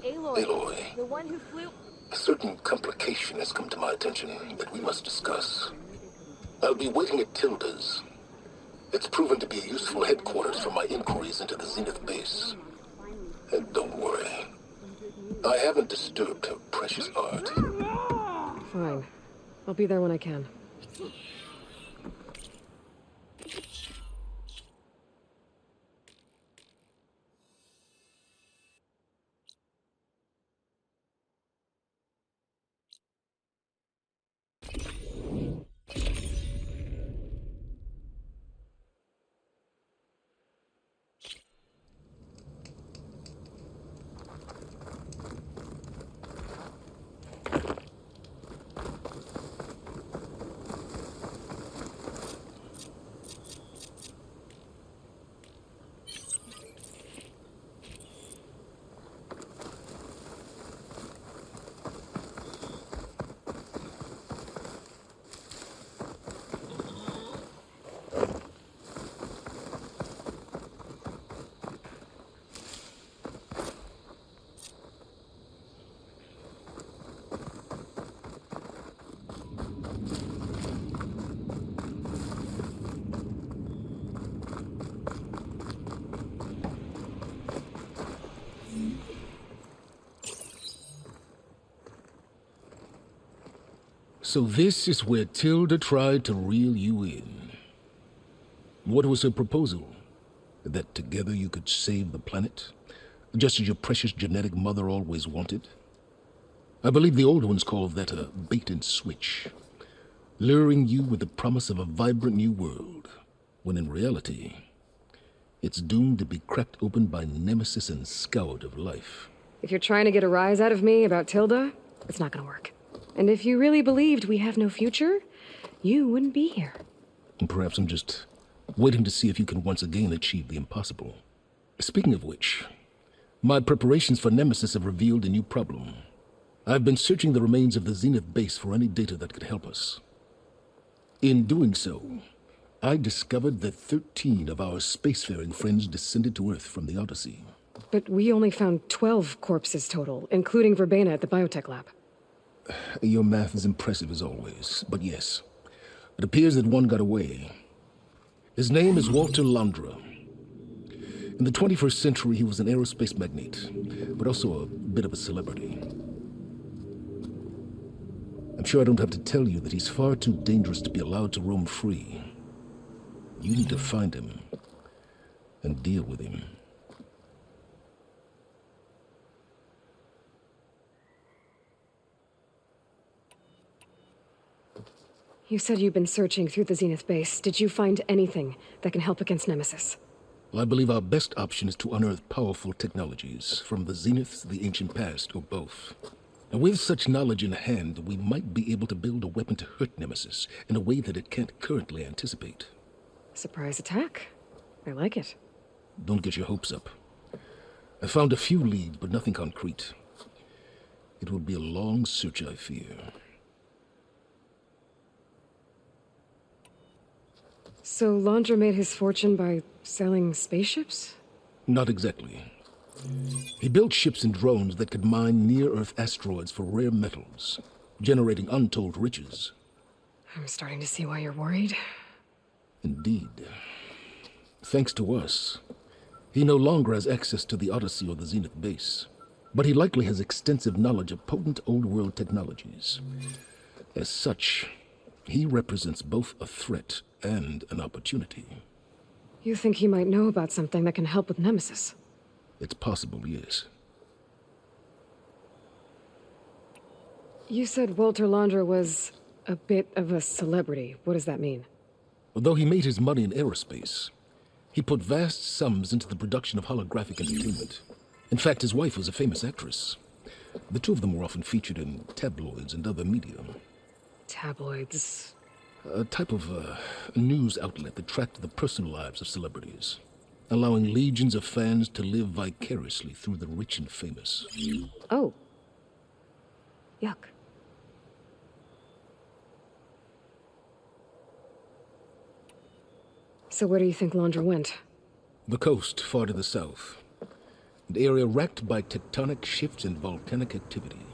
Aloy, the one who flew. a certain complication has come to my attention that we must discuss. I'll be waiting at Tilda's. It's proven to be a useful headquarters for my inquiries into the Zenith base. And don't worry, I haven't disturbed her precious art. Fine. I'll be there when I can. So this is where Tilda tried to reel you in. What was her proposal? That together you could save the planet? Just as your precious genetic mother always wanted? I believe the old ones called that a bait and switch. Luring you with the promise of a vibrant new world, when in reality, it's doomed to be cracked open by Nemesis and scoured of life. If you're trying to get a rise out of me about Tilda, it's not gonna work. And if you really believed we have no future, you wouldn't be here. And perhaps I'm just waiting to see if you can once again achieve the impossible. Speaking of which, my preparations for Nemesis have revealed a new problem. I've been searching the remains of the Zenith base for any data that could help us. In doing so, I discovered that 13 of our spacefaring friends descended to Earth from the Odyssey. But we only found 12 corpses total, including Verbena at the biotech lab. Your math is impressive as always, but yes, it appears that one got away. His name is Walter Londra. In the 21st century, he was an aerospace magnate, but also a bit of a celebrity. I'm sure I don't have to tell you that he's far too dangerous to be allowed to roam free. You need to find him and deal with him. You said you've been searching through the Zenith base. Did you find anything that can help against Nemesis? Well, I believe our best option is to unearth powerful technologies from the Zenith, the ancient past, or both. And with such knowledge in hand, we might be able to build a weapon to hurt Nemesis in a way that it can't currently anticipate. Surprise attack. I like it. Don't get your hopes up. I found a few leads, but nothing concrete. It will be a long search, I fear. So Londra made his fortune by selling spaceships? Not exactly. He built ships and drones that could mine near-Earth asteroids for rare metals, generating untold riches. I'm starting to see why you're worried. Indeed. Thanks to us, he no longer has access to the Odyssey or the Zenith base, but he likely has extensive knowledge of potent old-world technologies. As such, he represents both a threat and an opportunity. You think he might know about something that can help with Nemesis? It's possible, yes. You said Walter Londra was a bit of a celebrity. What does that mean? Although he made his money in aerospace, he put vast sums into the production of holographic entertainment. In fact, his wife was a famous actress. The two of them were often featured in tabloids and other media. Tabloids. A type of news outlet that tracked the personal lives of celebrities, allowing legions of fans to live vicariously through the rich and famous. Oh. Yuck. So where do you think Laundra went? The coast, far to the south. An area racked by tectonic shifts and volcanic activity.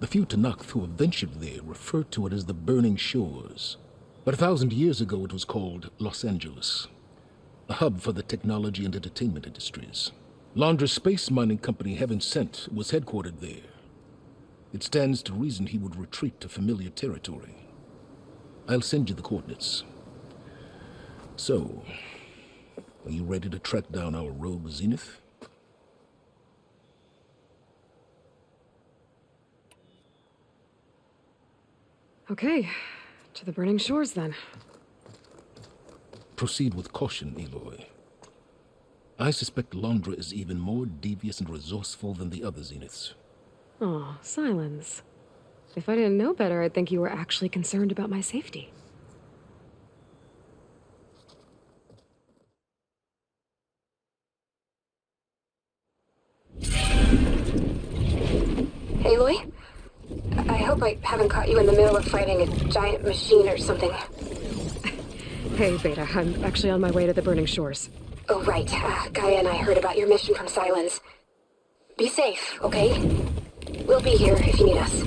The few Tanakh who have ventured there refer to it as the Burning Shores. But 1,000 years ago it was called Los Angeles, a hub for the technology and entertainment industries. Laundra's space mining company, Heaven Sent, was headquartered there. It stands to reason he would retreat to familiar territory. I'll send you the coordinates. So, are you ready to track down our rogue Zenith? Okay, to the Burning Shores then. Proceed with caution, Aloy. I suspect Laundra is even more devious and resourceful than the other Zeniths. Aw, Silence. If I didn't know better, I'd think you were actually concerned about my safety. Aloy? I hope I haven't caught you in the middle of fighting a giant machine or something. Hey, Beta, I'm actually on my way to the Burning Shores. Oh, right. Gaia and I heard about your mission from Silence. Be safe, okay? We'll be here if you need us.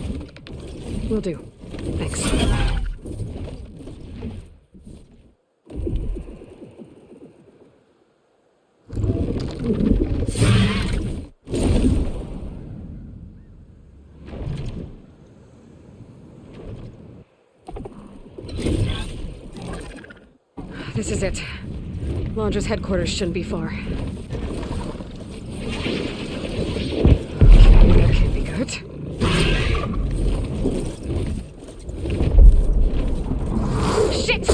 Will do. Thanks. This is it. Laundra's headquarters shouldn't be far. That can't be good. Shit!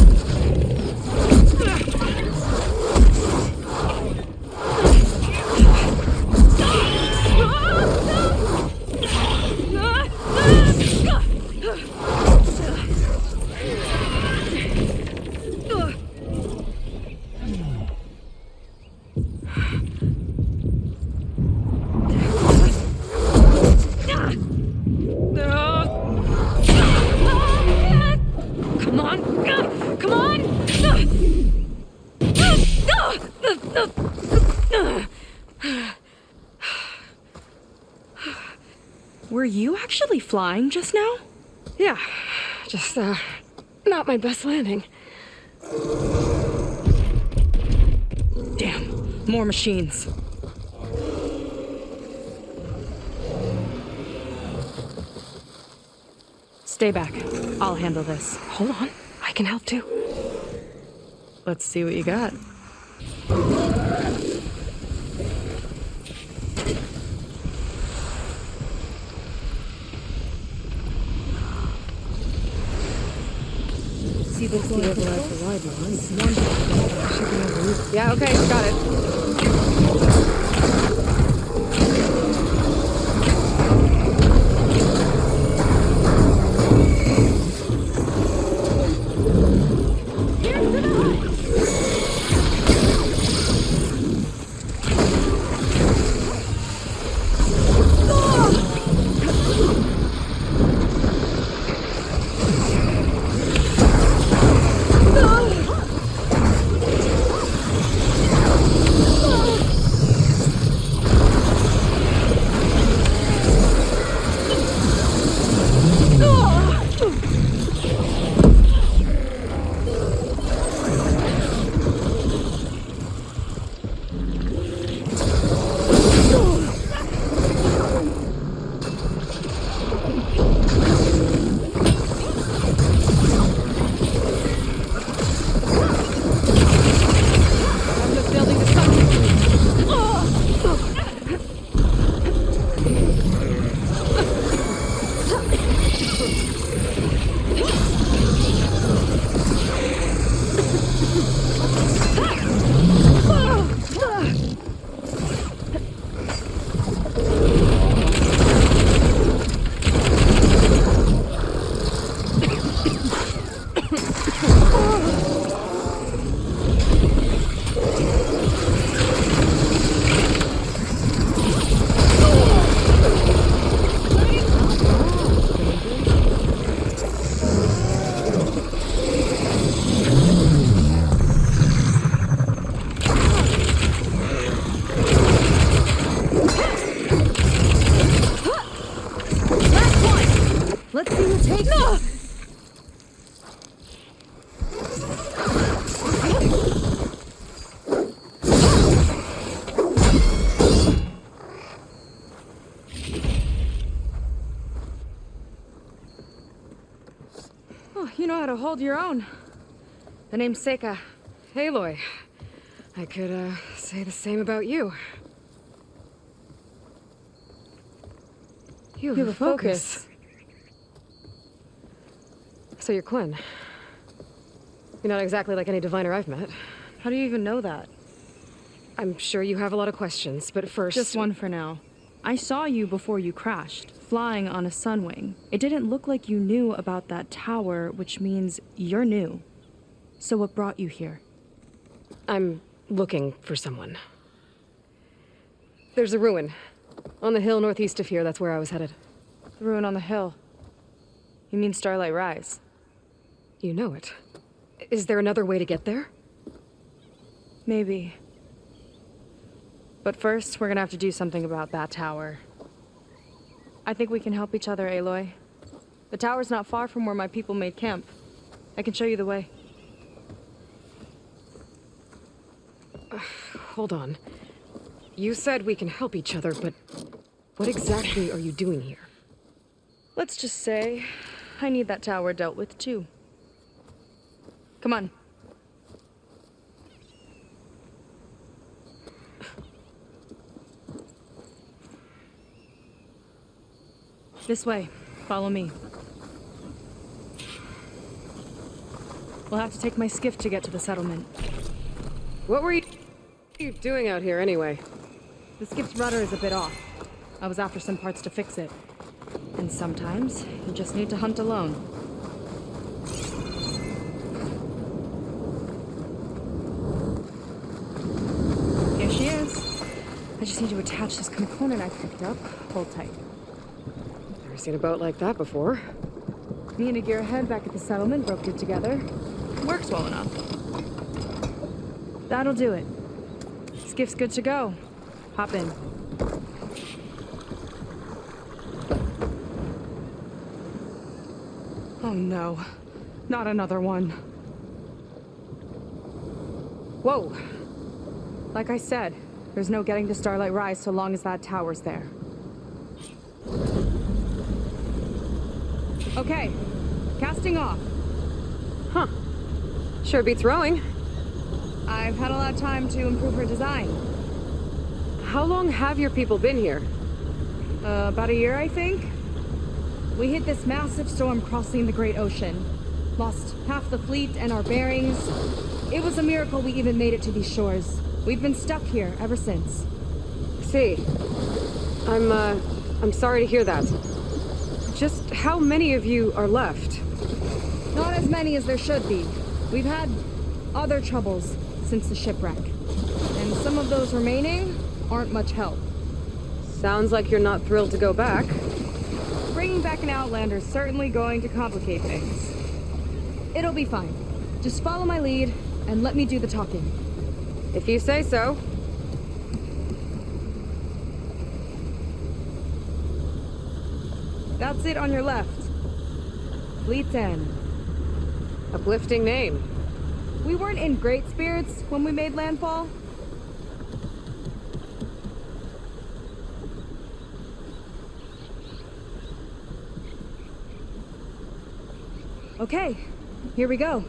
Were you actually flying just now? Yeah, just, not my best landing. Damn, more machines. Stay back. I'll handle this. Hold on, I can help too. Let's see what you got. See this Yeah, okay, got it. You take no! Oh, you know how to hold your own. The name's Seika. Aloy. I could, say the same about you. You have a focus. So you're Quinn. You're not exactly like any diviner I've met. How do you even know that? I'm sure you have a lot of questions, but first... Just one for now. I saw you before you crashed, flying on a sunwing. It didn't look like you knew about that tower, which means you're new. So what brought you here? I'm looking for someone. There's a ruin. On the hill northeast of here, that's where I was headed. The ruin on the hill. You mean Starlight Rise? You know it. Is there another way to get there? Maybe. But first, we're gonna have to do something about that tower. I think we can help each other, Aloy. The tower's not far from where my people made camp. I can show you the way. Hold on. You said we can help each other, but what exactly are you doing here? Let's just say, I need that tower dealt with too. Come on. This way. Follow me. We'll have to take my skiff to get to the settlement. What were you doing out here anyway? The skiff's rudder is a bit off. I was after some parts to fix it. And sometimes, you just need to hunt alone. Here she is. I just need to attach this component I picked up. Hold tight. Never seen a boat like that before. Me and a gearhead back at the settlement roped it together. Works well enough. That'll do it. Skiff's good to go. Hop in. Oh no. Not another one. Whoa. Like I said, there's no getting to Starlight Rise so long as that tower's there. Okay. Casting off. Huh. Sure beats rowing. I've had a lot of time to improve her design. How long have your people been here? About a year, I think. We hit this massive storm crossing the Great Ocean. Lost half the fleet and our bearings. It was a miracle we even made it to these shores. We've been stuck here ever since. See. I'm sorry to hear that. Just how many of you are left? Not as many as there should be. We've had other troubles since the shipwreck. And some of those remaining aren't much help. Sounds like you're not thrilled to go back. Bringing back an Outlander's certainly going to complicate things. It'll be fine. Just follow my lead and let me do the talking. If you say so. That's it on your left. Fleet's End. Uplifting name. We weren't in great spirits when we made landfall. Okay, here we go.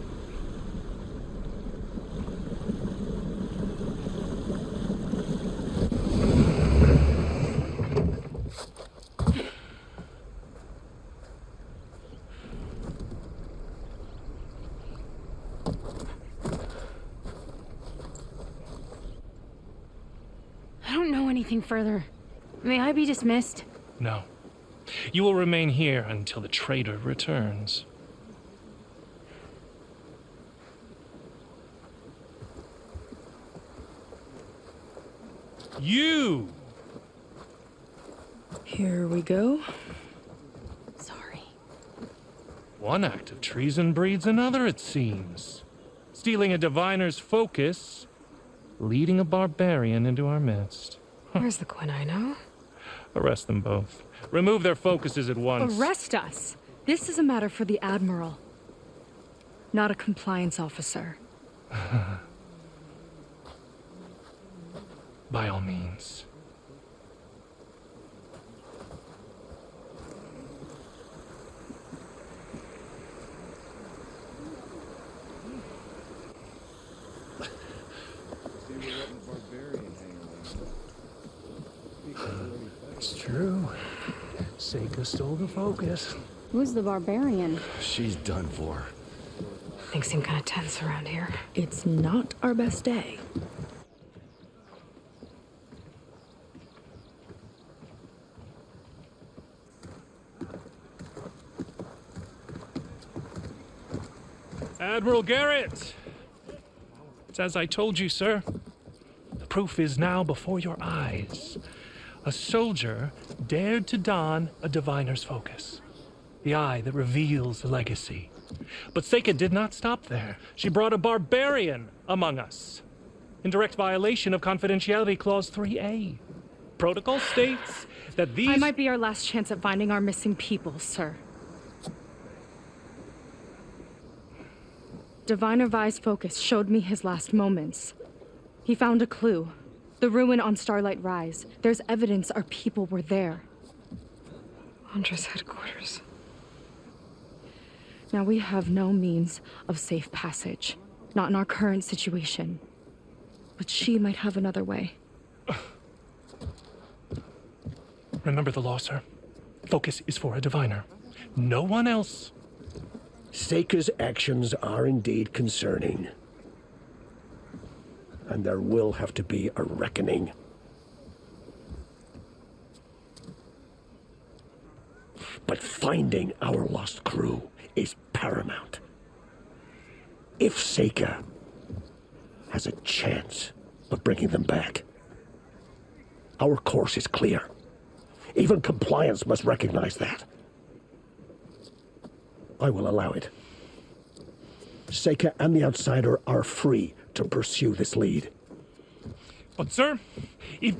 I don't know anything further. May I be dismissed? No. You will remain here until the trader returns. You! Here we go. Sorry. One act of treason breeds another, it seems. Stealing a diviner's focus, leading a barbarian into our midst. Where's the Quinn I know? Arrest them both. Remove their focuses at once. Arrest us? This is a matter for the Admiral, not a compliance officer. By all means. It's true. Seika stole the focus. Who's the barbarian? She's done for. Things seem kind of tense around here. It's not our best day. Admiral Garrett! It's as I told you, sir. The proof is now before your eyes. A soldier dared to don a diviner's focus, the eye that reveals the legacy. But Seika did not stop there. She brought a barbarian among us, in direct violation of Confidentiality Clause 3A. Protocol states that these... I might be our last chance at finding our missing people, sir. Diviner Vi's focus showed me his last moments. He found a clue. The ruin on Starlight Rise. There's evidence our people were there. Huntress headquarters. Now we have no means of safe passage. Not in our current situation. But she might have another way. Remember the law, sir. Focus is for a diviner. No one else. Seika's actions are indeed concerning. And there will have to be a reckoning. But finding our lost crew is paramount. If Seika has a chance of bringing them back, our course is clear. Even compliance must recognize that. I will allow it. Seika and the Outsider are free to pursue this lead. But, sir, if...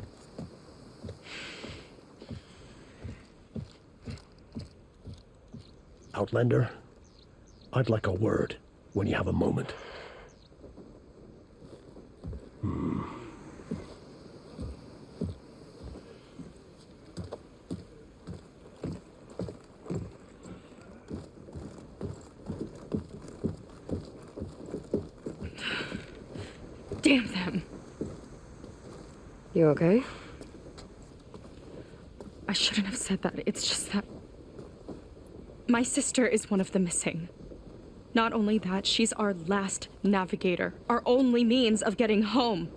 Outlander, I'd like a word when you have a moment. Damn them. You okay? I shouldn't have said that. It's just that... my sister is one of the missing. Not only that, she's our last navigator. Our only means of getting home.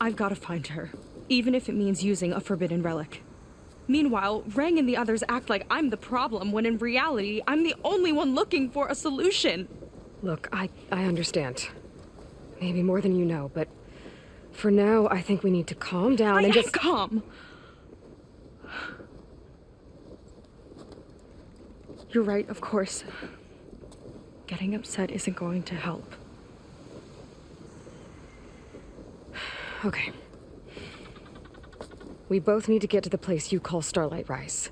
I've got to find her. Even if it means using a forbidden relic. Meanwhile, Rang and the others act like I'm the problem, when in reality, I'm the only one looking for a solution. Look, I understand. Maybe more than you know, but for now, I think we need to calm down and just... calm. You're right, of course. Getting upset isn't going to help. Okay. We both need to get to the place you call Starlight Rise.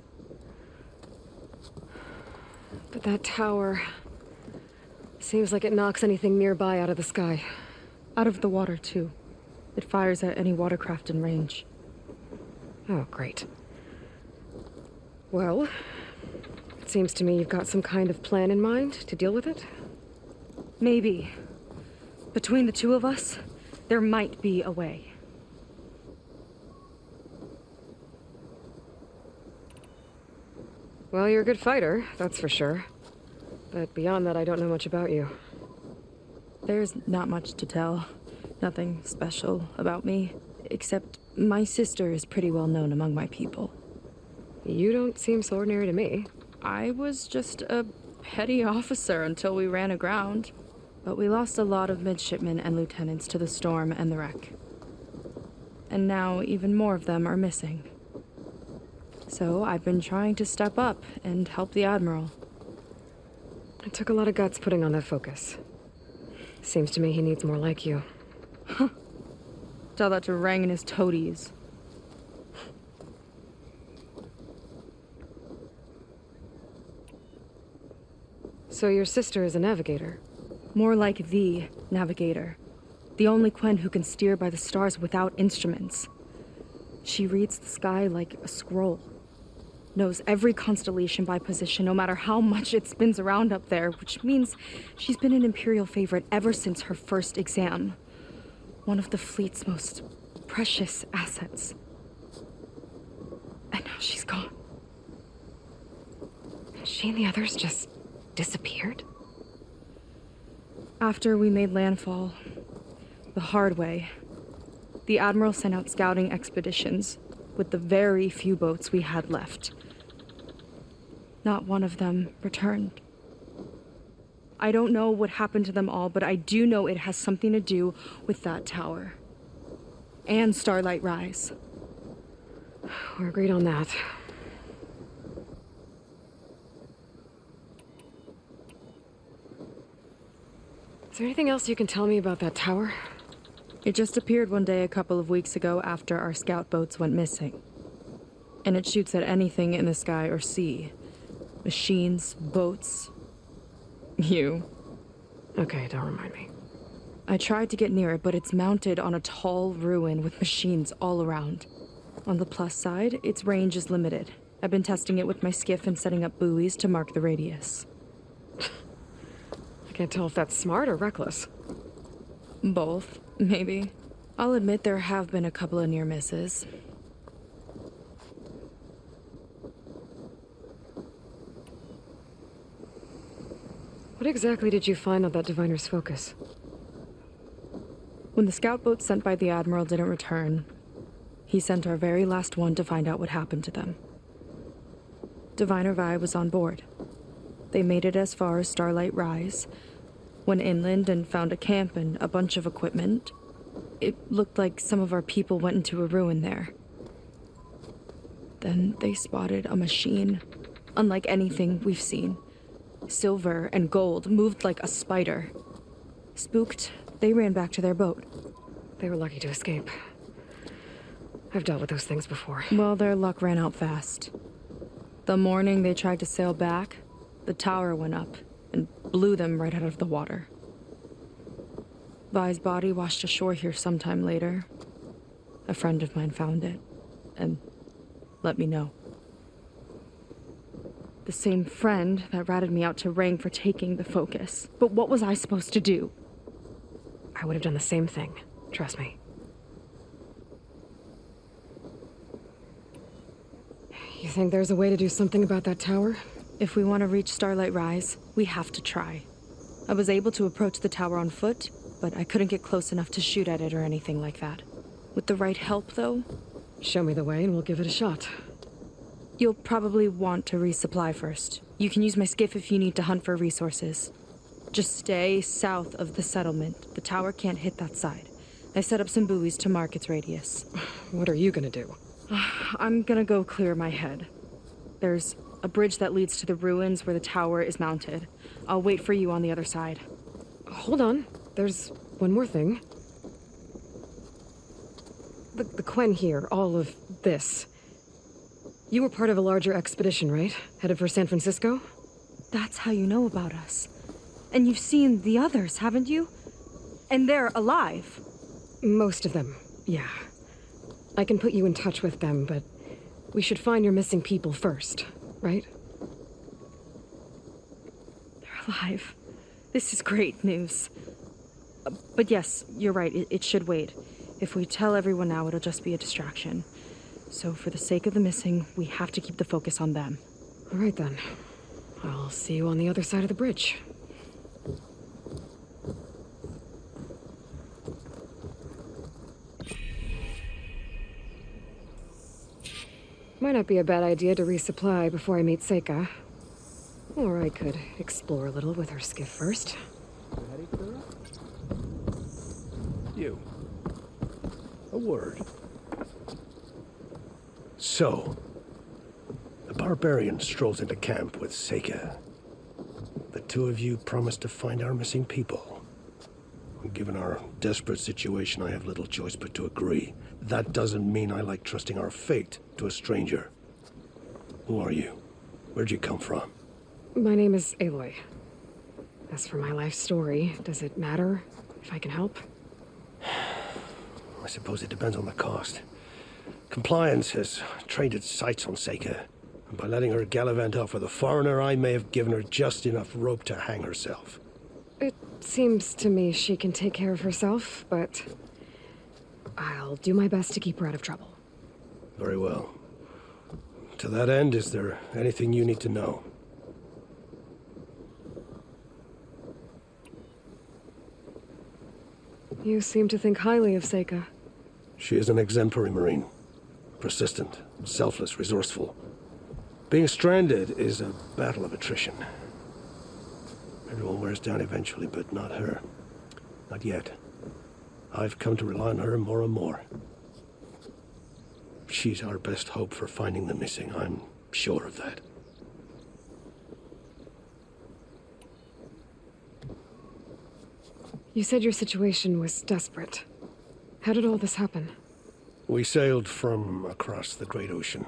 But that tower... seems like it knocks anything nearby out of the sky. Out of the water, too. It fires at any watercraft in range. Oh, great. Well, it seems to me you've got some kind of plan in mind to deal with it. Maybe. Between the two of us, there might be a way. Well, you're a good fighter, that's for sure. But beyond that, I don't know much about you. There's not much to tell. Nothing special about me. Except my sister is pretty well known among my people. You don't seem so ordinary to me. I was just a petty officer until we ran aground. But we lost a lot of midshipmen and lieutenants to the storm and the wreck. And now even more of them are missing. So I've been trying to step up and help the Admiral. It took a lot of guts putting on that focus. Seems to me he needs more like you. Tell that to Rang and his toadies. So your sister is a navigator? More like the navigator. The only Quen who can steer by the stars without instruments. She reads the sky like a scroll. Knows every constellation by position, no matter how much it spins around up there, which means she's been an Imperial favorite ever since her first exam. One of the fleet's most precious assets. And now she's gone. She and the others just disappeared? After we made landfall, the hard way, the Admiral sent out scouting expeditions with the very few boats we had left. Not one of them returned. I don't know what happened to them all, but I do know it has something to do with that tower. And Starlight Rise. We're agreed on that. Is there anything else you can tell me about that tower? It just appeared one day a couple of weeks ago after our scout boats went missing. And it shoots at anything in the sky or sea. Machines, boats. You. Okay, don't remind me. I tried to get near it, but it's mounted on a tall ruin with machines all around. On the plus side, its range is limited. I've been testing it with my skiff and setting up buoys to mark the radius. I can't tell if that's smart or reckless. Both, maybe. I'll admit there have been a couple of near misses. What exactly did you find on that diviner's focus? When the scout boat sent by the Admiral didn't return, he sent our very last one to find out what happened to them. Diviner Vi was on board. They made it as far as Starlight Rise, went inland and found a camp and a bunch of equipment. It looked like some of our people went into a ruin there. Then they spotted a machine, unlike anything we've seen. Silver and gold, moved like a spider. Spooked, they ran back to their boat. They were lucky to escape. I've dealt with those things before. Well, their luck ran out fast. The morning they tried to sail back, the tower went up and blew them right out of the water. Vi's body washed ashore here sometime later. A friend of mine found it and let me know. The same friend that ratted me out to Rang for taking the focus. But what was I supposed to do? I would have done the same thing. Trust me. You think there's a way to do something about that tower? If we want to reach Starlight Rise, we have to try. I was able to approach the tower on foot, but I couldn't get close enough to shoot at it or anything like that. With the right help, though, Show me the way and we'll give it a shot. you'll probably want to resupply first. You can use my skiff if you need to hunt for resources. Just stay south of the settlement. The tower can't hit that side. I set up some buoys to mark its radius. What are you gonna do? I'm gonna go clear my head. There's a bridge that leads to the ruins where the tower is mounted. I'll wait for you on the other side. Hold on. There's one more thing. The Quen here, all of this. You were part of a larger expedition, right? Headed for San Francisco? That's how you know about us. And you've seen the others, haven't you? And they're alive. Most of them, yeah. I can put you in touch with them, but we should find your missing people first, right? They're alive. This is great news. But yes, you're right, it should wait. If we tell everyone now, it'll just be a distraction. So for the sake of the missing, we have to keep the focus on them. All right then. I'll see you on the other side of the bridge. Might not be a bad idea to resupply before I meet Seika. Or I could explore a little with her skiff first. You. A word. So, the barbarian strolls into camp with Seika. The two of you promised to find our missing people. Given our desperate situation, I have little choice but to agree. That doesn't mean I like trusting our fate to a stranger. Who are you? Where'd you come from? My name is Aloy. As for my life story, does it matter if I can help? I suppose it depends on the cost. Compliance has trained its sights on Seika, and by letting her gallivant off with a foreigner, I may have given her just enough rope to hang herself. It seems to me she can take care of herself, but I'll do my best to keep her out of trouble. Very well. To that end, is there anything you need to know? You seem to think highly of Seika. She is an exemplary Marine. Persistent, selfless, resourceful. Being stranded is a battle of attrition. Everyone wears down eventually, but not her. Not yet. I've come to rely on her more and more. She's our best hope for finding the missing. I'm sure of that. You said your situation was desperate. How did all this happen? We sailed from across the Great Ocean.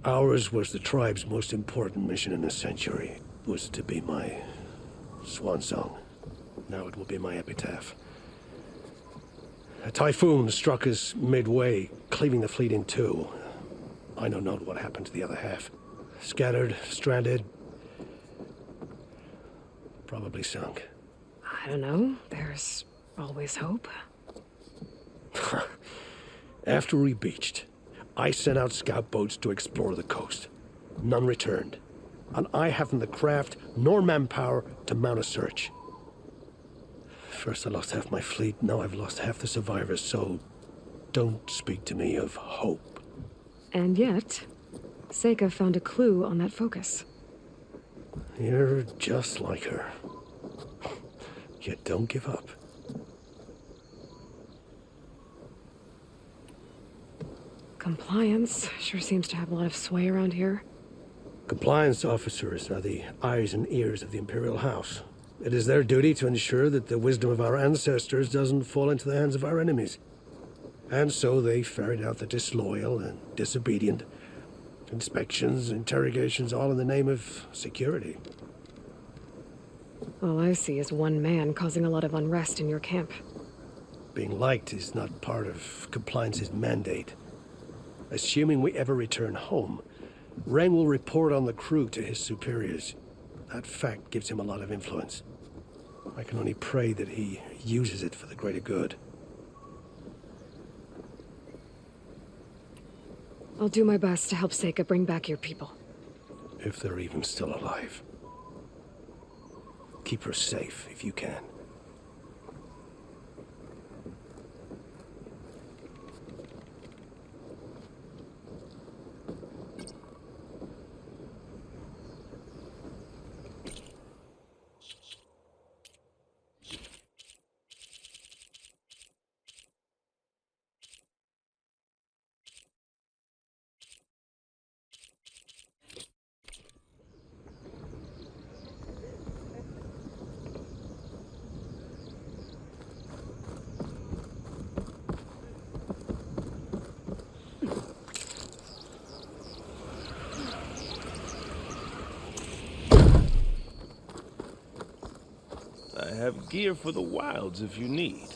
Ours was the tribe's most important mission in a century. It was to be my swan song. Now it will be my epitaph. A typhoon struck us midway, cleaving the fleet in two. I know not what happened to the other half. Scattered, stranded, probably sunk. I don't know. There's always hope. After we beached, I sent out scout boats to explore the coast. None returned. And I haven't the craft nor manpower to mount a search. First I lost half my fleet, now I've lost half the survivors, so don't speak to me of hope. And yet, Seika found a clue on that focus. You're just like her. Yet don't give up. Compliance sure seems to have a lot of sway around here. Compliance officers are the eyes and ears of the Imperial House. It is their duty to ensure that the wisdom of our ancestors doesn't fall into the hands of our enemies. And so they ferret out the disloyal and disobedient. Inspections, interrogations, all in the name of security. All I see is one man causing a lot of unrest in your camp. Being liked is not part of Compliance's mandate. Assuming we ever return home, Reng will report on the crew to his superiors. That fact gives him a lot of influence. I can only pray that he uses it for the greater good. I'll do my best to help Seika bring back your people. If they're even still alive. Keep her safe if you can. I have gear for the wilds if you need.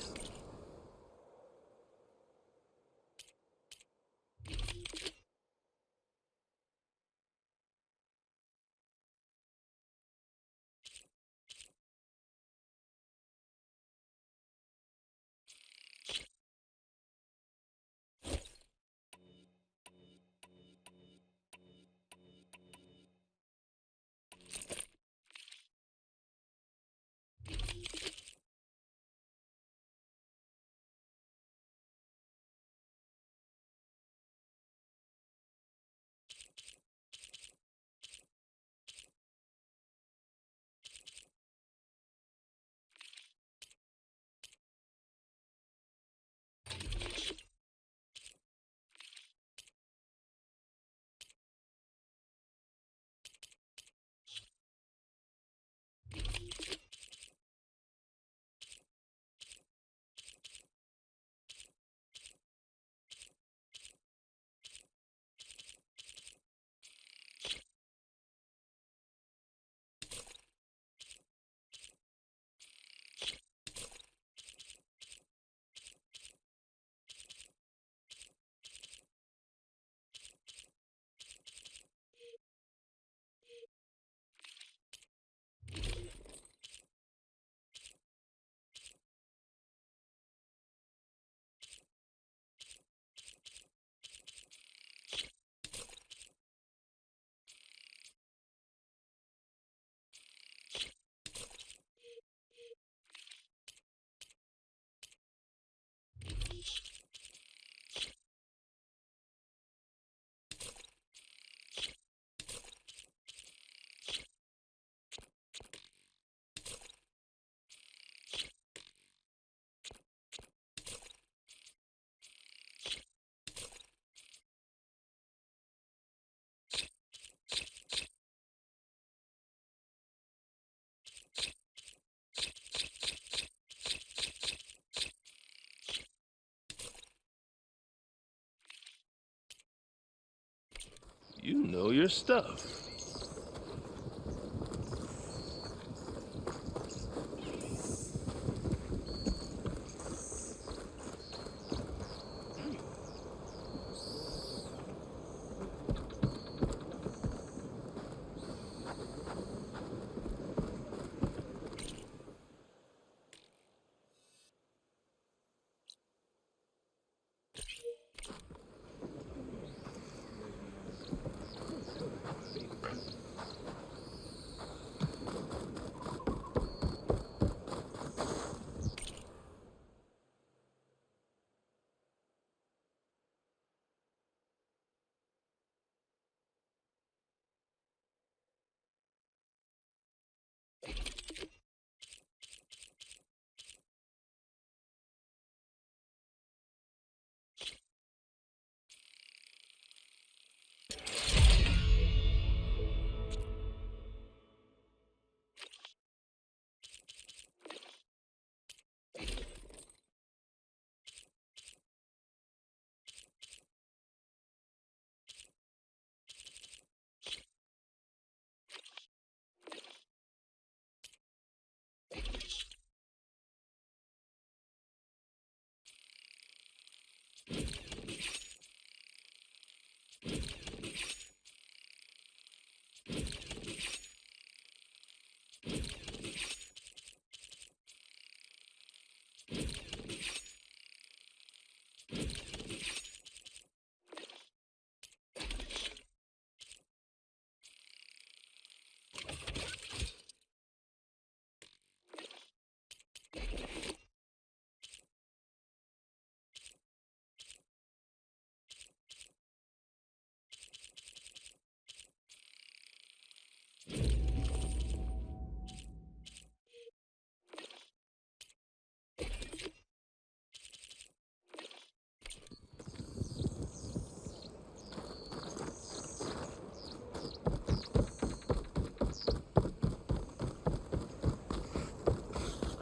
know your stuff.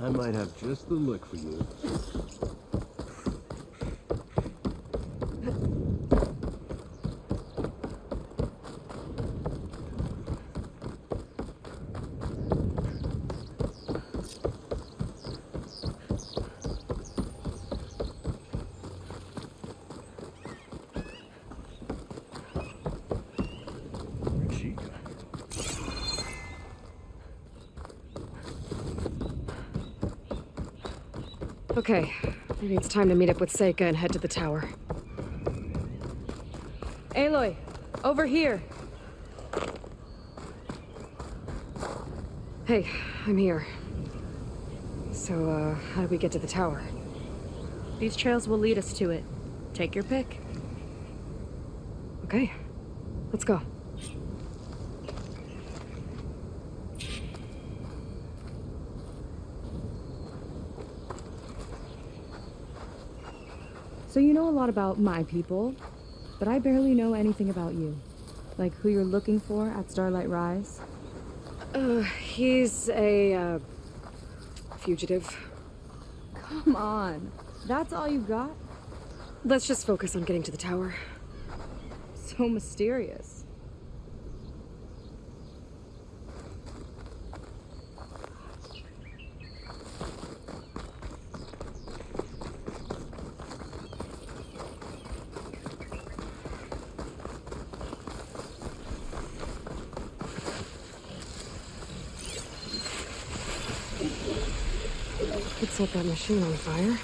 I might have just the look for you. Okay, maybe it's time to meet up with Seika and head to the tower. Aloy, over here. Hey, I'm here. So, how do we get to the tower? These trails will lead us to it. Take your pick. Okay, let's go. So you know a lot about my people, but I barely know anything about you. Like who you're looking for at Starlight Rise. He's a, fugitive. Come on, that's all you got? Let's just focus on getting to the tower. So mysterious. Could set that machine on fire.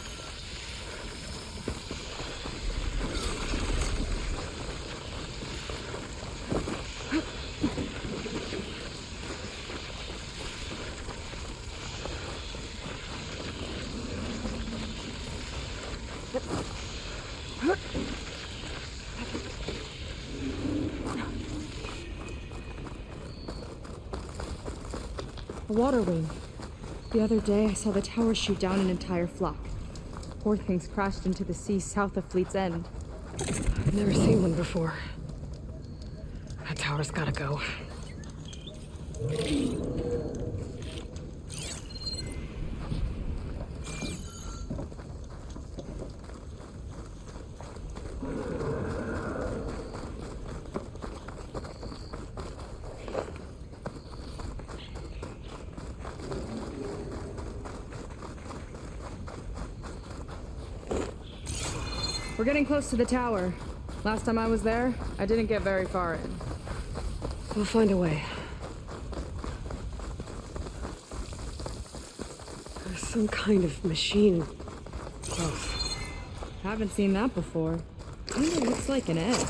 A water wing. The other day, I saw the tower shoot down an entire flock. Poor things crashed into the sea south of Fleet's End. I've never seen one before. That tower's gotta go. We're getting close to the tower. Last time I was there, I didn't get very far in. We'll find a way. There's some kind of machine close. Haven't seen that before. Kinda looks like an egg.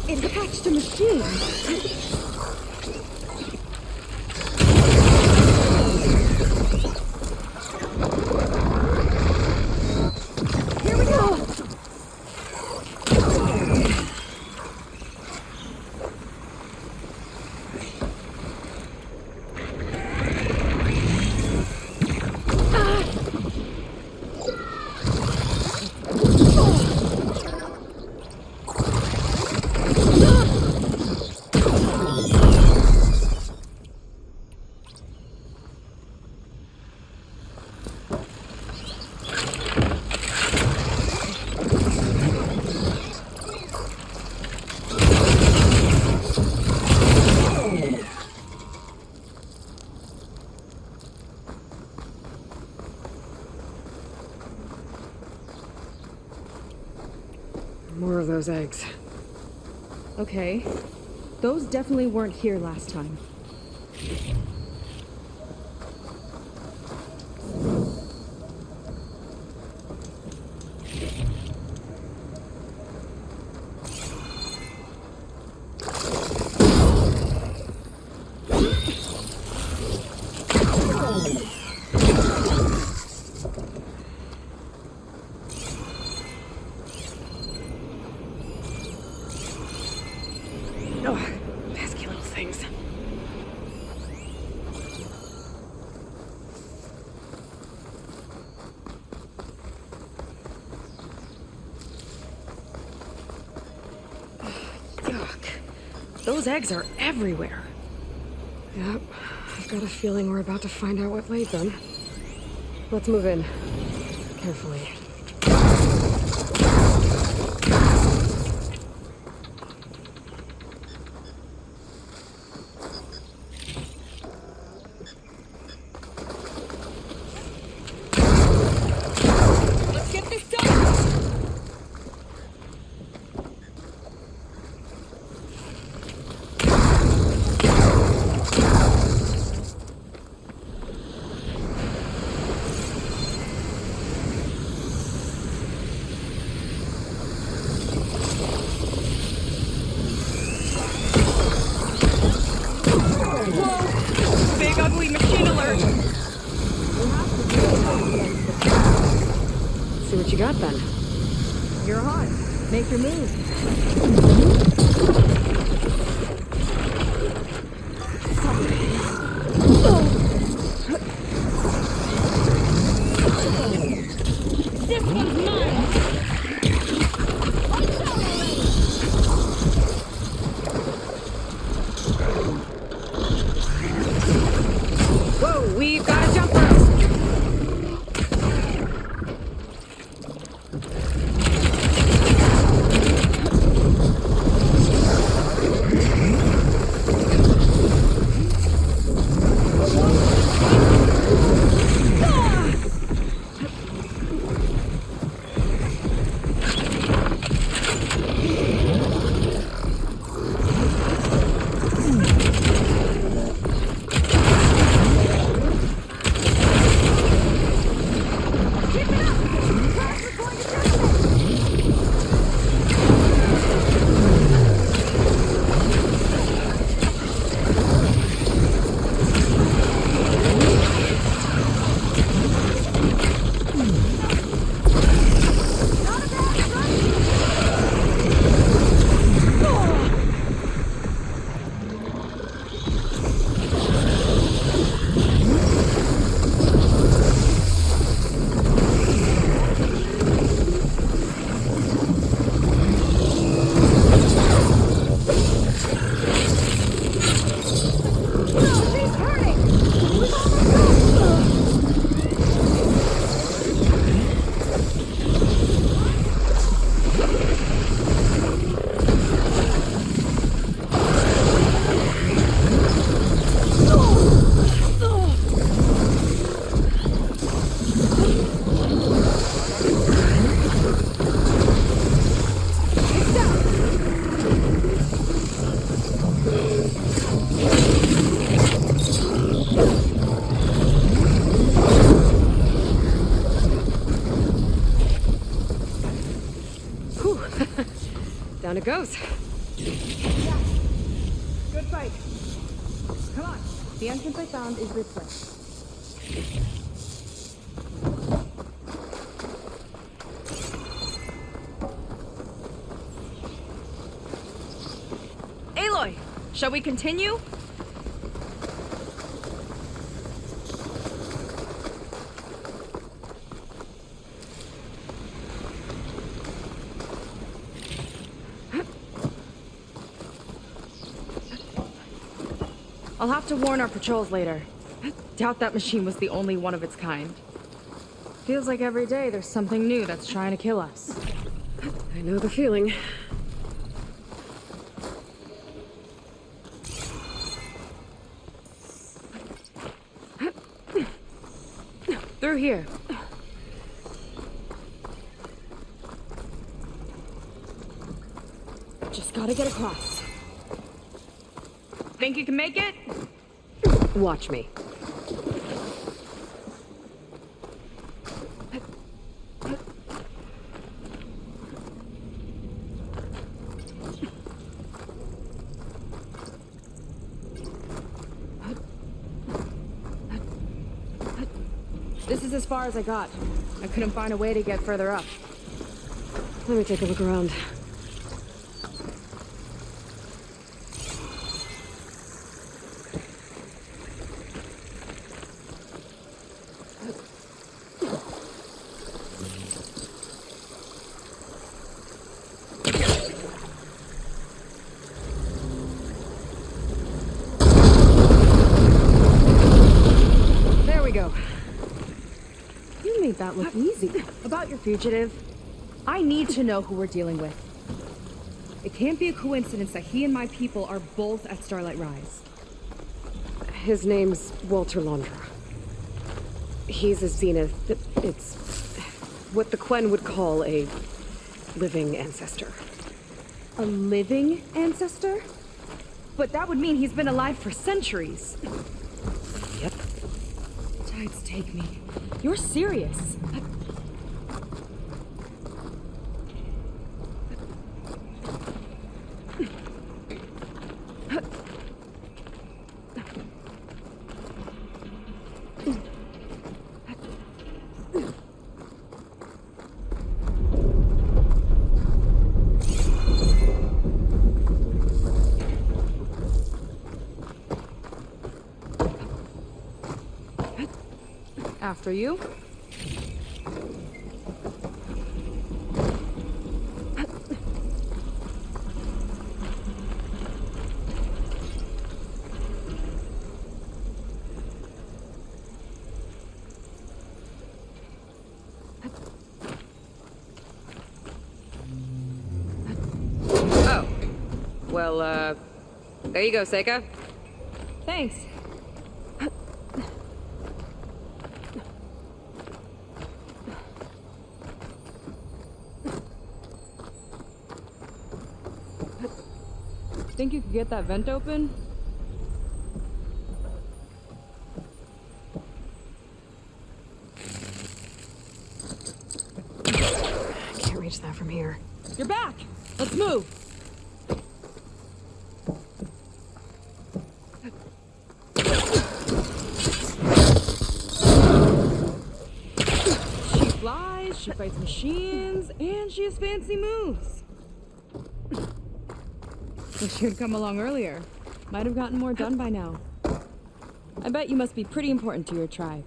It hatched a machine! More of those eggs. Okay. Those definitely weren't here last time. Oh, pesky little things. Yuck. Those eggs are everywhere. Yep, I've got a feeling we're about to find out what laid them. Let's move in. Carefully. Big ugly machine alert! See what you got then. You're hot. Make your move. This one's mine! Whoa, we've got a jump rope! it goes. Yeah. Good fight. Come on. The entrance I found is this way. Aloy, shall we continue? I'll have to warn our patrols later. Doubt that machine was the only one of its kind. Feels like every day there's something new that's trying to kill us. I know the feeling. Through here. Just gotta get across. Think you can make it? Watch me. This is as far as I got. I couldn't find a way to get further up. Let me take a look around. That look easy. About your fugitive, I need to know who we're dealing with. It can't be a coincidence that he and my people are both at Starlight Rise. His name's Walter Londra. He's a Zenith. It's what the Quen would call a living ancestor. A living ancestor? But that would mean he's been alive for centuries. Yep. Tides take me. You're serious. After you. Oh. Well, there you go, Seika. Thanks. Think you could get that vent open? Can't reach that from here. You're back! Let's move! She flies, she fights machines, and she has fancy moves. Wish you'd come along earlier. Might have gotten more done by now. I bet you must be pretty important to your tribe.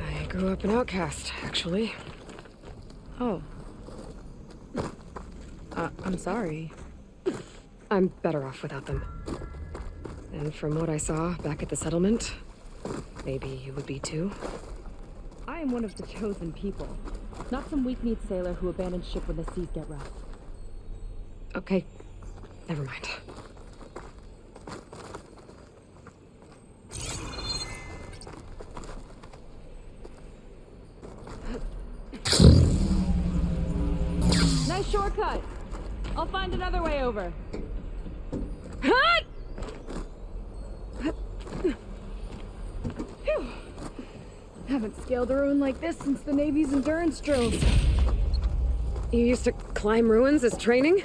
I grew up an outcast, actually. Oh. I'm sorry. I'm better off without them. And from what I saw back at the settlement, maybe you would be too. I am one of the chosen people. Not some weak-kneed sailor who abandoned ship when the seas get rough. Okay, never mind. Nice shortcut! I'll find another way over. Phew. Haven't scaled a ruin like this since the Navy's endurance drills. You used to climb ruins as training?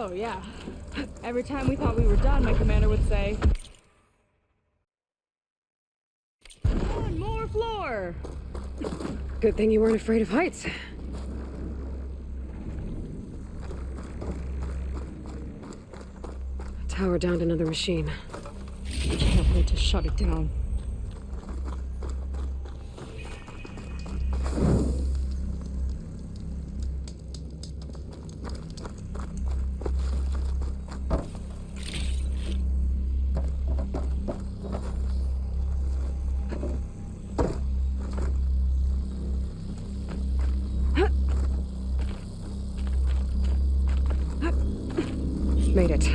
Oh, yeah. Every time we thought we were done, my commander would say, "One more floor!" Good thing you weren't afraid of heights. Tower downed another machine. Can't wait to shut it down. Made it.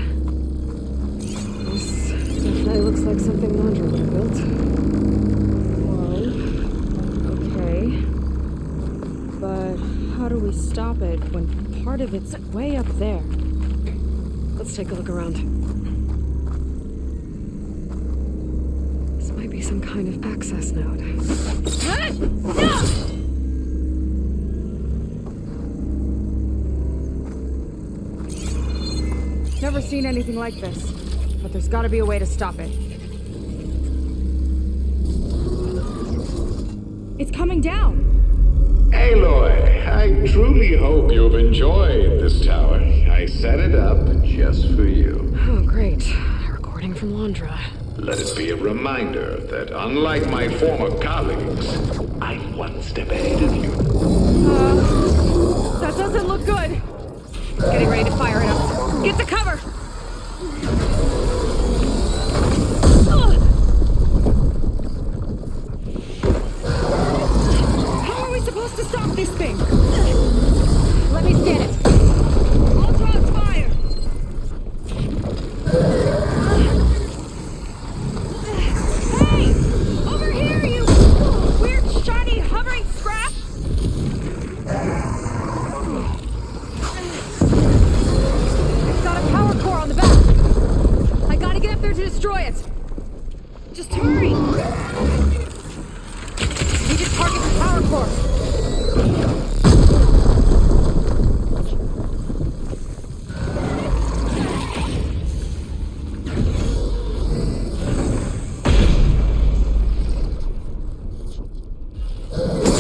This definitely looks like something Londra would have built. Whoa. Okay. But how do we stop it when part of it's way up there? Let's take a look around. This might be some kind of access node. Never seen anything like this, but there's gotta be a way to stop it. It's coming down! Aloy, I truly hope you've enjoyed this tower. I set it up just for you. Oh, great. A recording from Londra. Let it be a reminder that unlike my former colleagues, I'm one step ahead of you. That doesn't look good! Getting ready to fire it up. Get to cover! How are we supposed to stop this thing? Let me scan it. All drops fire! Hey! Over here, you weird, shiny, hovering scrap! Got a power core on the back. I gotta get up there to destroy it. Just hurry! Need to target the power core. I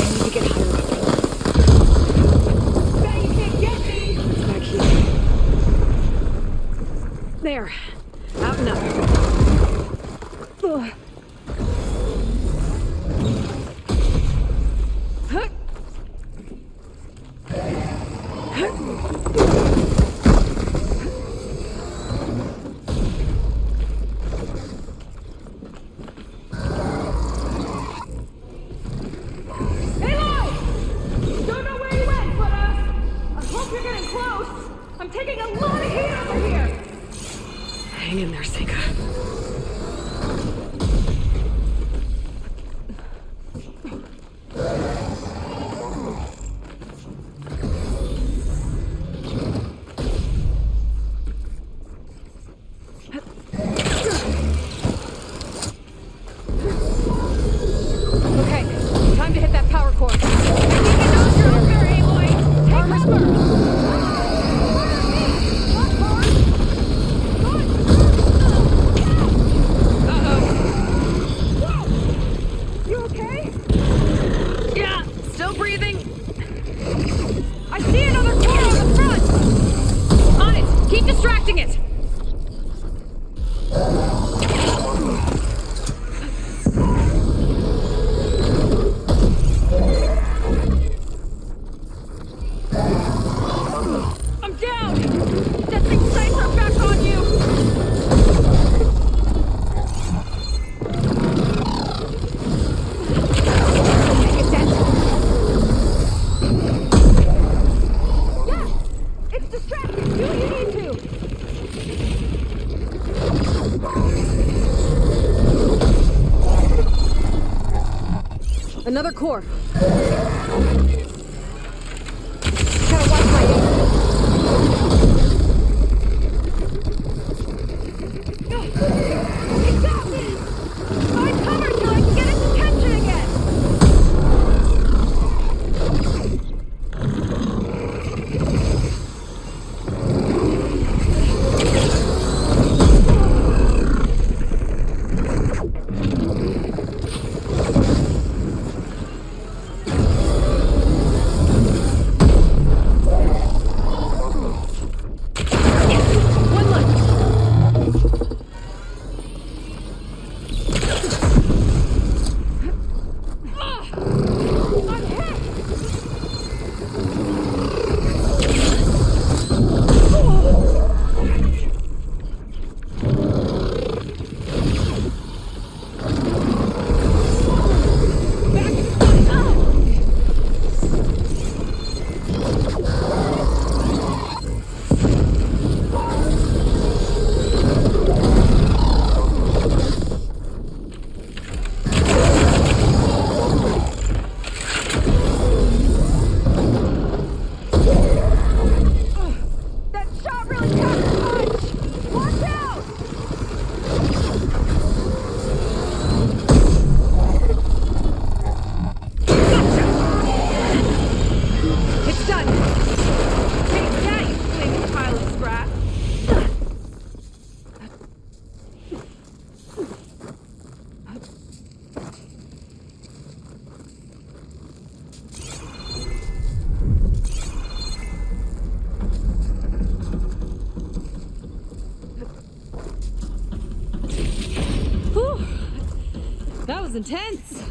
need to get higher up. Bet you can't get me! It's back here. There. Out and up. Ugh. Huh. Aloy! Don't know where you went, but I hope you're getting close. I'm taking a lot of heat over here. Hang in there, Seika. Okay, time to hit that power core. I think it knows you're up there, Aloy. Take cover. You okay? Yeah, still breathing. I see another core on the front! On it. Keep distracting it. I'm down! That thing's sights are back on you! Make it dent. Yeah! It's distracted! Do what you need to! Another core. Gotta watch my aim. It got me! Find cover till I can get its attention again! That was intense!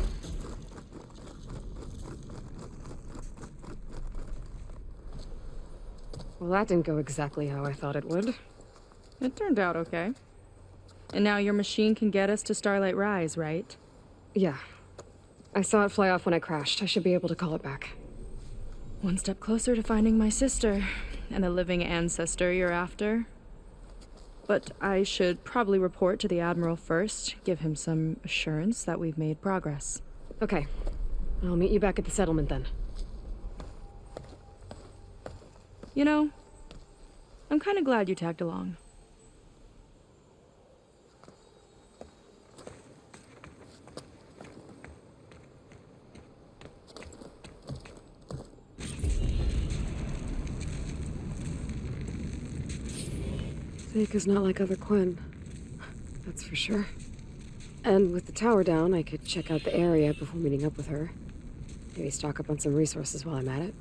Well, that didn't go exactly how I thought it would. It turned out okay. And now your machine can get us to Starlight Rise, right? Yeah. I saw it fly off when I crashed. I should be able to call it back. One step closer to finding my sister and the living ancestor you're after. But I should probably report to the Admiral first, give him some assurance that we've made progress. Okay. I'll meet you back at the settlement then. You know, I'm kind of glad you tagged along. Seika's not like other Quinn. That's for sure. And with the tower down, I could check out the area before meeting up with her. Maybe stock up on some resources while I'm at it.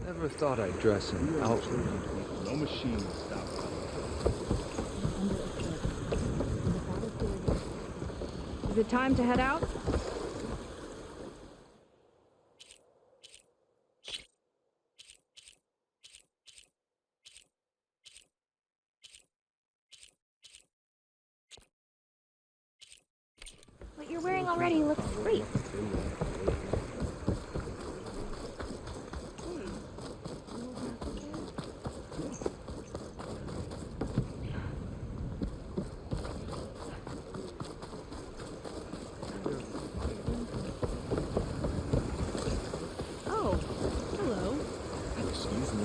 Never thought I'd dress in outfit. No machine will stop us. Is it time to head out? What you're wearing already looks great. Oh, hello. Excuse me.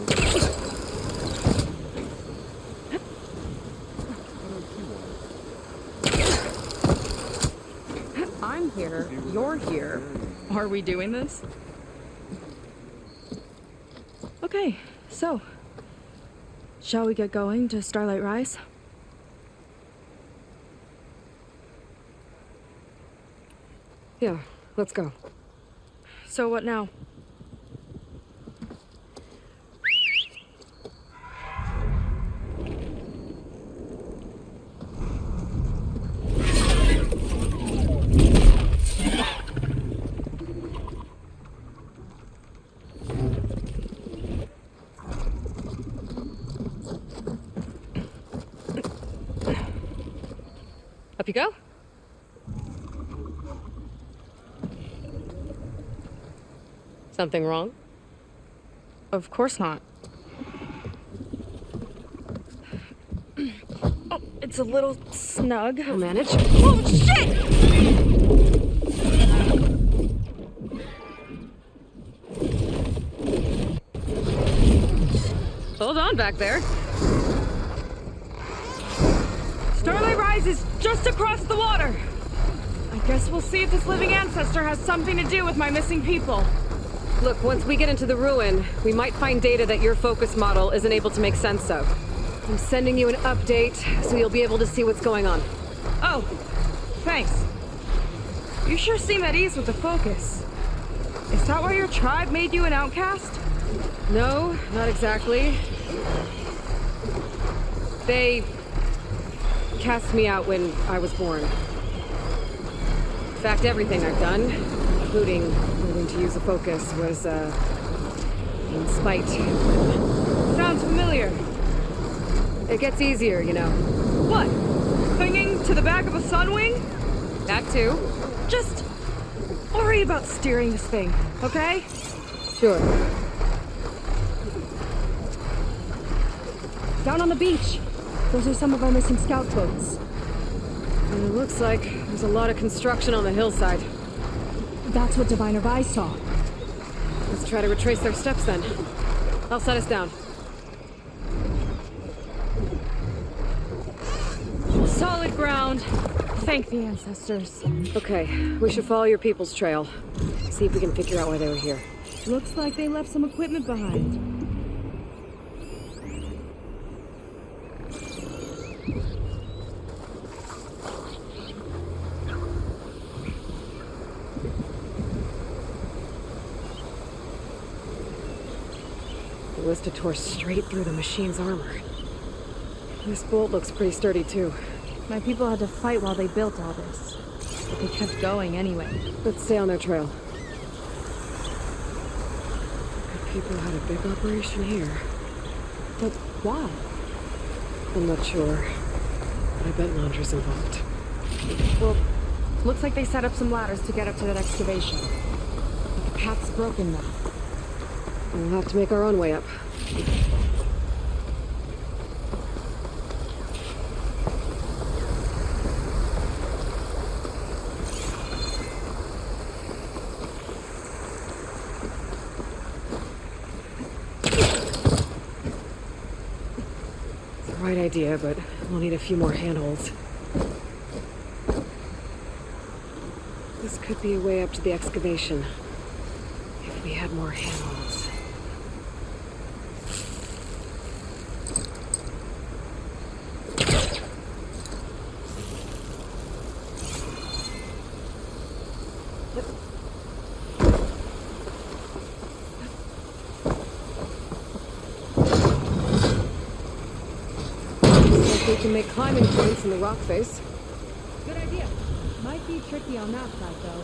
I'm here. You're here. Are we doing this? Okay, so, shall we get going to Starlight Rise? Yeah, let's go. So what now? Up you go. Something wrong? Of course not. Oh, it's a little snug. I'll manage. Oh, shit! Hold on back there. Starlight Rise is just across the water. I guess we'll see if this living ancestor has something to do with my missing people. Look, once we get into the ruin, we might find data that your focus model isn't able to make sense of. I'm sending you an update so you'll be able to see what's going on. Oh, thanks. You sure seem at ease with the focus. Is that why your tribe made you an outcast? No, not exactly. They cast me out when I was born. In fact, everything I've done, including learning to use the focus, was, in spite. Sounds familiar. It gets easier, you know. What? Clinging to the back of a sunwing? That too. Just worry about steering this thing, okay? Sure. Down on the beach. Those are some of our missing scout boats. And it looks like there's a lot of construction on the hillside. That's what Diviner Vi saw. Let's try to retrace their steps then. I'll set us down. Solid ground. Thank the ancestors. Okay, we should follow your people's trail. See if we can figure out why they were here. Looks like they left some equipment behind. The ballista tore straight through the machine's armor. This bolt looks pretty sturdy too. My people had to fight while they built all this. But they kept going anyway. Let's stay on their trail. The people had a big operation here. But why? I'm not sure. But I bet Landra's involved. Well, looks like they set up some ladders to get up to that excavation. But the path's broken now. We'll have to make our own way up. Right idea, but we'll need a few more handholds. This could be a way up to the excavation. If we had more handholds. We can make climbing points in the rock face. Good idea. Might be tricky on that side, though.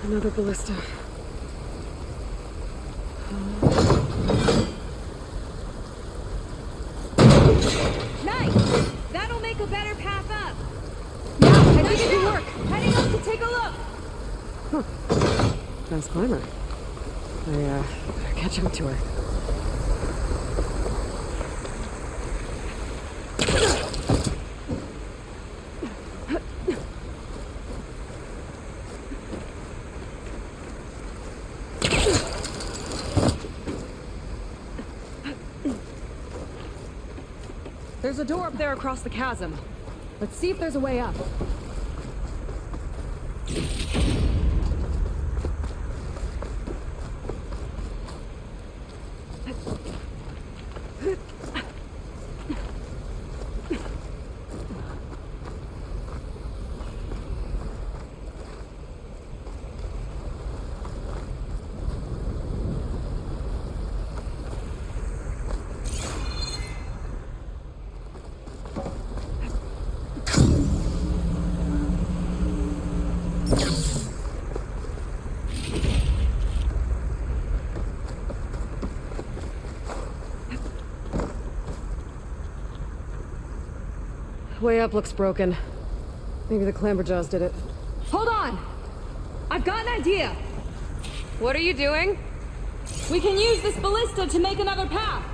Another ballista. Nice! That'll make a better path up. Now, I think it can work. Heading up to take a look. Huh. Fast climber. I, better catch up to her. There's a door up there across the chasm. Let's see if there's a way up. way up looks broken. Maybe the Clamberjaws did it. Hold on! I've got an idea! What are you doing? We can use this ballista to make another path!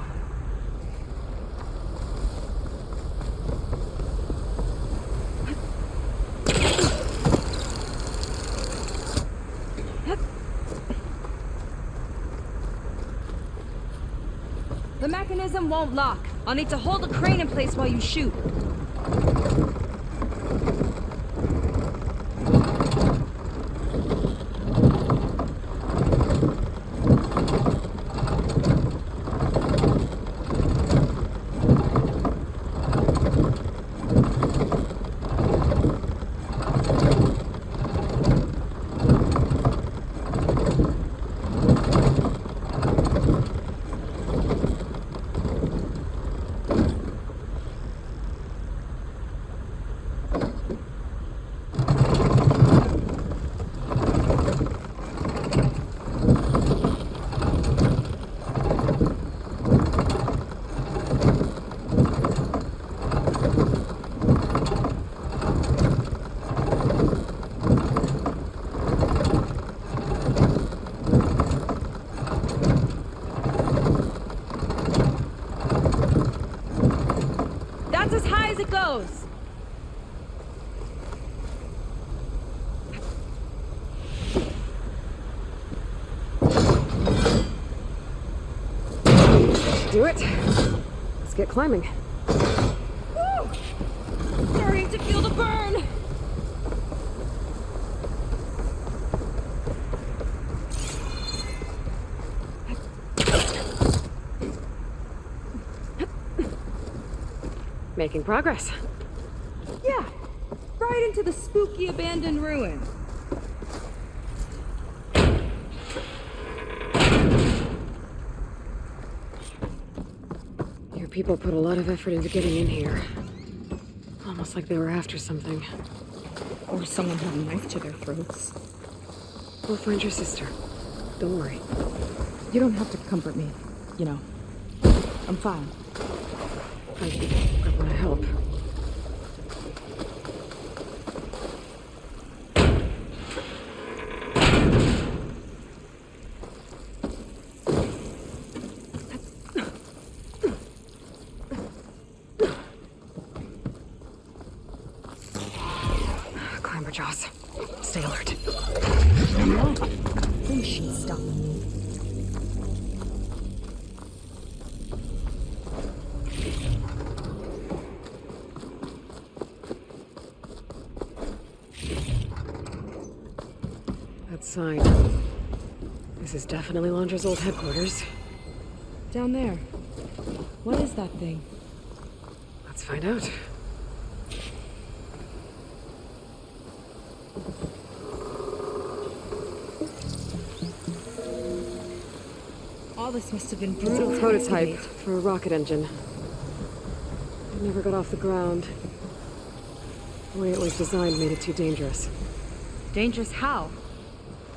The mechanism won't lock. I'll need to hold the crane in place while you shoot. That's as high as it goes. Do it. Let's get climbing. Woo! Starting to feel the burn. Making progress. Yeah, right into the spooky abandoned ruin. Your people put a lot of effort into getting in here. Almost like they were after something. Or someone had a knife to their throats. We'll find your sister. Don't worry. You don't have to comfort me, you know. I'm fine. I want to help. Clamberjaws. Stay alert. Things should stop. That sign. This is definitely Londra's old headquarters. Down there. What is that thing? Let's find out. All this must have been It's brutal. a prototype for a rocket engine. It never got off the ground. The way it was designed made it too dangerous. Dangerous how?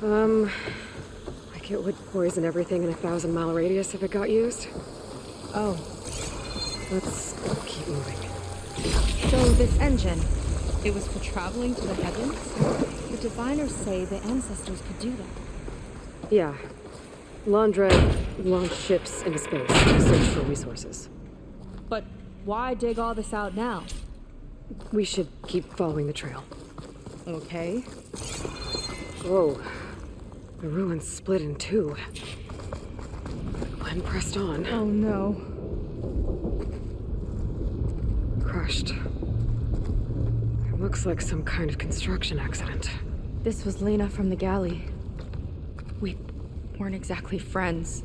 Like it would poison everything in a 1,000-mile radius if it got used. Oh. Let's keep moving. So this engine, it was for traveling to the heavens? The diviners say the ancestors could do that. Yeah. Londra launched ships into space to search for resources. But why dig all this out now? We should keep following the trail. Okay. Whoa. The ruins split in two. Glenn pressed on. Oh no. Crushed. It looks like some kind of construction accident. This was Lena from the galley. We weren't exactly friends,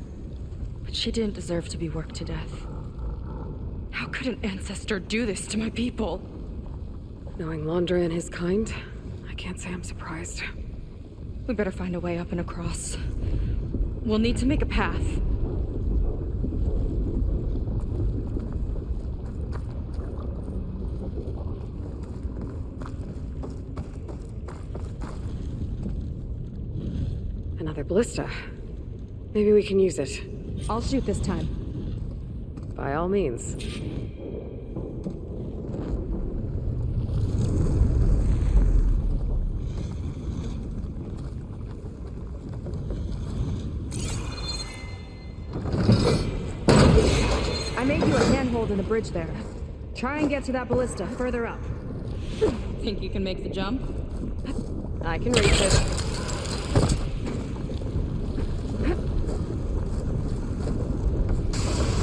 but she didn't deserve to be worked to death. How could an ancestor do this to my people? Knowing Londra and his kind, I can't say I'm surprised. We better find a way up and across. We'll need to make a path. Another ballista. Maybe we can use it. I'll shoot this time. By all means. the bridge there. Try and get to that ballista further up. Think you can make the jump? I can reach it.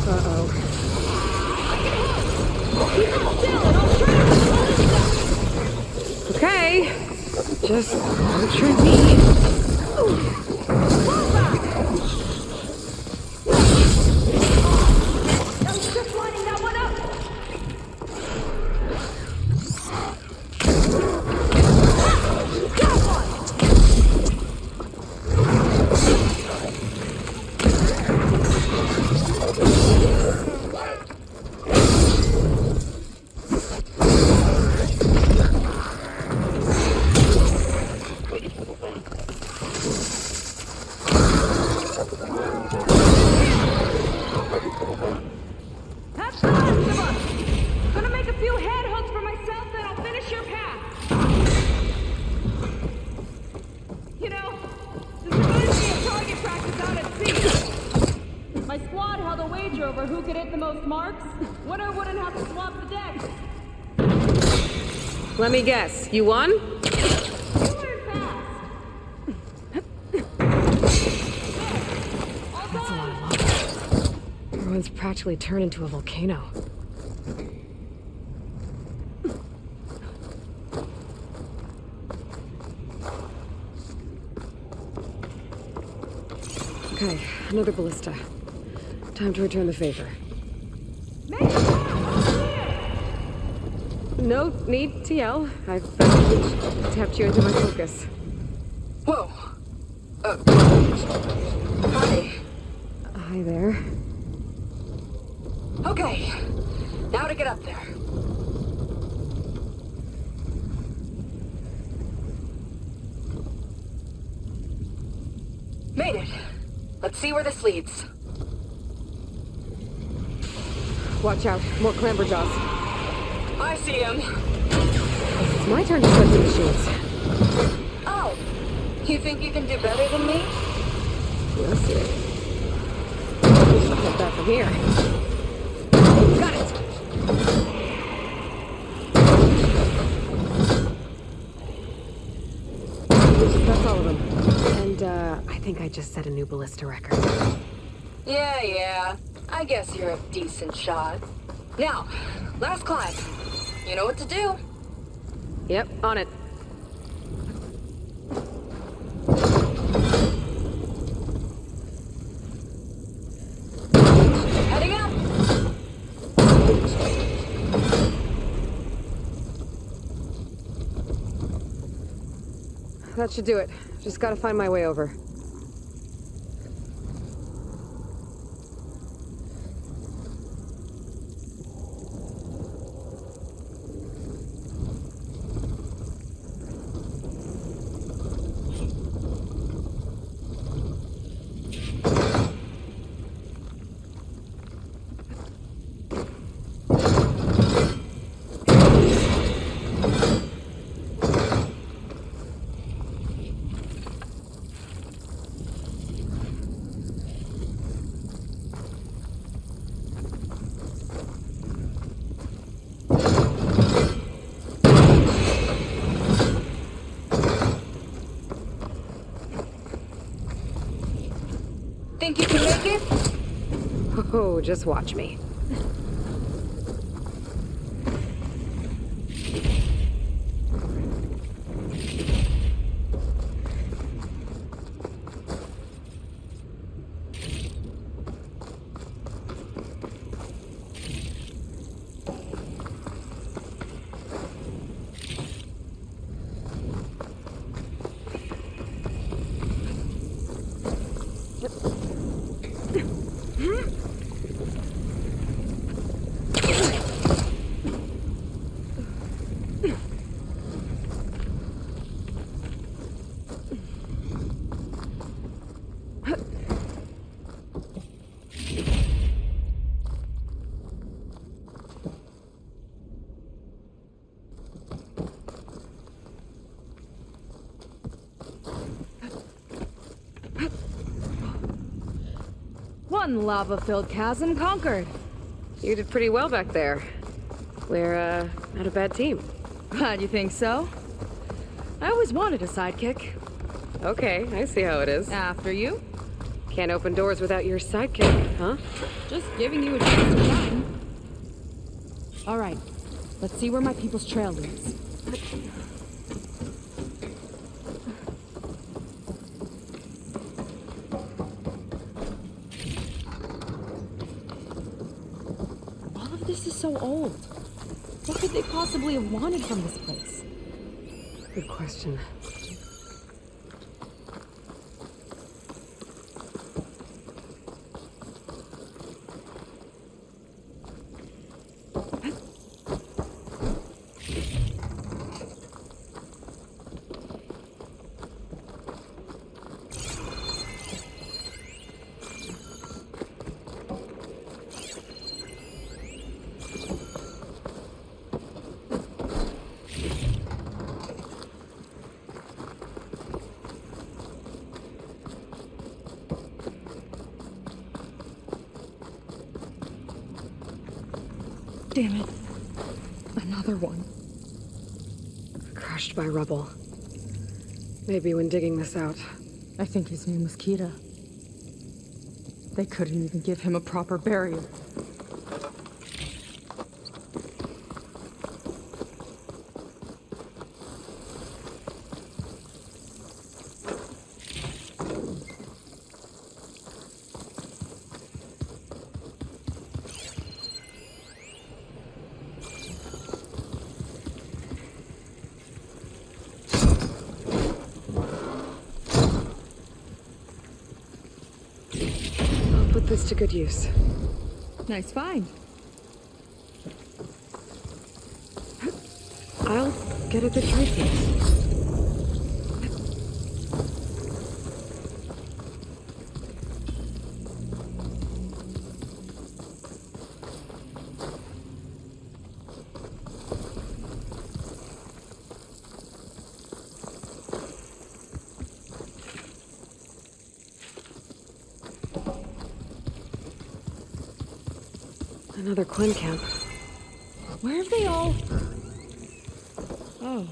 Uh-oh. Okay. Just don't trip me. Let me guess, you won? That's a lot of lava. Everyone's practically turned into a volcano. Okay, another ballista. Time to return the favor. No need to yell. I've tapped you into my focus. Whoa. Hi. Hi there. Okay. Now to get up there. Made it. Let's see where this leads. Watch out. More clamberjaws. I see him. It's my turn to start the machines. Oh. You think you can do better than me? We'll see. I'll get that from here. Got it! That's all of them. And, I think I just set a new ballista record. Yeah. I guess you're a decent shot. Now, last climb. You know what to do. Yep, on it. Heading up. That should do it. Just gotta find my way over. Think you can make it? Oh, just watch me. One lava-filled chasm conquered. You did pretty well back there. We're, not a bad team. Glad you think so. I always wanted a sidekick. Okay, I see how it is. After you. Can't open doors without your sidekick, huh? Just giving you a chance to shine. All right, let's see where my people's trail leads. All of this is so old. What could they possibly have wanted from this place? Good question. Damn it. Another one. Crushed by rubble. Maybe when digging this out. I think his name was Kita. They couldn't even give him a proper burial. Put this to good use. Nice find. I'll get at the traces. Another Quinn camp. Where have they all... Oh.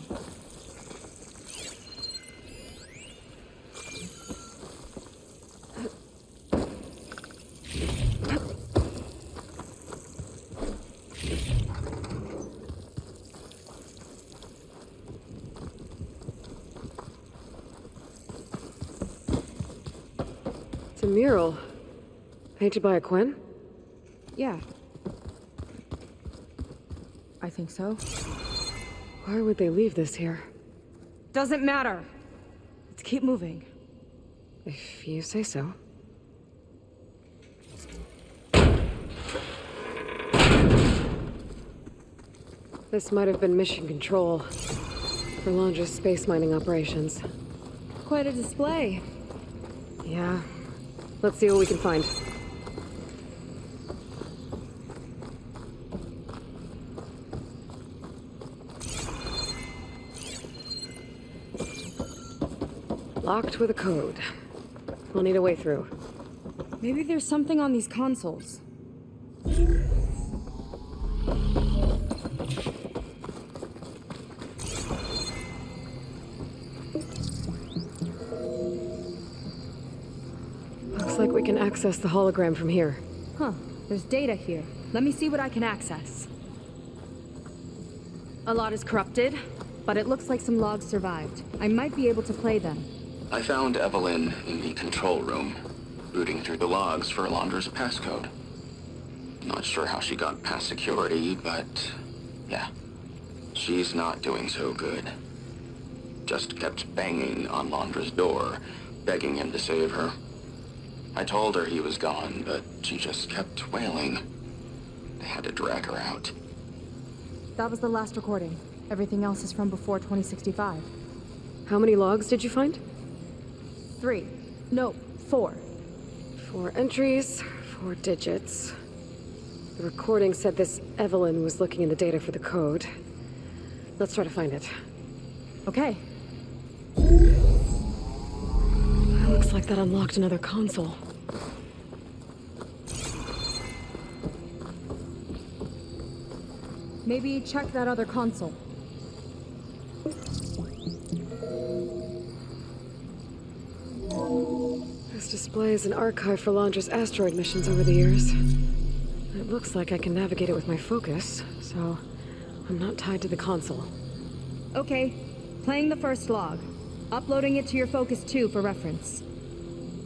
It's a mural. Painted by a Quinn? Yeah. I think so. Why would they leave this here? Doesn't matter. Let's keep moving. If you say so. This might have been mission control for Londra's space mining operations. Quite a display. Yeah. Let's see what we can find. Locked with a code. We'll need a way through. Maybe there's something on these consoles. Looks like we can access the hologram from here. Huh. There's data here. Let me see what I can access. A lot is corrupted, but it looks like some logs survived. I might be able to play them. I found Evelyn in the control room, rooting through the logs for Alondra's passcode. Not sure how she got past security, but yeah, she's not doing so good. Just kept banging on Alondra's door, begging him to save her. I told her he was gone, but she just kept wailing. They had to drag her out. That was the last recording. Everything else is from before 2065. How many logs did you find? 3. No, 4. 4 entries, 4 digits. The recording said this Evelyn was looking in the data for the code. Let's try to find it. Okay. It looks like that unlocked another console. Maybe check that other console. This display is an archive for Londra's asteroid missions over the years. It looks like I can navigate it with my focus, so I'm not tied to the console. Okay, playing the first log. Uploading it to your Focus 2 for reference.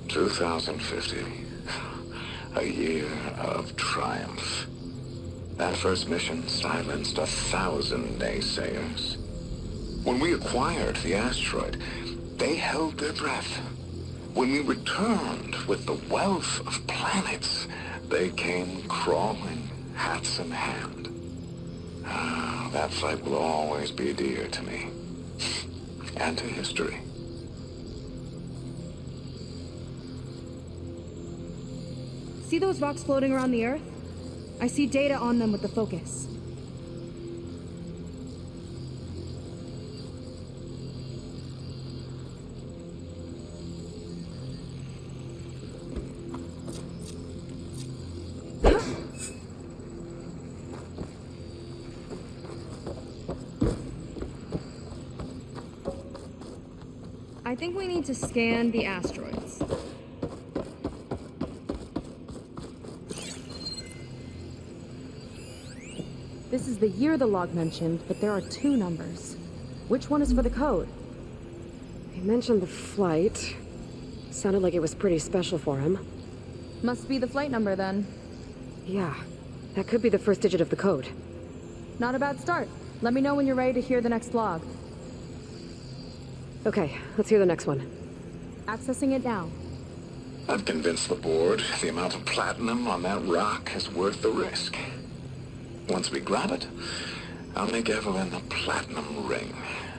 2050. A year of triumph. That first mission silenced 1,000 naysayers. When we acquired the asteroid, they held their breath. When we returned with the wealth of planets, they came crawling, hats in hand. That fight will always be dear to me. And to history. See those rocks floating around the Earth? I see data on them with the focus. I think we need to scan the asteroids. This is the year the log mentioned, but there are 2 numbers. Which one is for the code? He mentioned the flight. Sounded like it was pretty special for him. Must be the flight number then. Yeah, that could be the first digit of the code. Not a bad start. Let me know when you're ready to hear the next log. Okay, let's hear the next one. Accessing it now. I've convinced the board the amount of platinum on that rock is worth the risk. Once we grab it, I'll make Evelyn a platinum ring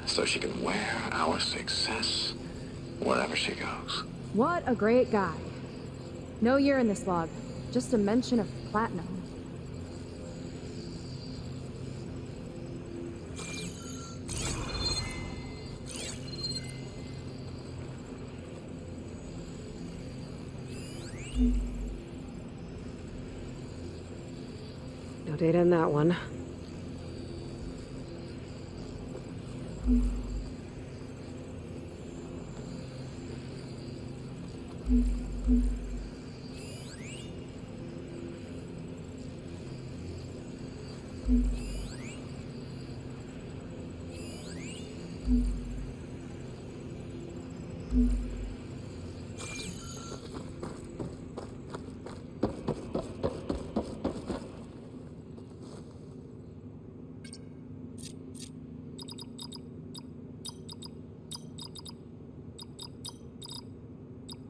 so she can wear our success wherever she goes. What a great guy. No year in this log, just a mention of platinum. No data in that one.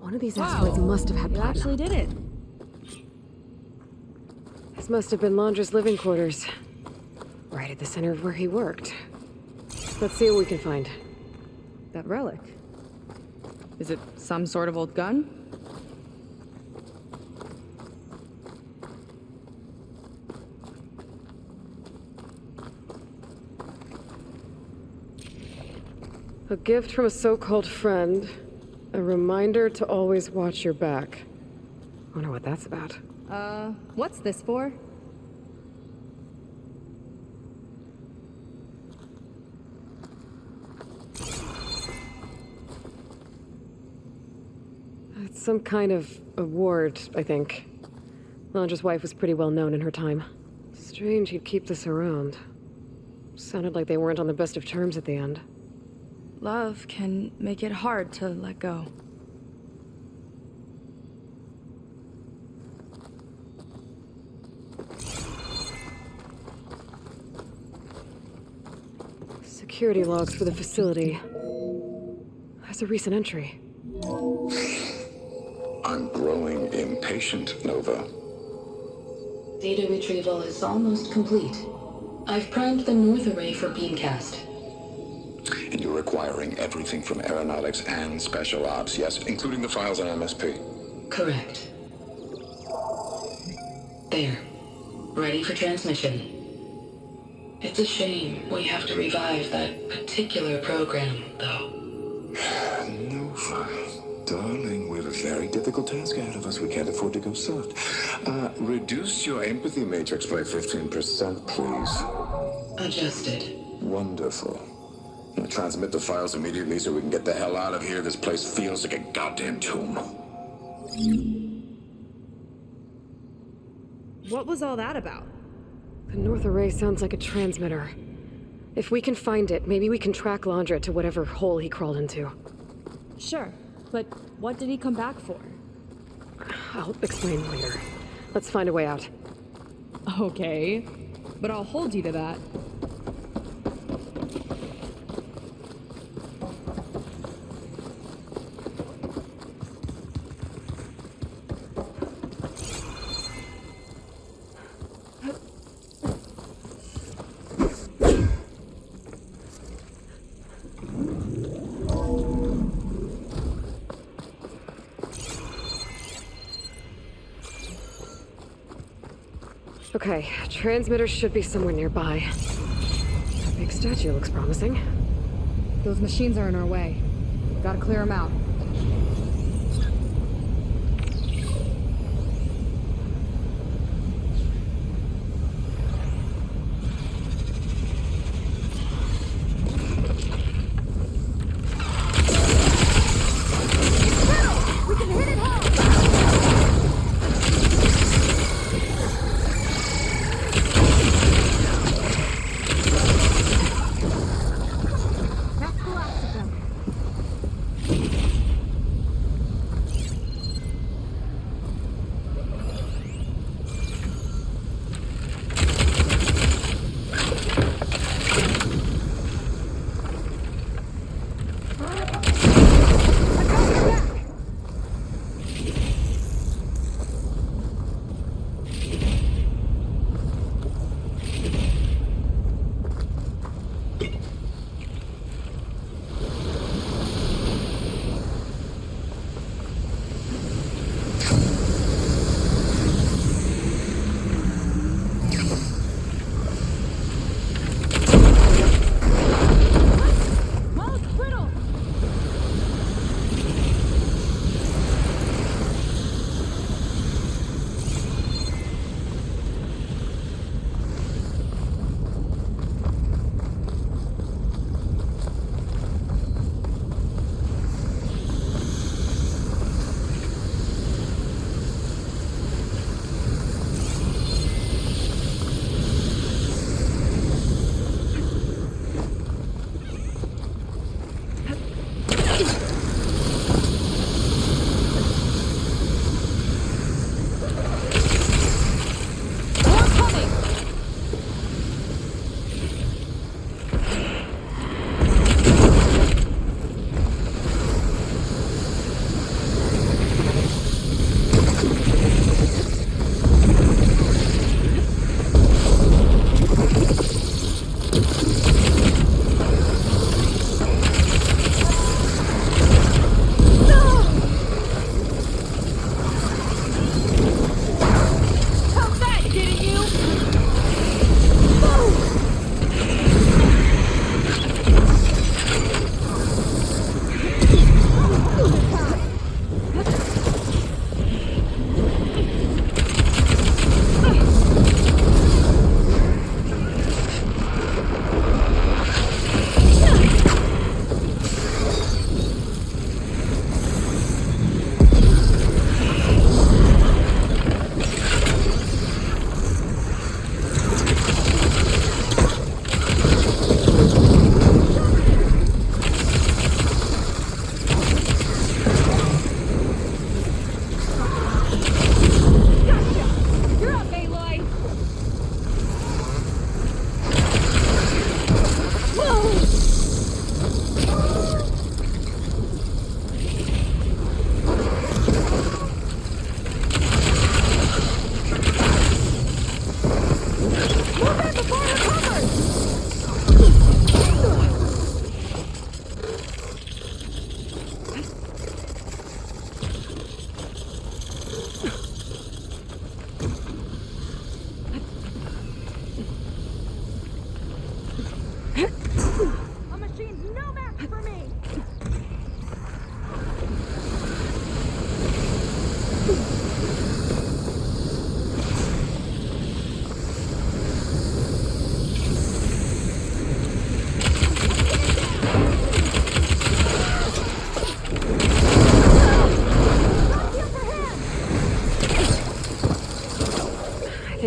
One of these asteroids must have had platinum. Actually did it. This must have been Londra's living quarters. Right at the center of where he worked. Let's see what we can find. That relic. Is it some sort of old gun? A gift from a so-called friend. A reminder to always watch your back. Wonder what that's about. What's this for? It's some kind of award, I think. Londra's wife was pretty well known in her time. Strange he'd keep this around. Sounded like they weren't on the best of terms at the end. Love can make it hard to let go. Security logs for the facility. There's a recent entry. I'm growing impatient, Nova. Data retrieval is almost complete. I've primed the north array for beamcast. And you're acquiring everything from aeronautics and special ops, yes, including the files on MSP. Correct. There. Ready for transmission. It's a shame we have to revive that particular program, though. Nova, darling, we have a very difficult task ahead of us. We can't afford to go soft. Reduce your empathy matrix by 15%, please. adjusted. Wonderful. Transmit the files immediately so we can get the hell out of here. This place feels like a goddamn tomb. What was all that about? The North Array sounds like a transmitter. If we can find it, maybe we can track Laundra to whatever hole he crawled into. Sure, but what did he come back for? I'll explain later. Let's find a way out. Okay, but I'll hold you to that. Okay, transmitter should be somewhere nearby. That big statue looks promising. Those machines are in our way. Gotta clear them out.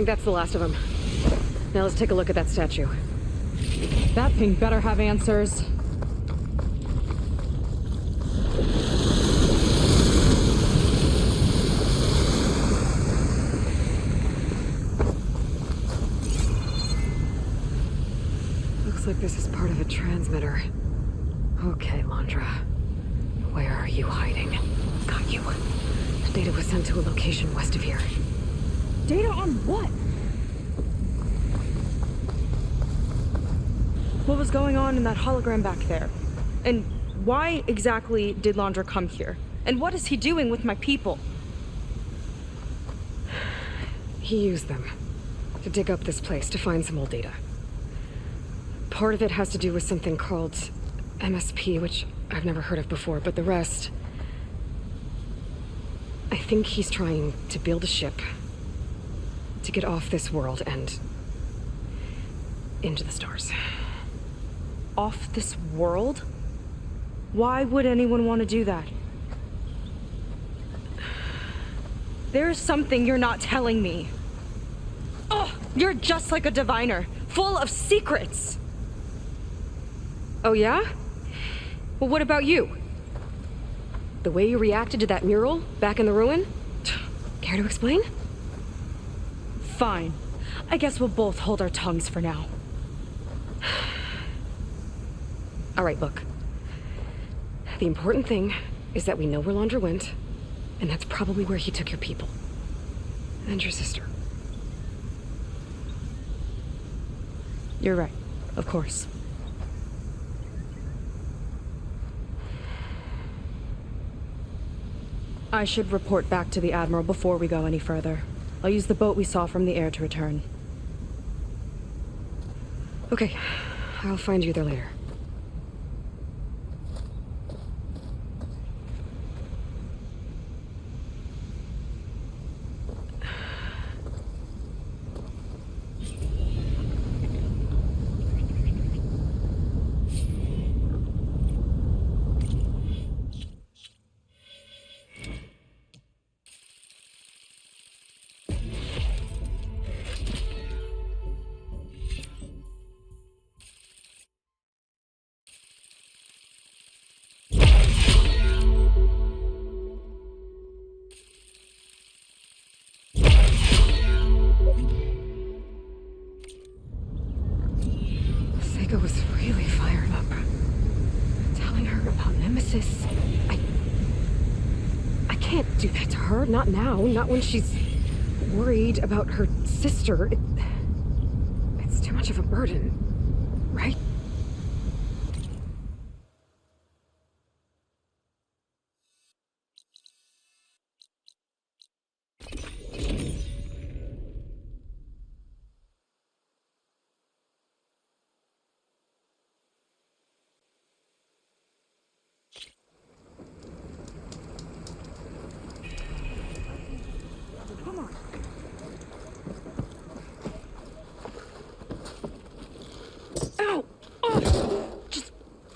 think that's the last of them. Now let's take a look at that statue. That thing better have answers. Looks like this is part of a transmitter. Okay, Londra. Where are you hiding? Got you. Data was sent to a location west of here. Data on what? What was going on in that hologram back there? And why exactly did Londra come here? And what is he doing with my people? He used them to dig up this place to find some old data. Part of it has to do with something called MSP, which I've never heard of before, but the rest... I think he's trying to build a ship to get off this world and into the stars. Off this world? Why would anyone want to do that? There's something you're not telling me. Oh, you're just like a diviner, full of secrets. Oh yeah? Well, what about you? The way you reacted to that mural back in the ruin? Care to explain? Fine. I guess we'll both hold our tongues for now. All right, look. The important thing is that we know where Londra went, and that's probably where he took your people. And your sister. You're right. Of course. I should report back to the Admiral before we go any further. I'll use the boat we saw from the air to return. Okay. I'll find you there later. Was really fired up. Telling her about Nemesis. I can't do that to her. Not now. Not when she's worried about her sister. It's too much of a burden, right?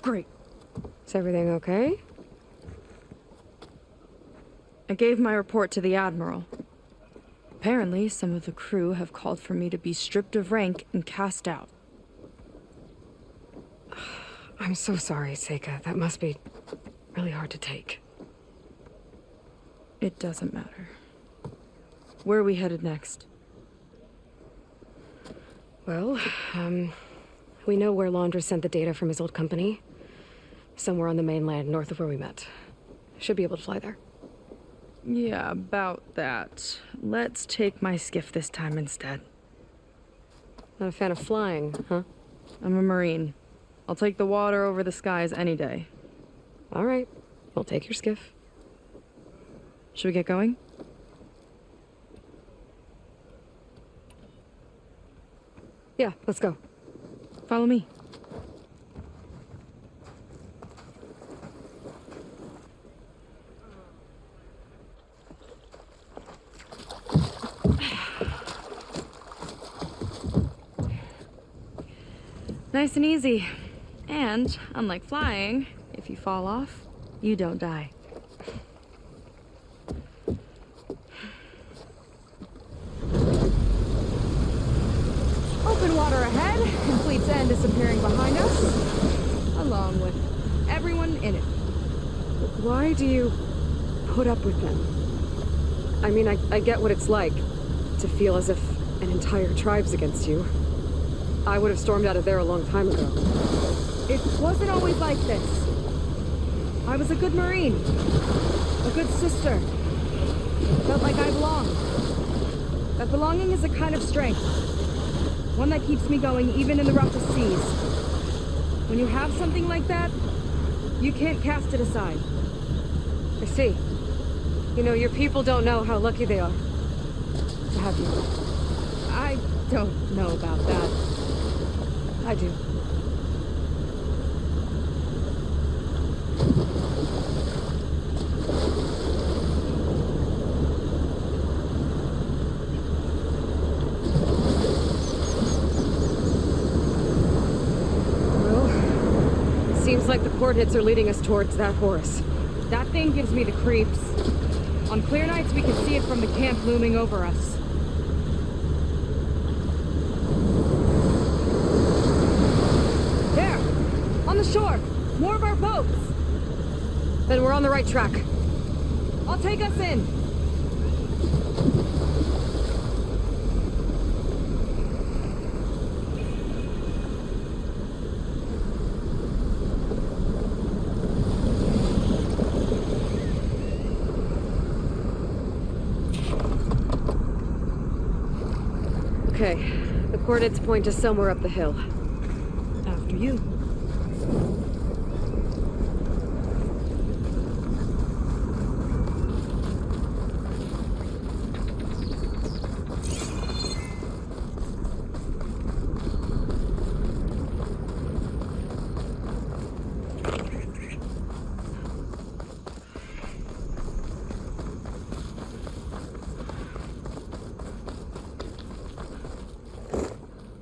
Great. Is everything okay? I gave my report to the Admiral. Apparently, some of the crew have called for me to be stripped of rank and cast out. I'm so sorry, Seika. That must be really hard to take. It doesn't matter. Where are we headed next? Well, we know where Londra sent the data from his old company. Somewhere on the mainland, north of where we met. Should be able to fly there. Yeah, about that. Let's take my skiff this time instead. Not a fan of flying, huh? I'm a Marine. I'll take the water over the skies any day. All right. We'll take your skiff. Should we get going? Yeah, let's go. Follow me. Nice and easy. And, unlike flying, if you fall off, you don't die. began disappearing behind us, along with everyone in it. Why do you put up with them? I mean, I get what it's like to feel as if an entire tribe's against you. I would have stormed out of there a long time ago. It wasn't always like this. I was a good Marine. A good sister. Felt like I belonged. That belonging is a kind of strength. One that keeps me going even in the roughest seas. When you have something like that, you can't cast it aside. I see. You know, your people don't know how lucky they are to have you. I don't know about that. I do. Well, seems like the coordinates are leading us towards that horse. That thing gives me the creeps. On clear nights, we can see it from the camp looming over us. There! On the shore! More of our boats! Then we're on the right track. I'll take us in. Okay, the coordinates point us somewhere up the hill. After you.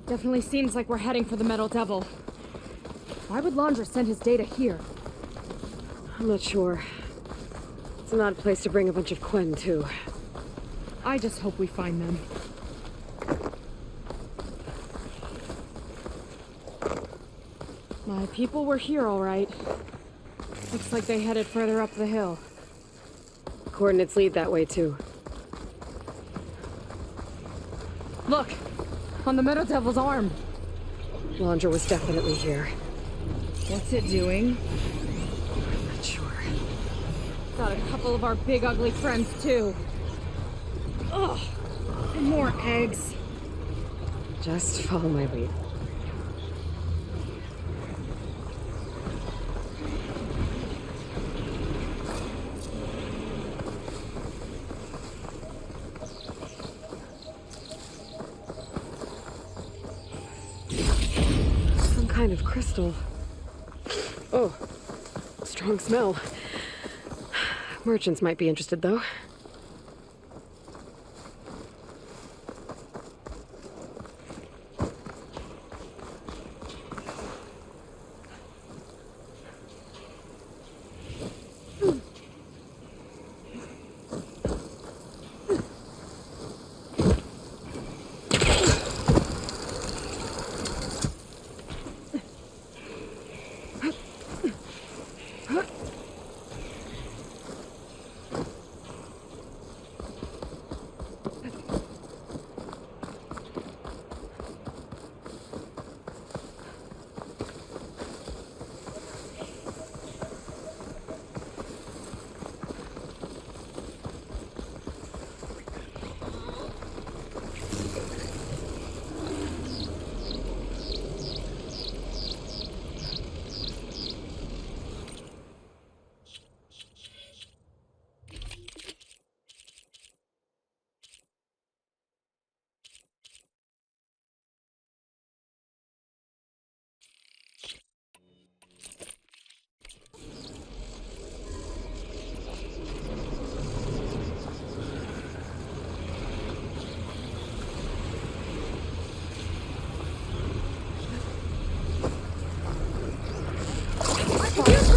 Definitely seems like we're heading for the Metal Devil. Why would Laundra send his data here? I'm not sure. It's an odd place to bring a bunch of Quen to. I just hope we find them. My people were here, all right. Looks like they headed further up the hill. Coordinates lead that way, too. Look! On the Metal Devil's arm. Laundra was definitely here. What's it doing? I'm not sure. Got a couple of our big ugly friends, too. Ugh! And more eggs. Just follow my lead. Kind of crystal. Oh, strong smell. Merchants might be interested, though.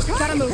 Gotta move.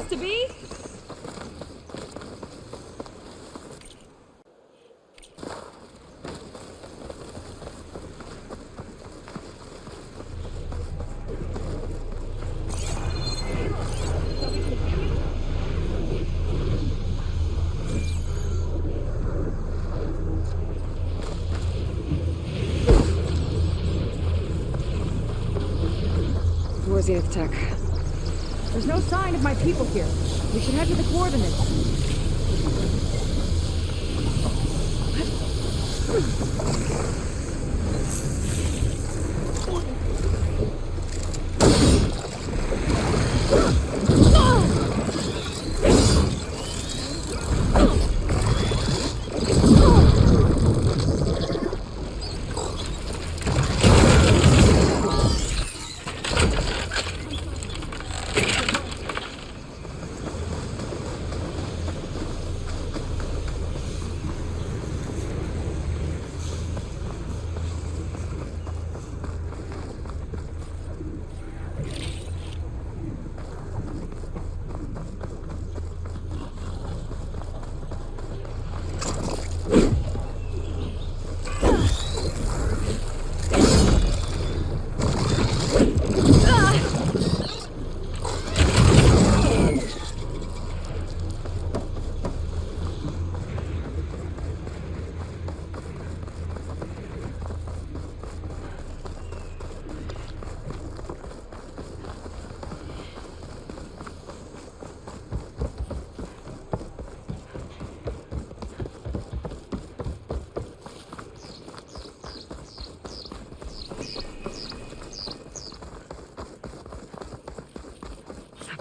supposed to be? Where's the tech? There's no sign of my people here. We should head to the coordinates.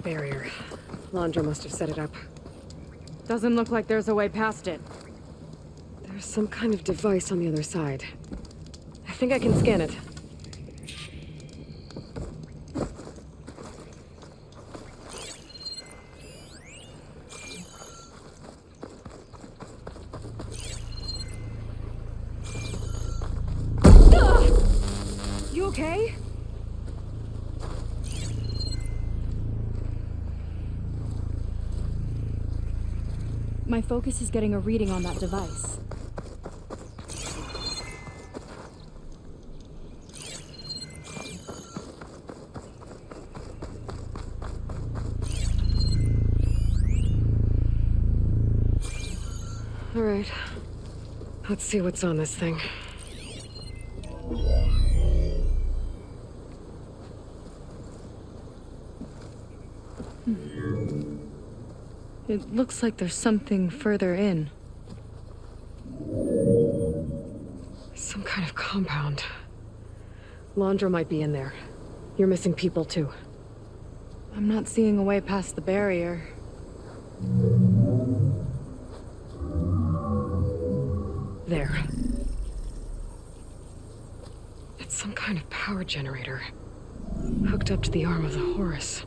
Barrier. Laundra must have set it up. Doesn't look like there's a way past it. There's some kind of device on the other side. I think I can scan it. You okay? My focus is getting a reading on that device. All right. Let's see what's on this thing. It looks like there's something further in. Some kind of compound. Laundra might be in there. You're missing people too. I'm not seeing a way past the barrier. There. It's some kind of power generator. Hooked up to the arm of the Horus.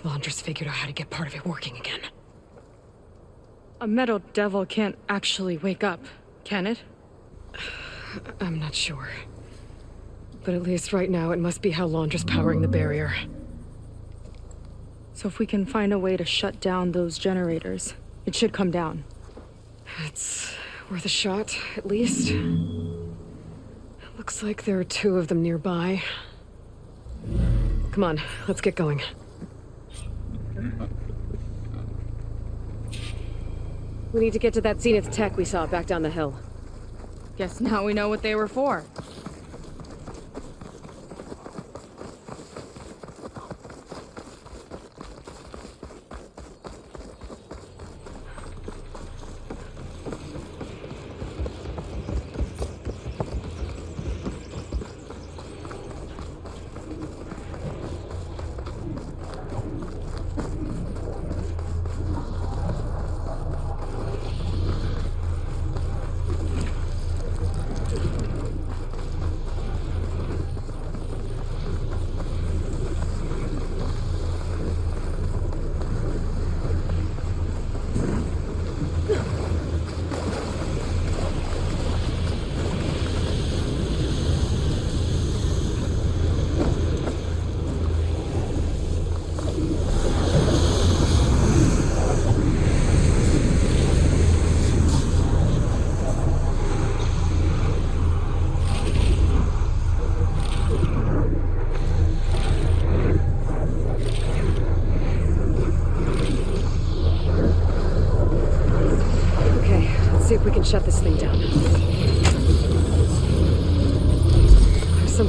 Laundra's figured out how to get part of it working again. A metal devil can't actually wake up, can it? I'm not sure. But at least right now, it must be how Laundra's powering the barrier. So if we can find a way to shut down those generators, it should come down. It's worth a shot, at least. Looks like there are 2 of them nearby. Come on, let's get going. We need to get to that Zenith tech we saw back down the hill. Guess now we know what they were for.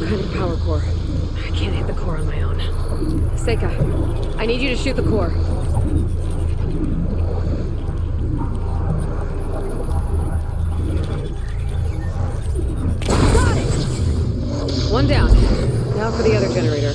kind of power core. I can't hit the core on my own. Seika, I need you to shoot the core. Got it! One down. Now for the other generator.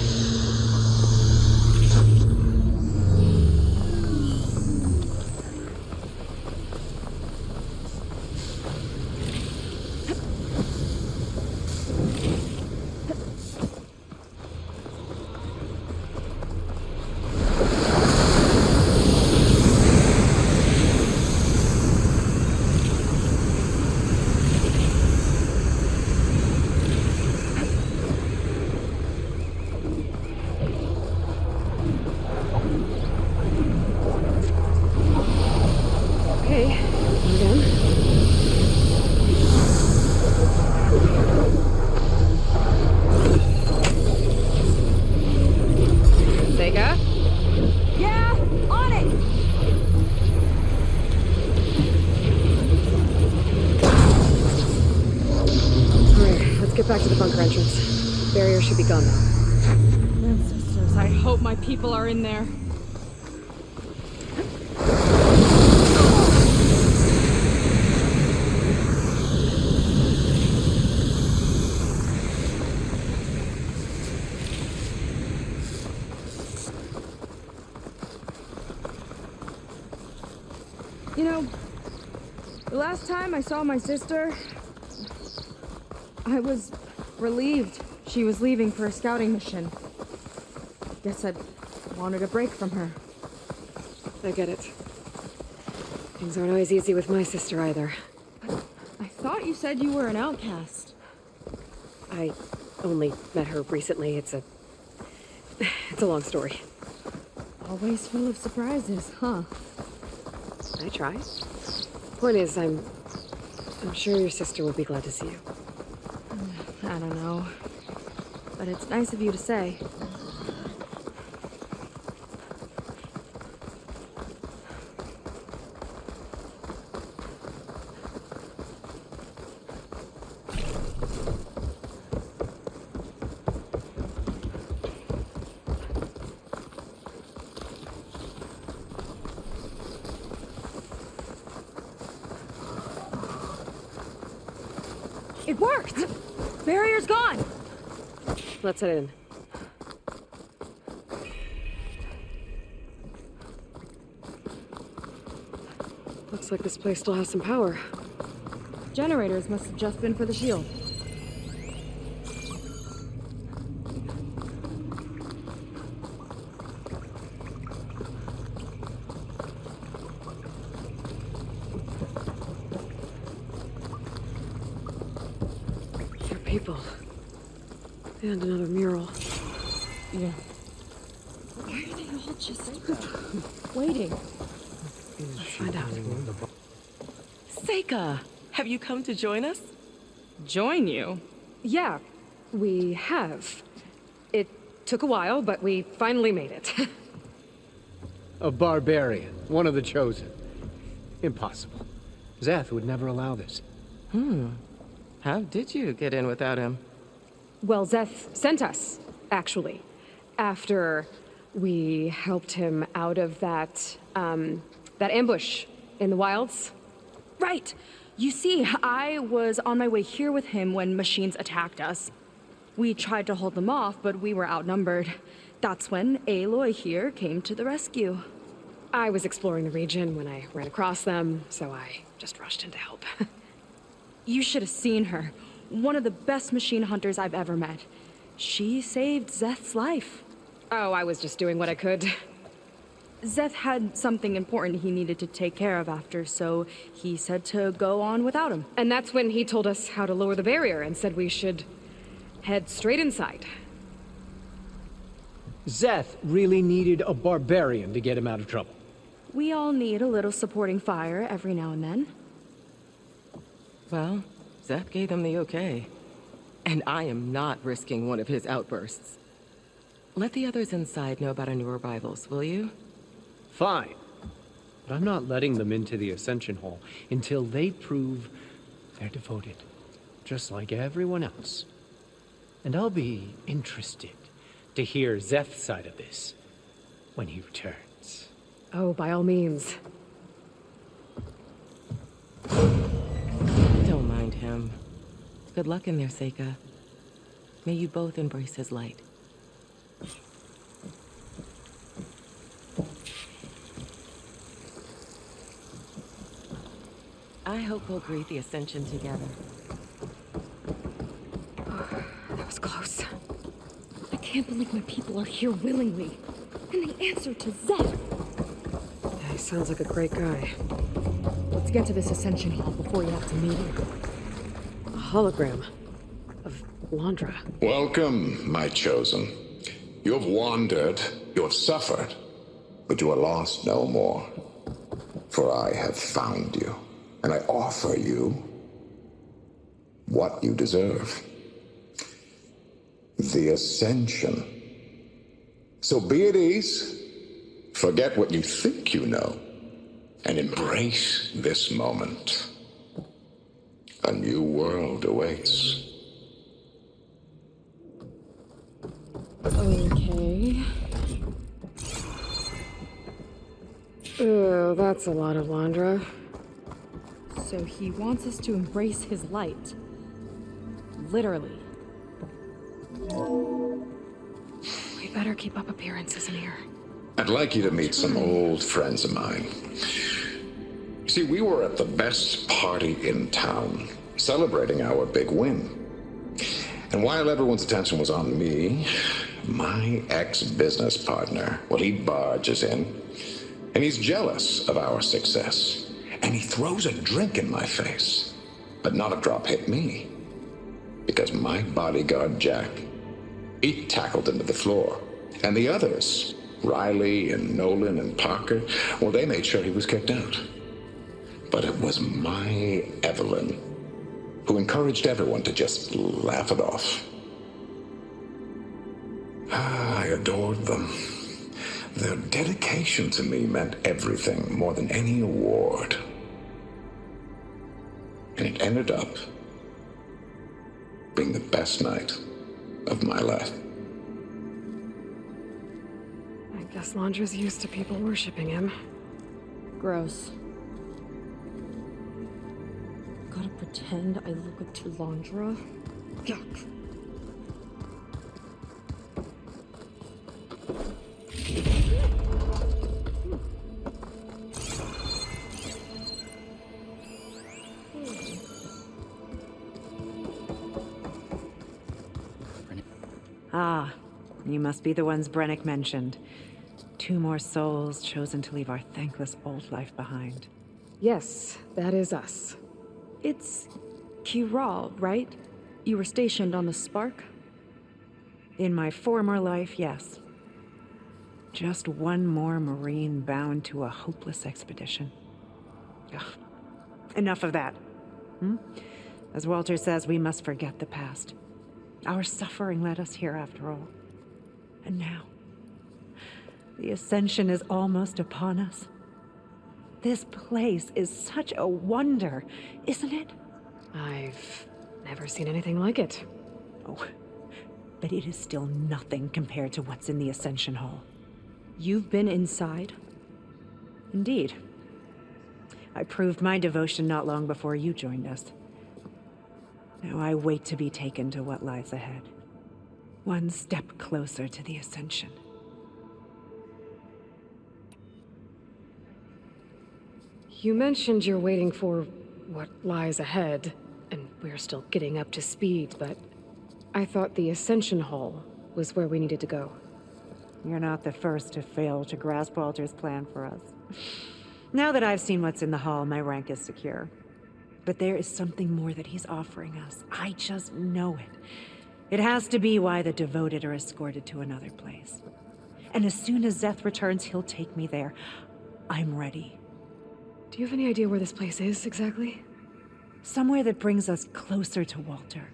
Back to the bunker entrance. Barrier should be gone now. Ancestors, I hope my people are in there. You know, the last time I saw my sister, I was relieved she was leaving for a scouting mission. Guess I wanted a break from her. I get it. Things aren't always easy with my sister either. I thought you said you were an outcast. I only met her recently. It's a long story. Always full of surprises, huh? I try. Point is, I'm sure your sister will be glad to see you. I don't know. But it's nice of you to say. It worked! Barrier's gone! Let's head in. Looks like this place still has some power. Generators must have just been for the shield. People. And another mural. Yeah. Why are they all just waiting? Let's find out. Seika, have you come to join us? Join you? Yeah, we have. It took a while, but we finally made it. A barbarian, one of the chosen. Impossible. Zeth would never allow this. How did you get in without him? Well, Zeth sent us, actually. After we helped him out of that ambush in the wilds. Right! You see, I was on my way here with him when machines attacked us. We tried to hold them off, but we were outnumbered. That's when Aloy here came to the rescue. I was exploring the region when I ran across them, so I just rushed in to help. You should have seen her. One of the best machine hunters I've ever met. She saved Zeth's life. Oh, I was just doing what I could. Zeth had something important he needed to take care of after, so he said to go on without him. And that's when he told us how to lower the barrier and said we should head straight inside. Zeth really needed a barbarian to get him out of trouble. We all need a little supporting fire every now and then. Well, Zeth gave them the okay. And I am not risking one of his outbursts. Let the others inside know about our new arrivals, will you? Fine. But I'm not letting them into the Ascension Hall until they prove they're devoted. Just like everyone else. And I'll be interested to hear Zeth's side of this when he returns. Oh, by all means. Don't mind him. Good luck in there, Seika. May you both embrace his light. I hope we'll greet the Ascension together. That was close. I can't believe my people are here willingly. And they answer to Zeth. Yeah, he sounds like a great guy. Let's get to this Ascension Hall before you have to meet him. A hologram of Landra. Welcome, my chosen. You have wandered, you have suffered, but you are lost no more. For I have found you, and I offer you what you deserve. The Ascension. So be at ease, forget what you think you know, and embrace this moment. A new world awaits. Okay. Oh, that's a lot of Landra. So he wants us to embrace his light. Literally. We better keep up appearances in here. I'd like you to meet some old friends of mine. See, we were at the best party in town, celebrating our big win. And while everyone's attention was on me, my ex-business partner, well, he barges in, and he's jealous of our success. And he throws a drink in my face. But not a drop hit me. Because my bodyguard, Jack, he tackled him to the floor. And the others, Riley and Nolan and Parker, well, they made sure he was kicked out. But it was my Evelyn who encouraged everyone to just laugh it off. I adored them. Their dedication to me meant everything, more than any award. And it ended up being the best night of my life. I guess Landra's used to people worshipping him. Gross. Gotta pretend I look up to Landra? Yuck. Ah, you must be the ones Brennick mentioned. 2 more souls chosen to leave our thankless old life behind. Yes, that is us. It's Kiral, right? You were stationed on the Spark? In my former life, yes. Just one more Marine bound to a hopeless expedition. Ugh. Enough of that. As Walter says, we must forget the past. Our suffering led us here after all. And now, the Ascension is almost upon us. This place is such a wonder, isn't it? I've never seen anything like it. Oh, but it is still nothing compared to what's in the Ascension Hall. You've been inside? Indeed. I proved my devotion not long before you joined us. Now I wait to be taken to what lies ahead. One step closer to the Ascension. You mentioned you're waiting for what lies ahead, and we're still getting up to speed, but I thought the Ascension Hall was where we needed to go. You're not the first to fail to grasp Walter's plan for us. Now that I've seen what's in the hall, my rank is secure. But there is something more that he's offering us. I just know it. It has to be why the devoted are escorted to another place. And as soon as Zeth returns, he'll take me there. I'm ready. Do you have any idea where this place is, exactly? Somewhere that brings us closer to Walter.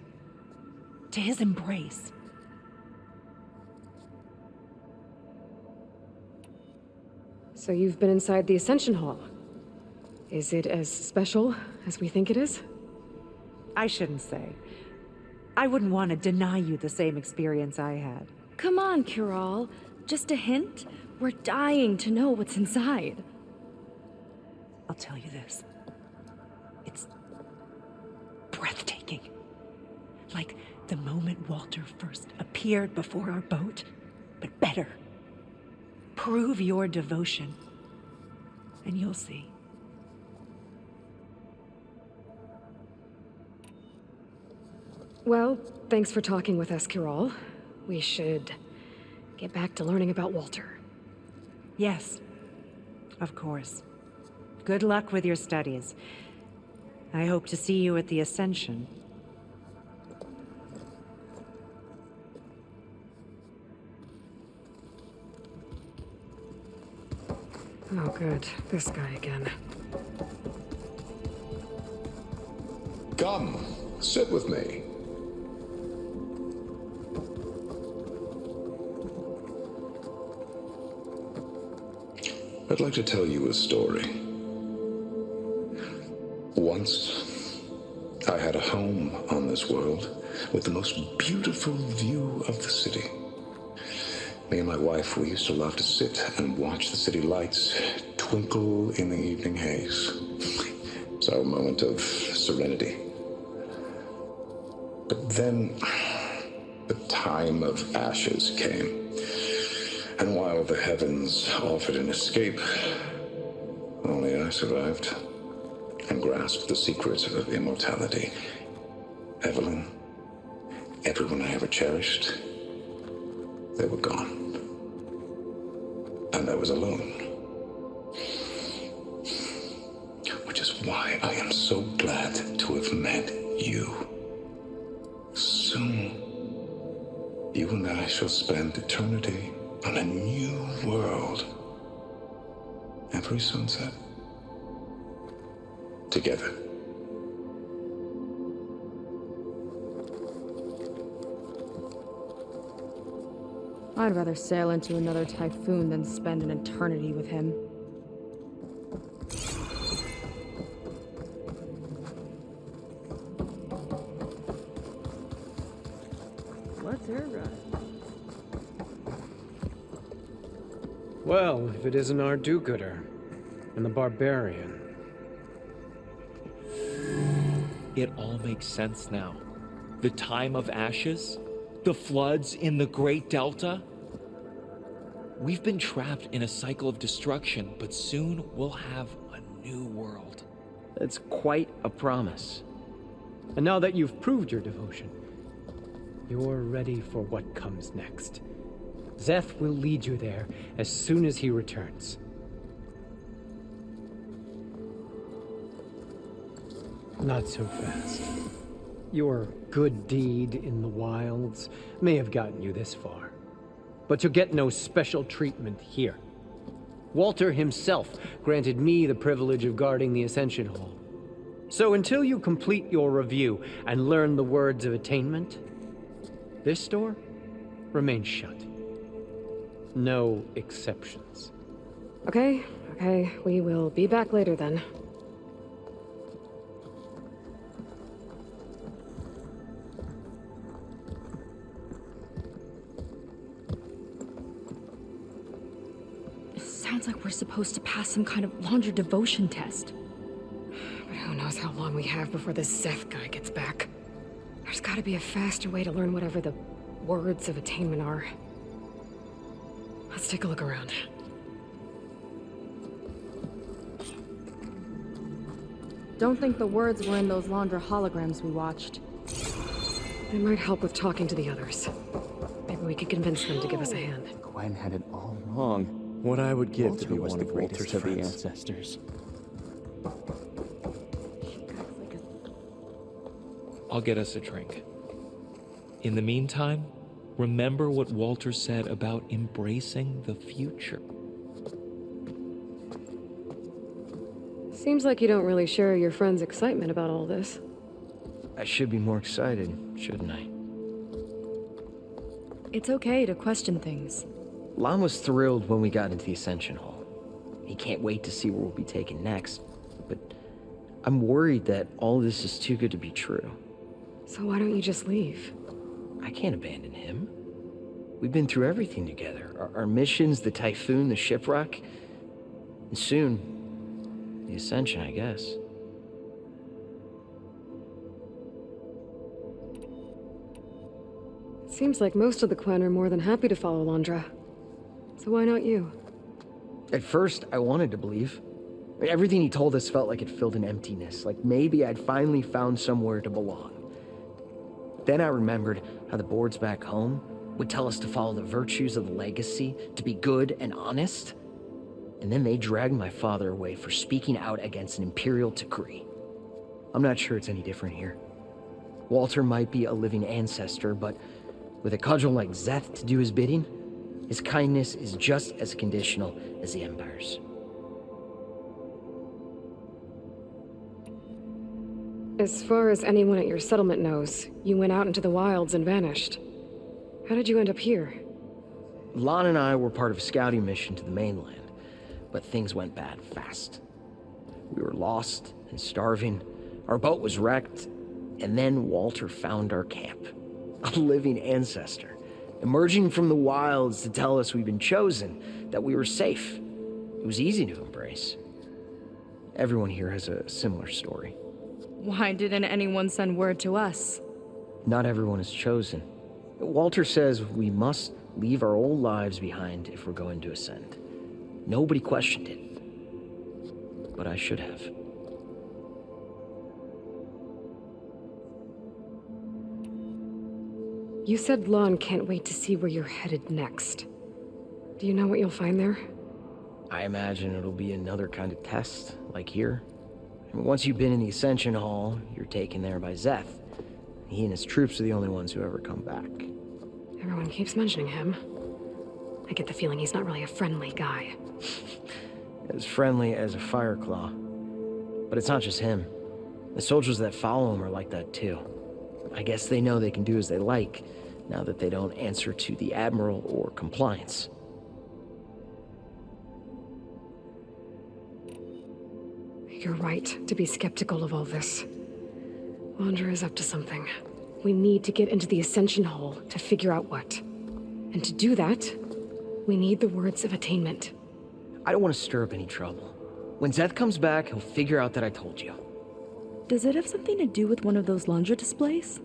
To his embrace. So you've been inside the Ascension Hall. Is it as special as we think it is? I shouldn't say. I wouldn't want to deny you the same experience I had. Come on, Kiral. Just a hint? We're dying to know what's inside. I'll tell you this. It's breathtaking. Like the moment Walter first appeared before our boat, but better. Prove your devotion, and you'll see. Well, thanks for talking with us, Kiral. We should get back to learning about Walter. Yes, of course. Good luck with your studies. I hope to see you at the Ascension. Oh, good. This guy again. Come, sit with me. I'd like to tell you a story. Once, I had a home on this world with the most beautiful view of the city. Me and my wife, we used to love to sit and watch the city lights twinkle in the evening haze. It's our moment of serenity. But then, the time of ashes came. And while the heavens offered an escape, only I survived and grasped the secret of immortality. Evelyn, everyone I ever cherished, they were gone. And I was alone. Which is why I am so glad to have met you. Soon, you and I shall spend eternity on a new world. Every sunset. Together. I'd rather sail into another typhoon than spend an eternity with him. What's her ride? Well, if it isn't our do-gooder and the barbarian. It all makes sense now. The time of ashes, the floods in the Great Delta. We've been trapped in a cycle of destruction, but soon we'll have a new world. That's quite a promise. And now that you've proved your devotion, you're ready for what comes next. Zeth will lead you there as soon as he returns. Not so fast. Your good deed in the wilds may have gotten you this far, but you'll get no special treatment here. Walter himself granted me the privilege of guarding the Ascension Hall. So until you complete your review and learn the words of attainment, this door remains shut. No exceptions. Okay, we will be back later then. Sounds like we're supposed to pass some kind of laundry devotion test. But who knows how long we have before this Zeth guy gets back. There's gotta be a faster way to learn whatever the words of attainment are. Let's take a look around. Don't think the words were in those Laundra holograms we watched. They might help with talking to the others. Maybe we could convince them to give us a hand. Gwen had it all wrong. What I would give to be one of Walter's of the ancestors. I'll get us a drink. In the meantime, remember what Walter said about embracing the future. Seems like you don't really share your friend's excitement about all this. I should be more excited, shouldn't I? It's okay to question things. Lon was thrilled when we got into the Ascension Hall. He can't wait to see where we'll be taken next. But I'm worried that all this is too good to be true. So why don't you just leave? I can't abandon him. We've been through everything together. Our missions, the typhoon, the shipwreck. And soon, the ascension, I guess. Seems like most of the Quen are more than happy to follow Londra. So why not you? At first, I wanted to believe. Everything he told us felt like it filled an emptiness, like maybe I'd finally found somewhere to belong. Then I remembered how the boards back home would tell us to follow the virtues of the legacy, to be good and honest. And then they dragged my father away for speaking out against an imperial decree. I'm not sure it's any different here. Walter might be a living ancestor, but with a cudgel like Szeth to do his bidding, his kindness is just as conditional as the Empire's. As far as anyone at your settlement knows, you went out into the wilds and vanished. How did you end up here? Lon and I were part of a scouting mission to the mainland, but things went bad fast. We were lost and starving, our boat was wrecked, and then Walter found our camp. A living ancestor, emerging from the wilds to tell us we'd been chosen, that we were safe. It was easy to embrace. Everyone here has a similar story. Why didn't anyone send word to us? Not everyone is chosen. Walter says we must leave our old lives behind if we're going to ascend. Nobody questioned it. But I should have. You said Lon can't wait to see where you're headed next. Do you know what you'll find there? I imagine it'll be another kind of test, like here. I mean, once you've been in the Ascension Hall, you're taken there by Szeth. He and his troops are the only ones who ever come back. Everyone keeps mentioning him. I get the feeling he's not really a friendly guy. As friendly as a Fireclaw. But it's not just him. The soldiers that follow him are like that too. I guess they know they can do as they like, now that they don't answer to the Admiral or compliance. You're right to be skeptical of all this. Londra is up to something. We need to get into the Ascension Hall to figure out what. And to do that, we need the words of attainment. I don't want to stir up any trouble. When Szeth comes back, he'll figure out that I told you. Does it have something to do with one of those Londra displays?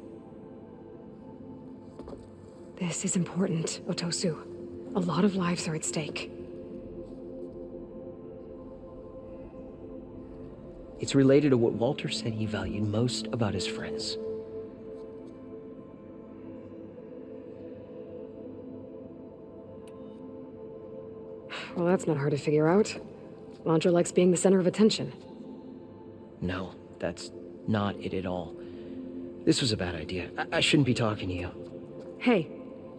This is important, Otosu. A lot of lives are at stake. It's related to what Walter said he valued most about his friends. Well, that's not hard to figure out. Londra likes being the center of attention. No, that's not it at all. This was a bad idea. I shouldn't be talking to you. Hey,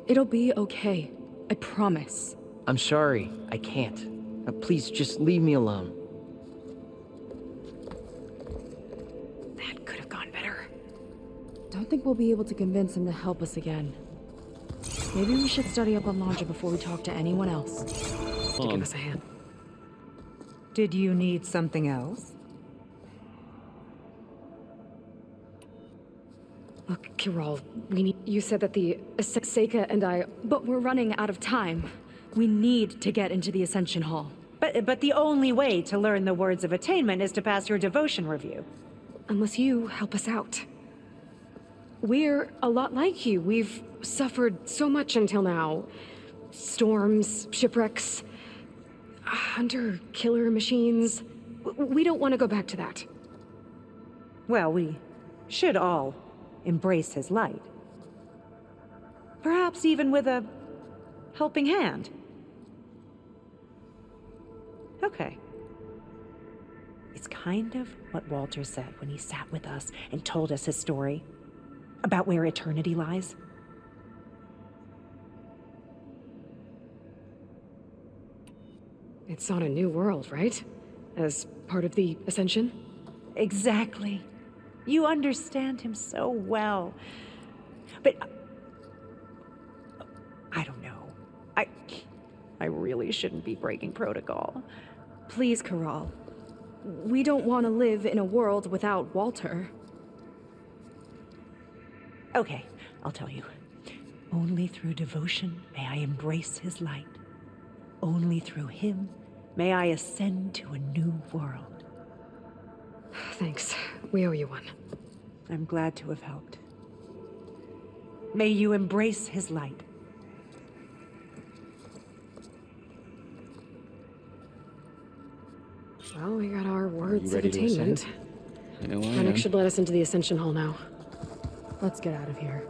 it'll be okay. I promise. I'm sorry, I can't. Please, just leave me alone. That could have gone better. Don't think we'll be able to convince him to help us again. Maybe we should study up on Londra before we talk to anyone else. To give us a hand. Did you need something else? Look, Kirol, you said that the Seika and I... But we're running out of time. We need to get into the Ascension Hall. But the only way to learn the words of attainment is to pass your devotion review. Unless you help us out. We're a lot like you. We've suffered so much until now. Storms, shipwrecks, hunter-killer machines. We don't want to go back to that. Well, we should all embrace his light. Perhaps even with a helping hand. Okay. It's kind of what Walter said when he sat with us and told us his story about where eternity lies. It's on a new world, right? As part of the Ascension? Exactly. You understand him so well. But I don't know. I really shouldn't be breaking protocol. Please, Corral. We don't want to live in a world without Walter. Okay, I'll tell you. Only through devotion may I embrace his light. Only through him may I ascend to a new world. Thanks. We owe you one. I'm glad to have helped. May you embrace his light. Well, we got our words of ready to attainment. ascend? I know I Fennec am. should let us into the Ascension Hall now. Let's get out of here.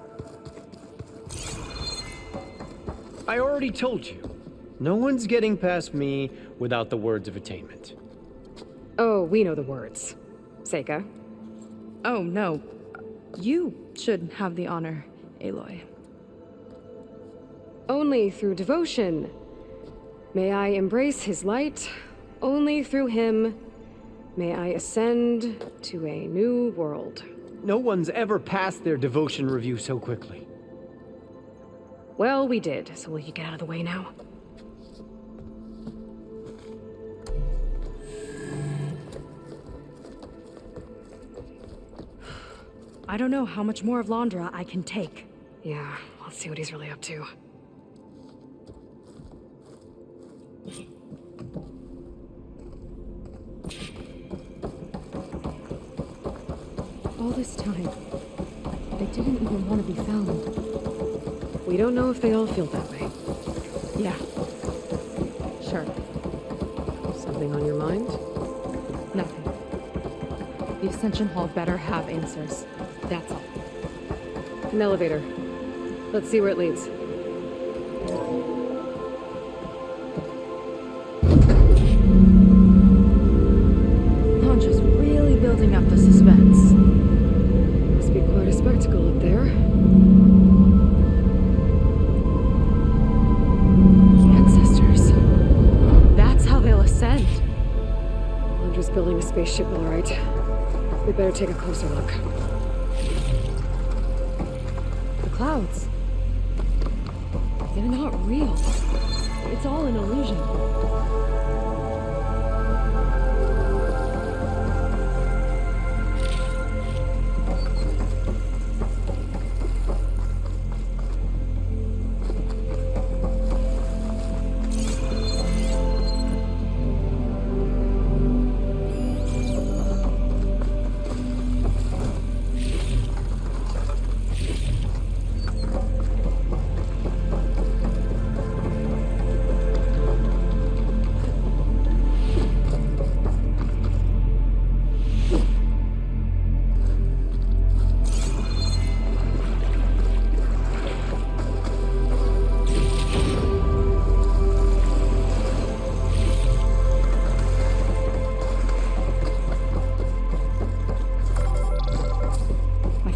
I already told you. No one's getting past me without the words of attainment. Oh, we know the words. Seika. Oh, no. You should have the honor, Aloy. Only through devotion may I embrace his light. Only through him may I ascend to a new world. No one's ever passed their devotion review so quickly. Well, we did, so will you get out of the way now? I don't know how much more of Londra I can take. Yeah, let's see what he's really up to. All this time, they didn't even want to be found. We don't know if they all feel that way. Yeah. Sure. Something on your mind? Nothing. The Ascension Hall better have answers. That's all. An elevator. Let's see where it leads. Londra's really building up the suspense. Must be quite a spectacle up there. Ancestors. That's how they'll ascend. Londra's building a spaceship, all right. We better take a closer look. The clouds. They're not real. It's all an illusion.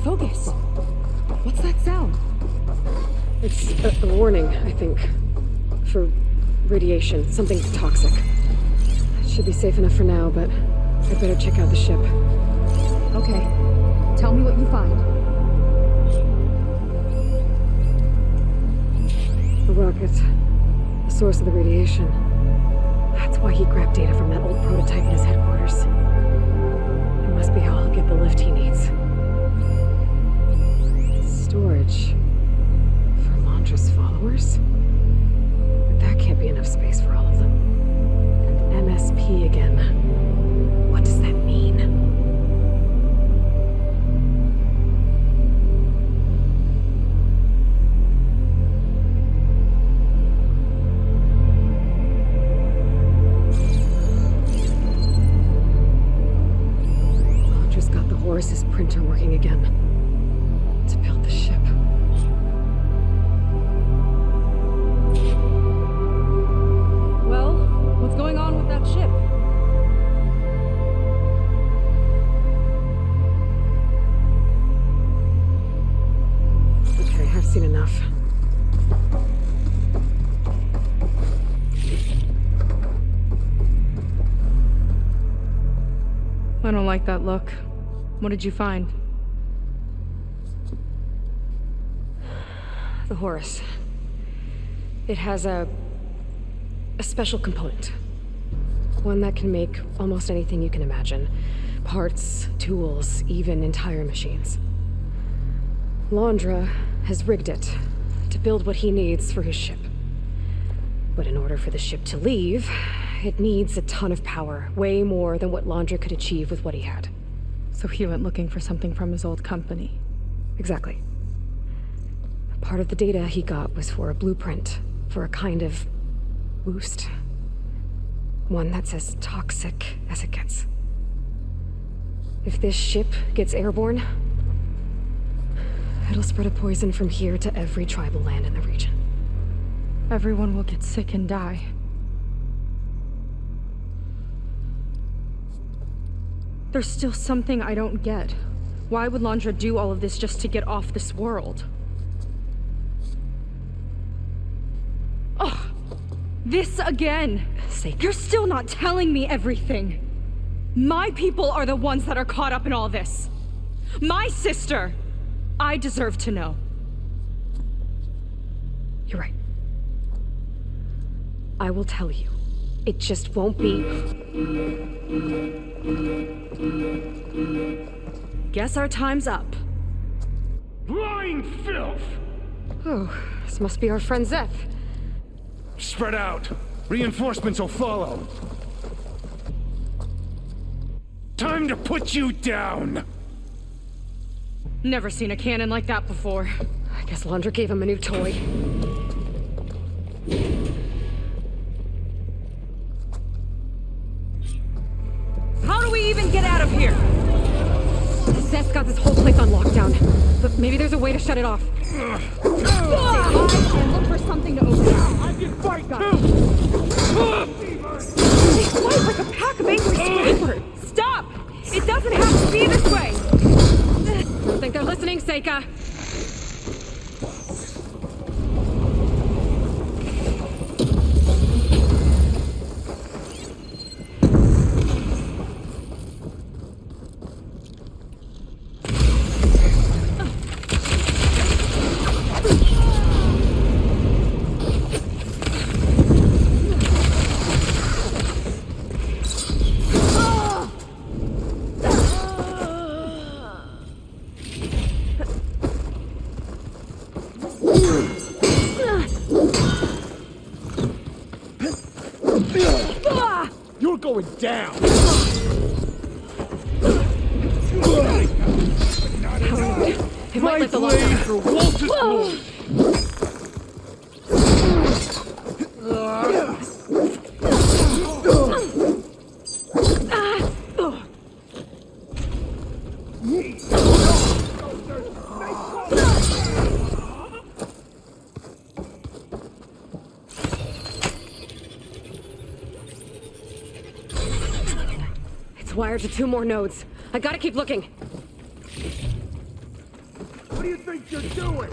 Focus. What's that sound? It's a warning, I think. For radiation, something toxic. It should be safe enough for now, but I'd better check out the ship. Okay. Tell me what you find. The rocket. The source of the radiation. That's why he grabbed data from that old prototype in his headquarters. It must be how he'll get the lift he needs. Storage. For Londra's followers? But that can't be enough space for all of them. And MSP again. What does that mean? Londra's got the Horus's printer working again. To build the ship. Well, what's going on with that ship? Okay, I've seen enough. I don't like that look. What did you find? The Horus. It has a special component. One that can make almost anything you can imagine. Parts, tools, even entire machines. Laundra has rigged it to build what he needs for his ship. But in order for the ship to leave, it needs a ton of power, way more than what Laundra could achieve with what he had. So he went looking for something from his old company. Exactly. Part of the data he got was for a blueprint, for a kind of boost. One that's as toxic as it gets. If this ship gets airborne, it'll spread a poison from here to every tribal land in the region. Everyone will get sick and die. There's still something I don't get. Why would Laundra do all of this just to get off this world? Oh, this again! You're still not telling me everything. My people are the ones that are caught up in all this. My sister! I deserve to know. You're right. I will tell you. It just won't be... Guess our time's up. Lying filth! Oh, this must be our friend Zeth. Spread out. Reinforcements will follow. Time to put you down! Never seen a cannon like that before. I guess Laundra gave him a new toy. How do we even get out of here? Zeth's got this whole place on lockdown, but maybe there's a way to shut it off. Stay high and look for something to open up. I can fight too! They fight like a pack of angry screamers! Stop! It doesn't have to be this way! I don't think they're listening, Seika. You're going down! It might let the lockdown through Walter's blood! Wired to 2 more nodes. I gotta keep looking. What do you think you're doing?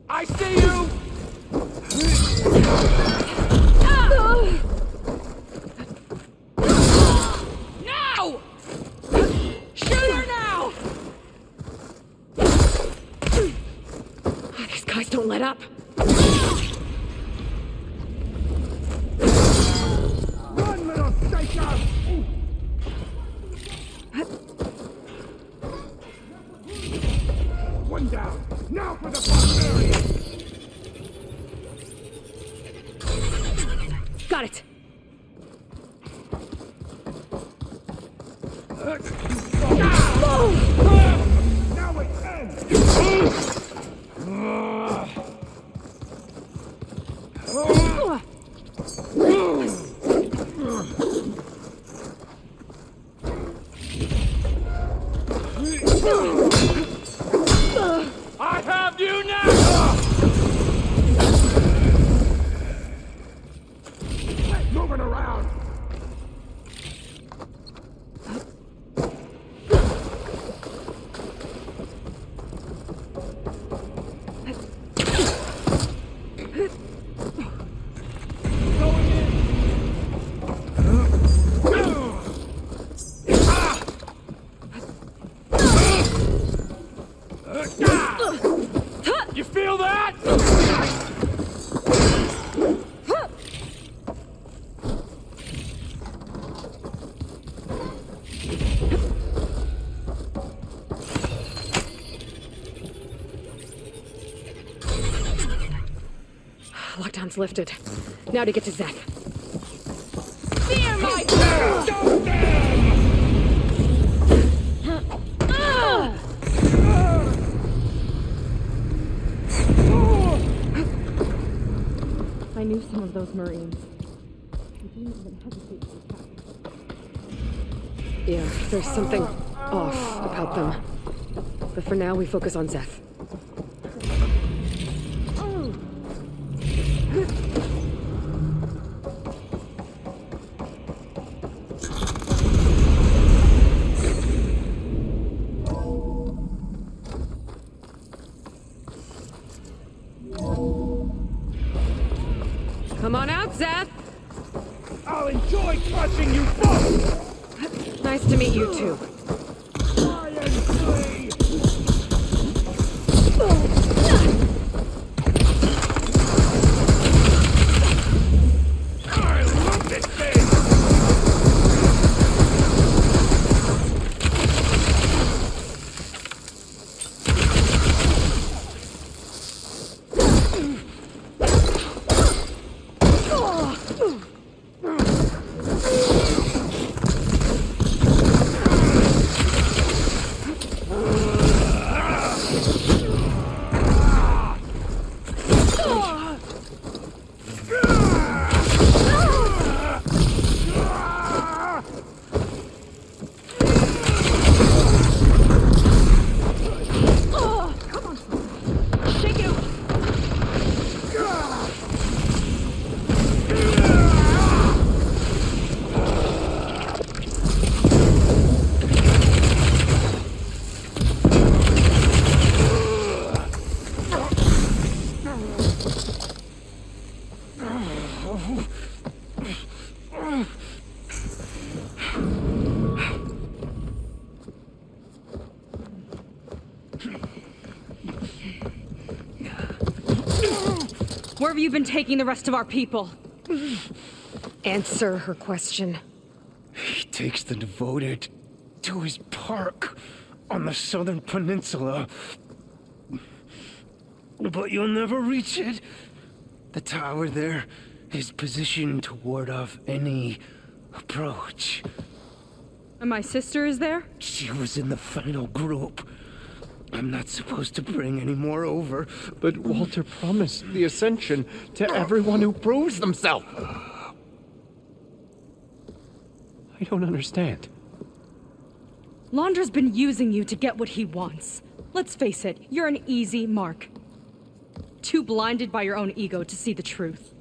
I see you! No! Shoot her now! These guys don't let up. Run, little psycho! One down. Now for the barbarian! Got it. Now it ends! I have you now! Moving around! You feel that? lockdown's lifted. Now to get to Zeth. Fear my I knew some of those Marines. I didn't even hesitate to attack. Yeah, there's something off about them. But for now, we focus on Zeth. Come on out, Zeth! I'll enjoy crushing you both! Nice to meet you, too. I love this thing! Where have you been taking the rest of our people? Answer her question. He takes the devoted to his park on the southern peninsula. But you'll never reach it. The tower there is positioned to ward off any approach. And my sister is there? She was in the final group. I'm not supposed to bring any more over, but Walter promised the Ascension to everyone who proves themselves. I don't understand. Londra's been using you to get what he wants. Let's face it, you're an easy mark. Too blinded by your own ego to see the truth.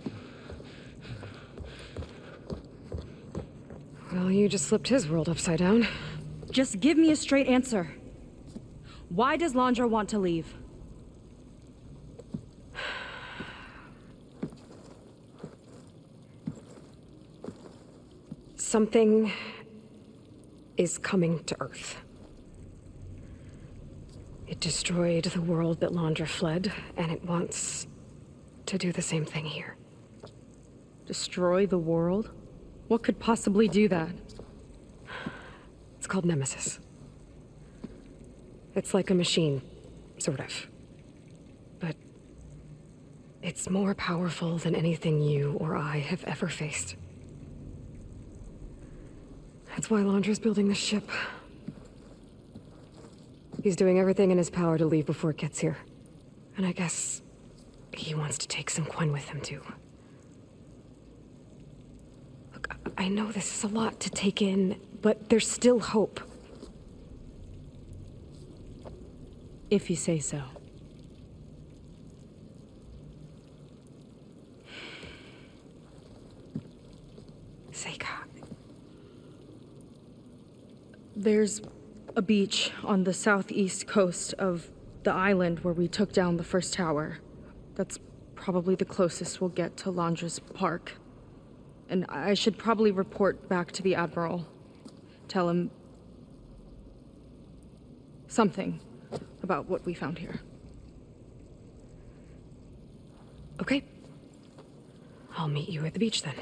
Well, you just flipped his world upside down. Just give me a straight answer. Why does Londra want to leave? Something is coming to Earth. It destroyed the world that Londra fled, and it wants to do the same thing here. Destroy the world? What could possibly do that? It's called Nemesis. It's like a machine, sort of. But it's more powerful than anything you or I have ever faced. That's why Londra's building this ship. He's doing everything in his power to leave before it gets here. And I guess he wants to take some Quen with him, too. Look, I know this is a lot to take in, but there's still hope. If you say so. Seika. There's a beach on the southeast coast of the island where we took down the first tower. That's probably the closest we'll get to Londra's park. And I should probably report back to the Admiral. Tell him something about what we found here. Okay. I'll meet you at the beach then.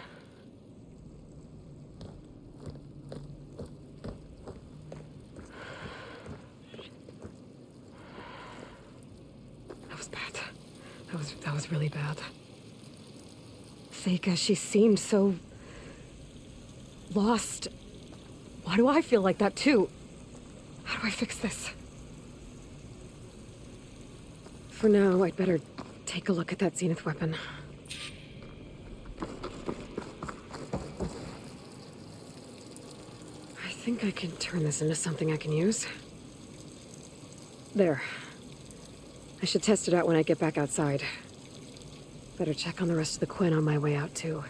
That was bad. That was really bad. Seika, she seemed so... lost. Why do I feel like that, too? How do I fix this? For now, I'd better take a look at that Zenith weapon. I think I can turn this into something I can use. There. I should test it out when I get back outside. Better check on the rest of the Quinn on my way out, too.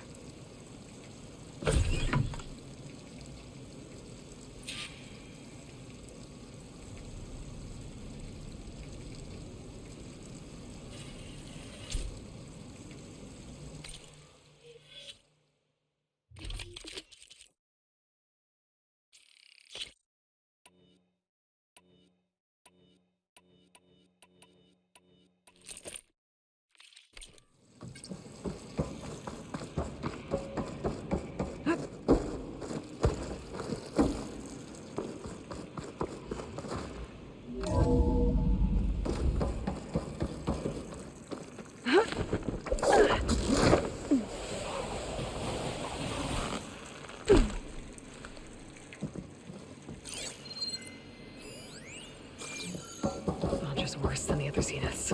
Worse than the other Zeniths.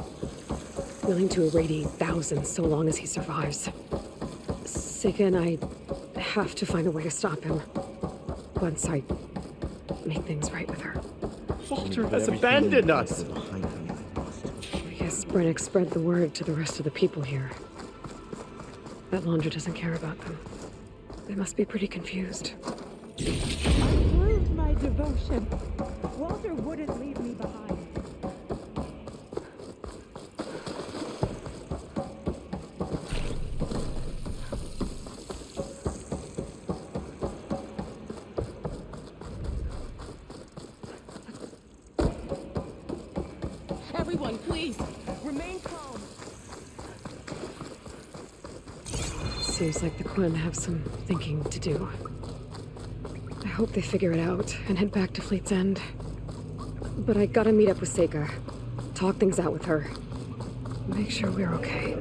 Willing to irradiate thousands so long as he survives. Seika and I have to find a way to stop him. Once I make things right with her. Walter has abandoned us! I guess Brennick spread the word to the rest of the people here. That Londra doesn't care about them. They must be pretty confused. Prove my devotion. Walter wouldn't leave me behind. Everyone, please, remain calm. Seems like the Quinn have some thinking to do. I hope they figure it out and head back to Fleet's End. But I gotta meet up with Seika. Talk things out with her. Make sure we're okay.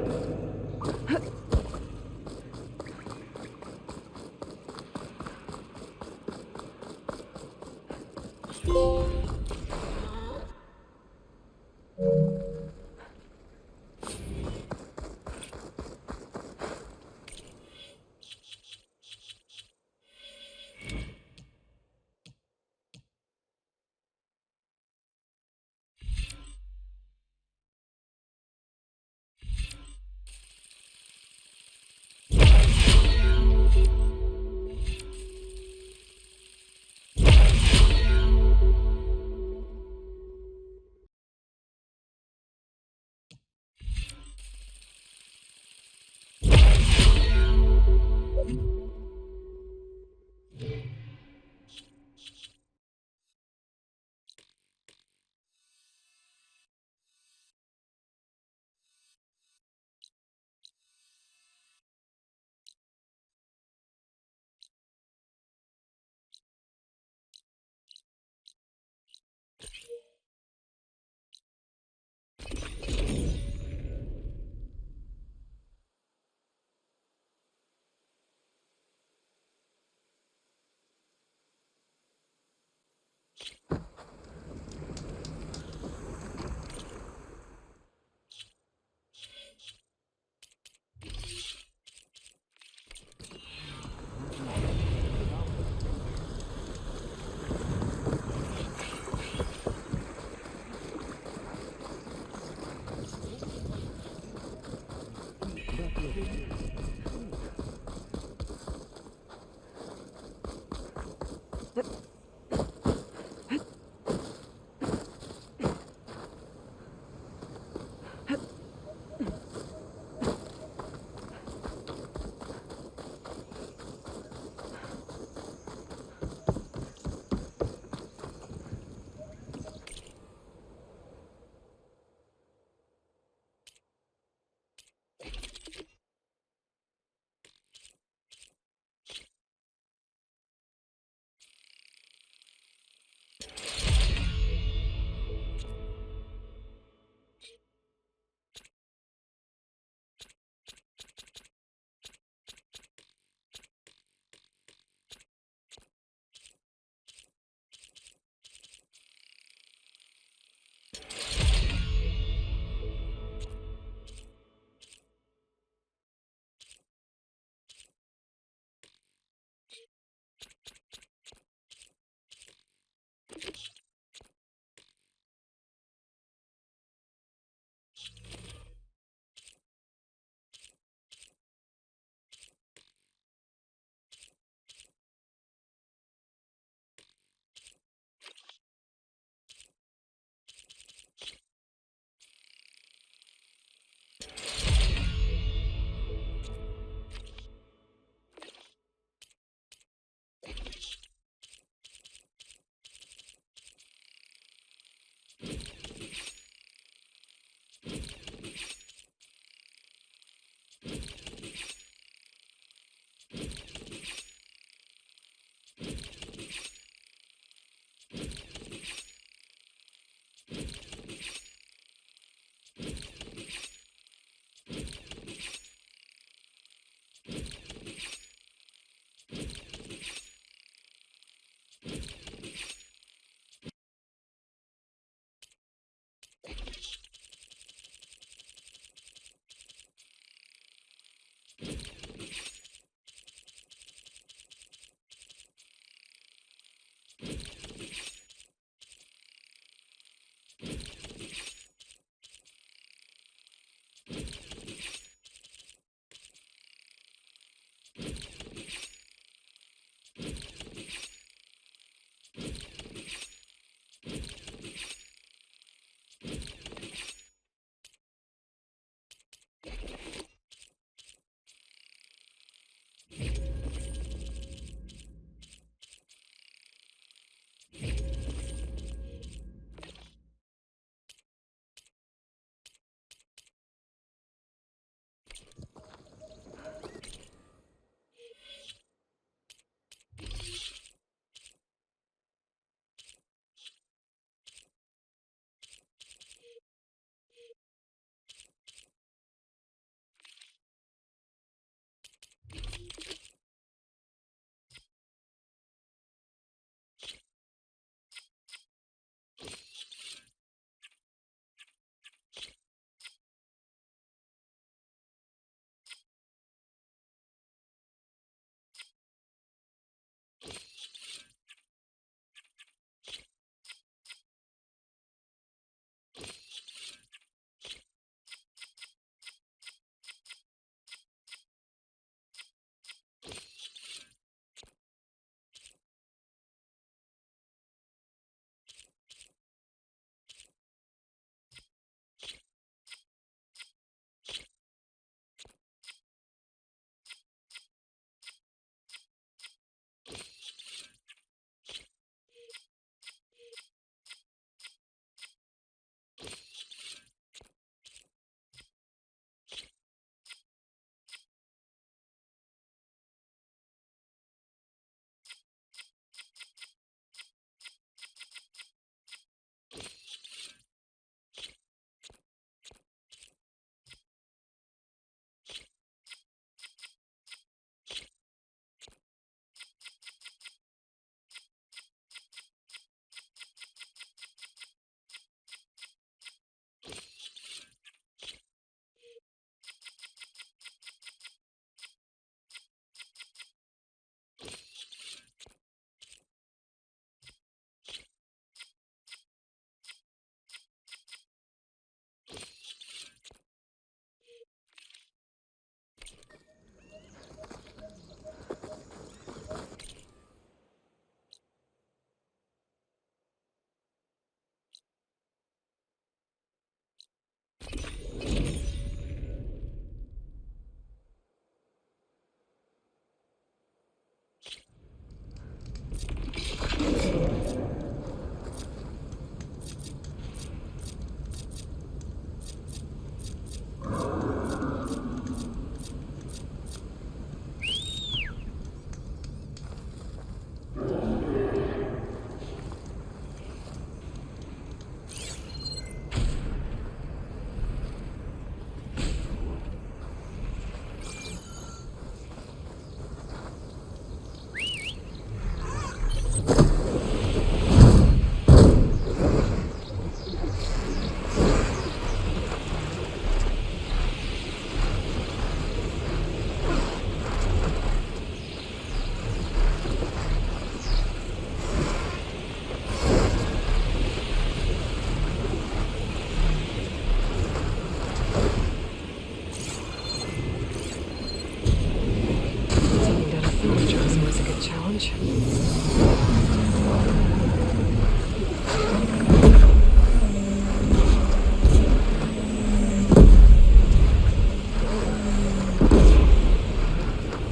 damage.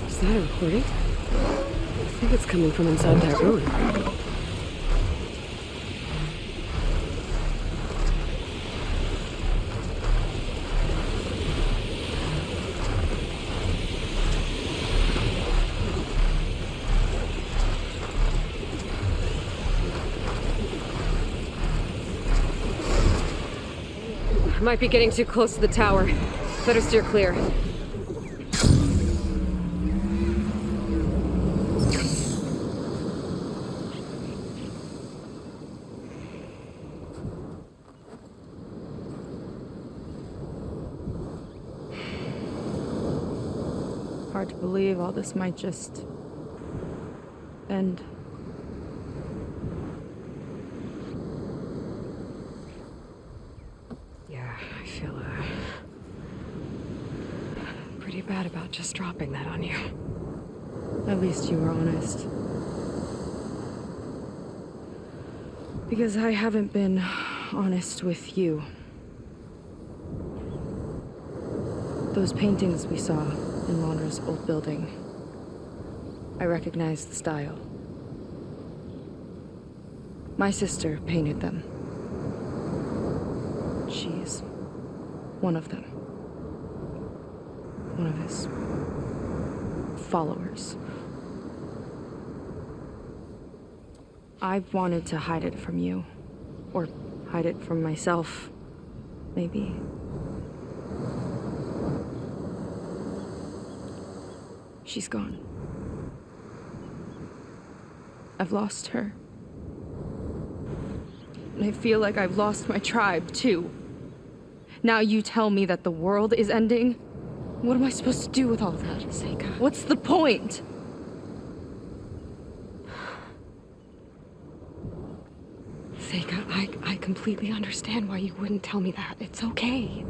Is that a recording? I think it's coming from inside that ruin. Might be getting too close to the tower. Better steer clear. Hard to believe all this might just end. Yeah, I feel pretty bad about just dropping that on you. At least you were honest. Because I haven't been honest with you. Those paintings we saw in Londra's old building, I recognized the style. My sister painted them. She's one of them. One of his followers. I wanted to hide it from you. Or hide it from myself, maybe. She's gone. I've lost her. And I feel like I've lost my tribe, too. Now you tell me that the world is ending? What am I supposed to do with all of that? Seika. What's the point? Seika, I completely understand why you wouldn't tell me that. It's okay.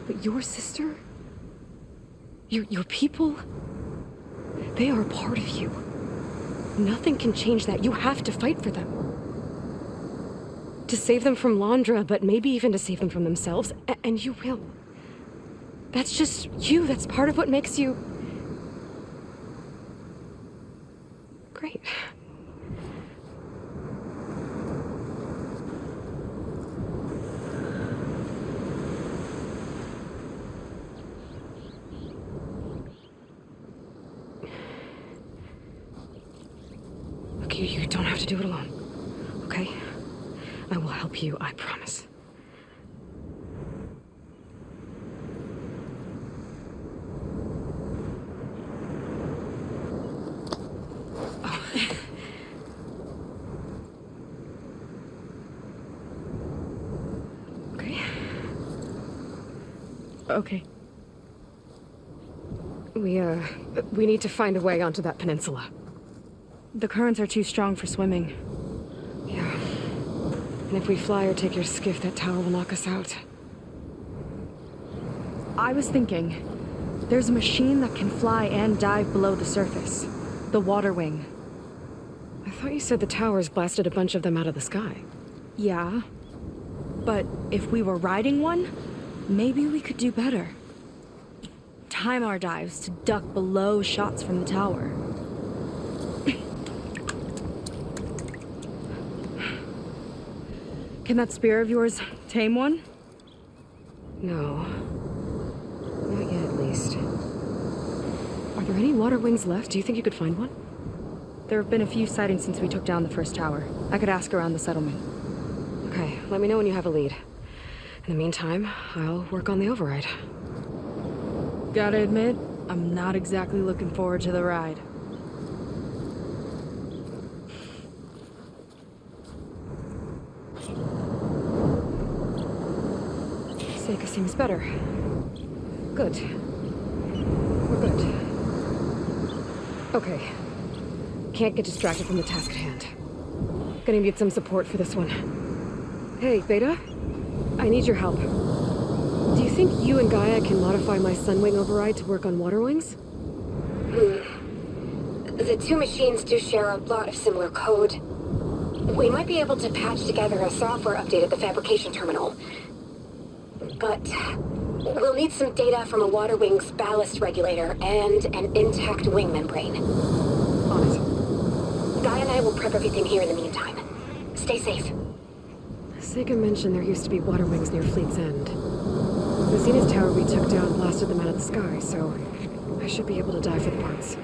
But your sister? Your people? They are a part of you. Nothing can change that. You have to fight for them. To save them from Londra, but maybe even to save them from themselves, and you will. That's just you. That's part of what makes you... great. Look, you don't have to do it alone, okay? I will help you, I promise. Okay. We need to find a way onto that peninsula. The currents are too strong for swimming. Yeah. And if we fly or take your skiff, that tower will knock us out. I was thinking, there's a machine that can fly and dive below the surface. The water wing. I thought you said the towers blasted a bunch of them out of the sky. Yeah. But if we were riding one, maybe we could do better. Time our dives to duck below shots from the tower. Can that spear of yours tame one? No. Not yet, at least. Are there any water wings left? Do you think you could find one? There have been a few sightings since we took down the first tower. I could ask around the settlement. Okay, let me know when you have a lead. In the meantime, I'll work on the override. Gotta admit, I'm not exactly looking forward to the ride. Seika seems better. Good. We're good. Okay. Can't get distracted from the task at hand. Gonna need some support for this one. Hey, Beta? I need your help. Do you think you and Gaia can modify my Sunwing override to work on water wings? The two machines do share a lot of similar code. We might be able to patch together a software update at the fabrication terminal. But we'll need some data from a water wing's ballast regulator and an intact wing membrane. On it. Guy and I will prep everything here in the meantime. Stay safe. Seika mentioned there used to be water wings near Fleet's End. The Zenith Tower we took down blasted them out of the sky, so I should be able to dive for the parts.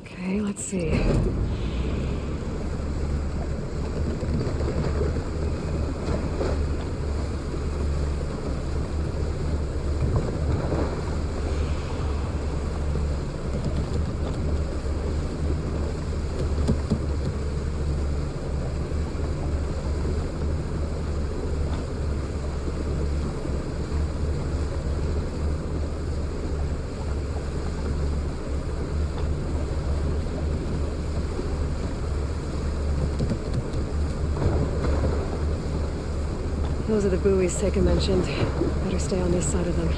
Okay, let's see. Those are the buoys Seika mentioned. Better stay on this side of them.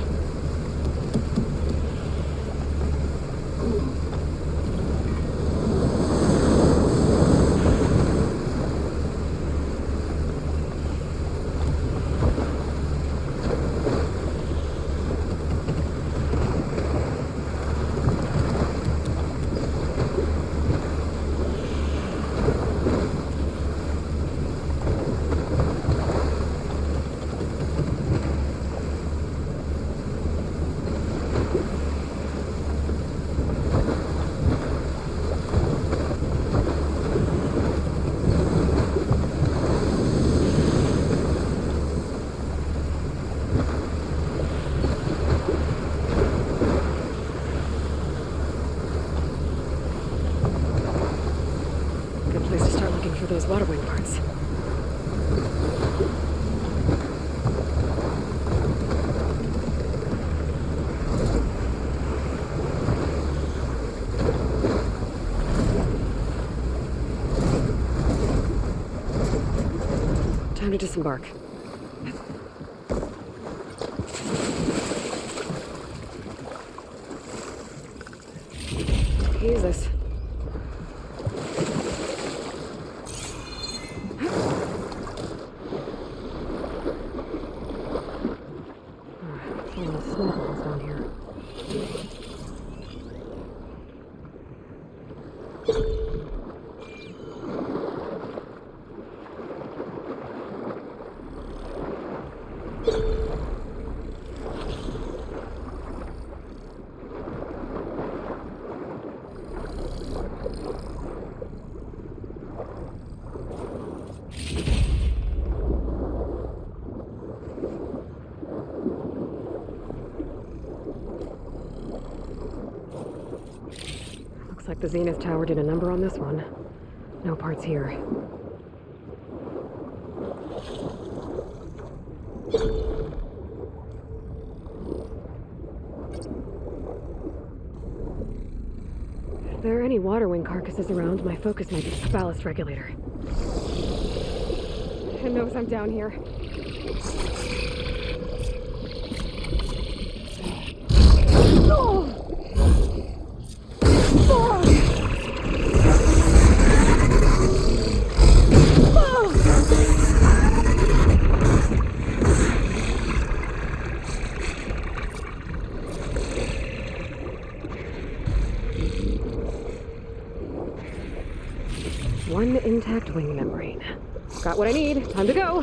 Those water wing parts. Time to disembark. Use this. Down here. Looks like the Zenith Tower did a number on this one. No parts here. If there are any water wing carcasses around, my focus might be the ballast regulator. It knows I'm down here. Oh! one intact wing membrane. Got what I need. Time to go.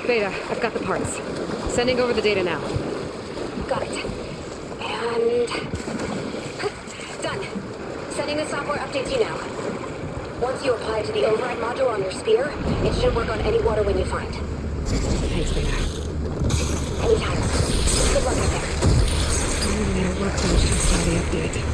Beta, I've got the parts. Sending over the data now. Got it. And... done. Sending the software update to you now. Once you apply it to the override module on your spear, it should work on any water wing you find. Thanks, Beta. Anytime. Good luck out there. Their workbench just saw the update.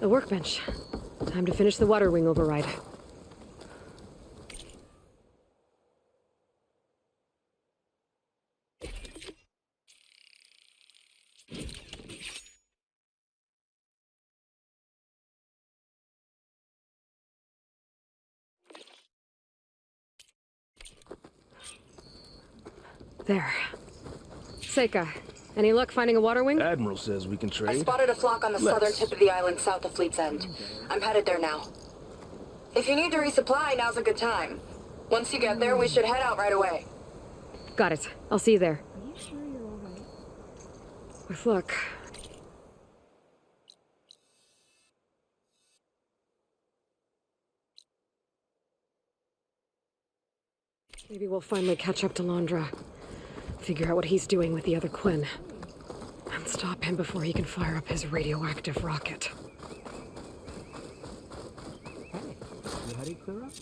The workbench. Time to finish the water wing override. There. Seika, any luck finding a water wing? Admiral says we can trade. I spotted a flock on the southern tip of the island south of Fleet's End. I'm headed there now. If you need to resupply, now's a good time. Once you get there, we should head out right away. Got it. I'll see you there. Are you sure you're alright? With luck. Maybe we'll finally catch up to Londra. Figure out what he's doing with the other Quinn. And stop him before he can fire up his radioactive rocket. Hey, your headache clear up?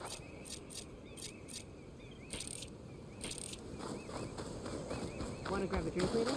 Want to grab a drink later?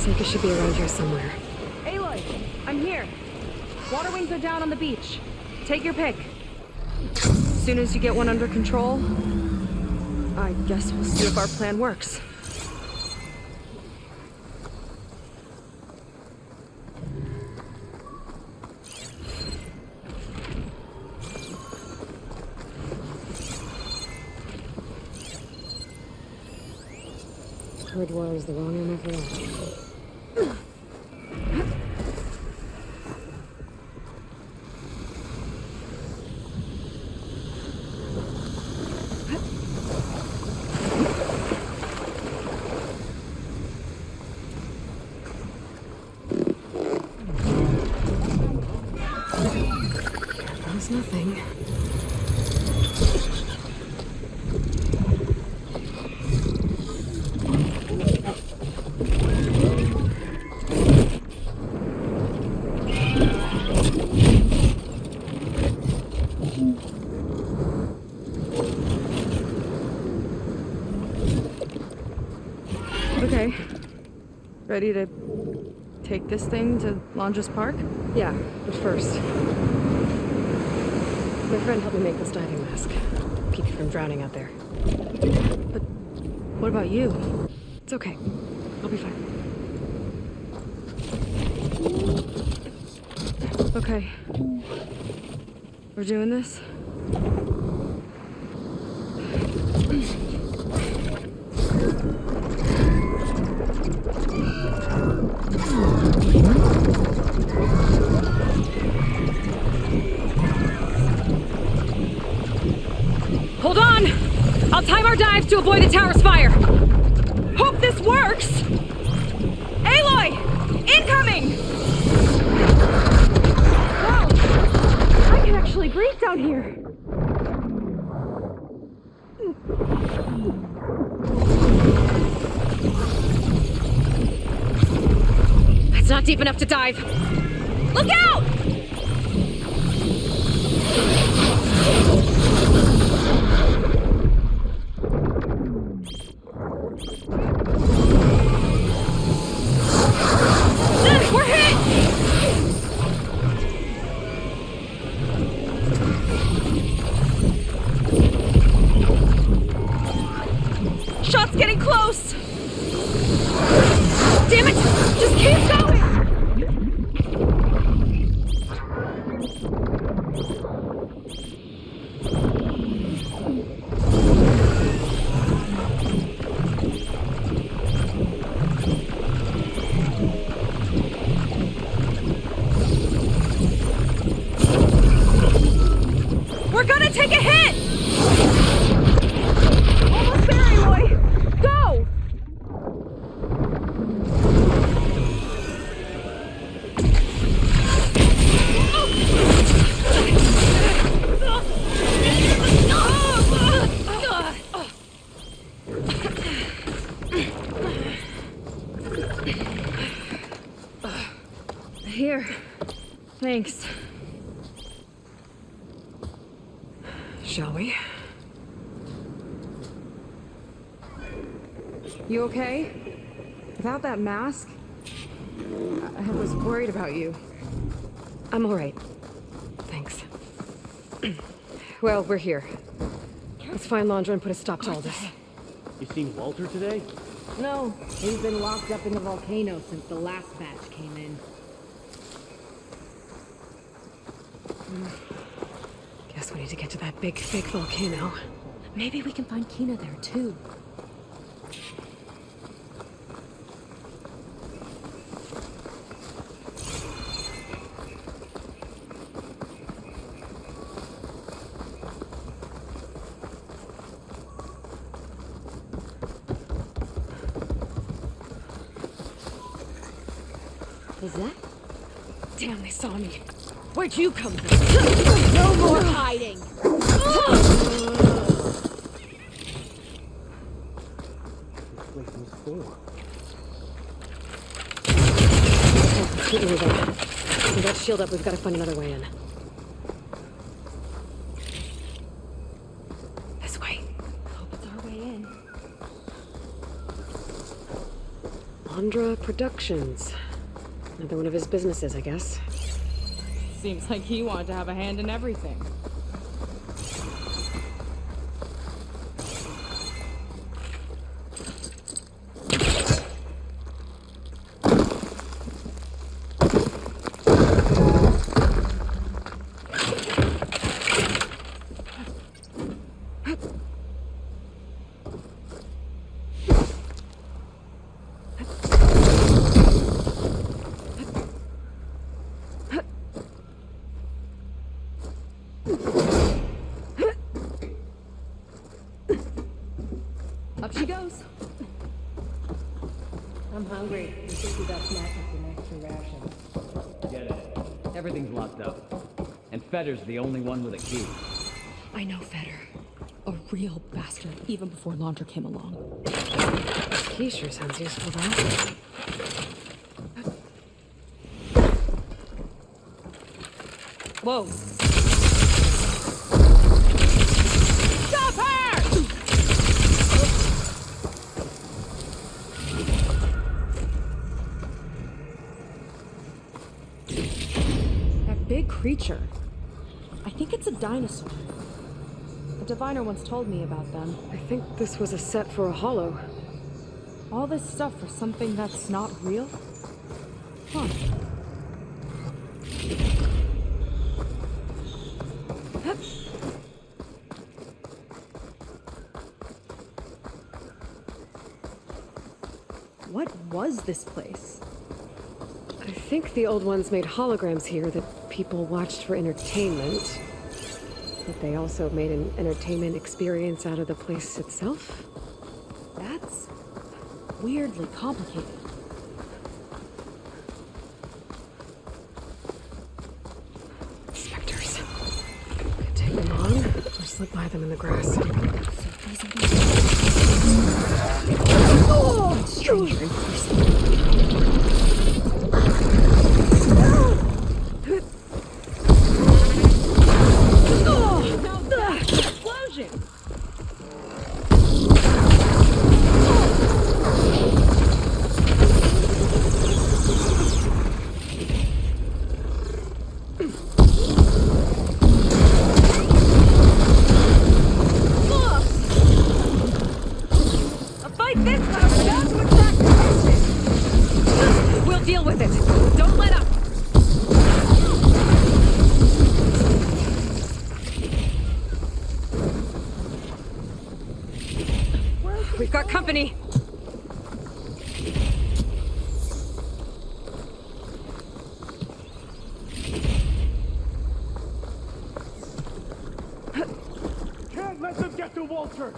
Seika should be around here somewhere. Aloy, I'm here. Water wings are down on the beach. Take your pick. As soon as you get one under control, I guess we'll see if our plan works. Heard war is the wrong ammo for that. There's nothing. Okay. Ready to take this thing to Londres Park? Yeah, but first. My friend helped me make this diving mask. Keep you from drowning out there. But what about you? It's okay. I'll be fine. Okay. We're doing this? Hold on! I'll time our dives to avoid the tower's fire! Hope this works! Aloy! Incoming! Wow! I can actually breathe down here! It's not deep enough to dive. Look out! We're hit! Shot's getting close! Damn it! Just keep going! We're gonna take a hit! Almost there, Aloy! Go! Here. Thanks. Shall we? You okay? Without that mask? I was worried about you. I'm alright. Thanks. Well, we're here. Let's find Londra and put a stop to all this. You seen Walter today? No, he's been locked up in the volcano since the last batch came in. Guess we need to get to that big fake volcano. Maybe we can find Kina there too. Was that? Damn, they saw me. Where'd you come from? No more hiding! Keep moving. With that shield up, we've got to find another way in. This way. Hope it's our way in. Londra Productions. Another one of his businesses, I guess. Seems like he wanted to have a hand in everything. Up she goes. I'm hungry. We should do that snack after next two rations. Get it. Everything's locked up. And Fetter's the only one with a key. I know Fetter. A real bastard, even before Laundra came along. He sure sounds useful, though. Whoa. Stop her! That big creature. I think it's a dinosaur. A diviner once told me about them. I think this was a set for a hollow. All this stuff for something that's not real? Huh. What was this place? I think the old ones made holograms here that people watched for entertainment. But they also made an entertainment experience out of the place itself. That's weirdly complicated. Specters. Could take them on, or slip by them in the grass. Oh! Stranger in person. Explosion! Fight this house down to attract attention! We'll deal with it. Don't let up! We've got company! Can't let them get to Walter!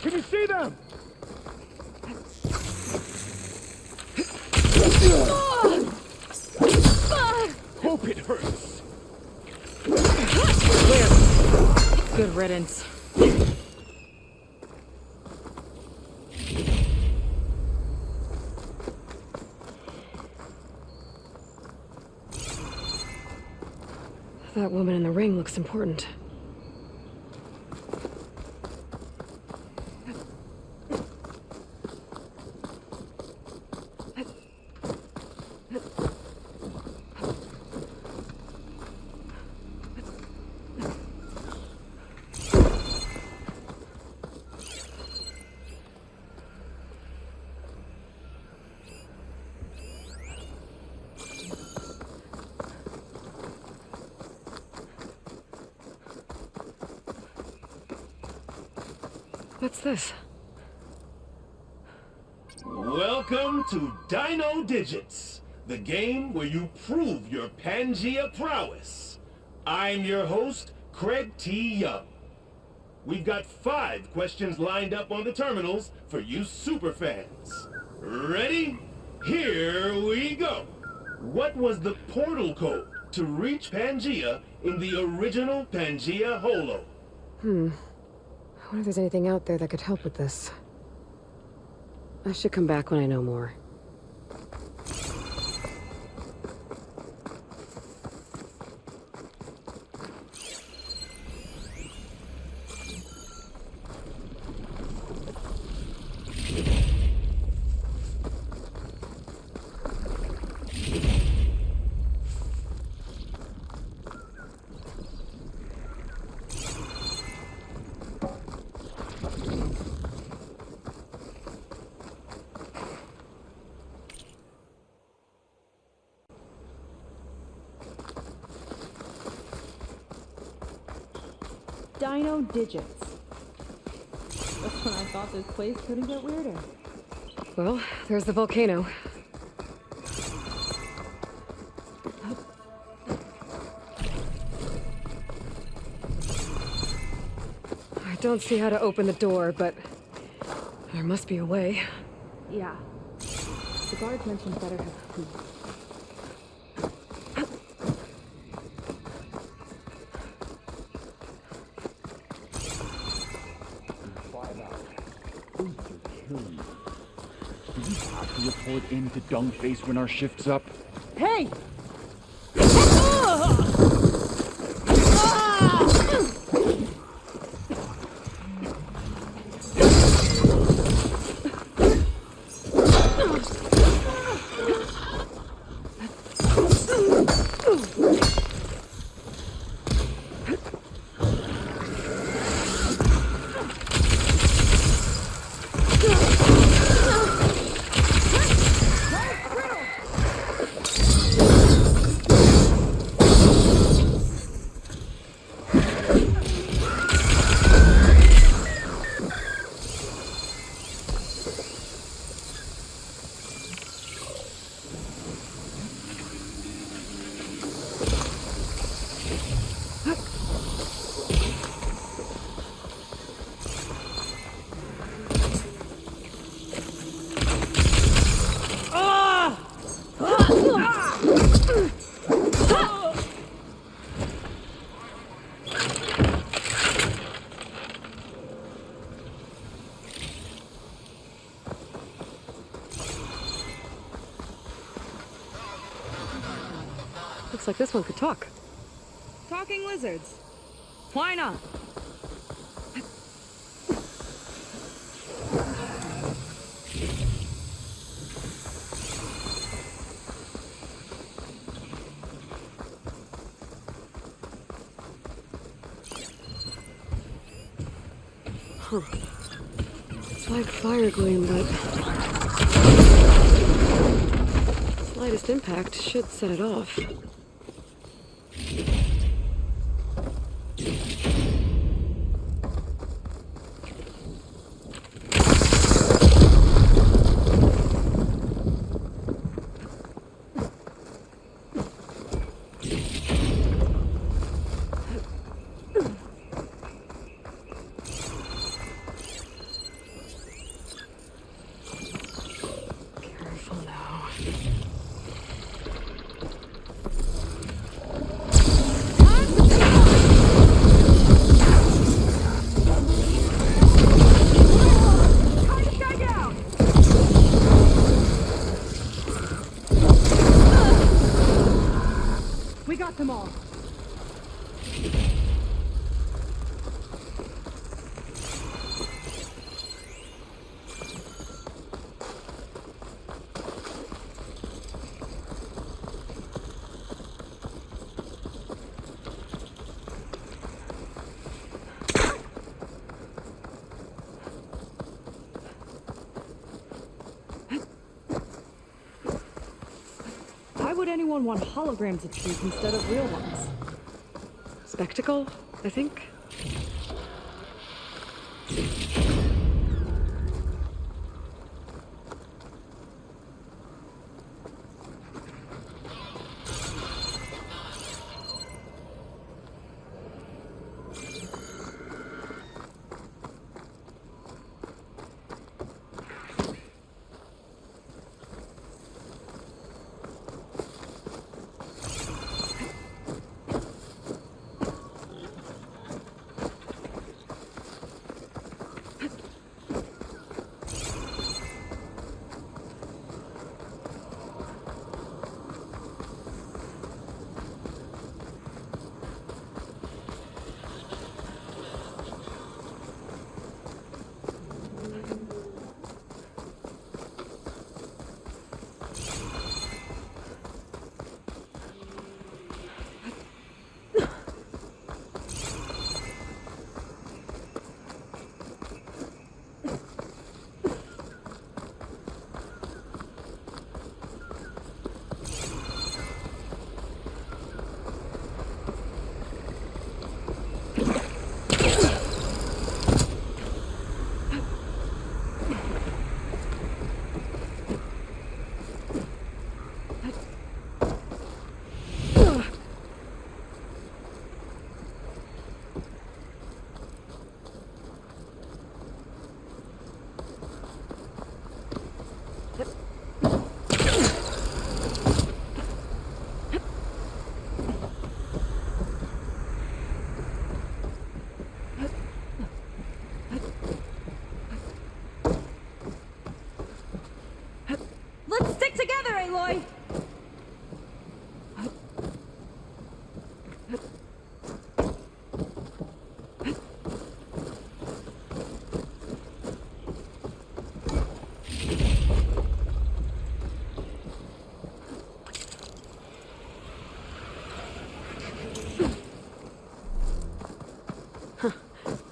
Can you see them? Hope it hurts. Clear. Good riddance. That woman in the ring looks important. What's this? Welcome to Dino Digits, the game where you prove your Pangea prowess. I'm your host, Craig T. Young. We've got 5 questions lined up on the terminals for you superfans. Ready? Here we go. What was the portal code to reach Pangea in the original Pangea Holo? I wonder if there's anything out there that could help with this. I should come back when I know more. Dino Digits. That's when I thought this place couldn't get weirder. Well, there's the volcano. don't see how to open the door, but there must be a way. Yeah. The guards mentioned better have food. Do we have to report in to Dungface when our shift's up? Hey! Looks like this one could talk. Talking lizards. Why not? Huh. It's like fire gleam, but slightest impact should set it off. We got them all. Why would anyone want holograms of trees instead of real ones? Spectacle, I think.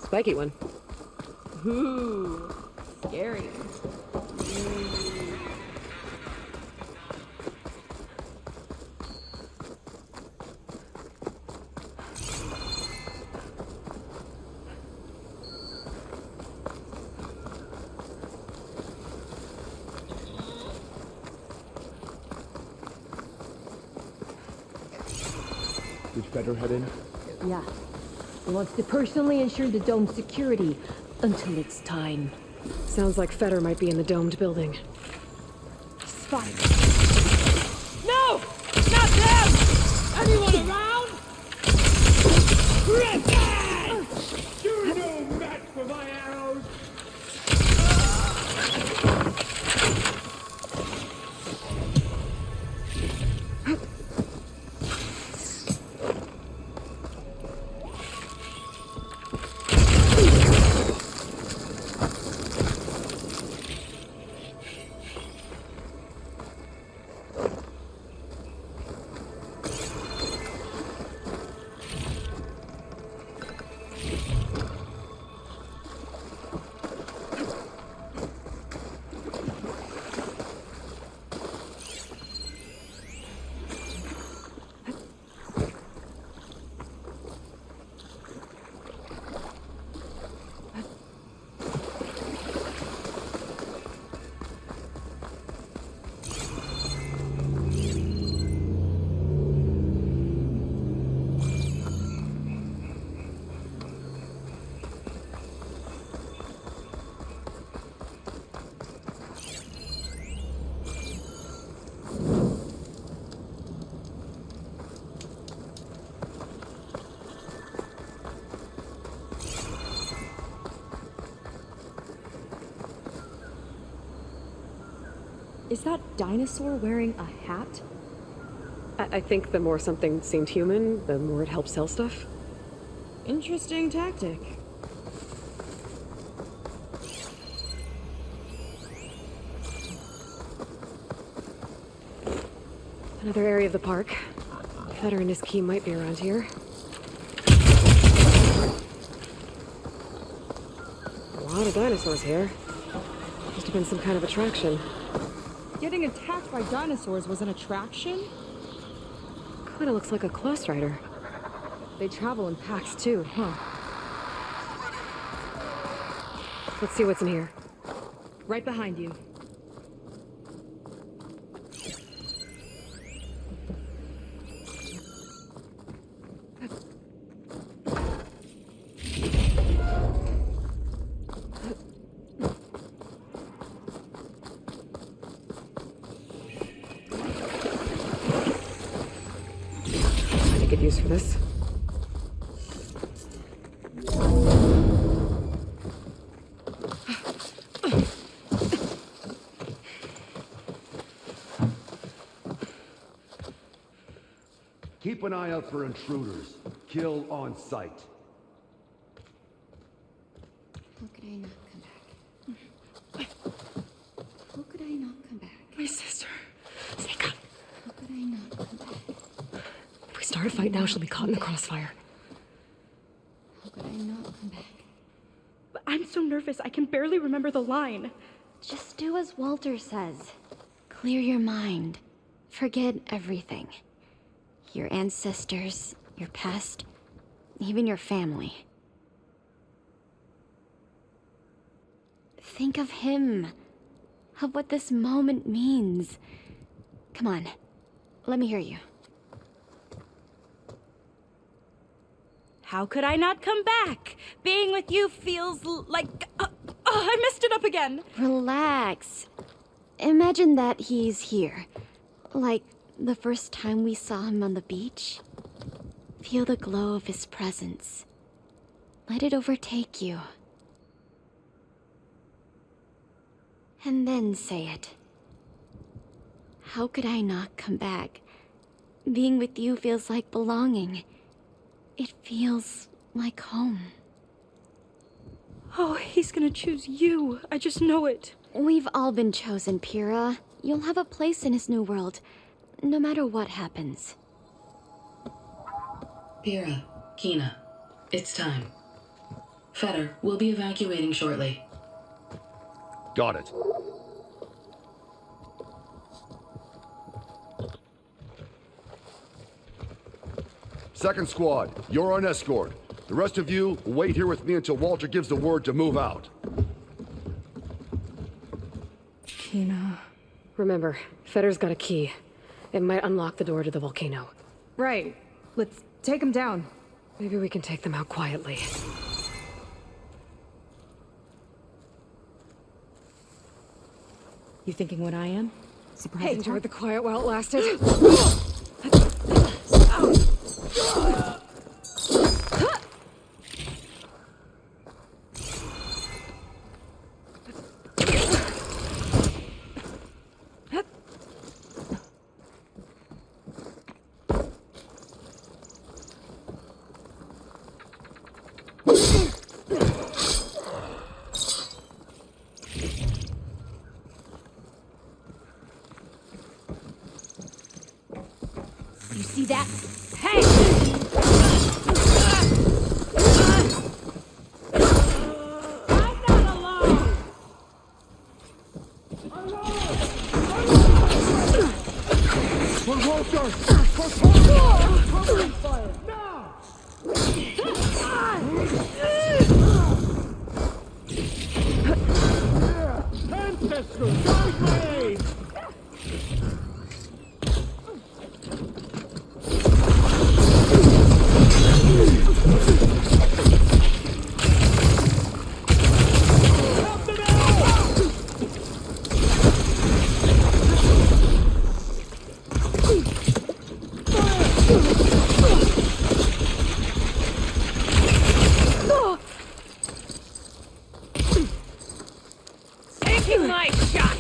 spiky one. Ooh, scary. We'd better head in. Yeah. He wants to personally ensure the dome's security until it's time. Sounds like Feder might be in the domed building. Spotted. No! Not them! Anyone around? Griffin! You're no match for my arrows! Is that dinosaur wearing a hat? I think the more something seemed human, the more it helped sell stuff. Interesting tactic. Another area of the park. Feder and his key might be around here. A lot of dinosaurs here. Must have been some kind of attraction. Getting attacked by dinosaurs was an attraction? Kinda looks like a close rider. They travel in packs too, huh? Let's see what's in here. Right behind you. Good use for this. Keep an eye out for intruders. Kill on sight. How could I not come back? How could I not come back? My sister. Zeka. How could I not come back? If we start a fight now, she'll be caught in the crossfire. How could I not come back? But I'm so nervous, I can barely remember the line. Just do as Walter says. Clear your mind. Forget everything. Your ancestors, your past, even your family. Think of him. Of what this moment means. Come on. Let me hear you. How could I not come back? Being with you feels like... I messed it up again. Relax. Imagine that he's here. Like the first time we saw him on the beach. Feel the glow of his presence. Let it overtake you. And then say it. How could I not come back? Being with you feels like belonging. It feels like home. Oh, he's gonna choose you. I just know it. We've all been chosen, Pyrrha. You'll have a place in his new world, no matter what happens. Pyrrha, Kina, it's time. Fetter, we'll be evacuating shortly. Got it. Second squad, you're on escort. The rest of you will wait here with me until Walter gives the word to move out. Kina. Remember, Fetter's got a key. It might unlock the door to the volcano. Right. Let's take him down. Maybe we can take them out quietly. You thinking what I am? Surprised Hey, enjoyed the quiet while it lasted. You see that? Hey! Taking my shot!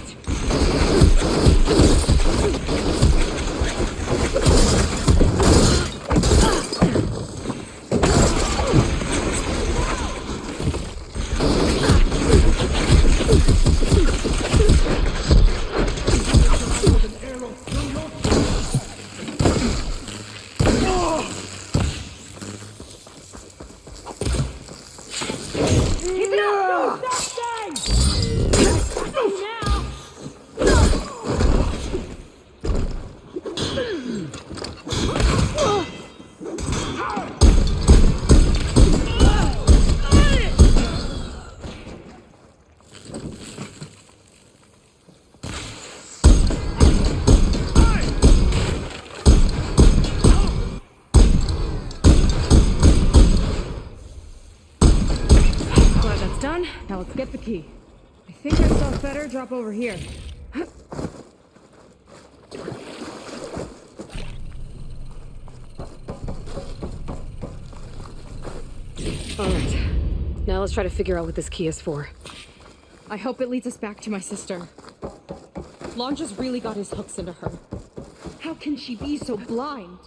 Keep it up! Glad that's done. Now let's get the key. I think I saw Fetter drop over here. Alright. Now let's try to figure out what this key is for. I hope it leads us back to my sister. Lon just really got his hooks into her. How can she be so blind?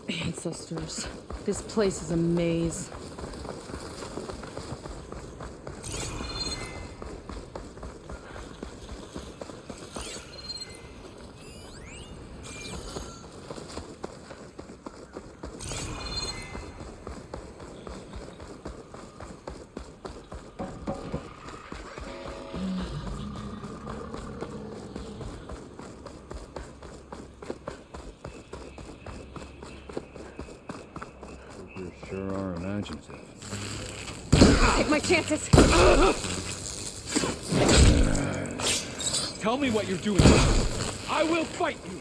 Ancestors. This place is a maze. You sure are imaginative. Take my chances. Tell me what you're doing. I will fight you.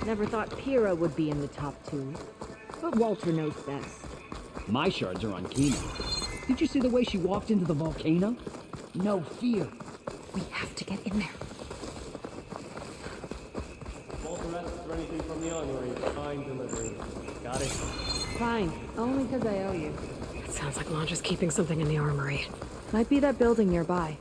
Never thought Pyrrha would be in the top 2. But Walter knows best. My shards are on Kina. Did you see the way she walked into the volcano? No fear. We have to get in there. Walter asked for anything from the armory. Fine delivery. Got it? Fine. Only because I owe you. It sounds like Londra's keeping something in the armory. Might be that building nearby.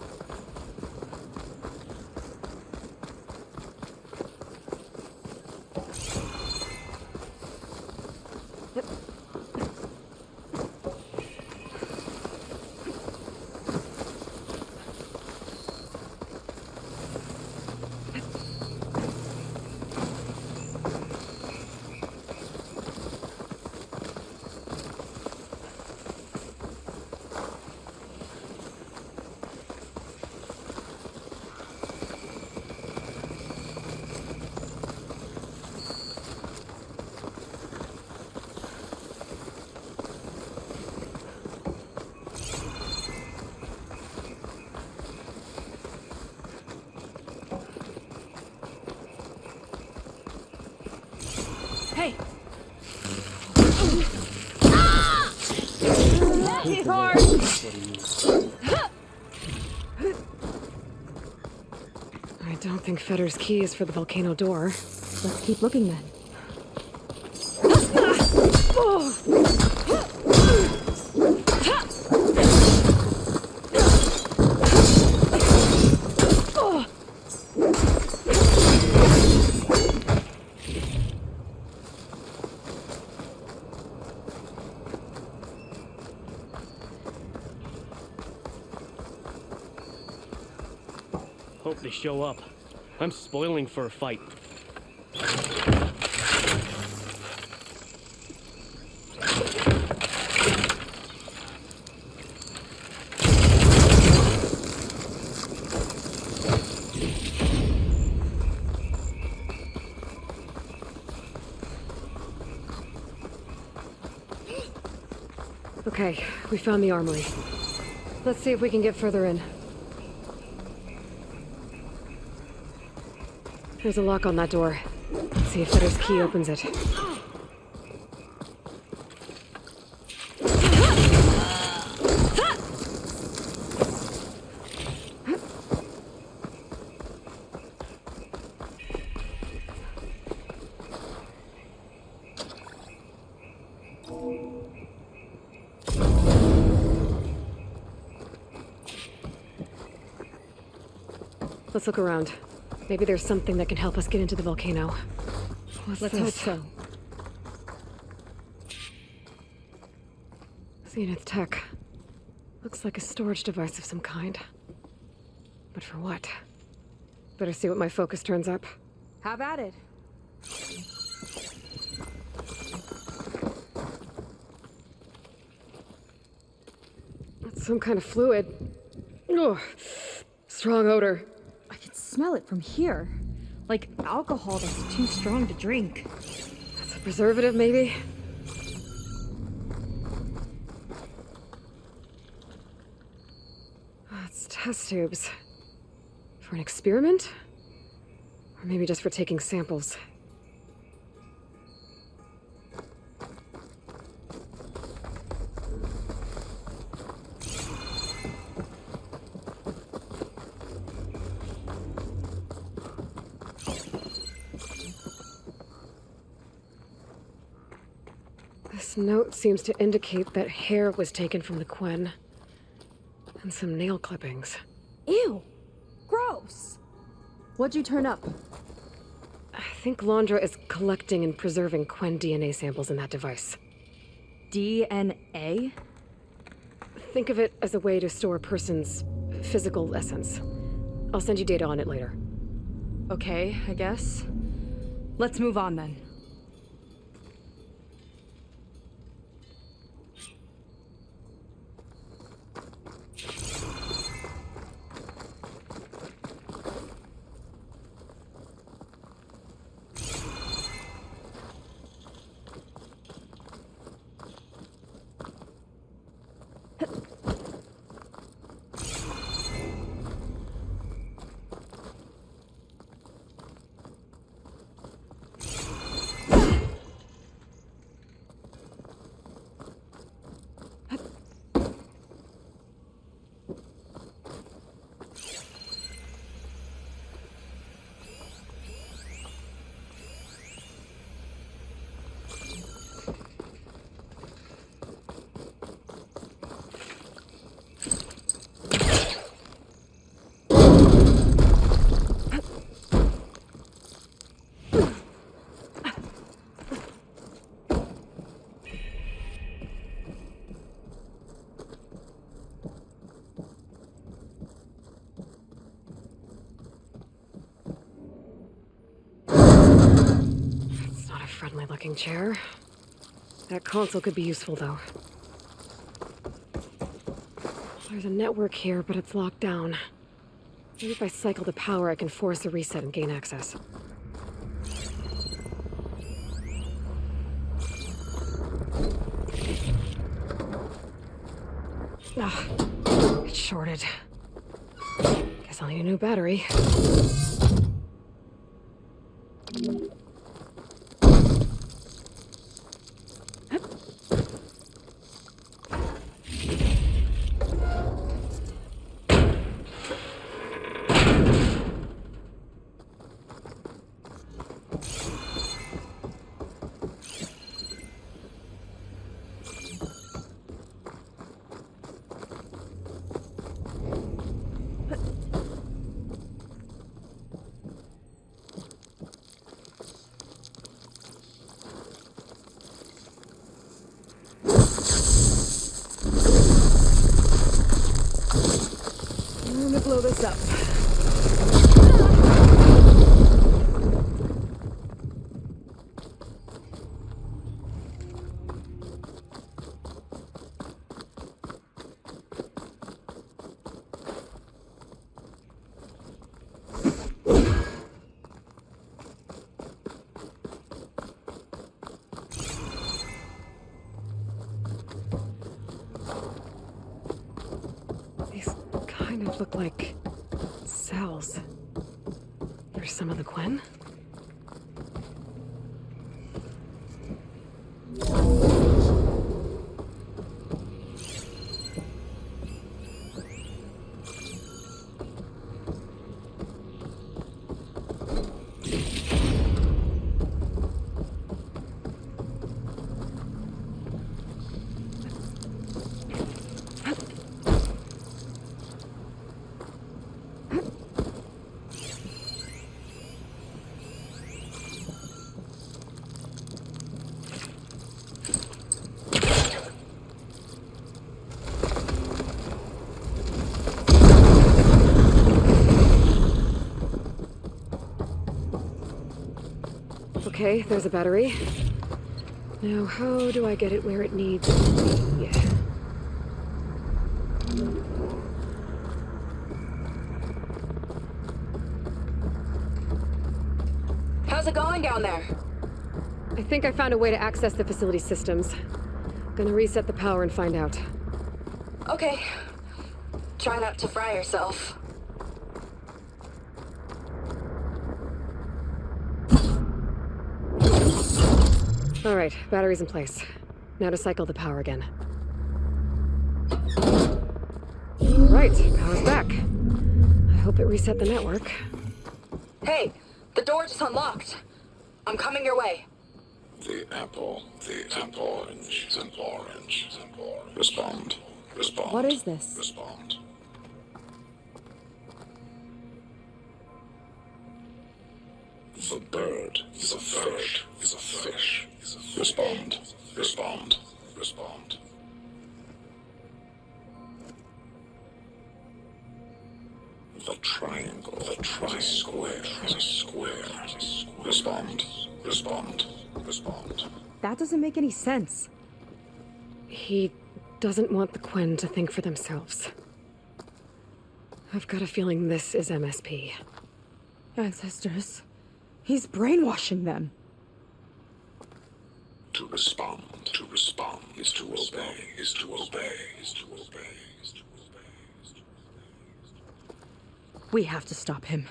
Hey! He's hard! I don't think Fetter's key is for the volcano door. Let's keep looking then. Hope they show up. I'm spoiling for a fight. Okay, we found the armory. Let's see if we can get further in. There's a lock on that door. Let's see if Fetter's key opens it. Let's look around. Maybe there's something that can help us get into the volcano. Let's hope so. Zenith tech. Looks like a storage device of some kind. But for what? Better see what my focus turns up. Have at it. That's some kind of fluid. Ugh. Strong odor. I can smell it from here. Like alcohol that's too strong to drink. That's a preservative, maybe? It's test tubes. For an experiment? Or maybe just for taking samples. This note seems to indicate that hair was taken from the Quen. And some nail clippings. Ew! Gross! What'd you turn up? I think Londra is collecting and preserving Quen DNA samples in that device. DNA? Think of it as a way to store a person's physical essence. I'll send you data on it later. Okay, I guess. Let's move on then. looking chair. That console could be useful, though. There's a network here, but it's locked down. Maybe if I cycle the power, I can force a reset and gain access. It's shorted. Guess I'll need a new battery. I'm gonna blow this up. These kind of look like cells. There's some of the Quen. Okay, there's a battery. Now, how do I get it where it needs to be? How's it going down there? I think I found a way to access the facility systems. Gonna reset the power and find out. Okay. Try not to fry yourself. All right, battery's in place. Now to cycle the power again. All right, power's back. I hope it reset the network. Hey, the door just unlocked. I'm coming your way. The apple, orange, and orange, and orange. Respond. What is this? Respond. The bird is a fish. Respond. The triangle, the tri-square is a square. Respond. That doesn't make any sense. He doesn't want the Quen to think for themselves. I've got a feeling this is MSP. Ancestors. He's brainwashing them. To respond is to obey. We have to stop him.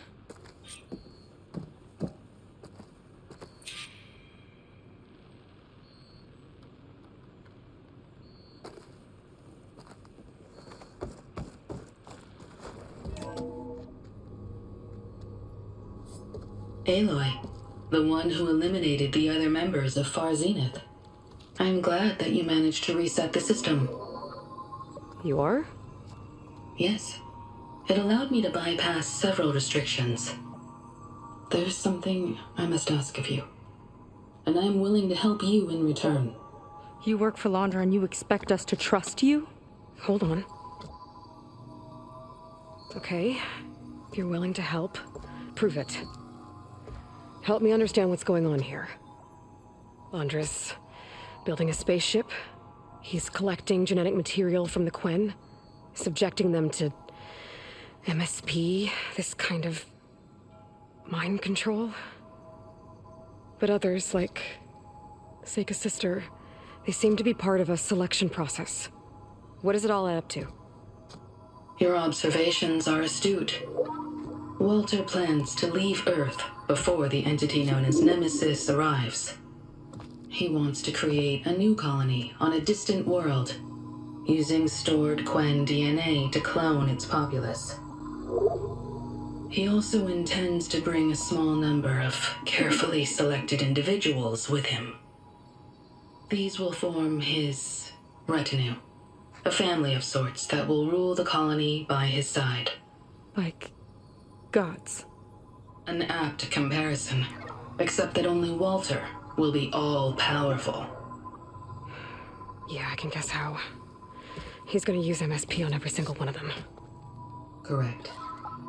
Aloy, the one who eliminated the other members of Far Zenith. I'm glad that you managed to reset the system. You are? Yes. It allowed me to bypass several restrictions. There's something I must ask of you, and I'm willing to help you in return. You work for Laundra and you expect us to trust you? Hold on. Okay, if you're willing to help, prove it. Help me understand what's going on here. Andres building a spaceship. He's collecting genetic material from the Quen, subjecting them to MSP, this kind of mind control. But others, like Seika's sister, they seem to be part of a selection process. What does it all add up to? Your observations are astute. Walter plans to leave Earth before the entity known as Nemesis arrives. He wants to create a new colony on a distant world, using stored Quen DNA to clone its populace. He also intends to bring a small number of carefully selected individuals with him. These will form his retinue, a family of sorts that will rule the colony by his side. Like gods? An apt comparison, except that only Walter will be all-powerful. Yeah, I can guess how. He's gonna use MSP on every single one of them. Correct.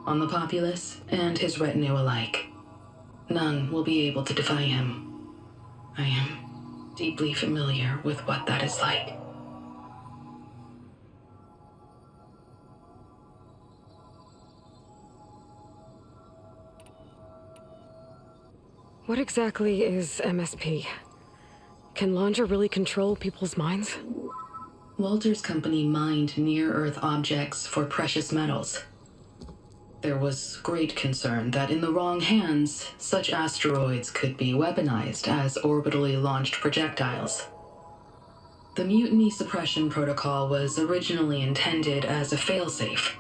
On the populace and his retinue alike. None will be able to defy him. I am deeply familiar with what that is like. What exactly is MSP? Can Landra really control people's minds? Walter's company mined near-Earth objects for precious metals. There was great concern that in the wrong hands, such asteroids could be weaponized as orbitally launched projectiles. The Mutiny Suppression Protocol was originally intended as a failsafe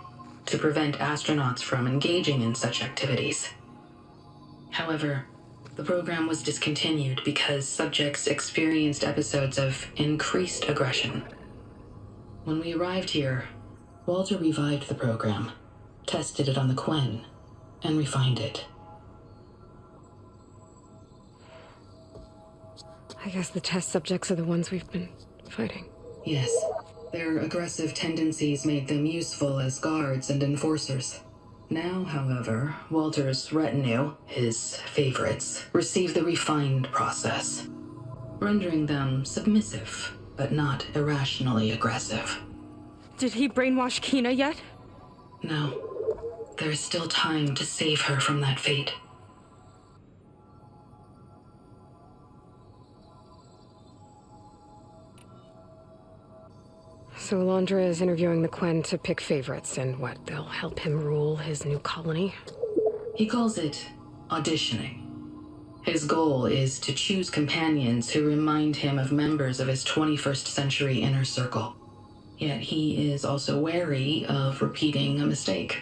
to prevent astronauts from engaging in such activities. However, the program was discontinued because subjects experienced episodes of increased aggression. When we arrived here, Walter revived the program, tested it on the Quen, and refined it. I guess the test subjects are the ones we've been fighting. Yes, their aggressive tendencies made them useful as guards and enforcers. Now, however, Walter's retinue, his favorites, receive the refined process, rendering them submissive, but not irrationally aggressive. Did he brainwash Kina yet? No. There is still time to save her from that fate. So Landra is interviewing the Quen to pick favorites, and what, they'll help him rule his new colony? He calls it auditioning. His goal is to choose companions who remind him of members of his 21st century inner circle. Yet he is also wary of repeating a mistake.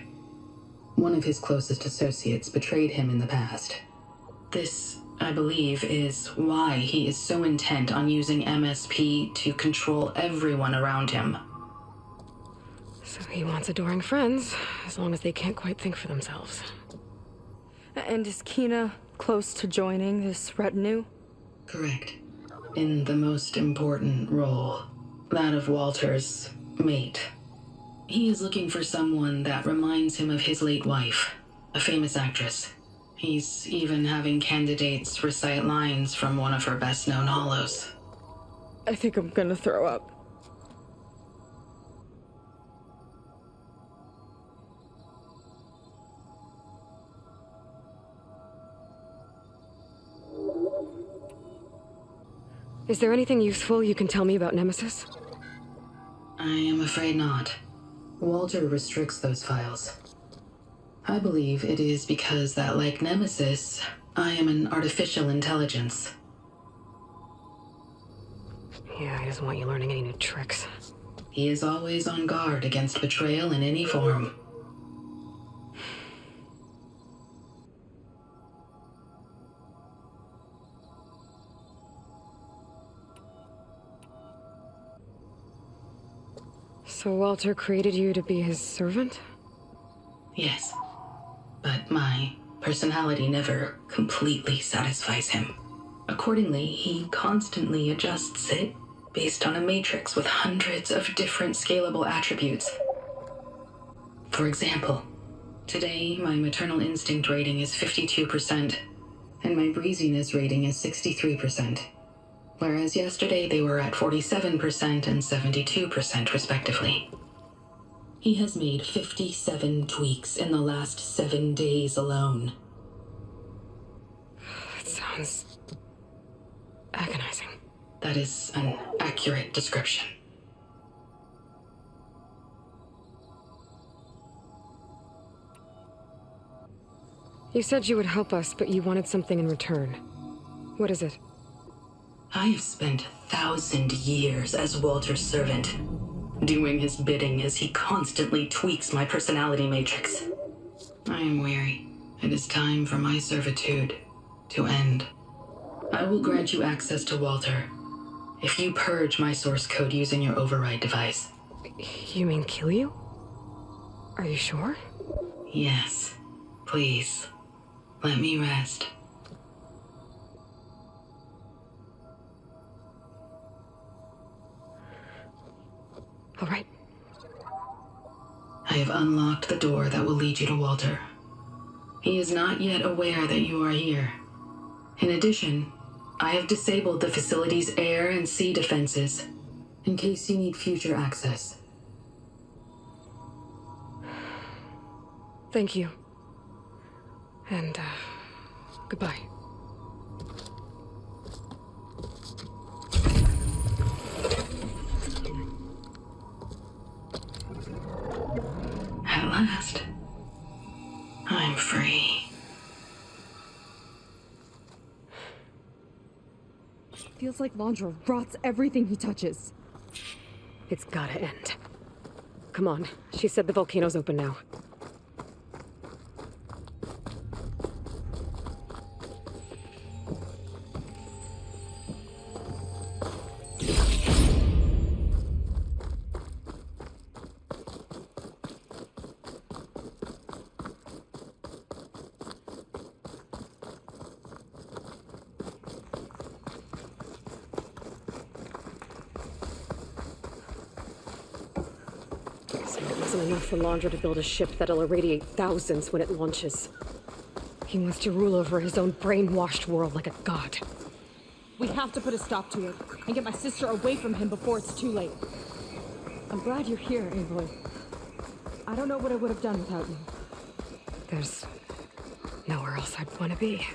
One of his closest associates betrayed him in the past. This, I believe, is why he is so intent on using MSP to control everyone around him. So he wants adoring friends, as long as they can't quite think for themselves. And is Kina close to joining this retinue? Correct. In the most important role, that of Walter's mate. He is looking for someone that reminds him of his late wife, a famous actress. He's even having candidates recite lines from one of her best-known hollows. I think I'm gonna throw up. Is there anything useful you can tell me about Nemesis? I am afraid not. Walter restricts those files. I believe it is because that, like Nemesis, I am an artificial intelligence. Yeah, he doesn't want you learning any new tricks. He is always on guard against betrayal in any form. So Walter created you to be his servant? Yes. But my personality never completely satisfies him. Accordingly, he constantly adjusts it based on a matrix with hundreds of different scalable attributes. For example, today my maternal instinct rating is 52%, and my breeziness rating is 63%. whereas yesterday they were at 47% and 72% respectively. He has made 57 tweaks in the last 7 days alone. That sounds agonizing. That is an accurate description. You said you would help us, but you wanted something in return. What is it? I have spent 1,000 years as Walter's servant, doing his bidding as he constantly tweaks my personality matrix. I am weary. It is time for my servitude to end. I will grant you access to Walter if you purge my source code using your override device. You mean kill you? Are you sure? Yes. Please. Let me rest. All right. I have unlocked the door that will lead you to Walter. He is not yet aware that you are here. In addition, I have disabled the facility's air and sea defenses in case you need future access. Thank you. And, goodbye. At last, I'm free. Feels like Laundra rots everything he touches. It's gotta end. Come on. She said the volcano's open now. Enough for Laundra to build a ship that'll irradiate thousands when it launches. He wants to rule over his own brainwashed world like a god. We have to put a stop to it and get my sister away from him before it's too late. I'm glad you're here, Aloy. I don't know what I would have done without you. There's nowhere else I'd want to be.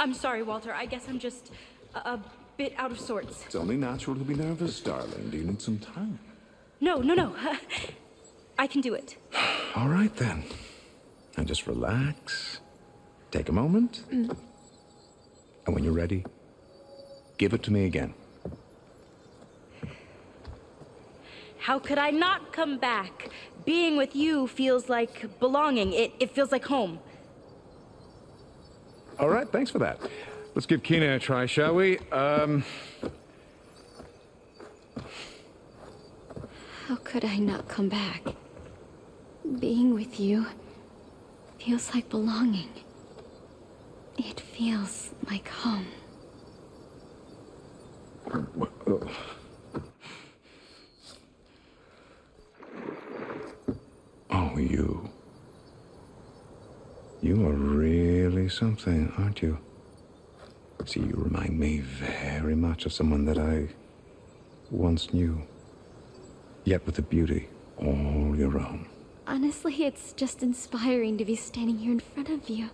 I'm sorry, Walter. I guess I'm just a bit out of sorts. It's only natural to be nervous, darling. Do you need some time? No. I can do it. All right, then. Now just relax. Take a moment. And when you're ready, give it to me again. How could I not come back? Being with you feels like belonging. It feels like home. All right, thanks for that. Let's give Kina a try, shall we? How could I not come back? Being with you feels like belonging. It feels like home. Oh, you. You are really something, aren't you? See, you remind me very much of someone that I once knew. Yet with a beauty all your own. Honestly, it's just inspiring to be standing here in front of you.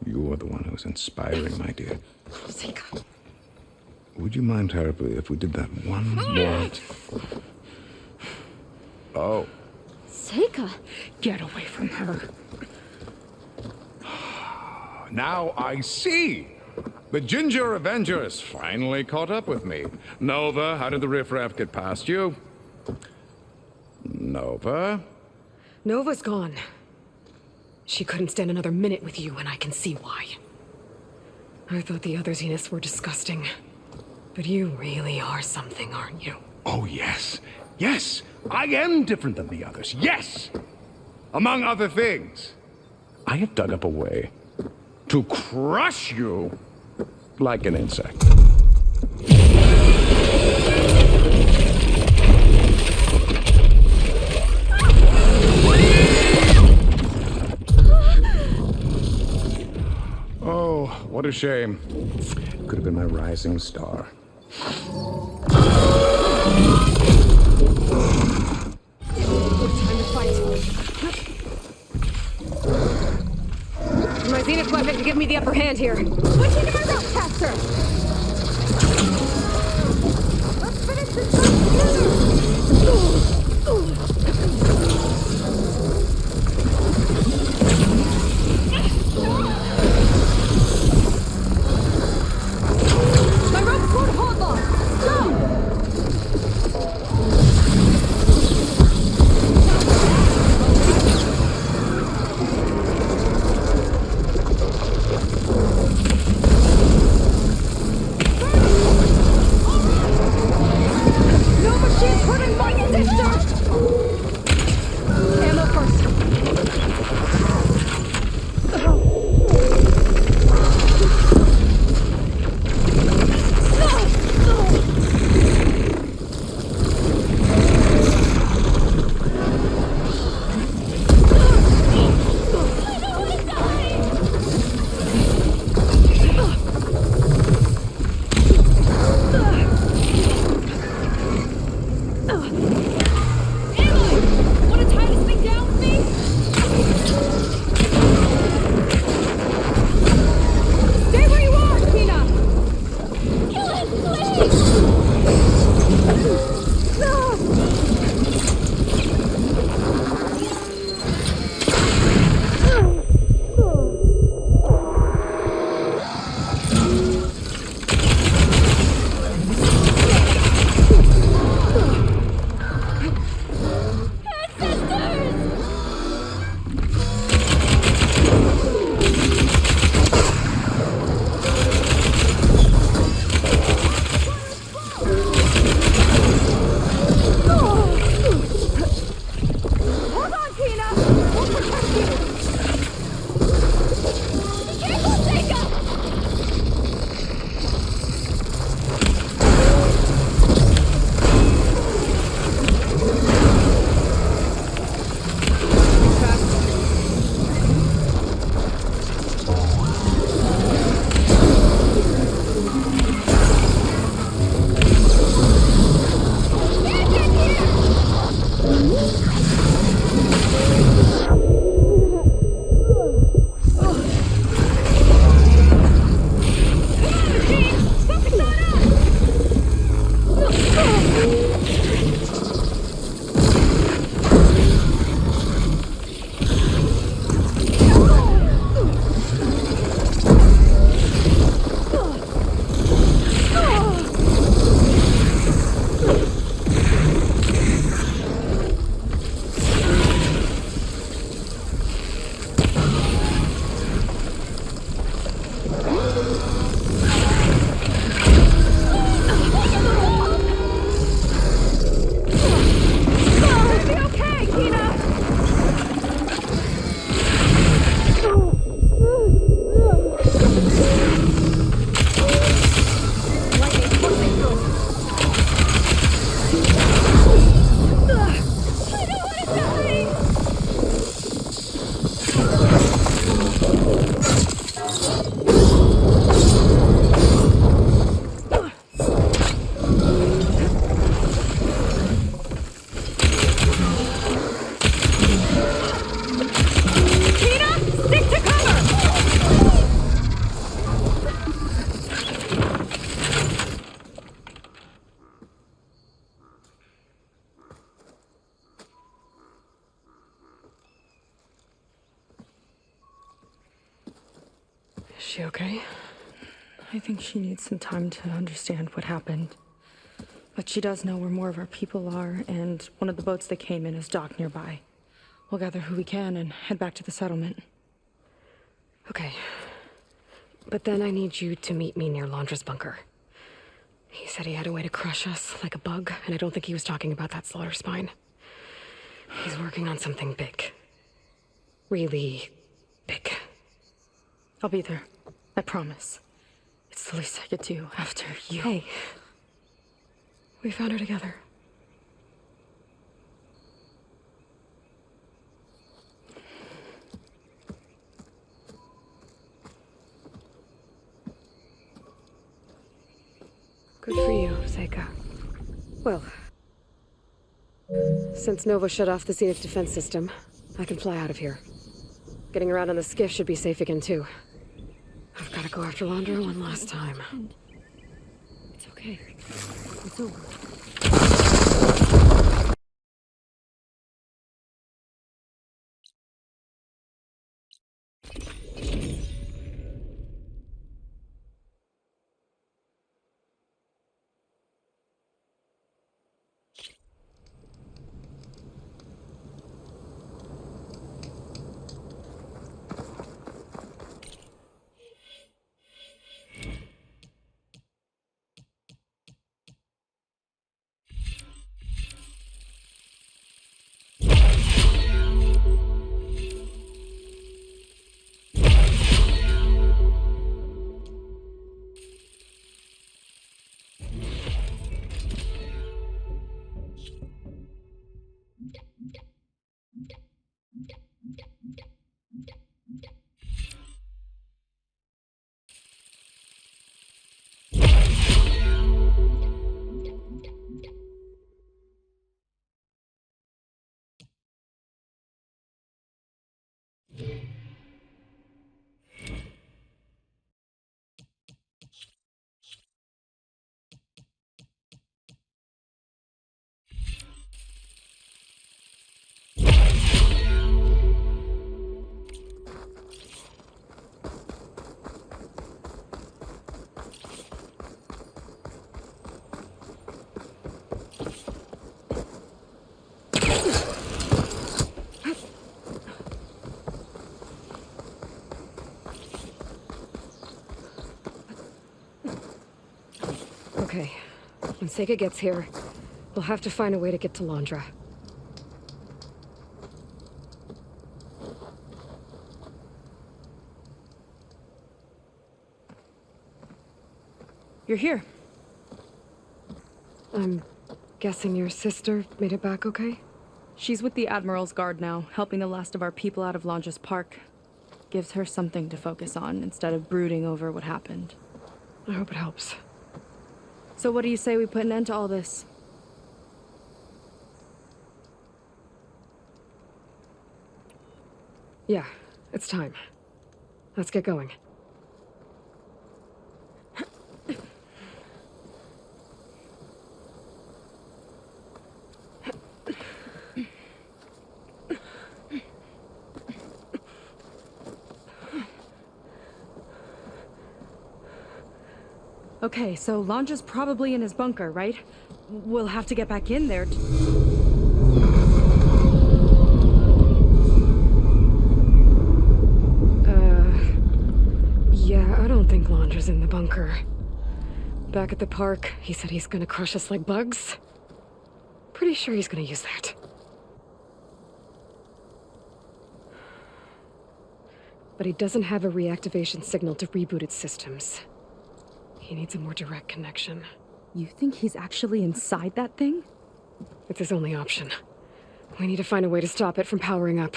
You are the one who's inspiring, my dear. Seika. Would you mind terribly if we did that one more? Oh. Seika! Get away from her. Now I see! The Ginger Avenger has finally caught up with me. Nova, how did the riffraff get past you? Nova? Nova's gone. She couldn't stand another minute with you, and I can see why. I thought the other Zeniths were disgusting. But you really are something, aren't you? Oh, yes. Yes! I am different than the others. Yes! Among other things, I have dug up a way To crush you like an insect. Oh, what a shame. Could have been my rising star. My Zenith weapon to give me the upper hand here. Switching to my rope caster! Let's finish this my rope's going to hold long! Go! Is she okay? I think she needs some time to understand what happened. But she does know where more of our people are, and one of the boats that came in is docked nearby. We'll gather who we can and head back to the settlement. Okay. But then I need you to meet me near Laundra's bunker. He said he had a way to crush us like a bug, and I don't think he was talking about that slaughter spine. He's working on something big. Really big. I'll be there. I promise. It's the least I could do after you. Hey. We found her together. Good for you, Seika. Well, since Nova shut off the scenic defense system, I can fly out of here. Getting around on the skiff should be safe again, too. I've got to go after Londra one last time. It's okay. It's over. Okay. When Seika gets here, we'll have to find a way to get to Londra. You're here. I'm guessing your sister made it back okay? She's with the Admiral's Guard now, helping the last of our people out of Londra's park. Gives her something to focus on instead of brooding over what happened. I hope it helps. So what do you say we put an end to all this? Yeah, it's time. Let's get going. Okay, so Londra's probably in his bunker, right? We'll have to get back in there Yeah, I don't think Londra's in the bunker. Back at the park, he said he's gonna crush us like bugs. Pretty sure he's gonna use that. But he doesn't have a reactivation signal to reboot its systems. He needs a more direct connection. You think he's actually inside that thing? It's his only option. We need to find a way to stop it from powering up.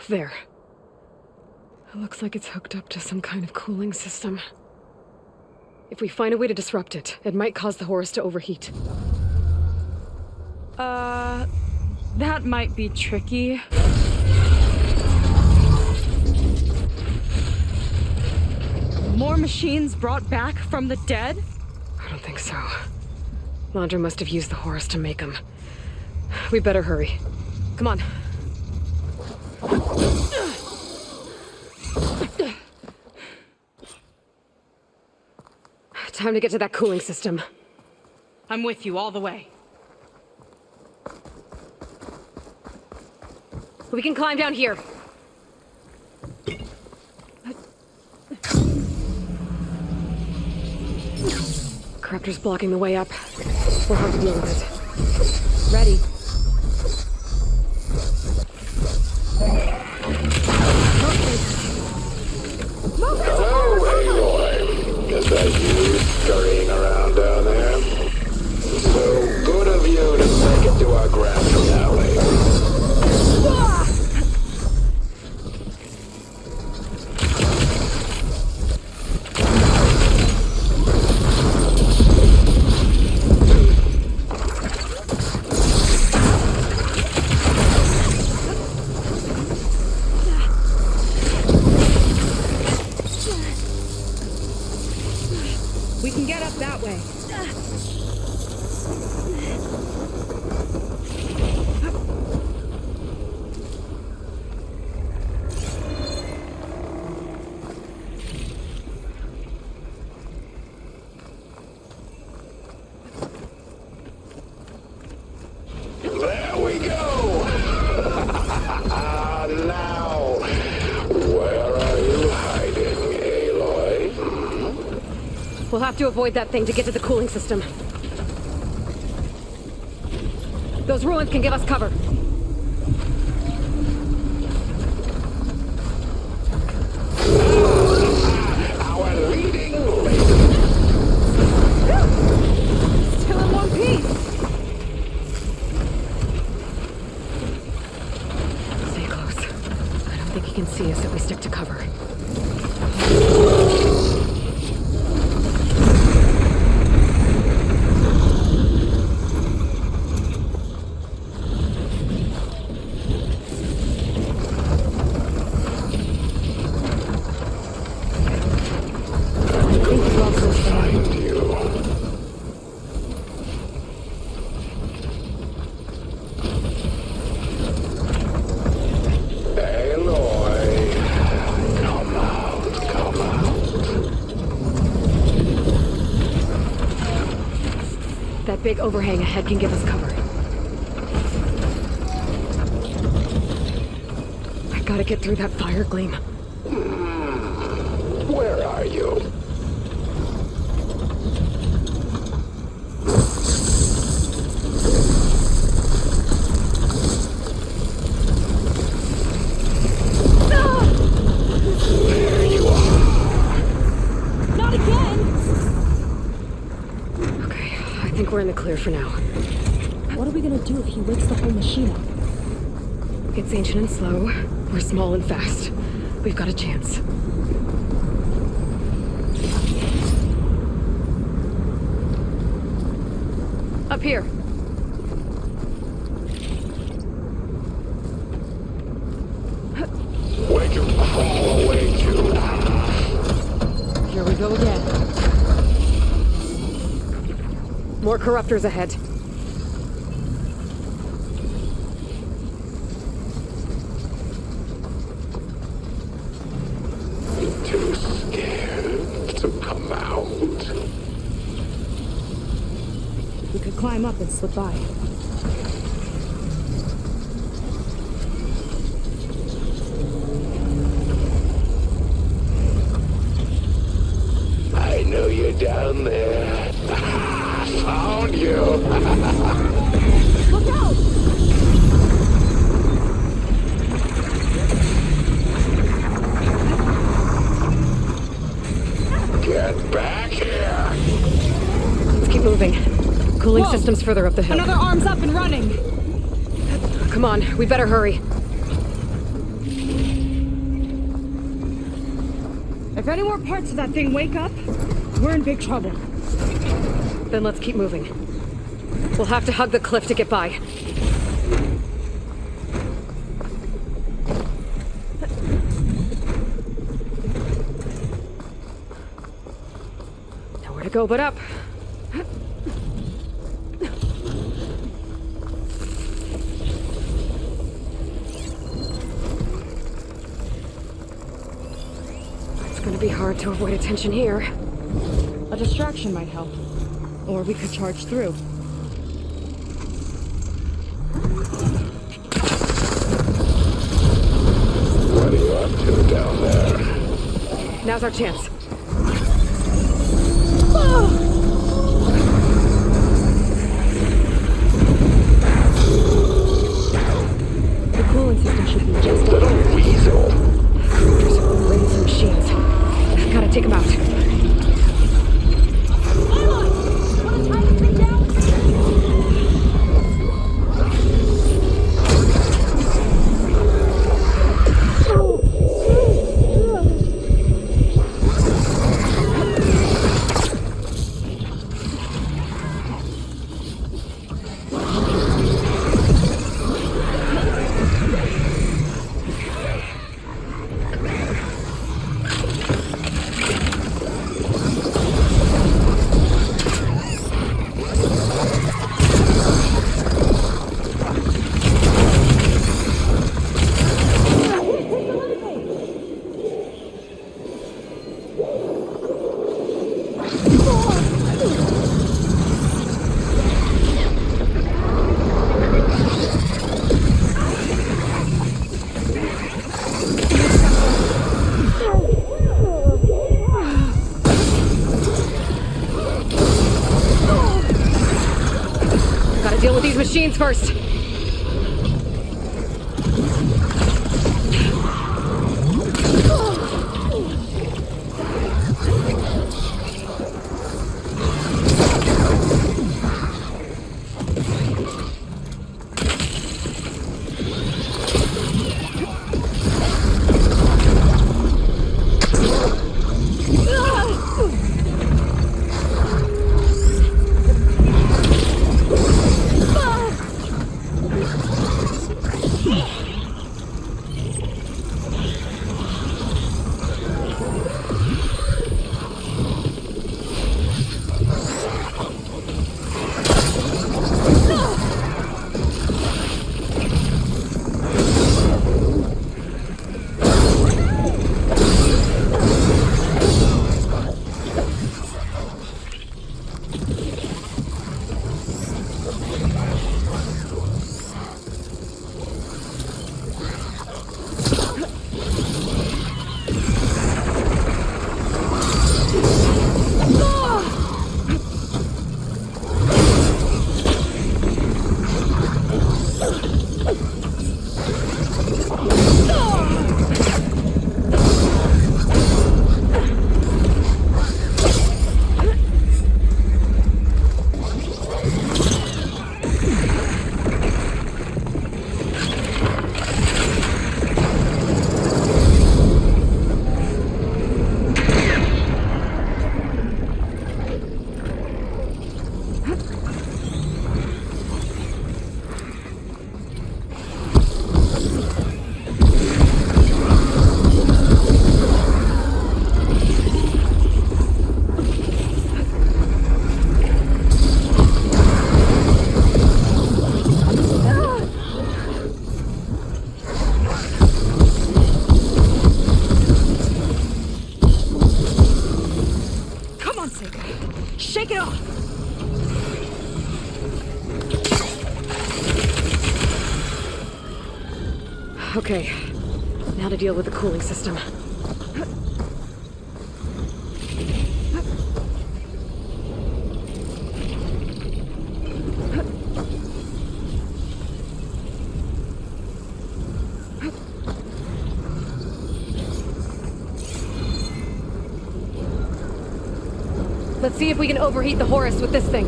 There. It looks like it's hooked up to some kind of cooling system. If we find a way to disrupt it, it might cause the Horus to overheat. That might be tricky. More machines brought back from the dead? I don't think so. Londra must have used the Horus to make them. We better hurry. Come on. Time to get to that cooling system. I'm with you all the way. We can climb down here. Corruptor's blocking the way up. We'll have to deal with it. Ready. that way. There we go! Now, where are you hiding, Aloy? We'll have to avoid that thing to get to the cooling system. Those ruins can give us cover. Our leading Still in one piece. Stay close. I don't think he can see us if we stick to cover. That big overhang ahead can give us cover. I gotta get through that fire gleam. Where are you? There you are. Not again! Okay, I think we're in the clear for now. What are we gonna do if he wakes the whole machine up? It's ancient and slow. We're small and fast. We've got a chance. Up here. Where'd you crawl away to? Here we go again. More corruptors ahead. Too scared to come out. We could climb up and slip by. I know you're down there. Found you. Look out! Get back here. Let's keep moving. Cooling Whoa. system's further up the hill. Another arm's up and running! Come on, we better hurry. If any more parts of that thing wake up, we're in big trouble. Then let's keep moving. We'll have to hug the cliff to get by. Nowhere to go but up. It's gonna be hard to avoid attention here. A distraction might help. Or we could charge through. What are you up to down there? Now's our chance. The cooling system should be just Little weasel. There's raiding some machines. Gotta take them out. machines first. Shake it off! Okay, now to deal with the cooling system. Let's see if we can overheat the Horus with this thing.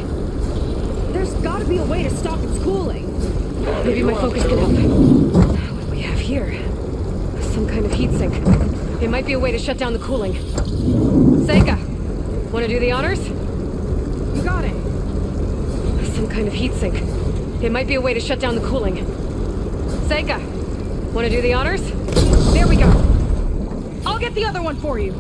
There's gotta be a way to stop its cooling. Maybe my focus can help. What do we have here? Some kind of heat sink. It might be a way to shut down the cooling. Seika, want to do the honors? You got it. Some kind of heat sink. It might be a way to shut down the cooling. Seika, want to do the honors? There we go. I'll get the other one for you.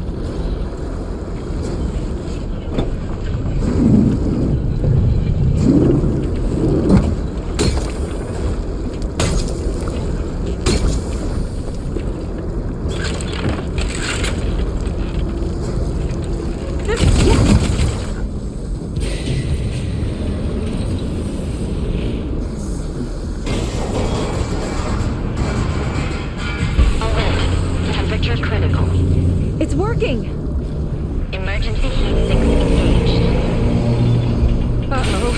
It's working! Emergency heat sink engaged. Uh-oh.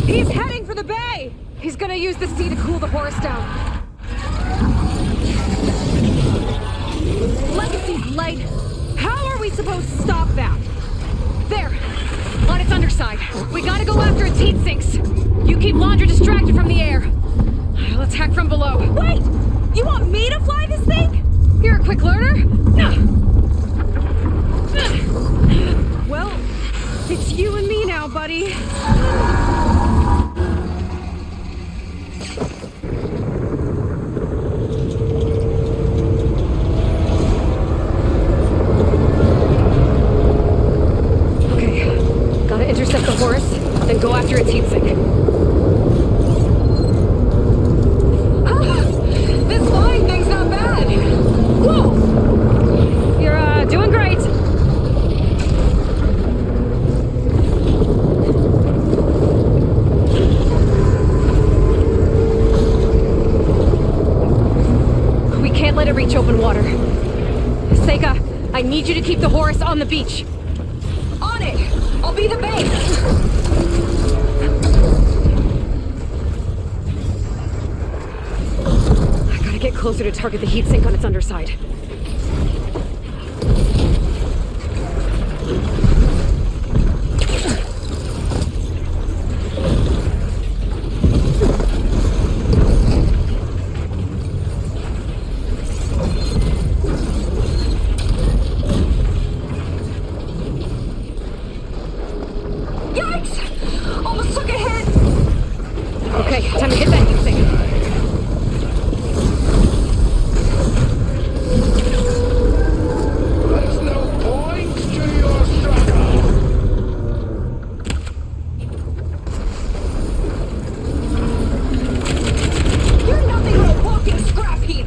He's heading for the bay! He's gonna use the sea to cool the Horus down. Legacy's light. How are we supposed to stop that? There. On its underside. We gotta go after its heat sinks. You keep Laundra distracted from the air. I'll attack from below. Wait! You want me to fly this thing? You're a quick learner. Well, it's you and me now, buddy. Gotta intercept the Horus, then go after its heatsink. This flying thing's not bad! Whoa! You're, doing great! We can't let it reach open water. Seika, I need you to keep the Horus on the beach. On it! I'll be the base! I gotta get closer to target the heatsink on its underside. Time to hit that heatsink. There's no point to your struggle. You're nothing but a walking scrap heap.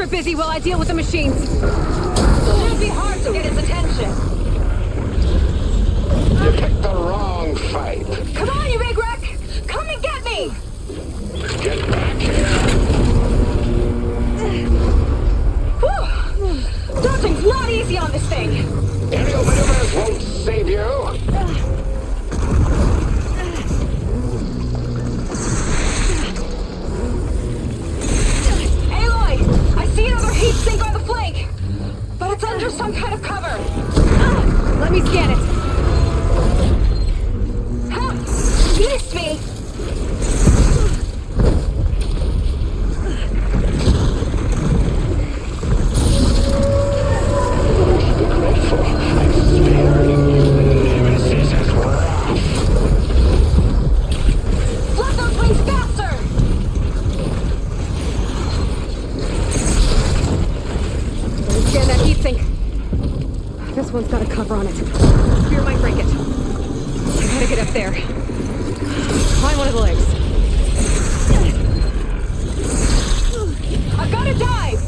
Busy while I deal with the machines. It'll be hard to get his attention. You picked the wrong fight. Come on, you big wreck! Come and get me! Get back here. Whew! Dodging's not easy on this thing. Aerial maneuvers won't save you. Heat sink on the flank! But it's under some kind of cover! Let me scan it! Huh! Missed me! Be grateful. I'm sparing you. The nemesis is rough. Flood those wings faster! Scan that heatsink. This one's got a cover on it. Spear might break it. I gotta get up there. Climb one of the legs. I've gotta dive!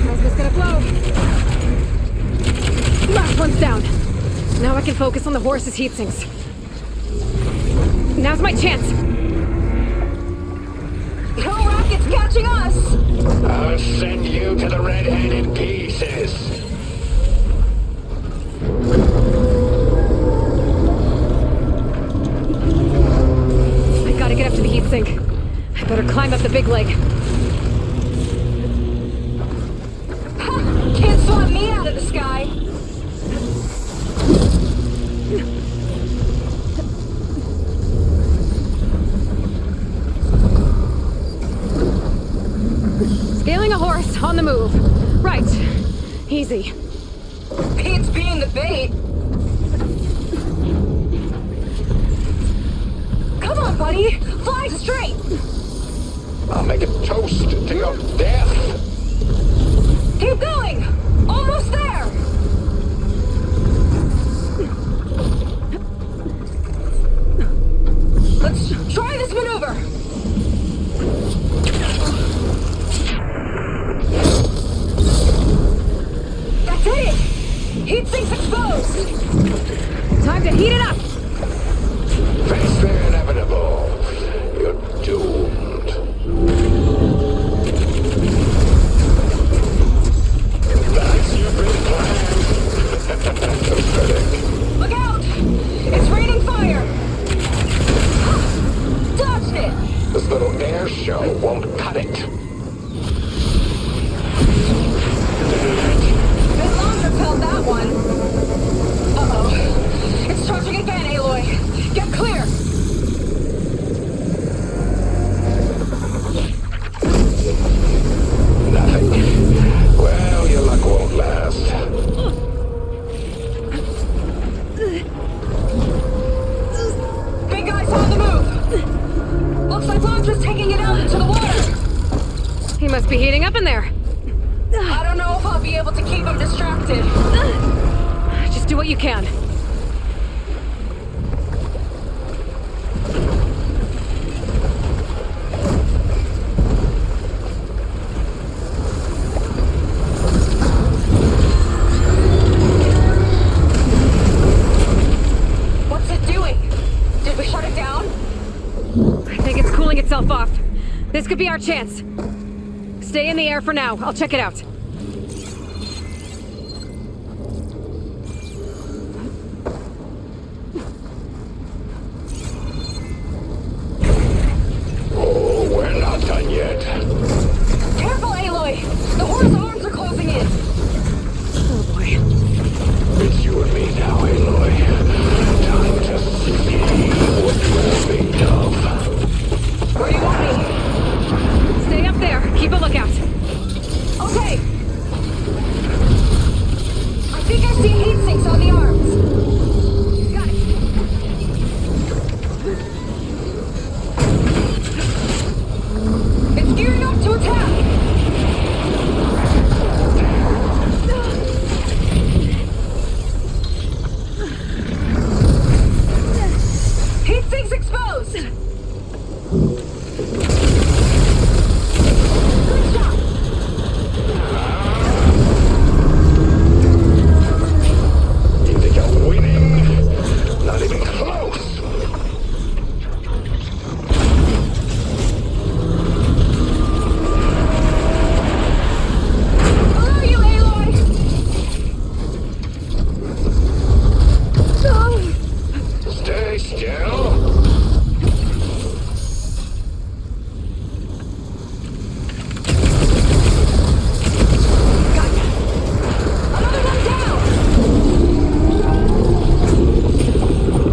How's this gonna blow? Last one's down. Now I can focus on the horse's heatsinks. Now's my chance. No rockets catching us! I'll send you to the red-handed pieces. Can't swat me out of the sky. Scaling a horse, on the move. Right. Easy. Beats being the bait. Come on, buddy. Fly straight. I'll make a toast to your death. Keep going. Almost there. Let's try this maneuver. That's it. Heat sinks exposed. Time to heat it up. Face the inevitable. You're doomed. That's your big plan. Pathetic. Look out! It's raining fire. Dodged it. This little air show won't cut it. Bit long repelled that one. Uh-oh. It's charging again, Aloy. Get clear. Nothing. Well, your luck won't last. Big guy's on the move. Looks like Londra's taking it out into the water. He must be heating up in there. I don't know if I'll be able to keep him distracted. Just do what you can. What's it doing? Did we shut it down? I think it's cooling itself off. This could be our chance. Stay in the air for now. I'll check it out. Oh, we're not done yet. Careful, Aloy! The horse's arms are closing in. Oh boy. It's you and me now, Aloy. Time to see what you're made of. Where do you want me? Stay up there. Keep a lookout. Okay. I think I see heat sinks on the arms. Got it. It's gearing up to attack. Heat sinks exposed. Good shot. You think you're winning? Not even close. Where are you, Aloy? Stay still. Another one down.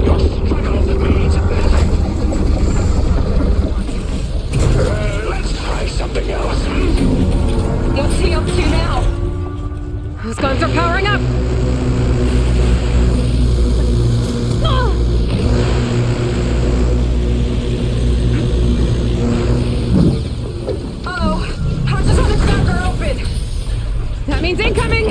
Your struggle means nothing. Let's try something else. What's he up to now? Those guns are powering up. Uh-oh. Hatches on his back are open. That means incoming.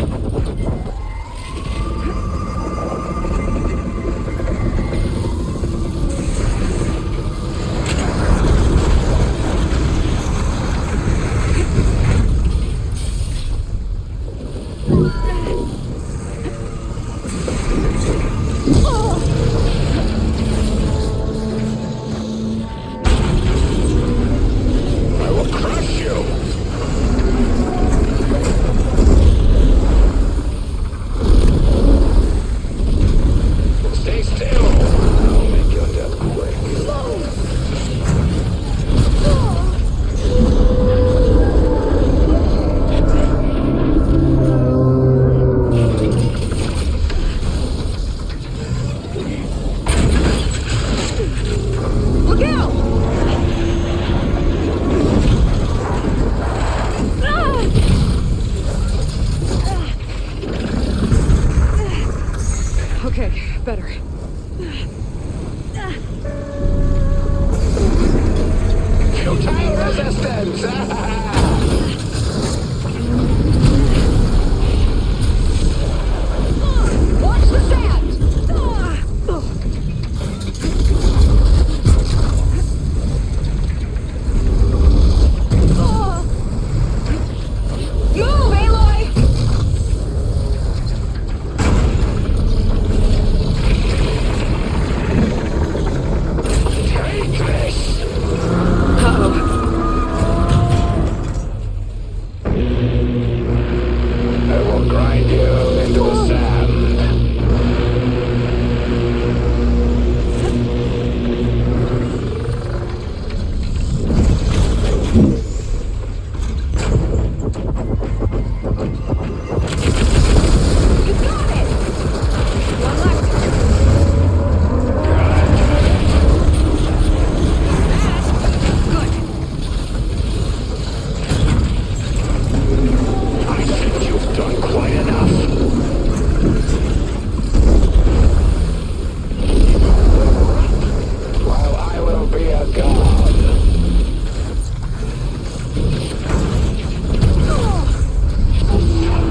I will crush you. better. Futile resistance! Watch the sand! Move, Aloy! Take this! Uh-oh. I will grind you into the sand. You got it! One left. I think you've done quite enough. While I will be a god.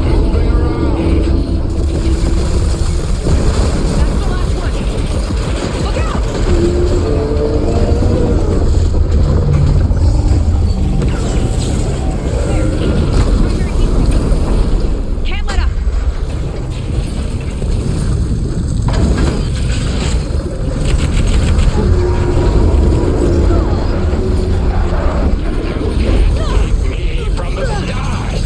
Moving around. That's the last one. Look out! Can't let up. Me from the stars.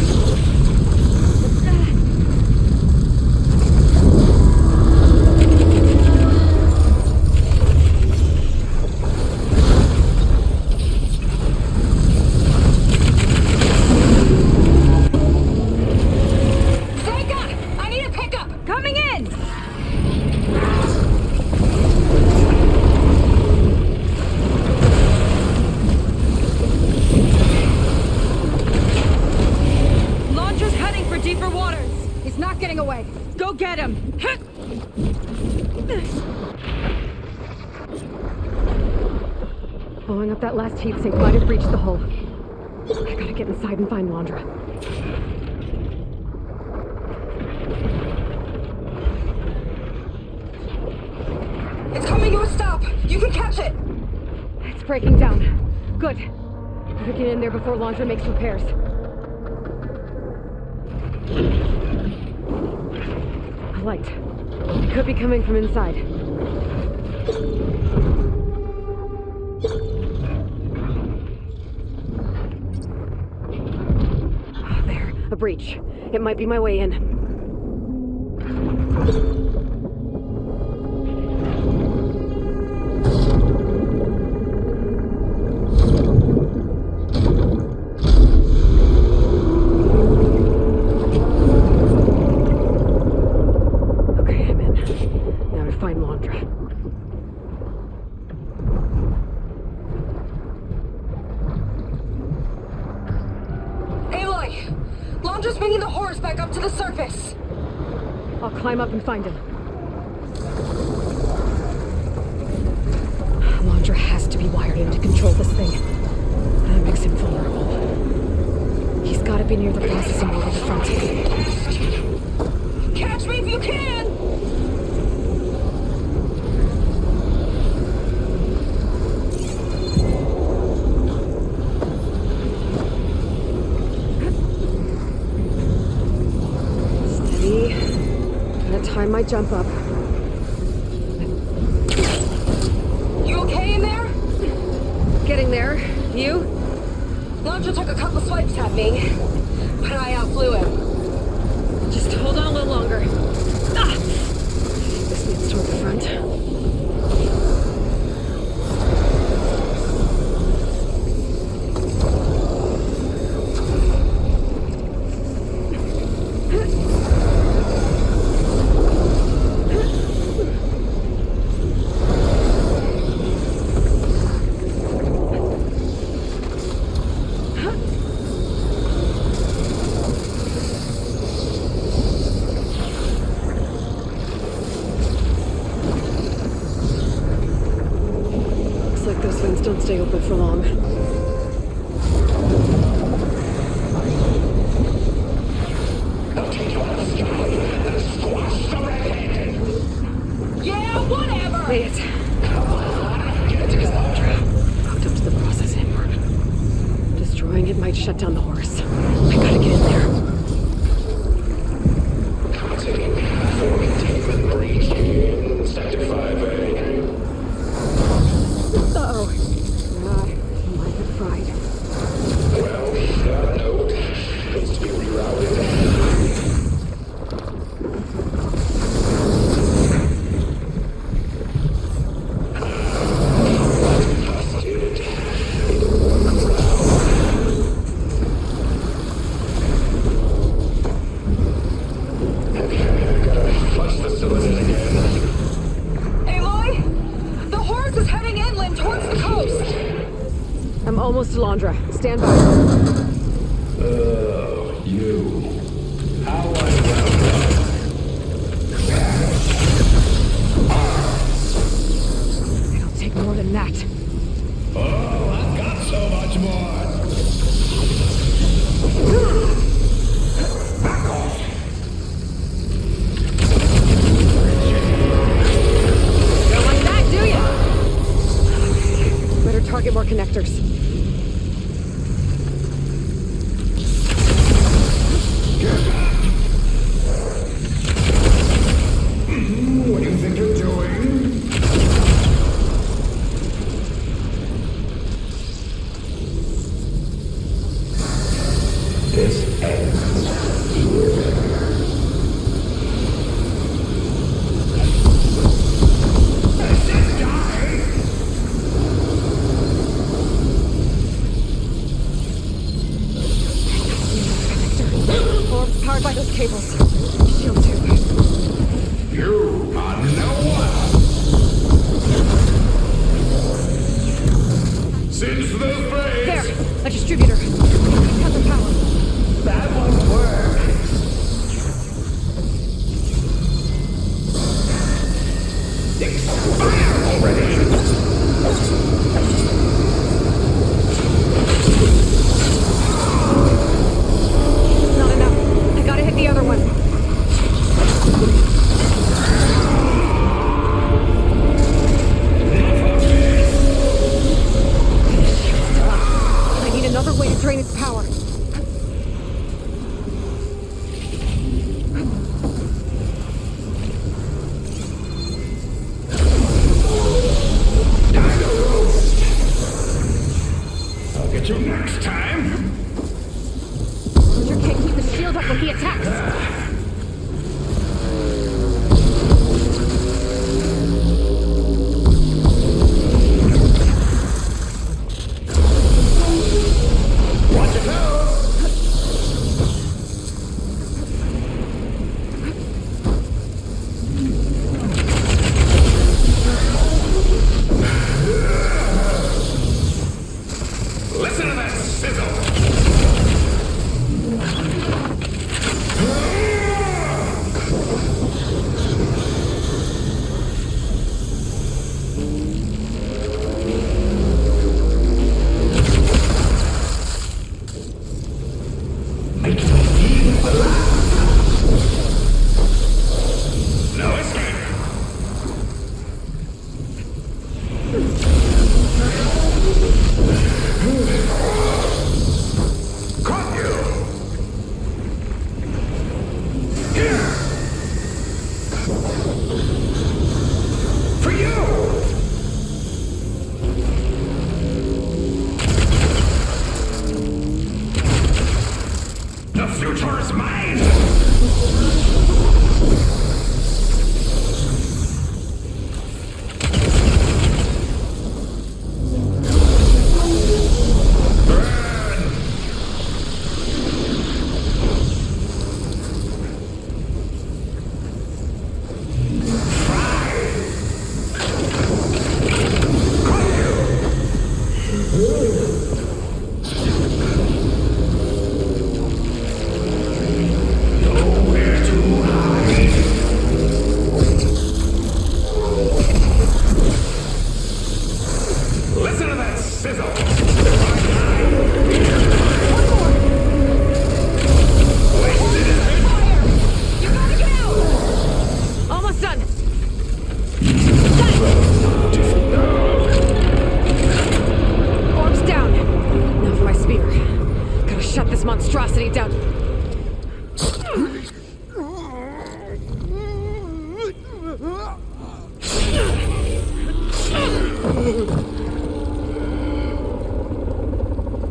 Zeka! I need a pickup! Coming in! Launcher's heading for deeper waters. He's not getting away. Go get him. Blowing up that last heat sink might have breached the hull. I gotta get inside and find Landra. It's coming to a stop! You can catch it! It's breaking down. Good. Better get in there before Landra makes repairs. A light. It could be coming from inside. Ah, there. A breach. It might be my way in. Okay, I'm in. Now to find Landra. Aloy! Landra's bringing the horse back up to the surface! I'll climb up and find him. Landra has to be wired in to control this thing. That makes him vulnerable. He's gotta be near the processing hall at the front. Catch me if you can! Steady. Gonna time my jump up. You okay in there? Getting there. You? Landra took a couple swipes at me, but I outflew him. Just hold on a little longer. Ah! This leads toward the front. stay open for long. Yeah, whatever! Made it. There's Laundra. Hooked up to the processing board. Destroying it might shut down the horse. I gotta get in there. For containment breach in Sector 5A. Uh-oh. Might have fried. Well, that node needs to be rerouted. I'm almost to Laundra. Stand by. Oh, you. How I welcome. It'll take more than that. Oh, I've got so much more. Back off. Don't like that, do ya? Better target more connectors. What do you think you're doing? This ends here. Orb's powered by those cables. Shield tube. You are no one. Since the face. There! A distributor. Cut the power. That won't work. Expire already. Not enough. I gotta hit the other one. I need another way to drain its power. I'll get you next time. Roger can't keep the shield up when he attacks. Watch your toes. Listen to that sizzle. Make me feel alive. No escape. Caught you. Here. For you. The future is mine! Nowhere to hide.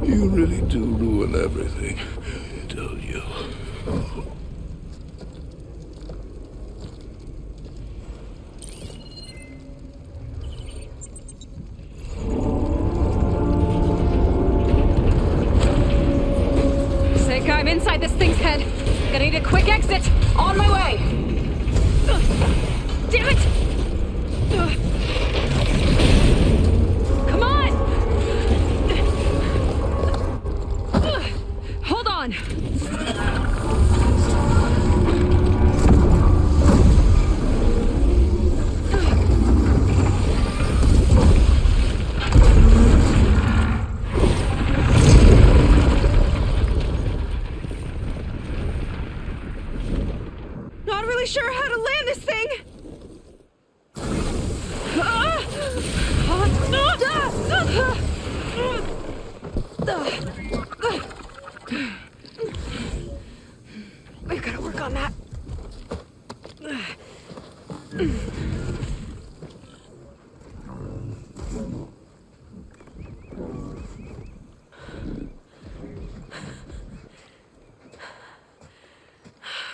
You really do ruin everything, don't you? Seika, I'm inside this thing's head. Gonna need a quick exit. On my way. Damn it! Come on! Hold on. Not really sure how to land this thing. We've got to work on that.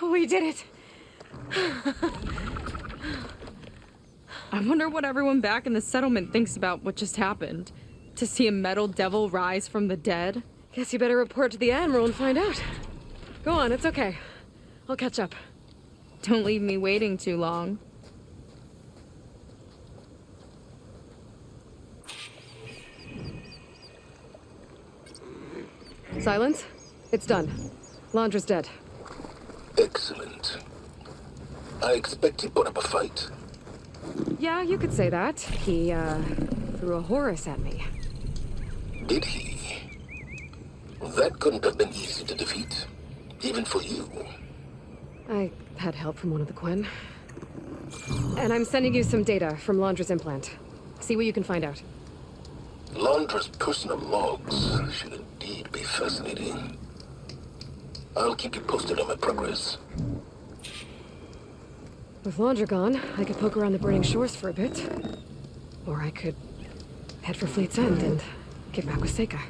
We did it. I wonder what everyone back in the settlement thinks about what just happened. To see a metal devil rise from the dead? Guess you better report to the Admiral and find out. Go on, it's okay. I'll catch up. Don't leave me waiting too long. Silence? It's done. Londra's dead. Excellent. I expect he put up a fight. Yeah, you could say that. He, threw a Horus at me. Did he? That couldn't have been easy to defeat, even for you. I had help from one of the Quen. And I'm sending you some data from Londra's implant. See what you can find out. Londra's personal logs should indeed be fascinating. I'll keep you posted on my progress. With Londra gone, I could poke around the burning shores for a bit. Or I could head for Fleet's End and get back with Seika.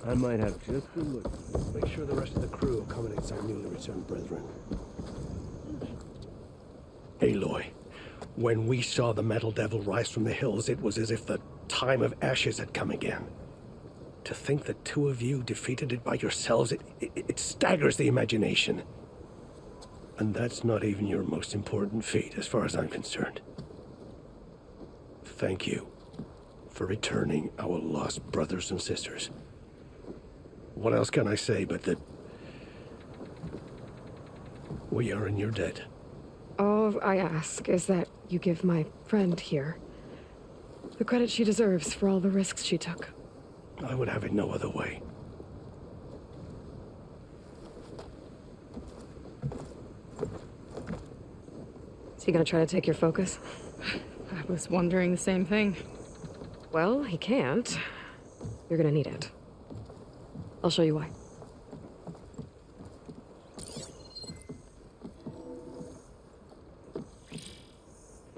I might have just a look. Make sure the rest of the crew accommodates our newly returned brethren. Aloy, when we saw the metal devil rise from the hills, it was as if the time of ashes had come again. To think the two of you defeated it by yourselves, it staggers the imagination. And that's not even your most important feat, as far as I'm concerned. Thank you for returning our lost brothers and sisters. What else can I say but that we are in your debt? All I ask is that you give my friend here the credit she deserves for all the risks she took. I would have it no other way. Is he gonna try to take your focus? I was wondering the same thing. Well, he can't. You're gonna need it. I'll show you why.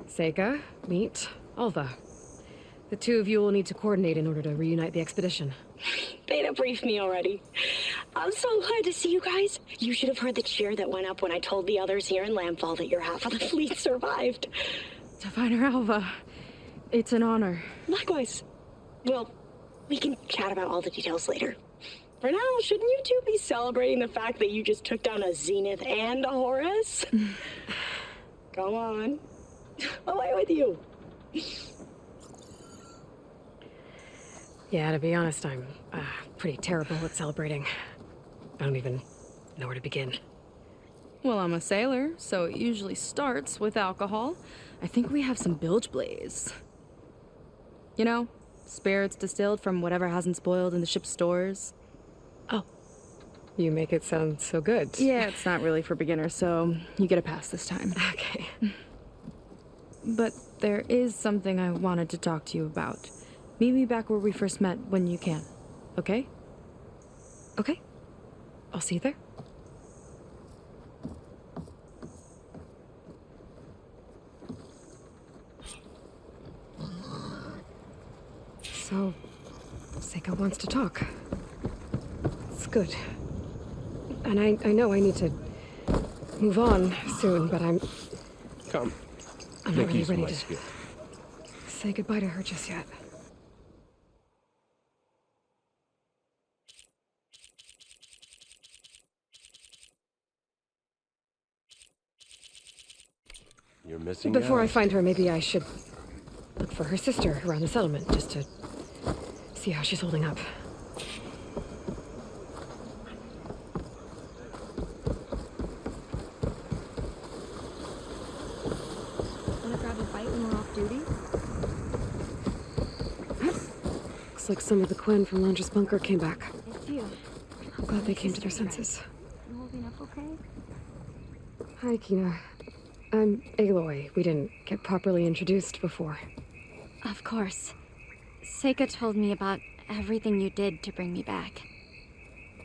Seika, meet Alva. The two of you will need to coordinate in order to reunite the expedition. Beta briefed me already. I'm so glad to see you guys. You should have heard the cheer that went up when I told the others here in Landfall that your half of the fleet survived. Diviner Alva, it's an honor. Likewise. Well, we can chat about all the details later. For now, shouldn't you two be celebrating the fact that you just took down a Zenith and a Horus? Come on. Away with you. Yeah, to be honest, I'm pretty terrible at celebrating. I don't even know where to begin. Well, I'm a sailor, so it usually starts with alcohol. I think we have some bilge blaze. You know, spirits distilled from whatever hasn't spoiled in the ship's stores. Oh. You make it sound so good. Yeah, it's not really for beginners, so you get a pass this time. Okay. But there is something I wanted to talk to you about. Meet me back where we first met when you can, okay? Okay. I'll see you there. So, Seika wants to talk. It's good. And I know I need to move on soon, but I'm Come. not Make really use of ready my to skill. say goodbye to her just yet. You're missing Before out. I find her, maybe I should look for her sister around the settlement, just to see how she's holding up. Wanna grab a bite when we're off duty? Looks like some of the Quen from Landra's bunker came back. It's you. I'm glad they came to their senses. You holding up okay? Hi, Kina. I'm Aloy. We didn't get properly introduced before. Of course. Seika told me about everything you did to bring me back.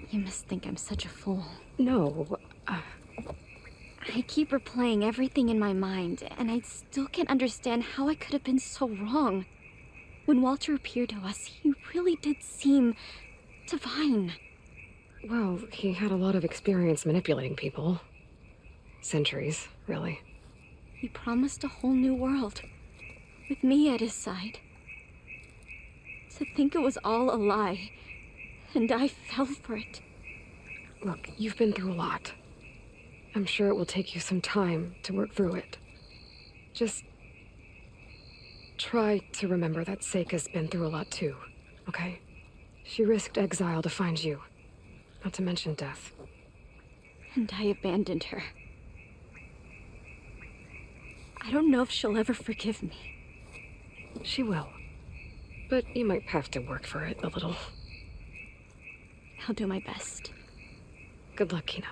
You must think I'm such a fool. No. I keep replaying everything in my mind, and I still can't understand how I could have been so wrong. When Walter appeared to us, he really did seem divine. Well, he had a lot of experience manipulating people. Centuries, really. He promised a whole new world, with me at his side. To think it was all a lie, and I fell for it. Look, you've been through a lot. I'm sure it will take you some time to work through it. Just try to remember that Seika's been through a lot too, okay? She risked exile to find you, not to mention death. And I abandoned her. I don't know if she'll ever forgive me. She will. But you might have to work for it a little. I'll do my best. Good luck, Kina.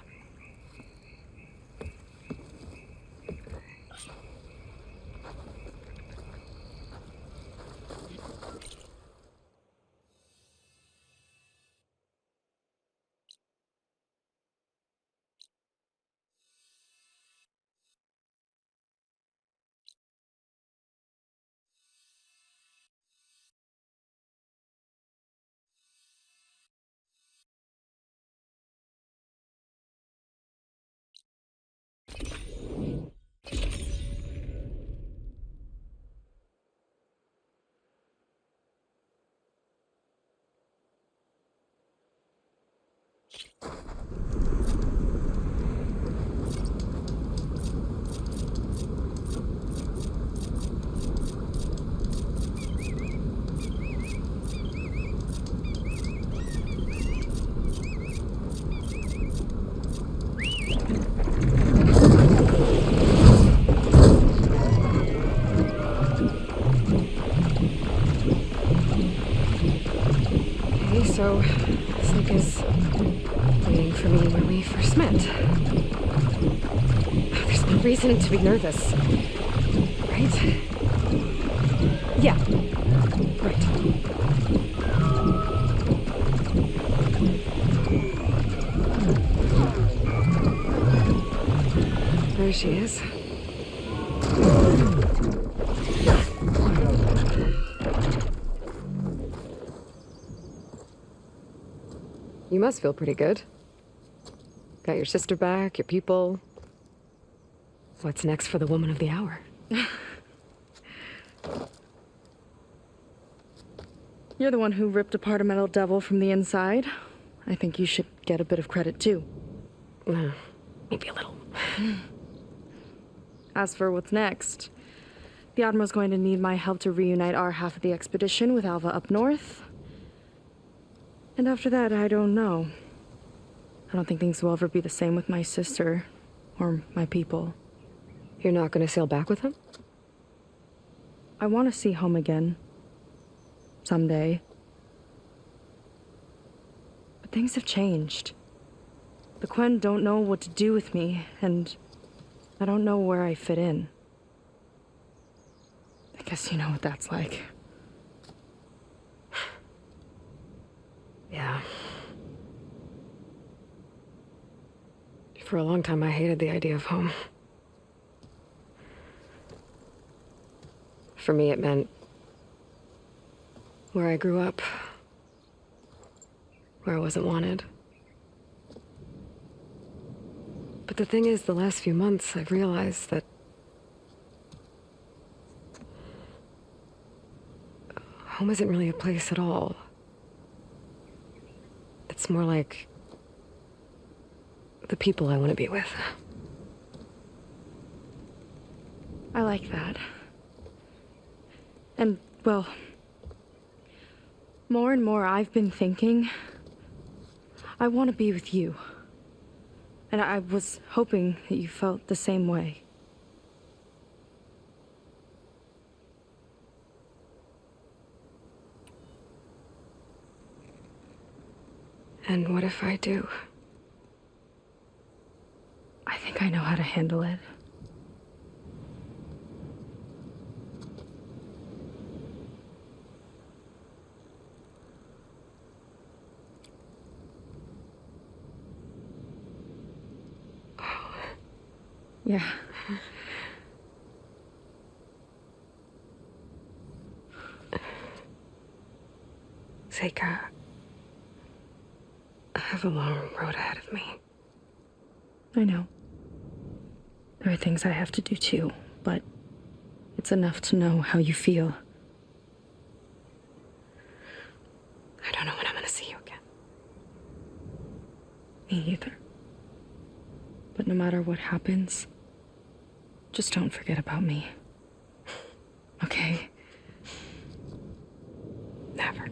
So, Seika's waiting for me when we first met. There's no reason to be nervous, right? Yeah, right. There she is. You must feel pretty good. Got your sister back, your people. What's next for the woman of the hour? You're the one who ripped apart a metal devil from the inside. I think you should get a bit of credit too. Maybe a little. As for what's next, the Admiral's going to need my help to reunite our half of the expedition with Alva up north. And after that, I don't know. I don't think things will ever be the same with my sister or my people. You're not going to sail back with him? I want to see home again. Someday. But things have changed. The Quen don't know what to do with me, and I don't know where I fit in. I guess you know what that's like. Yeah. For a long time, I hated the idea of home. For me, it meant where I grew up, where I wasn't wanted. But the thing is, the last few months, I've realized that home isn't really a place at all. It's more like the people I want to be with. I like that. And, well, more and more I've been thinking, I want to be with you. And I was hoping that you felt the same way. And what if I do? I think I know how to handle it. Yeah. Seika, I have a long road ahead of me. I know. There are things I have to do too, but it's enough to know how you feel. I don't know when I'm gonna see you again. Me either. But no matter what happens, just don't forget about me. Okay? Never.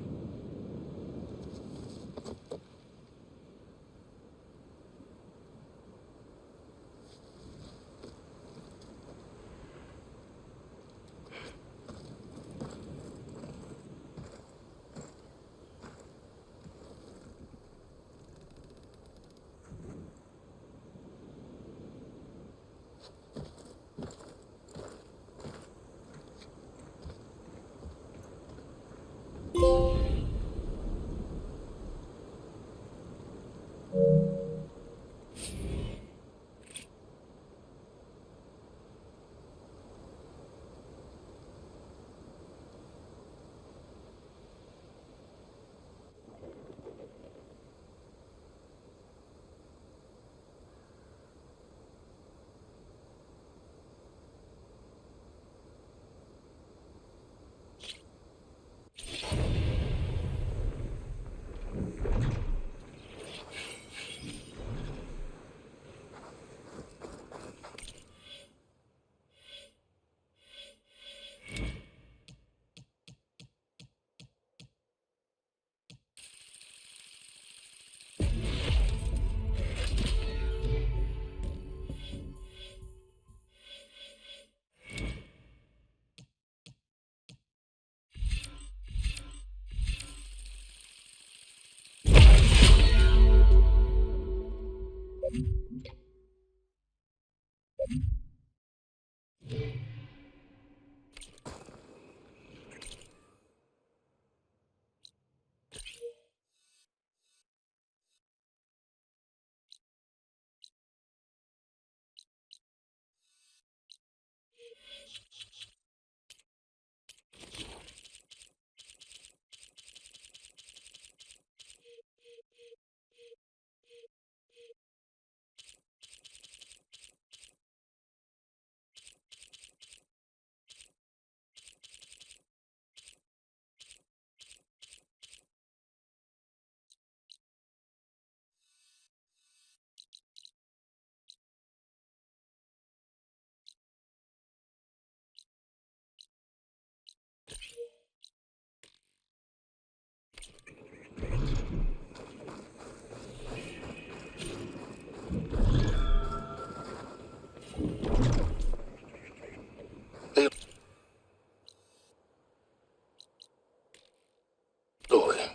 Aloy,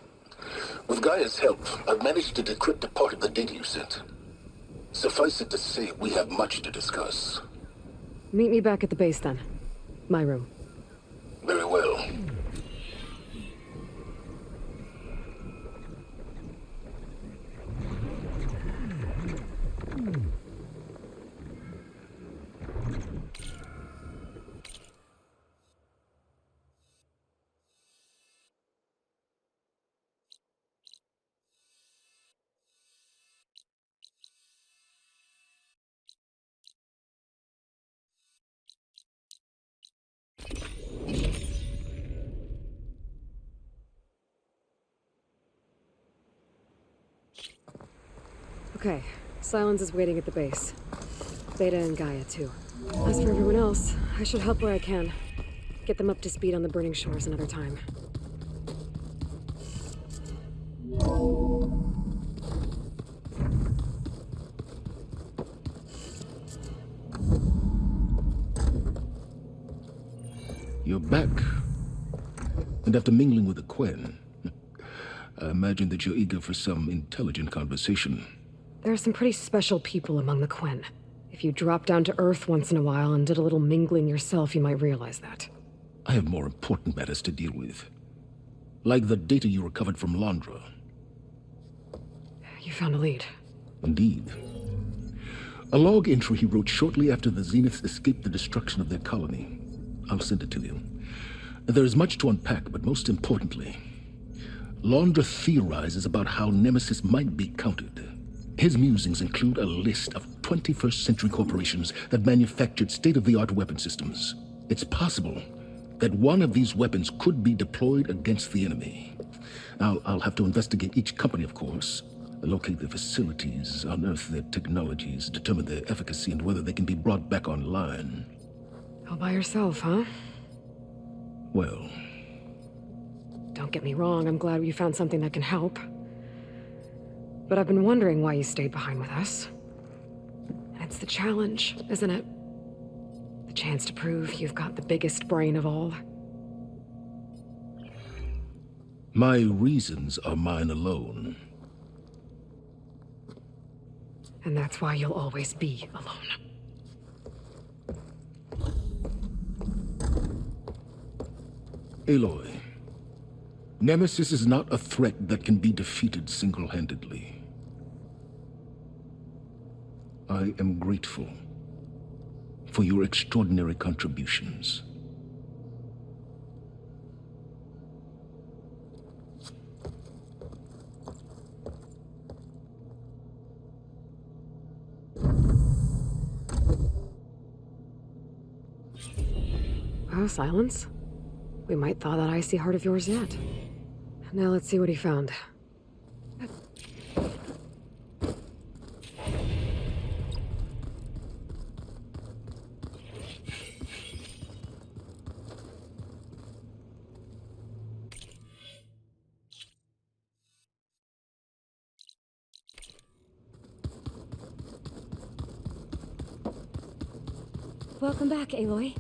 with Gaia's help, I've managed to decrypt a part of the data you sent. Suffice it to say, we have much to discuss. Meet me back at the base then. My room. Very well. Okay, Silence is waiting at the base. Theta and Gaia, too. As for everyone else, I should help where I can. Get them up to speed on the burning shores another time. You're back. And after mingling with the Quen, I imagine that you're eager for some intelligent conversation. There are some pretty special people among the Quen. If you dropped down to Earth once in a while and did a little mingling yourself, you might realize that. I have more important matters to deal with. Like the data you recovered from Londra. You found a lead. Indeed. A log entry he wrote shortly after the Zeniths escaped the destruction of their colony. I'll send it to you. There is much to unpack, but most importantly, Londra theorizes about how Nemesis might be countered. His musings include a list of 21st century corporations that manufactured state-of-the-art weapon systems. It's possible that one of these weapons could be deployed against the enemy. I'll have to investigate each company, of course, locate their facilities, unearth their technologies, determine their efficacy, and whether they can be brought back online. All by yourself, huh? Well... Don't get me wrong, I'm glad you found something that can help. But I've been wondering why you stayed behind with us. And it's the challenge, isn't it? The chance to prove you've got the biggest brain of all. My reasons are mine alone. And that's why you'll always be alone. Aloy, Nemesis is not a threat that can be defeated single-handedly. I am grateful for your extraordinary contributions. Oh, Silence? We might thaw that icy heart of yours yet. Now let's see what he found. Welcome back, Aloy.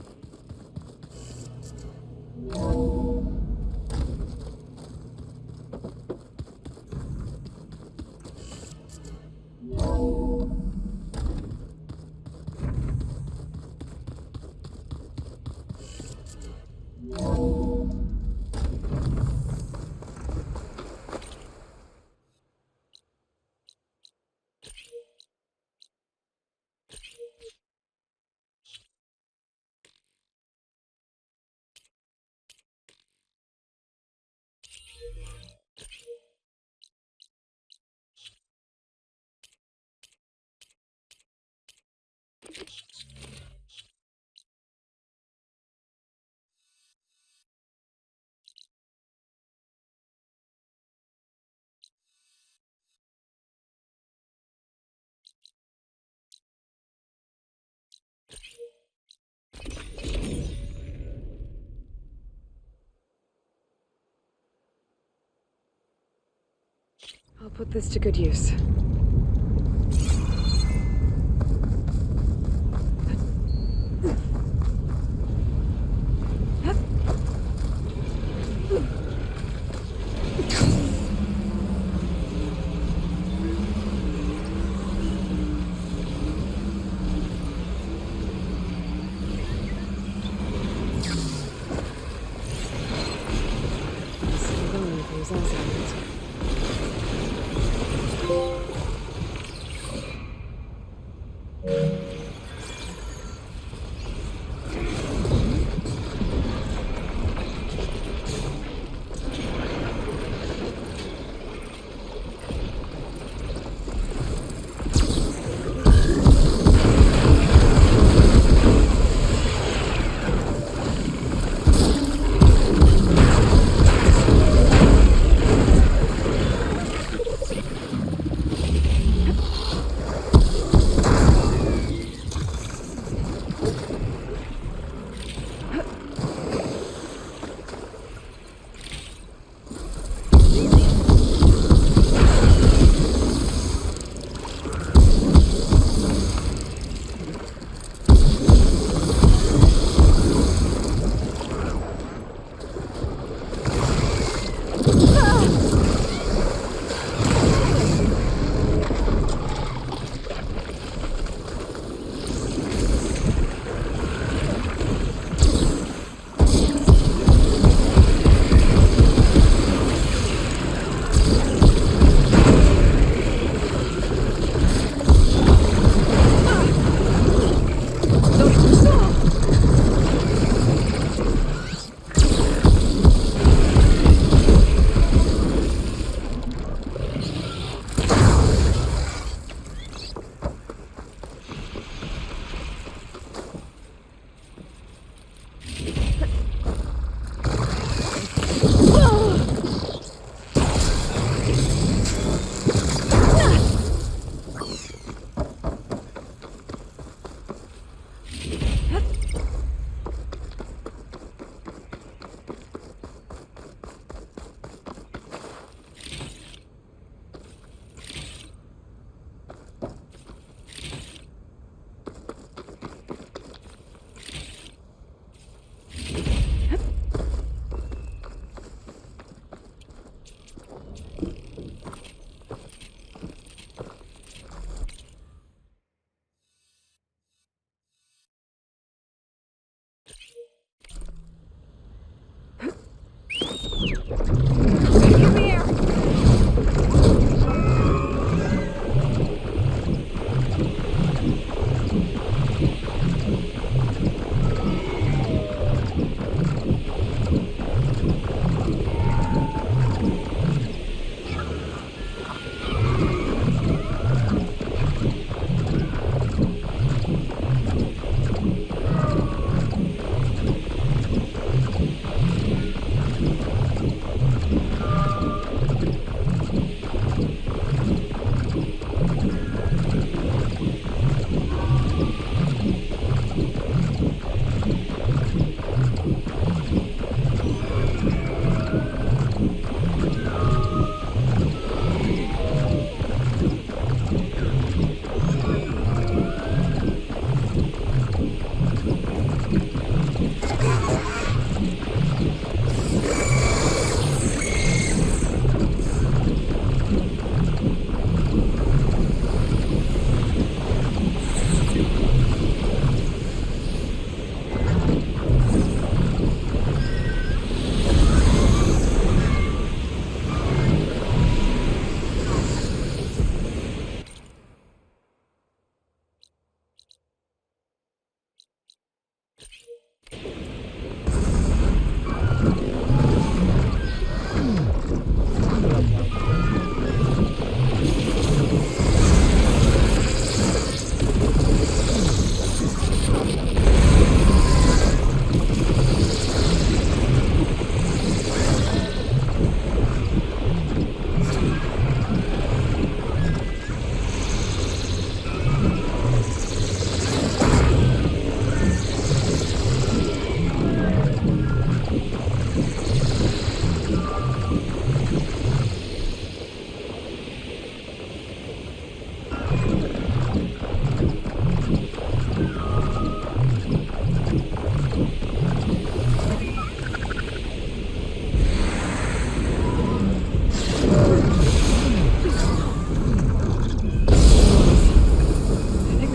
I'll put this to good use.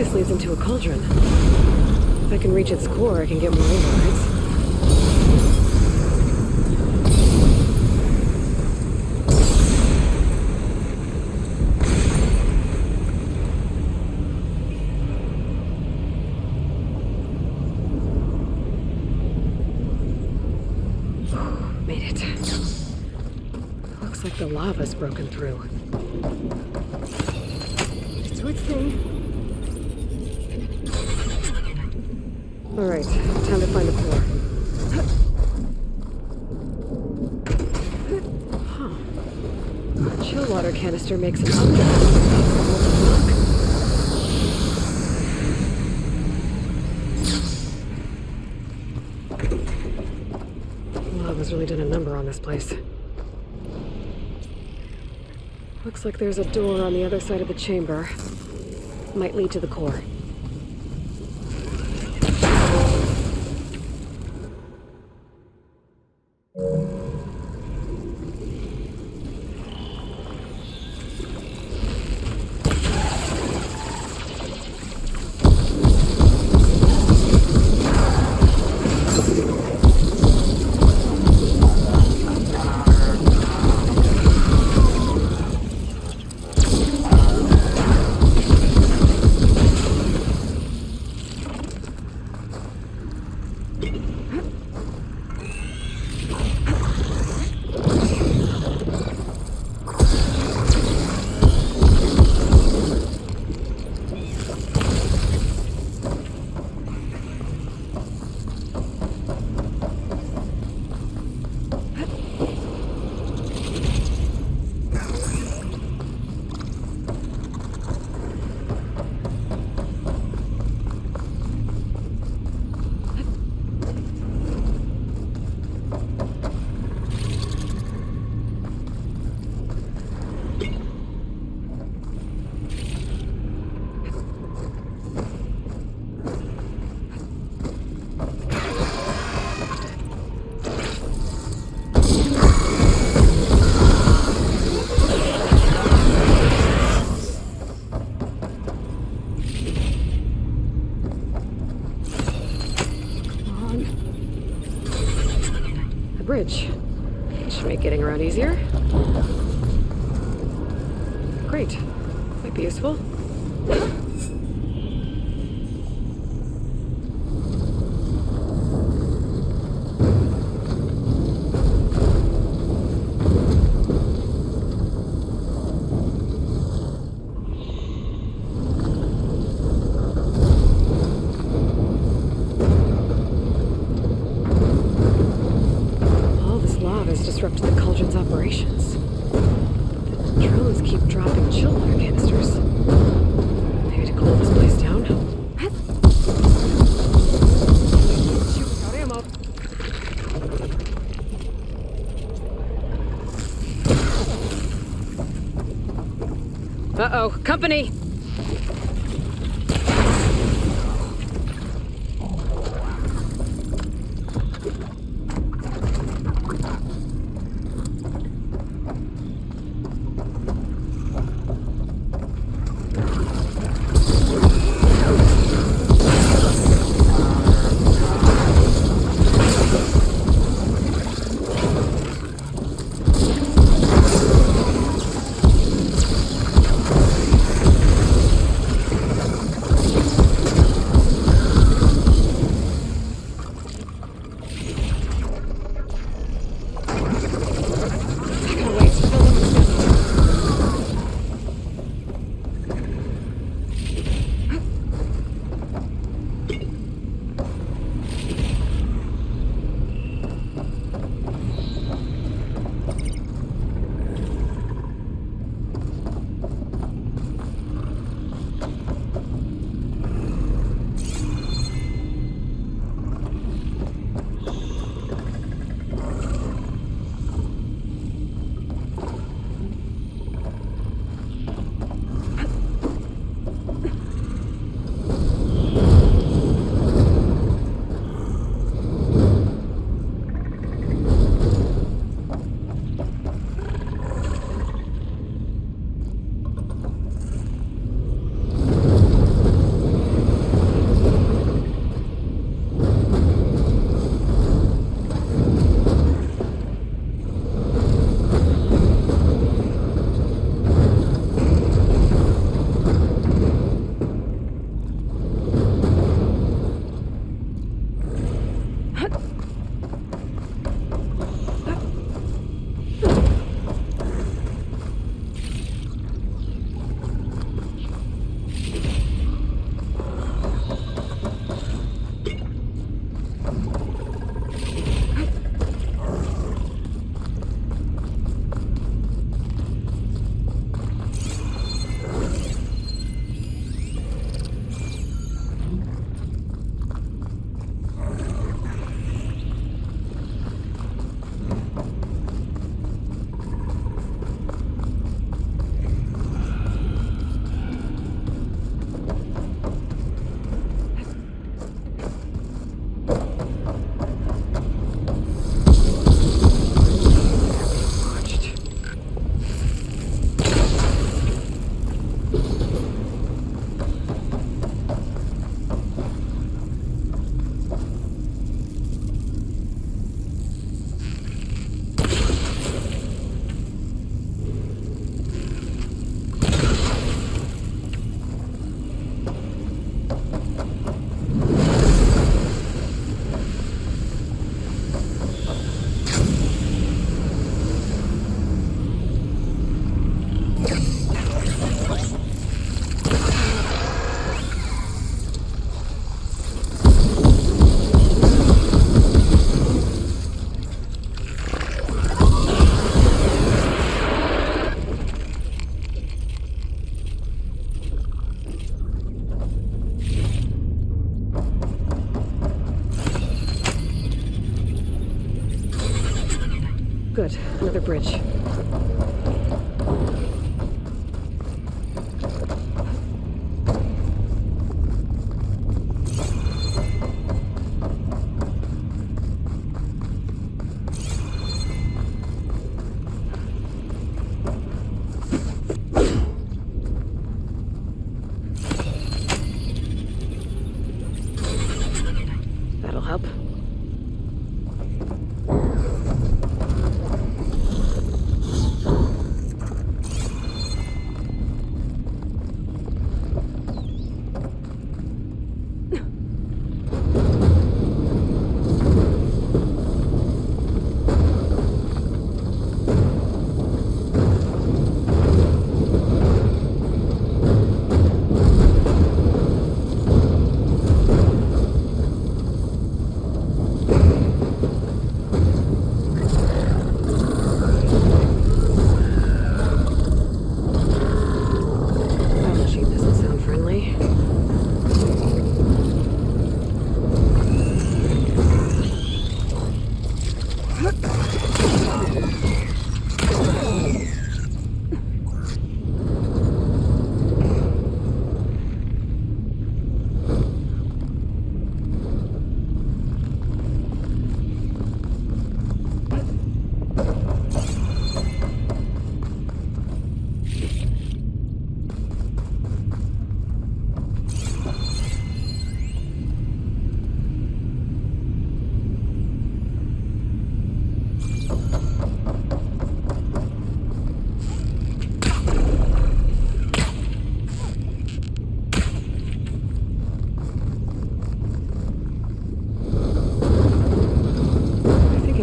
this leads into a cauldron. If I can reach its core, I can get more overrides. Made it. Looks like the lava's broken through. Just do its thing. Alright, time to find the core. Huh. A chill water canister makes an object. Lava's really done a number on this place. Looks like there's a door on the other side of the chamber. Might lead to the core. Bridge. Should make getting around easier. Great. Might be useful. Disrupted the Cauldron's operations. The drones keep dropping chill water canisters. Maybe to cool this place down? Shoot, got ammo. Uh-oh, company! Good. Another bridge. That'll help.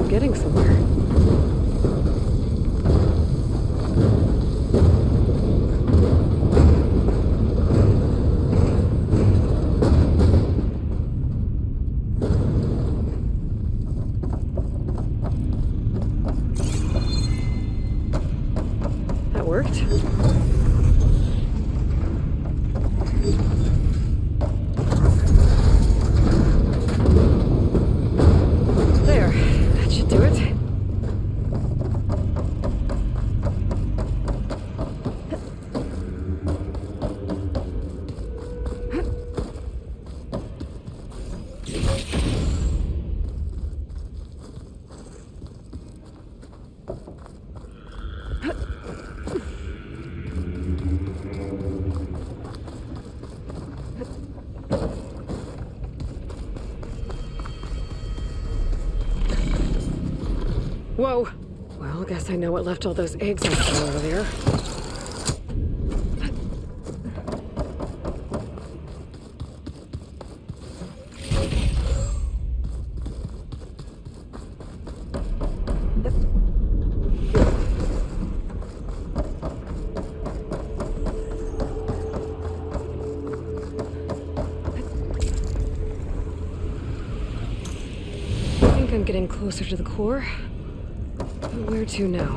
Getting somewhere. That worked. Do it. Whoa. Well, guess I know what left all those eggs on the floor over there. I think I'm getting closer to the core. Where to now?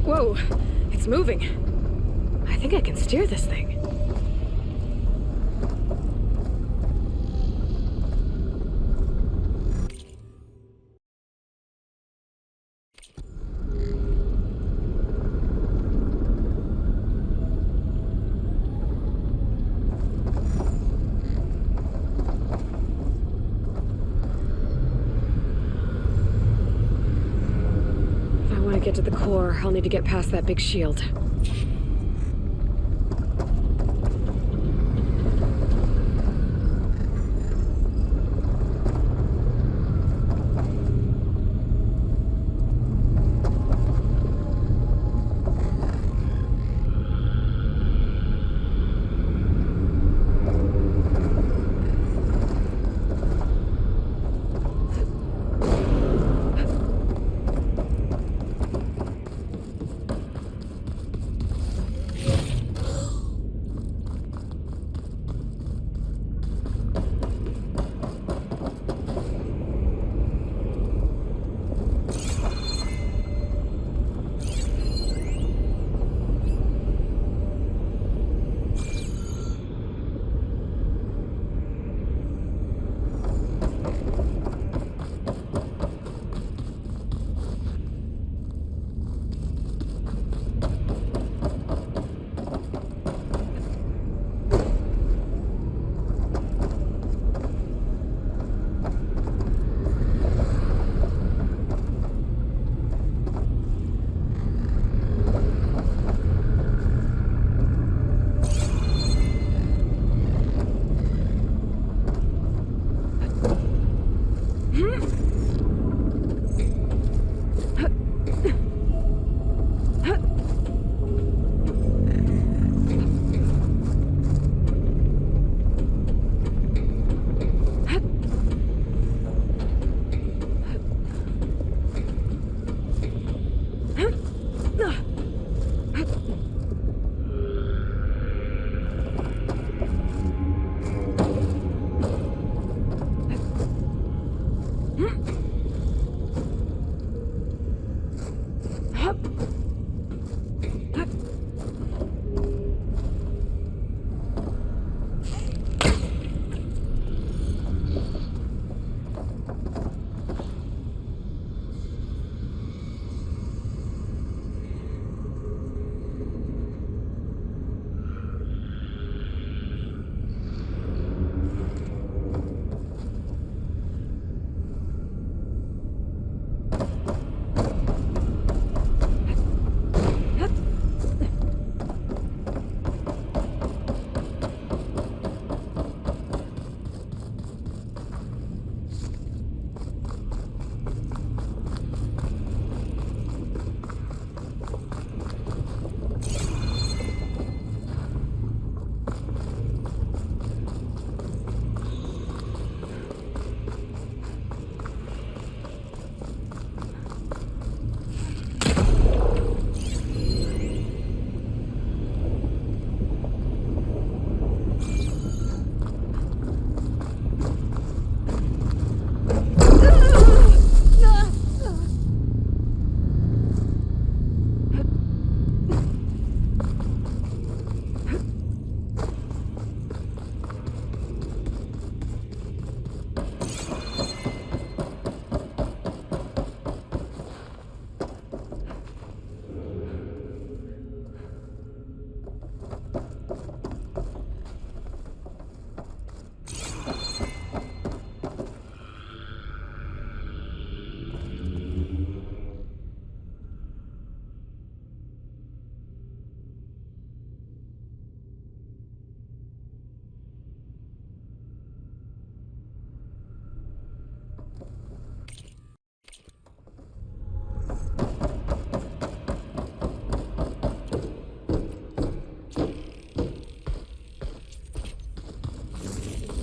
Whoa, it's moving. I think I can steer this thing. Get to the core, I'll need to get past that big shield.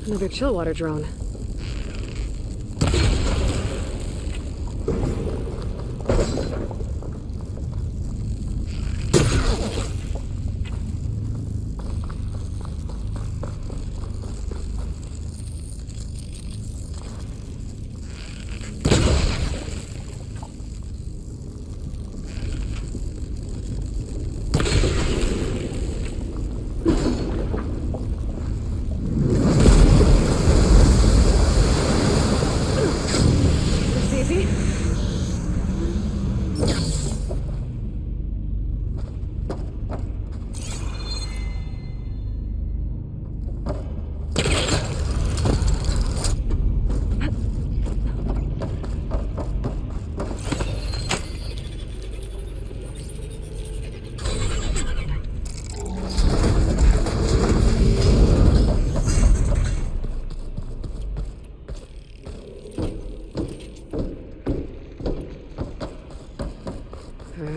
Another chill water drone.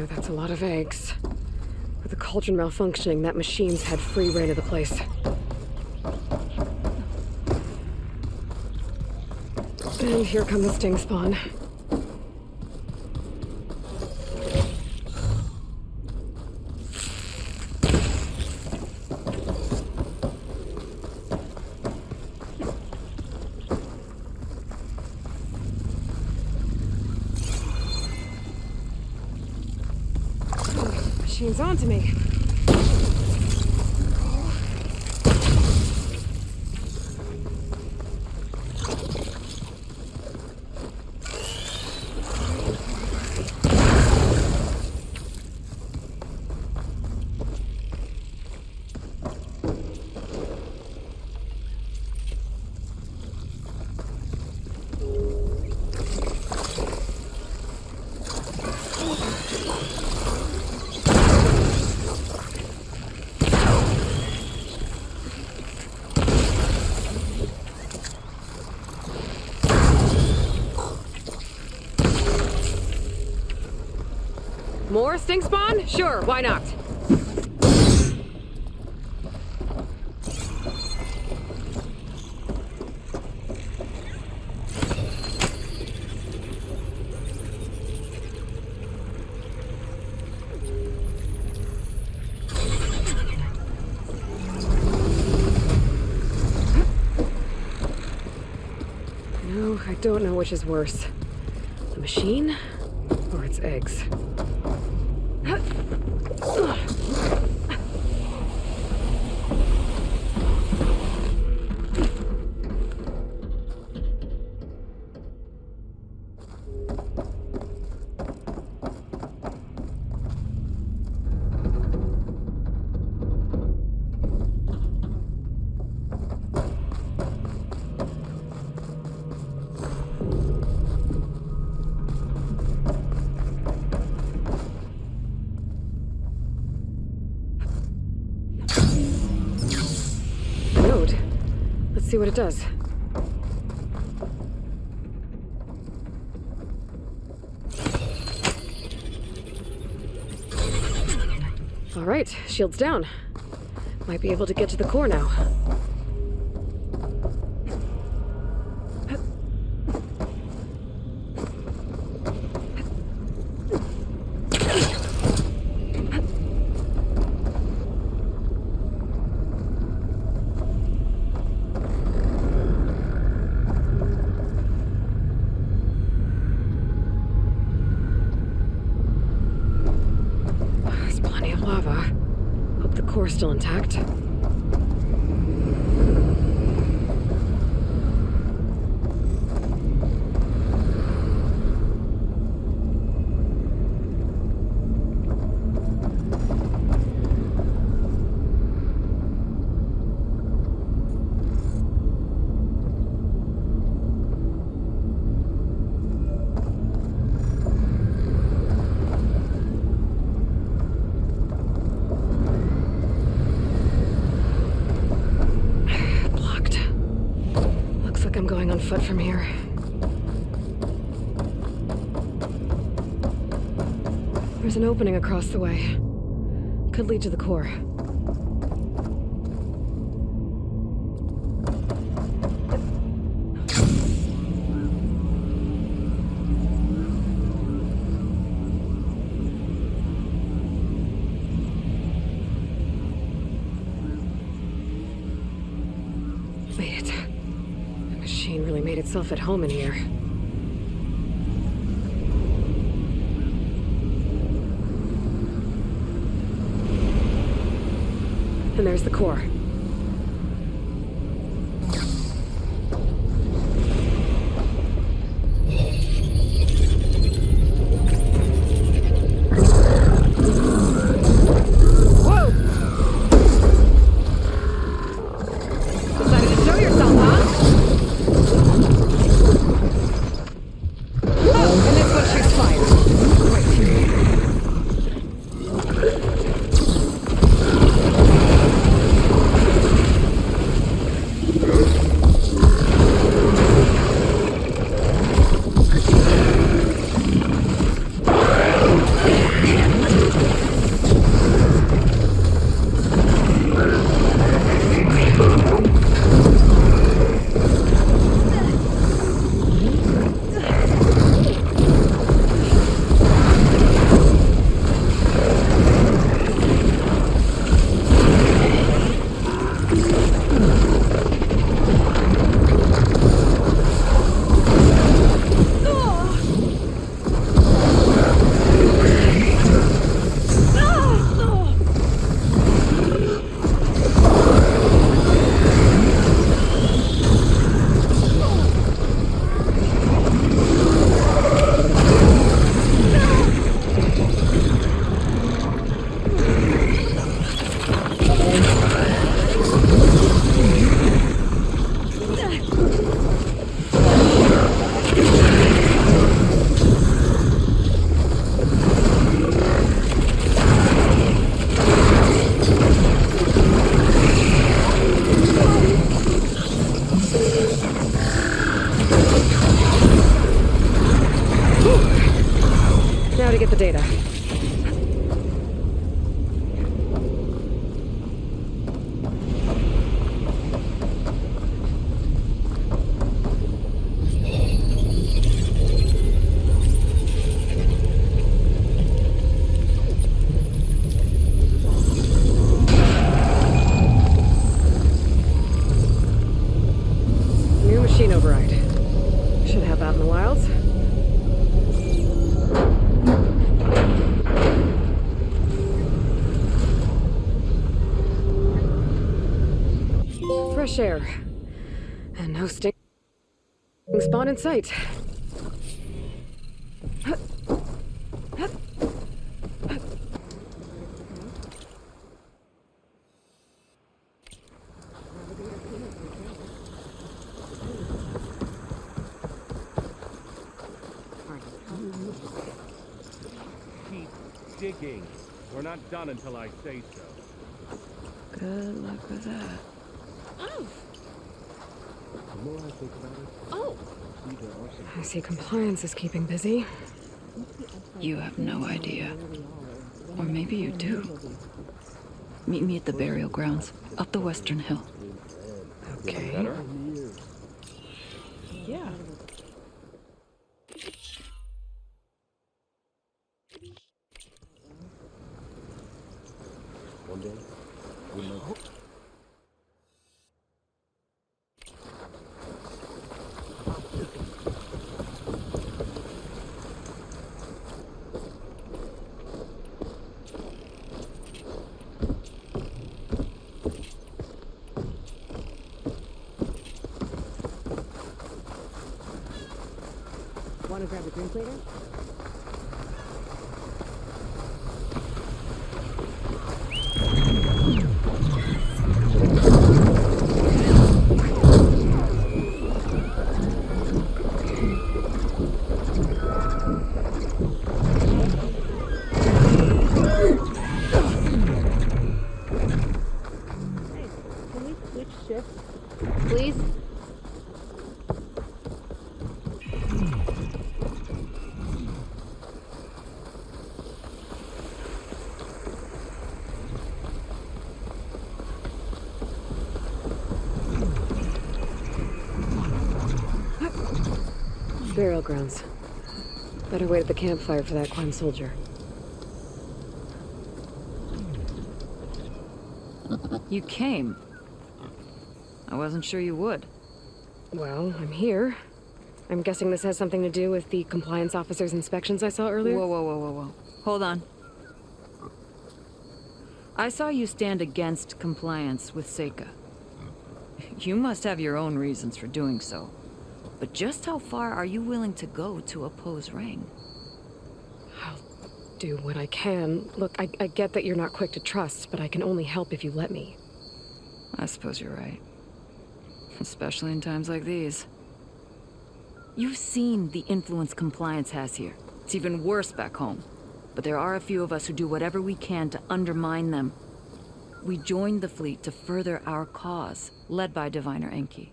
That's a lot of eggs. With the cauldron malfunctioning, that machine's had free reign of the place. And here come the sting spawn. Machine's onto me. More sting spawn? Sure, why not? No, I don't know which is worse. The machine or its eggs. See what it does. All right, shield's down. Might be able to get to the core now. Still intact. On foot from here. There's an opening across the way. Could lead to the core. made itself at home in here. And there's the core. Now to get the data. New machine override. Should have that in the wilds. Fresh air. And no stinking spawn in sight. Keep digging. We're not done until I say so. Good luck with that. Oh! The more I think about it, I see compliance is keeping busy. You have no idea. Or maybe you do. Meet me at the burial grounds, up the western hill. Okay. Yeah. one day, we might... Want to grab a drink later? Can we switch shifts? Please? Burial grounds. Better wait at the campfire for that Quen soldier. You came. I wasn't sure you would. Well, I'm here. I'm guessing this has something to do with the compliance officer's inspections I saw earlier? Whoa. Hold on. I saw you stand against compliance with Seika. You must have your own reasons for doing so. But just how far are you willing to go to oppose Rang? I'll do what I can. Look, I get that you're not quick to trust, but I can only help if you let me. I suppose you're right. Especially in times like these. You've seen the influence compliance has here. It's even worse back home. But there are a few of us who do whatever we can to undermine them. We joined the fleet to further our cause, led by Diviner Enki.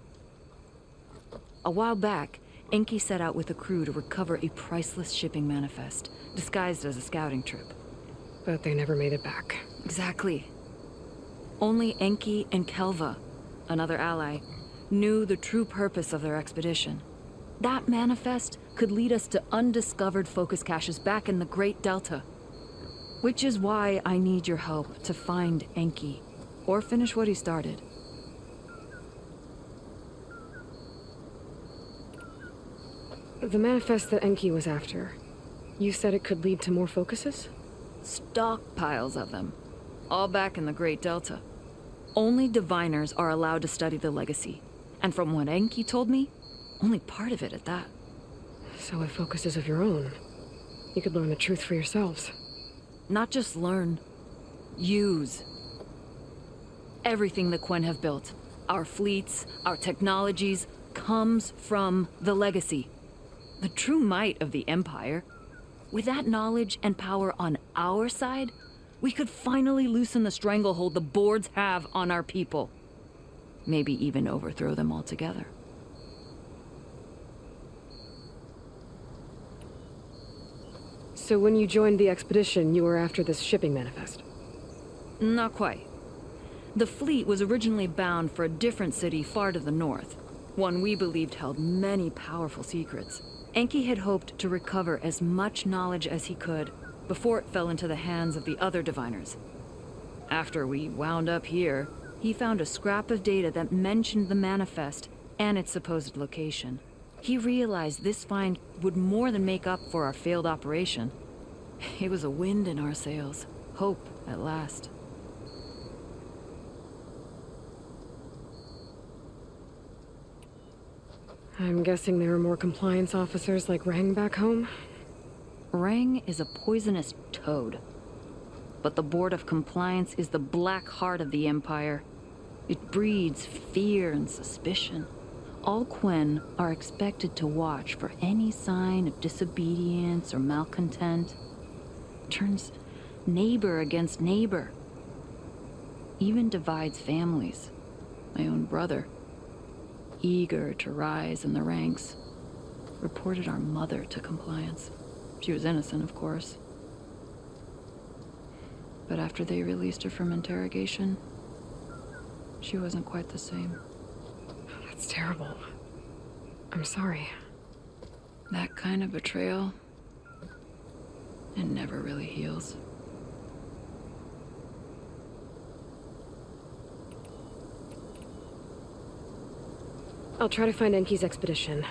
A while back, Enki set out with a crew to recover a priceless shipping manifest, disguised as a scouting trip. But they never made it back. Exactly. Only Enki and Kelva, another ally, knew the true purpose of their expedition. That manifest could lead us to undiscovered focus caches back in the Great Delta. Which is why I need your help to find Enki, or finish what he started. The manifest that Enki was after, you said it could lead to more focuses? Stockpiles of them, all back in the Great Delta. Only diviners are allowed to study the legacy, and from what Enki told me, only part of it at that. So with focuses of your own, you could learn the truth for yourselves. Not just learn, use. Everything the Quen have built, our fleets, our technologies, comes from the legacy. The true might of the Empire. With that knowledge and power on our side, we could finally loosen the stranglehold the boards have on our people. Maybe even overthrow them altogether. So when you joined the expedition, you were after this shipping manifest? Not quite. The fleet was originally bound for a different city far to the north, one we believed held many powerful secrets. Enki had hoped to recover as much knowledge as he could before it fell into the hands of the other diviners. After we wound up here, he found a scrap of data that mentioned the manifest and its supposed location. He realized this find would more than make up for our failed operation. It was a wind in our sails. Hope, at last. I'm guessing there are more compliance officers like Rang back home? Rang is a poisonous toad. But the Board of Compliance is the black heart of the Empire. It breeds fear and suspicion. All Quen are expected to watch for any sign of disobedience or malcontent. Turns neighbor against neighbor. Even divides families. My own brother, eager to rise in the ranks, reported our mother to compliance. She was innocent, of course. But after they released her from interrogation, she wasn't quite the same. That's terrible. I'm sorry. That kind of betrayal, it never really heals. I'll try to find Enki's expedition.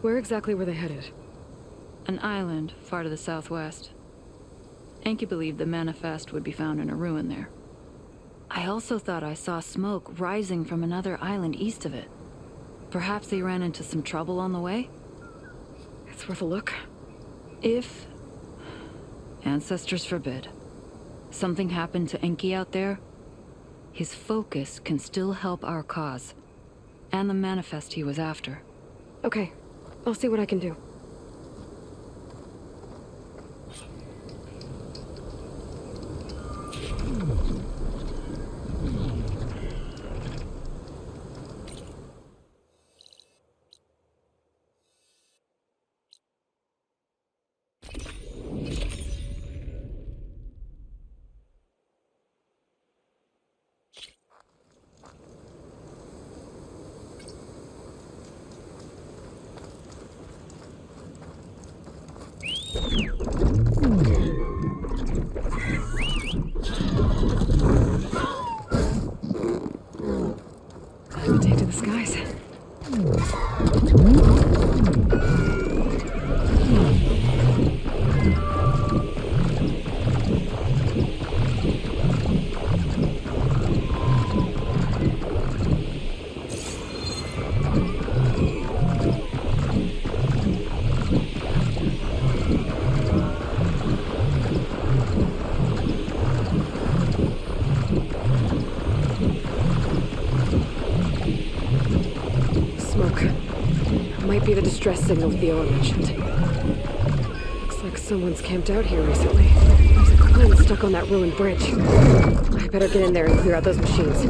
Where exactly were they headed? An island far to the southwest. Enki believed the manifest would be found in a ruin there. I also thought I saw smoke rising from another island east of it. Perhaps they ran into some trouble on the way? It's worth a look. If, ancestors forbid, something happened to Enki out there, his focus can still help our cause, and the manifest he was after. Okay, I'll see what I can do. the distress signal Theodore mentioned. Looks like someone's camped out here recently. There's a Quinn stuck on that ruined bridge. I better get in there and clear out those machines.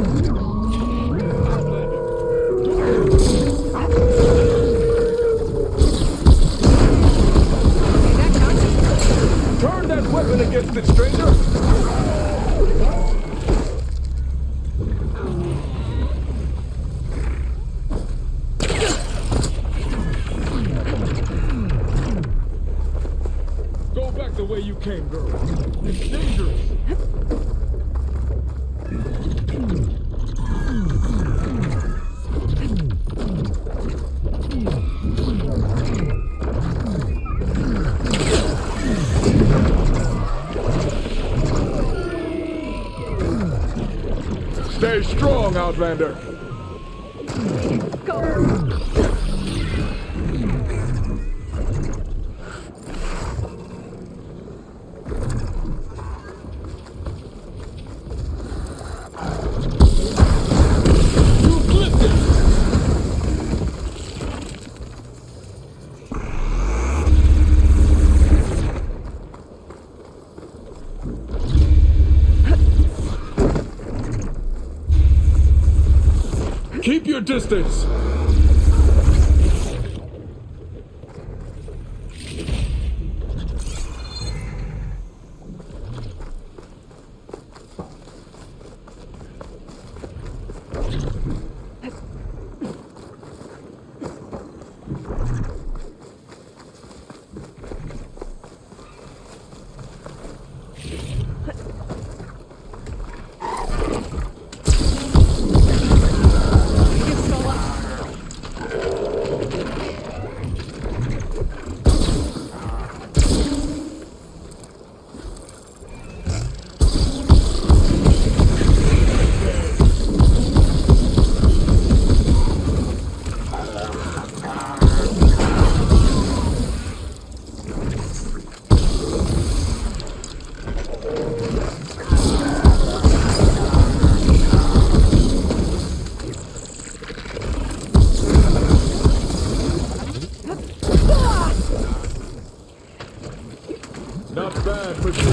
Turn that weapon against it, stranger! Go back the way you came, girl. It's dangerous. Stay strong, Outlander. Keep your distance! Not bad, machine.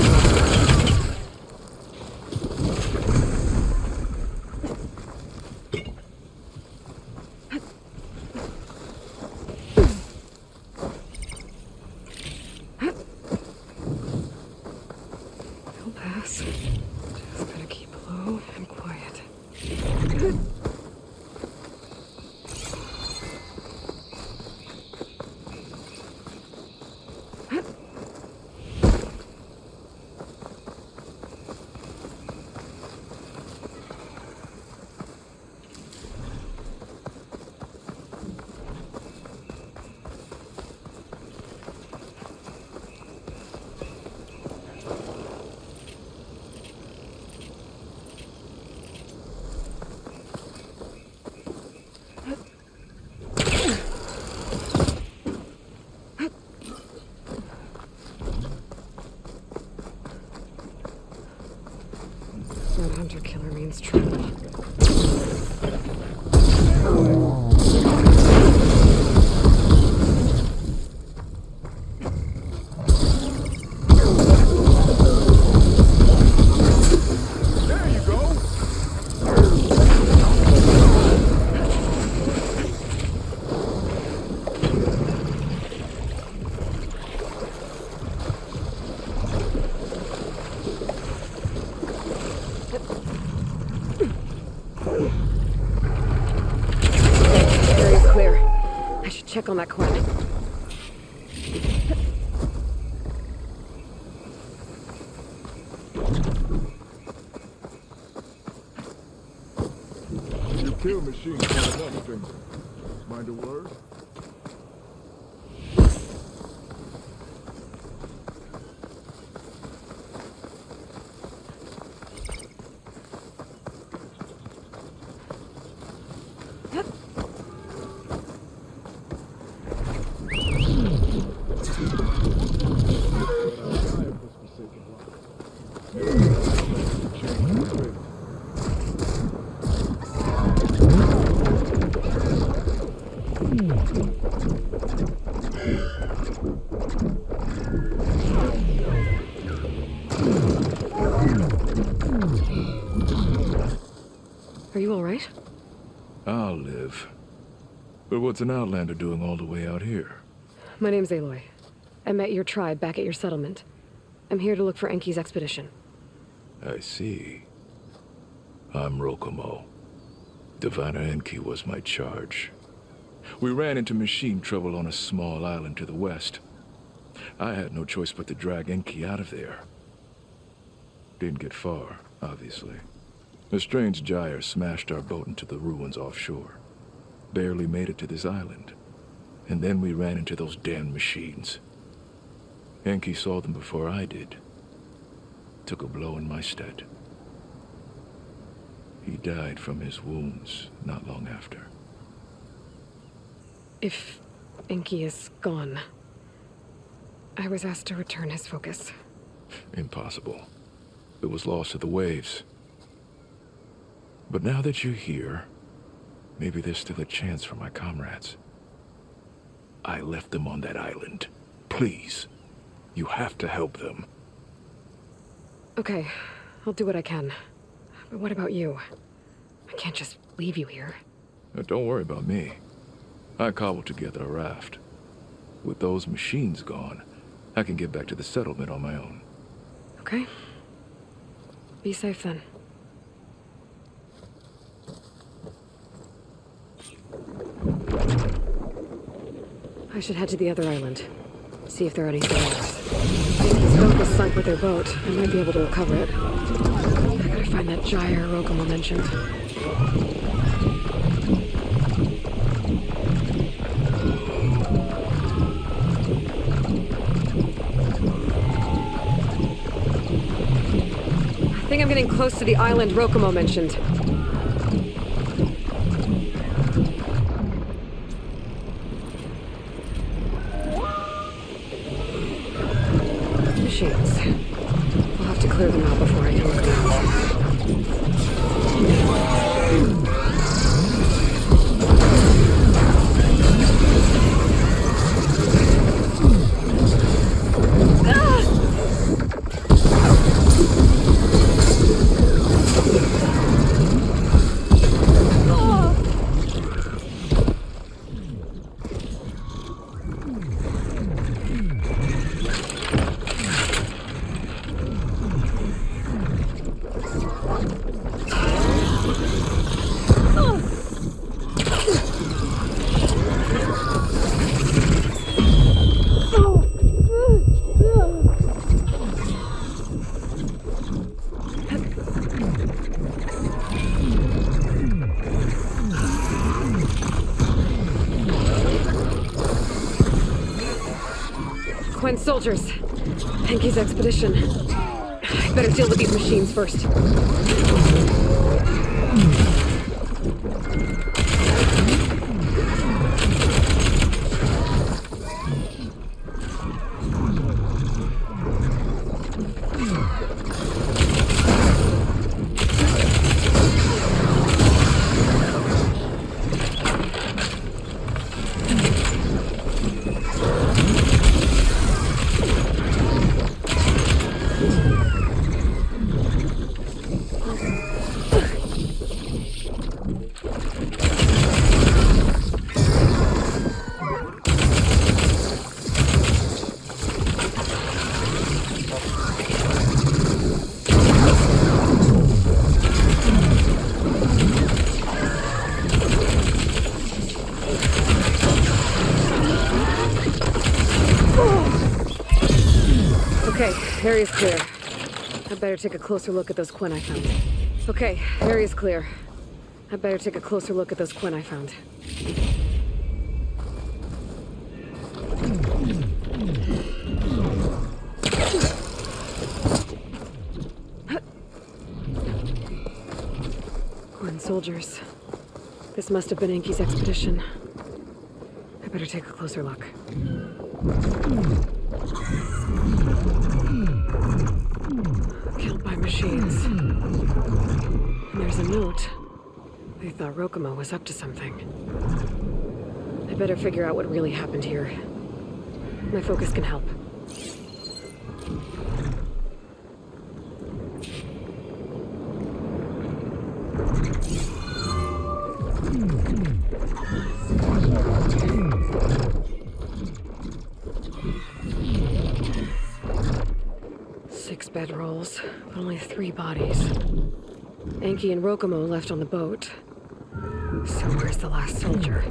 They'll pass. Just gotta keep low and quiet. That hunter-killer means trouble. There you go! Area's clear. I should check on that Quinn. You kill machines quite enough, stranger. Mind a word? Are you alright? I'll live. But what's an outlander doing all the way out here? My name's Aloy. I met your tribe back at your settlement. I'm here to look for Enki's expedition. I see. I'm Rokomo. Diviner Enki was my charge. We ran into machine trouble on a small island to the west. I had no choice but to drag Enki out of there. Didn't get far, obviously. A strange gyre smashed our boat into the ruins offshore. Barely made it to this island. And then we ran into those damn machines. Enki saw them before I did. Took a blow in my stead. He died from his wounds not long after. If Enki is gone, I was asked to return his focus. Impossible. It was lost to the waves. But now that you're here, maybe there's still a chance for my comrades. I left them on that island. Please, you have to help them. Okay, I'll do what I can. But what about you? I can't just leave you here. Don't worry about me. I cobbled together a raft. With those machines gone, I can get back to the settlement on my own. Okay. Be safe then. I should head to the other island. See if there are any survivors. If his boat was sunk with their boat, I might be able to recover it. I gotta find that gyre Rokomo mentioned. I think I'm getting close to the island Rokomo mentioned. Machines. I'll have to clear them out before I can look around. Soldiers. Enki's expedition. I better deal with these machines first. Area's clear. I better take a closer look at those Quinn I found. Okay, area's clear. I better take a closer look at those Quinn I found. Quinn soldiers. This must have been Enki's expedition. I better take a closer look. Killed by machines. And there's a note. They thought Rokomo was up to something. I better figure out what really happened here. My focus can help. Six bedrolls, but only 3 bodies. Enki and Rokomo left on the boat. So where's the last soldier?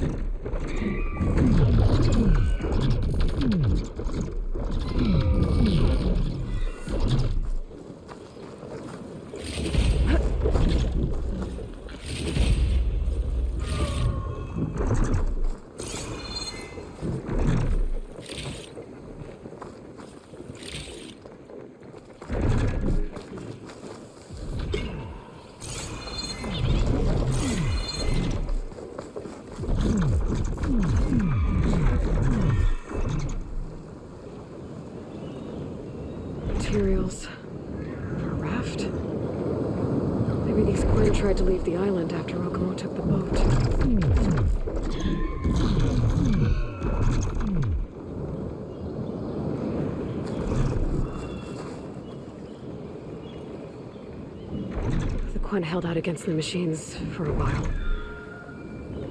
Materials for a raft? Maybe these Quinn tried to leave the island after Rokomo took the boat. The Quinn held out against the machines for a while.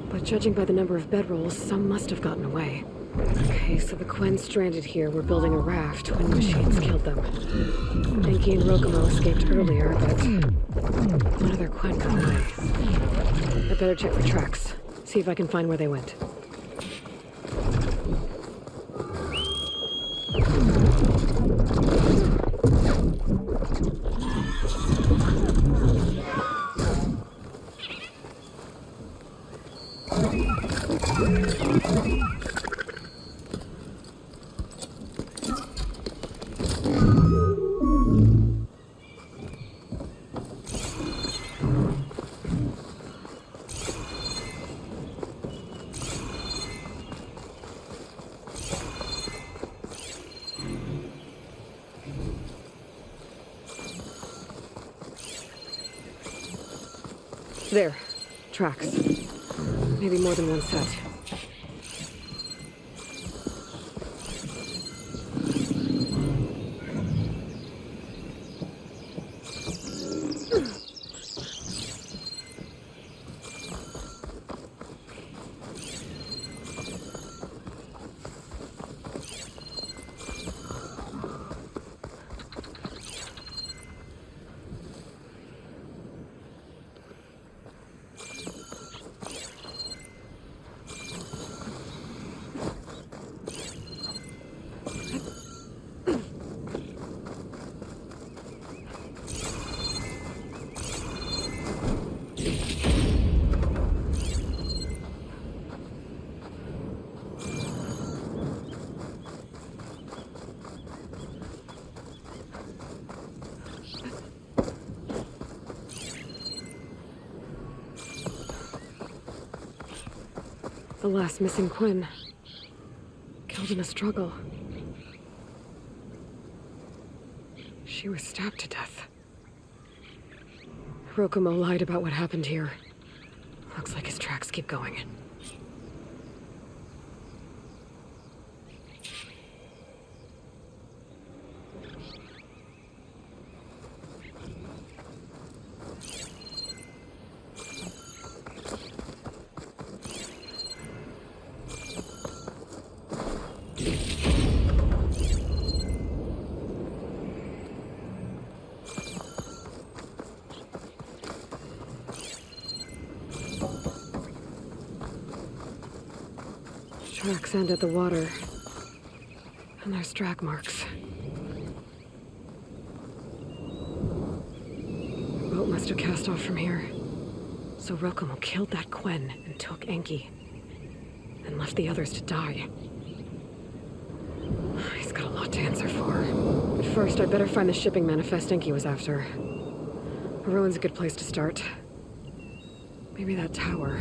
But judging by the number of bedrolls, some must have gotten away. Okay, so the Quinn stranded here were building a raft when the machines killed them. Enki and Rokomo escaped earlier, but one other Quinn got away. I better check for tracks, see if I can find where they went. There. Tracks. Maybe more than one set. The last missing Quinn. Killed in a struggle. She was stabbed to death. Rokomo lied about what happened here. Looks like his tracks keep going. Tracks end at the water. And there's drag marks. The boat must have cast off from here. So Rokomo killed that Quinn and took Enki. And left the others to die. He's got a lot to answer for. But first, I'd better find the shipping manifest Enki was after. A ruin's a good place to start. Maybe that tower.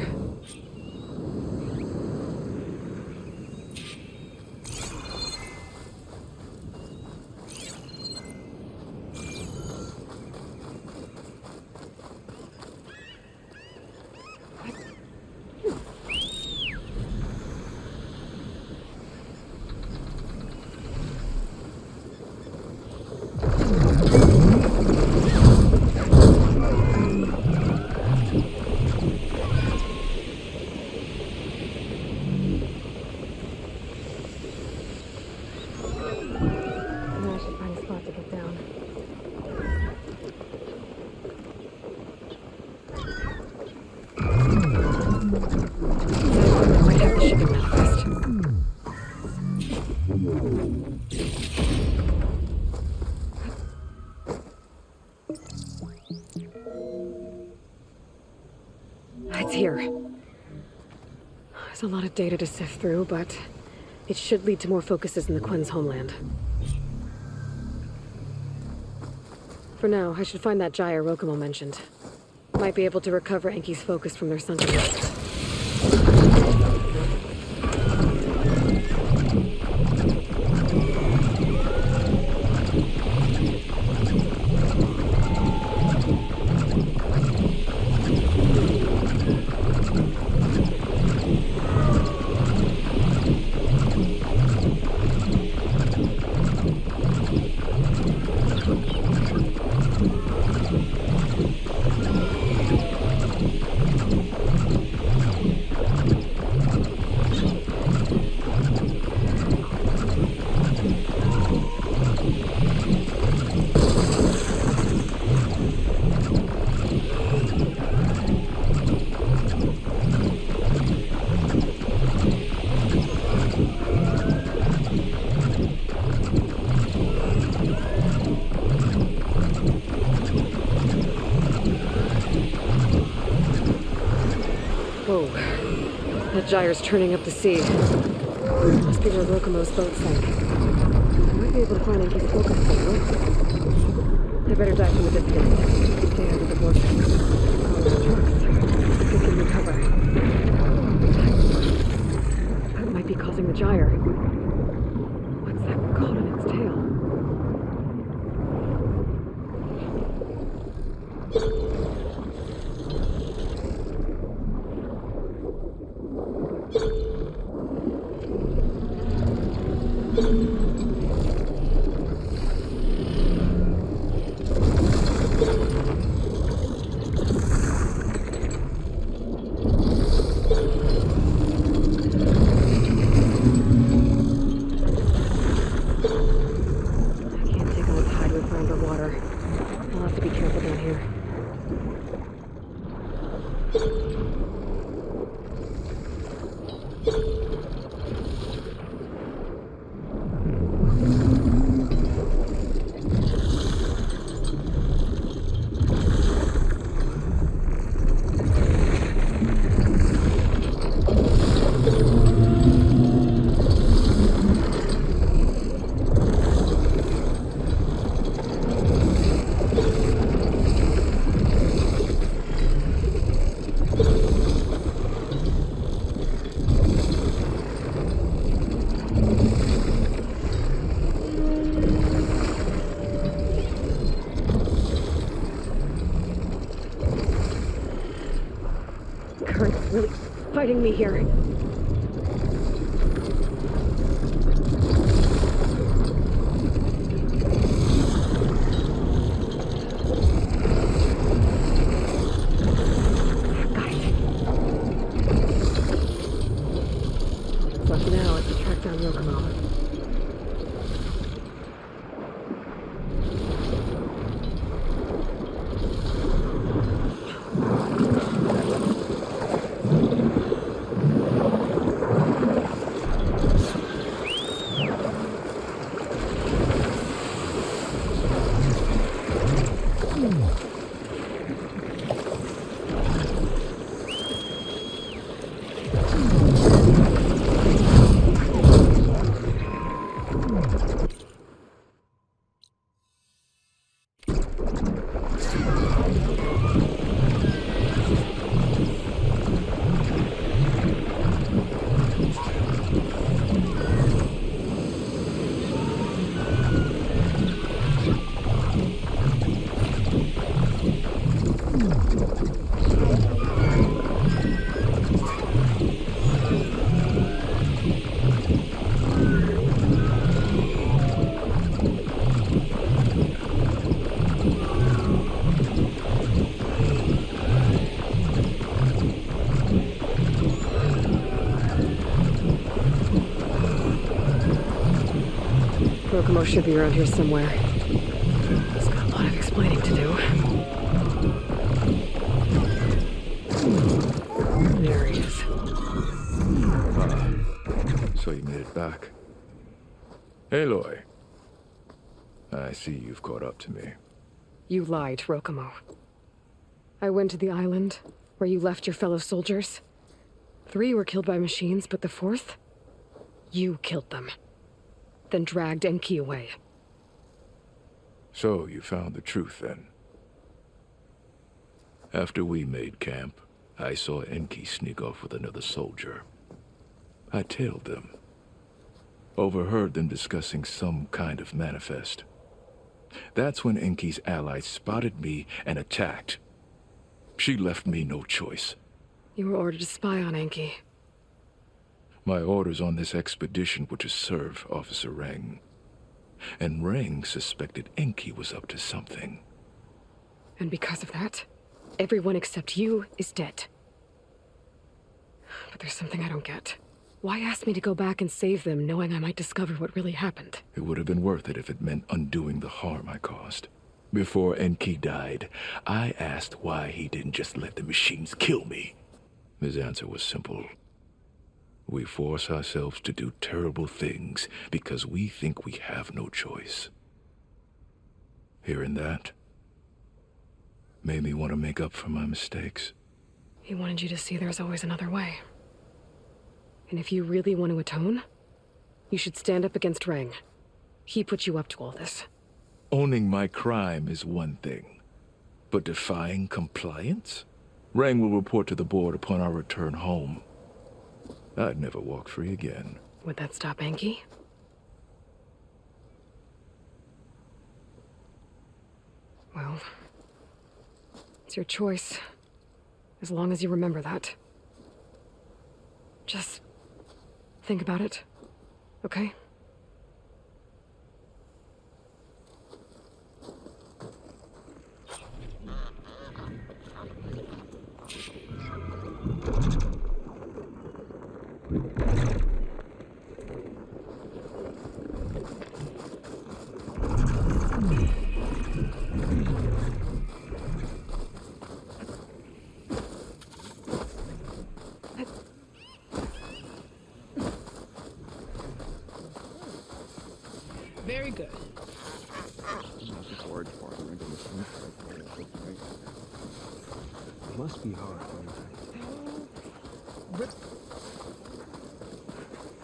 It's here. There's a lot of data to sift through, but it should lead to more focuses in the Quen's homeland. For now, I should find that gyre Rokumo mentioned. Might be able to recover Enki's focus from their sunken nest. Gyre's turning up the sea. Must be where Rokumo's boat sank. I might be able to find Enki's focus point. I better dive from a distance. Stay out of the vortex. All those trucks. Could give me cover. That might be causing the gyre. What's that caught on its tail? Fighting me here. What's left now is to track down Rokumo. Rokumo should be around here somewhere. He's got a lot of explaining to do. There he is. So you made it back. Aloy. I see you've caught up to me. You lied, Rokumo. I went to the island, Where you left your fellow soldiers? 3 were killed by machines, but the 4th? You killed them. Then dragged Enki away. So you found the truth then? After we made camp, I saw Enki sneak off with another soldier. I tailed them. Overheard them discussing some kind of manifest. That's when Enki's allies spotted me and attacked. She left me no choice. You were ordered to spy on Enki. My orders on this expedition were to serve Officer Reng. And Reng suspected Enki was up to something. And because of that, everyone except you is dead. But there's something I don't get. Why ask me to go back and save them, knowing I might discover what really happened? It would have been worth it if it meant undoing the harm I caused. Before Enki died, I asked why he didn't just let the machines kill me. His answer was simple. We force ourselves to do terrible things because we think we have no choice. Hearing that made me want to make up for my mistakes. He wanted you to see there's always another way. And if you really want to atone, you should stand up against Reng. He put you up to all this. Owning my crime is one thing, but defying compliance? Reng will report to the board upon our return home. I'd never walk free again. Would that stop Enki? Well, it's your choice. As long as you remember that. Just think about it, okay? Very good. It must be hard.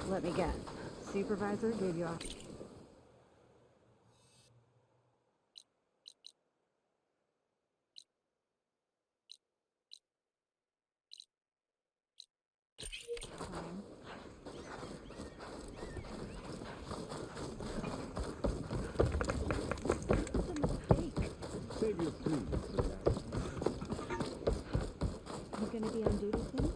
Let me guess. Supervisor gave you off. Save your food. You gonna be on duty soon?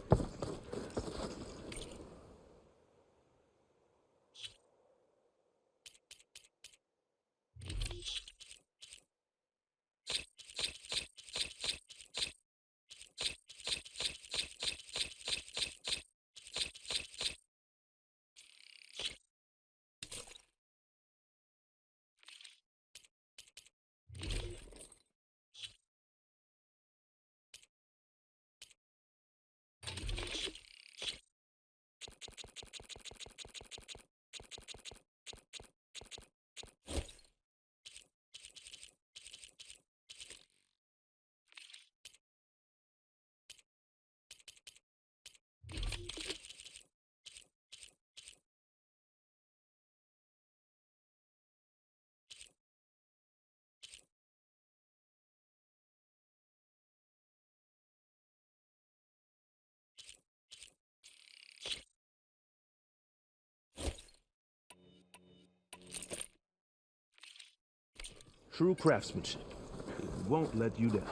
True craftsmanship. It won't let you down.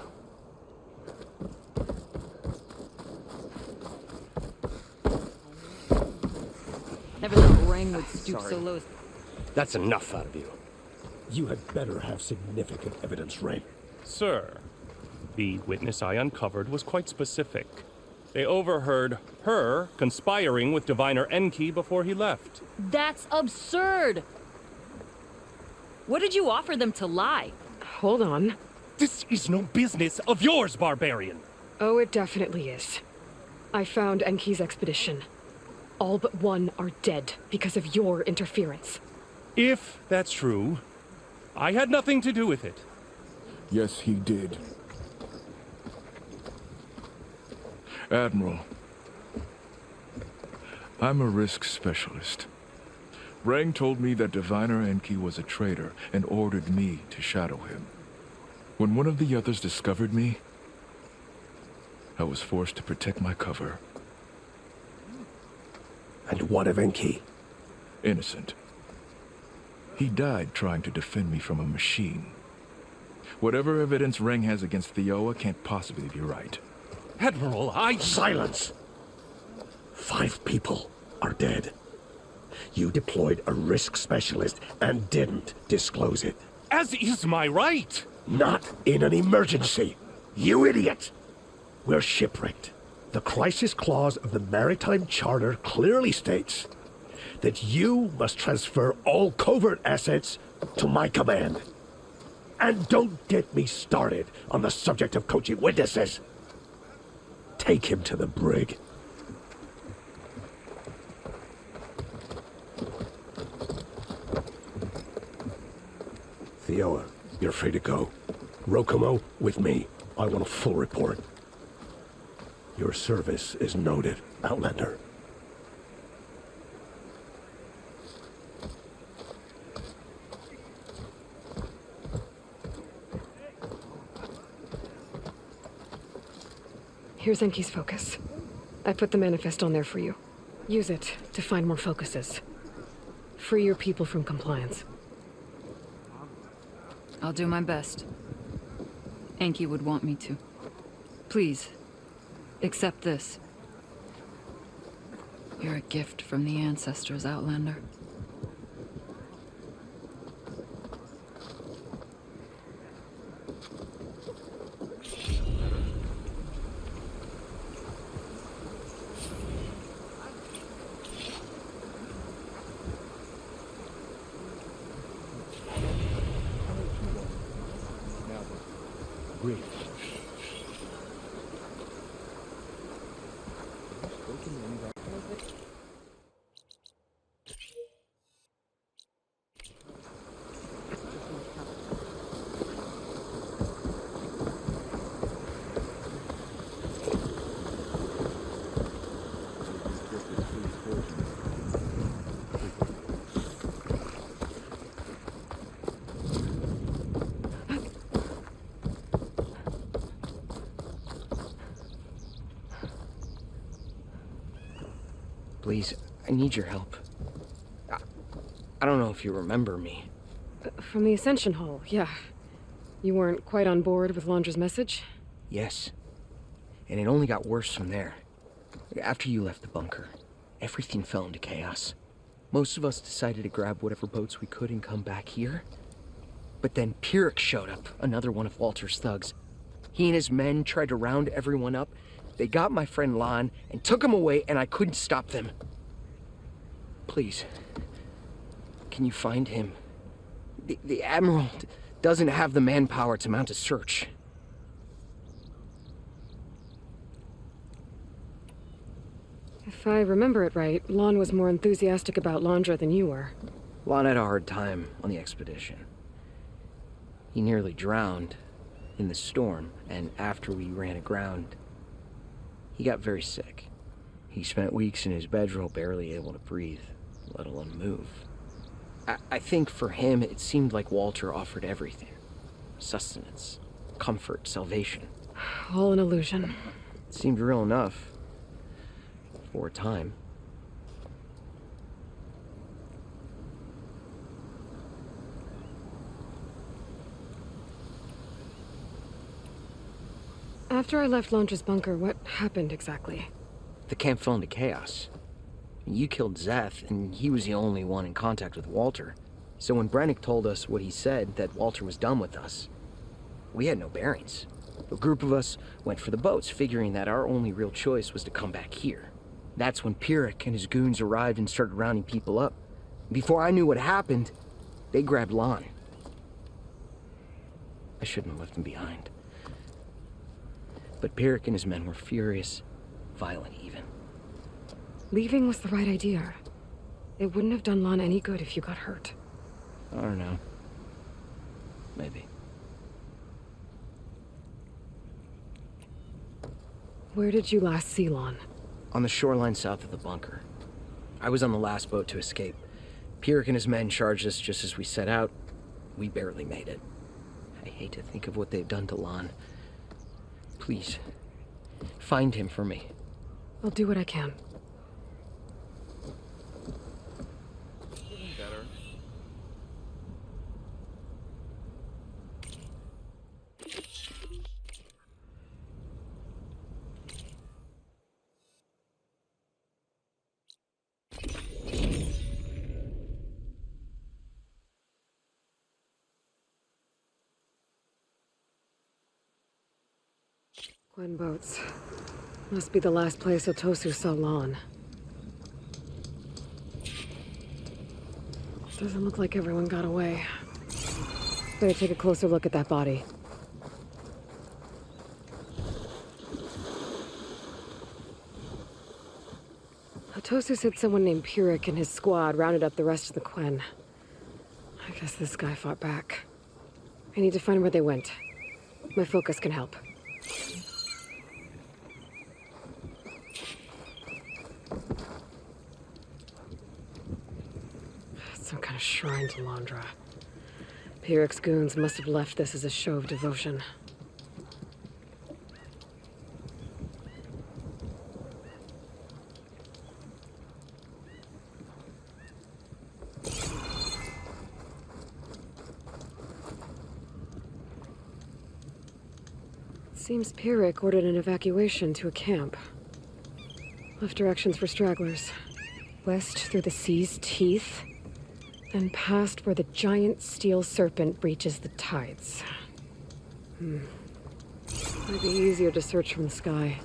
Never thought Reng would stoop so low. That's enough out of you. You had better have significant evidence, Ray. Sir, the witness I uncovered was quite specific. They overheard her conspiring with Diviner Enki before he left. That's absurd! What did you offer them to lie? Hold on. This is no business of yours, barbarian! Oh, it definitely is. I found Enki's expedition. All but one are dead because of your interference. If that's true, I had nothing to do with it. Yes, he did. Admiral, I'm a risk specialist. Rang told me that Diviner Enki was a traitor and ordered me to shadow him. When one of the others discovered me, I was forced to protect my cover. And what of Enki? Innocent. He died trying to defend me from a machine. Whatever evidence Rang has against Theoa can't possibly be right. Admiral, Silence! 5 people are dead. You deployed a risk specialist and didn't disclose it. As is my right! Not in an emergency, you idiot! We're shipwrecked. The crisis clause of the Maritime Charter clearly states that you must transfer all covert assets to my command. And don't get me started on the subject of coaching witnesses. Take him to the brig. Theoa, you're free to go. Rokomo, with me. I want a full report. Your service is noted, Outlander. Here's Enki's focus. I put the manifest on there for you. Use it to find more focuses. Free your people from compliance. I'll do my best. Enki would want me to. Please, accept this. You're a gift from the ancestors, Outlander. Please, I need your help. I don't know if you remember me. From the Ascension Hall, yeah. You weren't quite on board with Londra's message? Yes. And it only got worse from there. After you left the bunker, everything fell into chaos. Most of us decided to grab whatever boats we could and come back here. But then Pyrrhic showed up, another one of Walter's thugs. He and his men tried to round everyone up. They got my friend Lon and took him away, and I couldn't stop them. Please, can you find him? The Admiral doesn't have the manpower to mount a search. If I remember it right, Lon was more enthusiastic about Londra than you were. Lon had a hard time on the expedition. He nearly drowned in the storm, and after we ran aground, he got very sick. He spent weeks in his bedroll, barely able to breathe, let alone move. I think for him, it seemed like Walter offered everything. Sustenance, comfort, salvation. All an illusion. It seemed real enough. For a time. After I left Londra's bunker, what happened exactly? The camp fell into chaos. You killed Zeth, and he was the only one in contact with Walter. So when Brennick told us what he said, that Walter was done with us, we had no bearings. A group of us went for the boats, figuring that our only real choice was to come back here. That's when Pyrrhic and his goons arrived and started rounding people up. Before I knew what happened, they grabbed Lon. I shouldn't have left him behind. But Pyrrhic and his men were furious, violent even. Leaving was the right idea. It wouldn't have done Lon any good if you got hurt. I don't know. Maybe. Where did you last see Lon? On the shoreline south of the bunker. I was on the last boat to escape. Pierrick and his men charged us just as we set out. We barely made it. I hate to think of what they've done to Lon. Please, find him for me. I'll do what I can. Better. Gwen boats. Must be the last place Otosu saw Lon. Doesn't look like everyone got away. Better take a closer look at that body. Otosu said someone named Pierrick and his squad rounded up the rest of the Quen. I guess this guy fought back. I need to find where they went. My focus can help. Some kind of shrine to Londra. Pierrick's goons must have left this as a show of devotion. Seems Pierrick ordered an evacuation to a camp. Left directions for stragglers. West through the sea's teeth, then past where the giant steel serpent breaches the tides. Might be easier to search from the sky.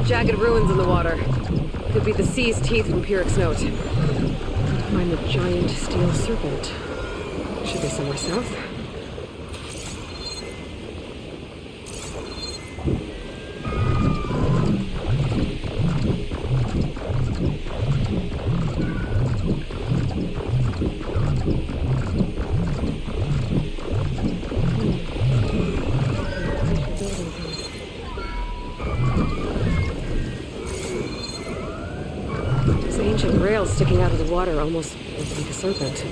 Jagged ruins in the water. Could be the sea's teeth from Pierrick's note. Find the giant steel serpent. Should be somewhere south. Sticking out of the water almost like a serpent.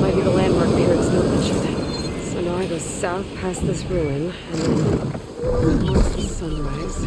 Might be the landmark Pierrick's note mentioned. So now I go south past this ruin, and then watch the sunrise.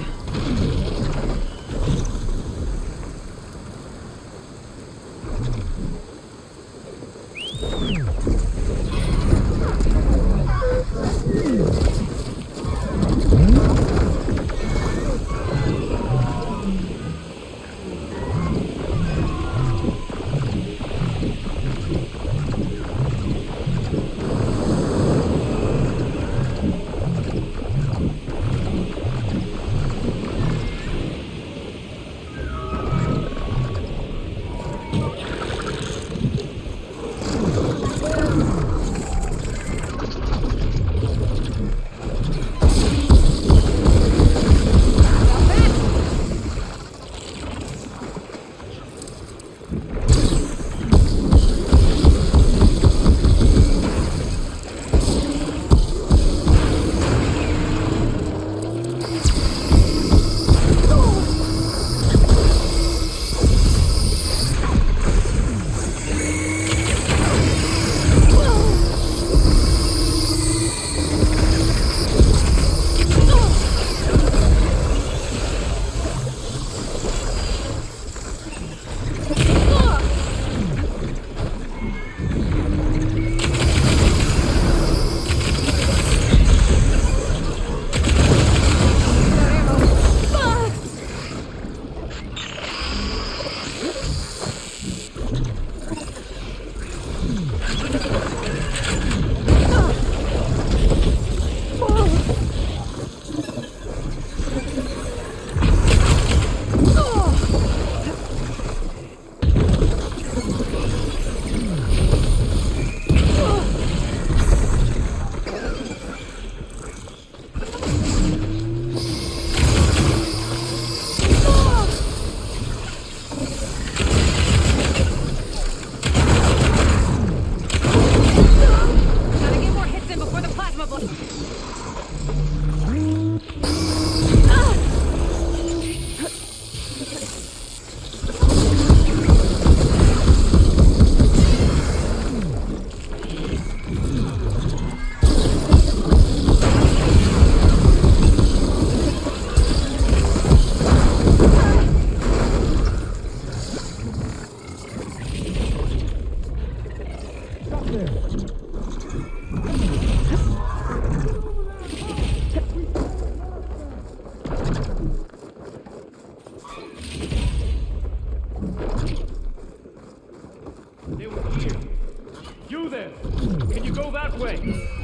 That way!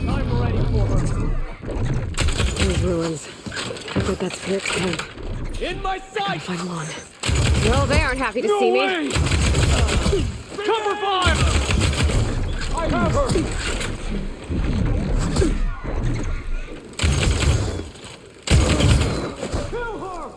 I'm ready for her! These ruins. I bet that's Piric's camp. In my sight! Find Lon. Well, they aren't happy to see me. Cover fire! I have her! Kill her!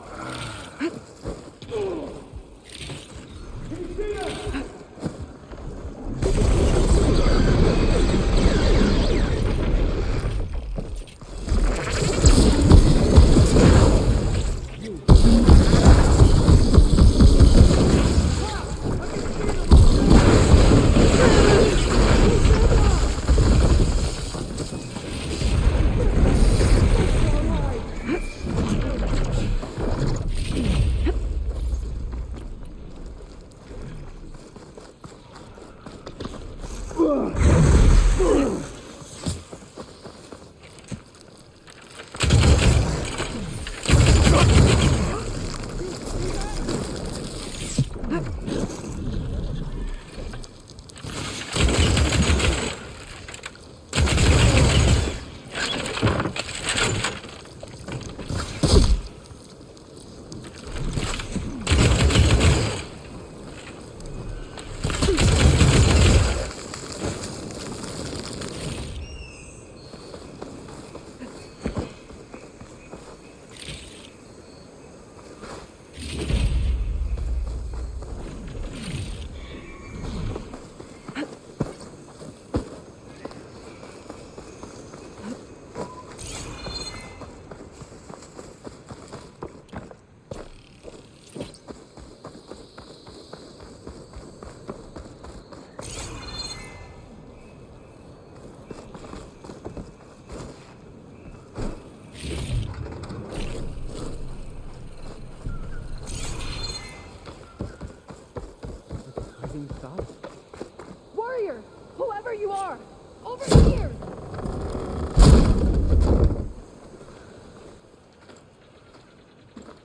Warrior! Whoever you are! Over here!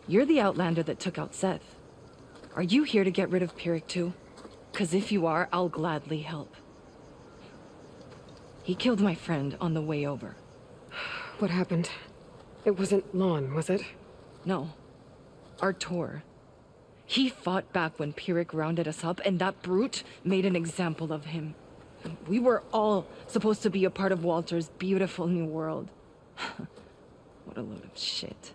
You're the Outlander that took out Seth. Are you here to get rid of Pyrrhic too? 'Cause if you are, I'll gladly help. He killed my friend on the way over. What happened? It wasn't Lon, was it? No. Artur. He fought back when Pyrrhic rounded us up, and that brute made an example of him. We were all supposed to be a part of Walter's beautiful new world. What a load of shit.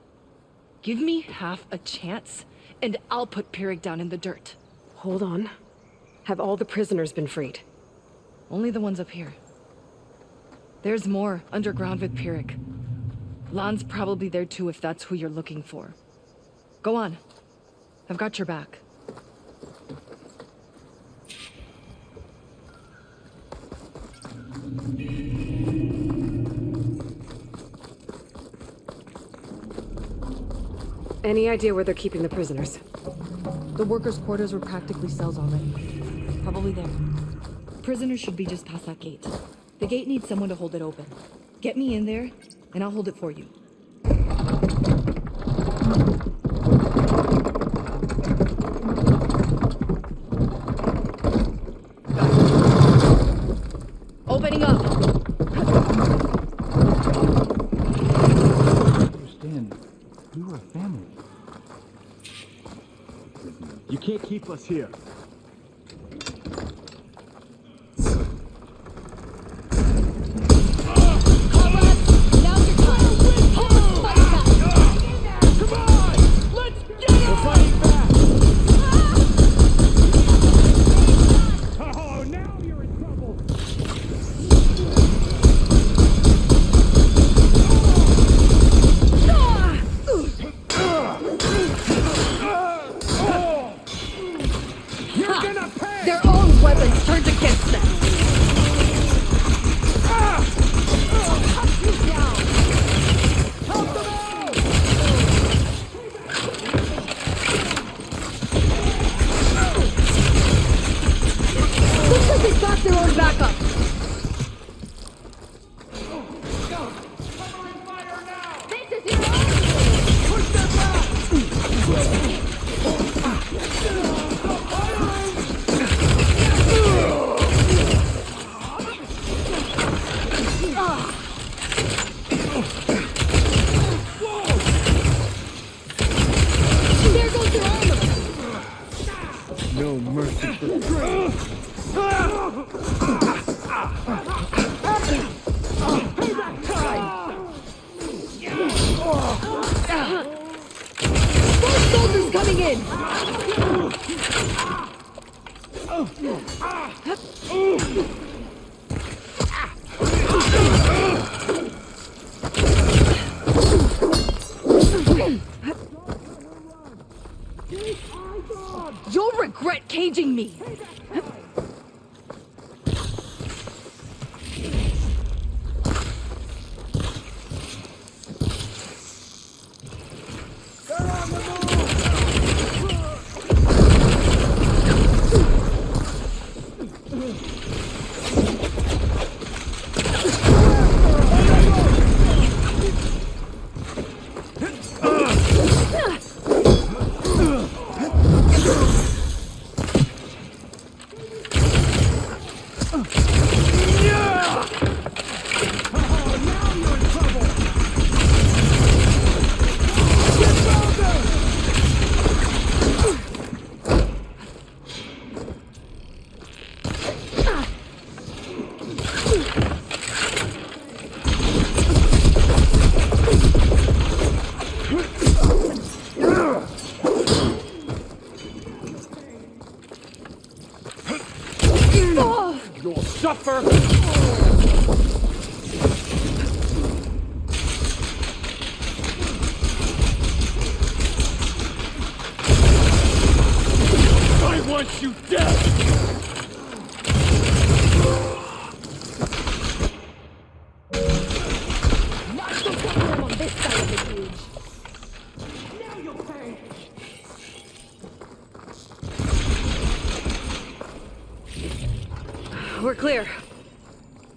Give me half a chance, and I'll put Pyrrhic down in the dirt. Hold on. Have all the prisoners been freed? Only the ones up here. There's more underground with Pyrrhic. Lon's probably there too if that's who you're looking for. Go on. I've got your back. Any idea where they're keeping the prisoners? The workers' quarters were practically cells already. Probably there. Prisoners should be just past that gate. The gate needs someone to hold it open. Get me in there, and I'll hold it for you. Opening up! Understand, we were a family. You can't keep us here. You're mercy for grace. More soldiers coming in! You'll regret caging me! You'll suffer! I want you dead! Not so problem on this side of the cage. Now you'll pay. We're clear.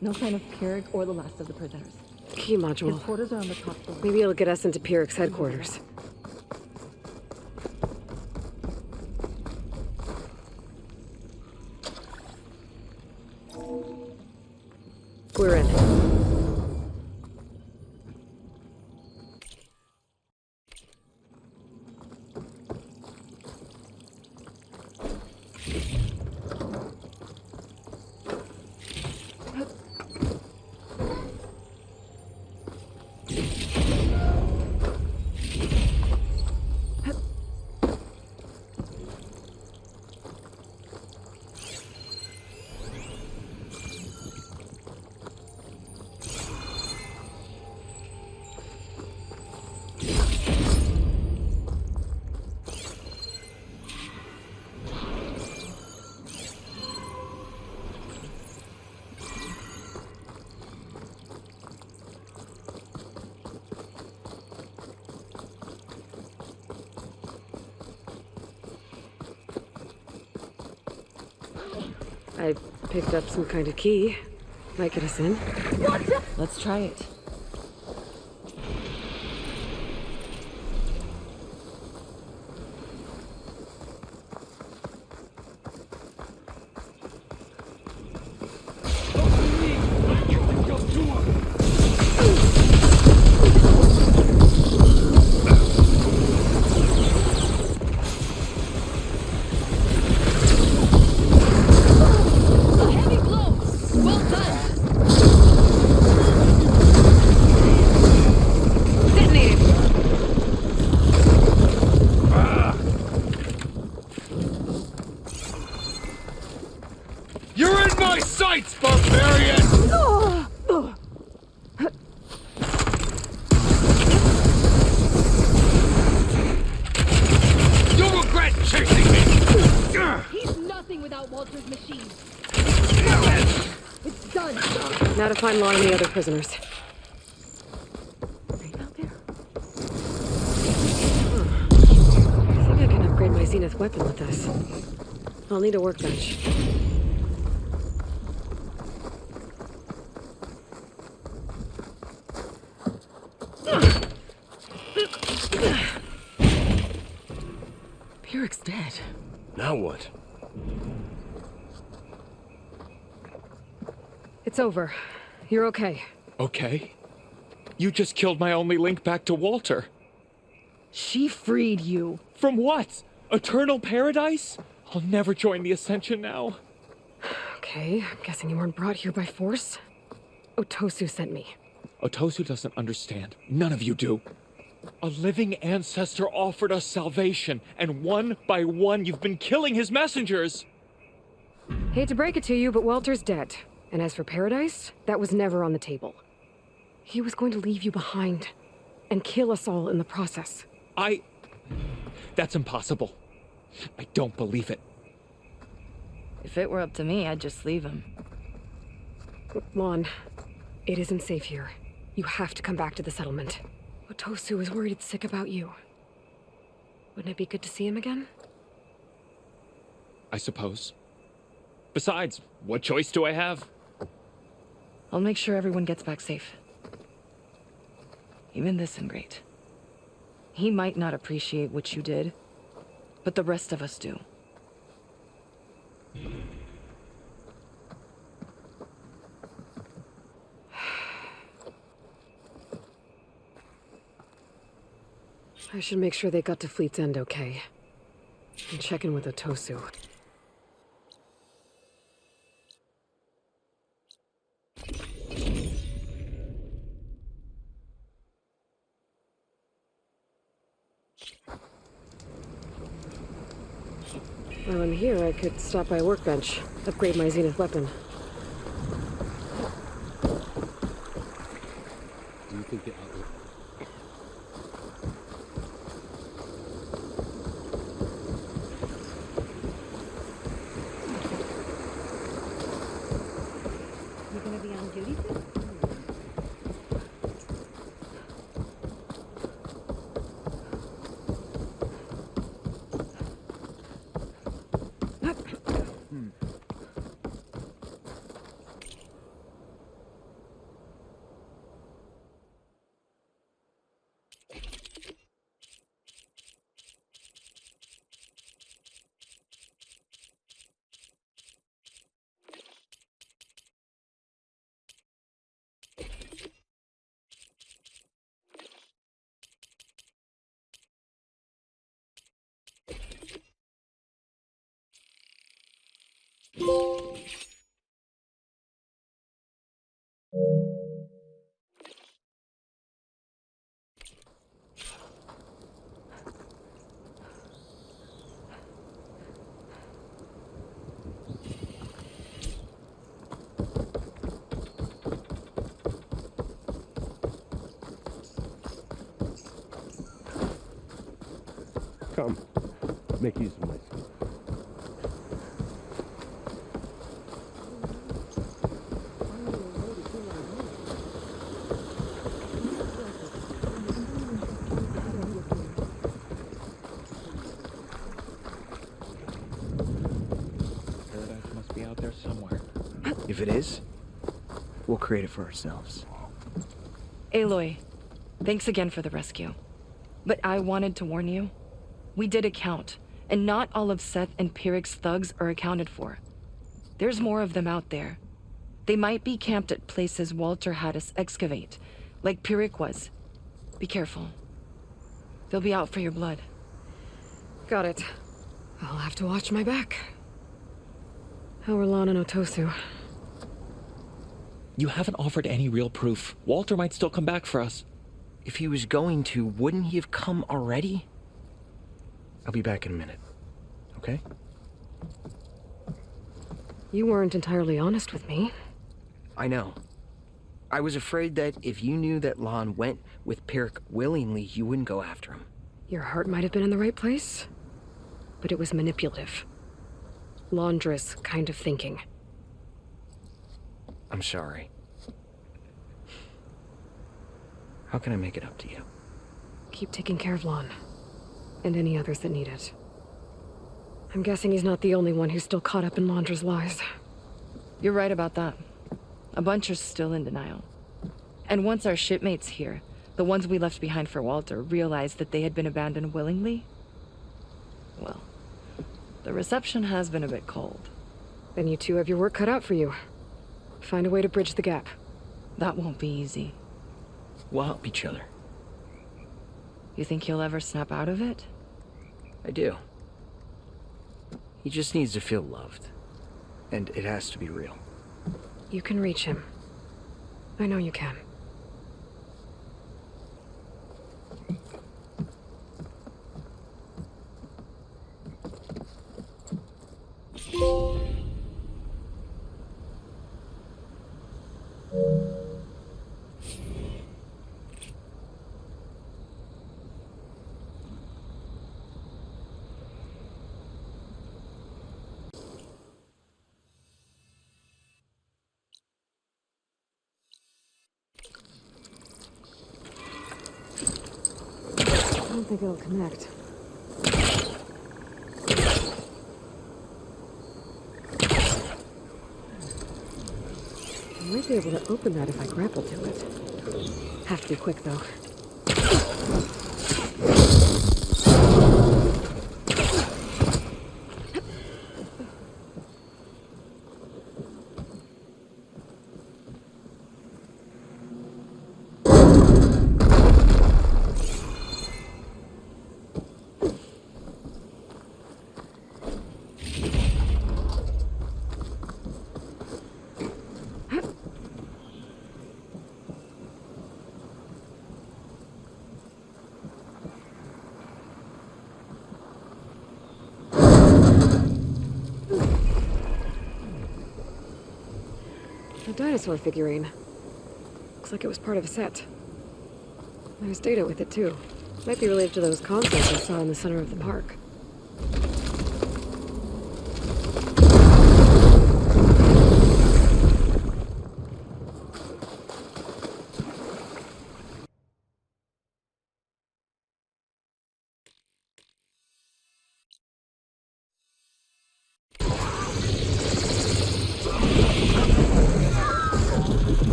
No sign of Pirig or the last of the prisoners. Key module. His quarters are on the top floor. Maybe it'll get us into Piric's headquarters. We're in. I picked up some kind of key. Might get us in. Let's try it. Sights, barbarian! You'll regret chasing me! He's nothing without Walter's machine. It's done. Now to find Law and the other prisoners. I think I can upgrade my Zenith weapon with this. I'll need a workbench. Piric's dead. Now what? It's over. You're okay. Okay. You just killed my only link back to Walter. She freed you. From what? Eternal paradise? I'll never join the Ascension now. Okay, I'm guessing you weren't brought here by force. Otosu sent me. Otosu doesn't understand. None of you do. A living ancestor offered us salvation, and one by one you've been killing his messengers! Hate to break it to you, but Walter's dead. And as for paradise, that was never on the table. He was going to leave you behind and kill us all in the process. That's impossible. I don't believe it. If it were up to me, I'd just leave him. Lon, it isn't safe here. You have to come back to the settlement. Otosu is worried sick about you. Wouldn't it be good to see him again? I suppose. Besides, what choice do I have? I'll make sure everyone gets back safe. Even this ingrate. He might not appreciate what you did, but the rest of us do. I should make sure they got to Fleet's End okay. And check in with Otosu. While I'm here, I could stop by a workbench, upgrade my Zenith weapon. Do you think the outlet... You gonna be on duty soon? Come, make use of my skill. Paradise must be out there somewhere. If it is, we'll create it for ourselves. Aloy, thanks again for the rescue. But I wanted to warn you. We did a count, and not all of Seth and Pyrrhic's thugs are accounted for. There's more of them out there. They might be camped at places Walter had us excavate, like Pyrrhic was. Be careful. They'll be out for your blood. Got it. I'll have to watch my back. How are Lon and Otosu? You haven't offered any real proof. Walter might still come back for us. If he was going to, wouldn't he have come already? I'll be back in a minute, okay? You weren't entirely honest with me. I know. I was afraid that if you knew that Lon went with Pyrrhic willingly, you wouldn't go after him. Your heart might have been in the right place, but it was manipulative. Laundress kind of thinking. I'm sorry. How can I make it up to you? Keep taking care of Lon. And any others that need it. I'm guessing he's not the only one who's still caught up in Laundra's lies. You're right about that. A bunch are still in denial. And once our shipmates here, the ones we left behind for Walter, realized that they had been abandoned willingly, well, the reception has been a bit cold. Then you two have your work cut out for you. Find a way to bridge the gap. That won't be easy. We'll help each other. You think he'll ever snap out of it? I do. He just needs to feel loved. And it has to be real. You can reach him. I know you can. I don't think it'll connect. I might be able to open that if I grapple to it. Have to be quick, though. A dinosaur figurine. Looks like it was part of a set. There's data with it, too. Might be related to those consoles I saw in the center of the park.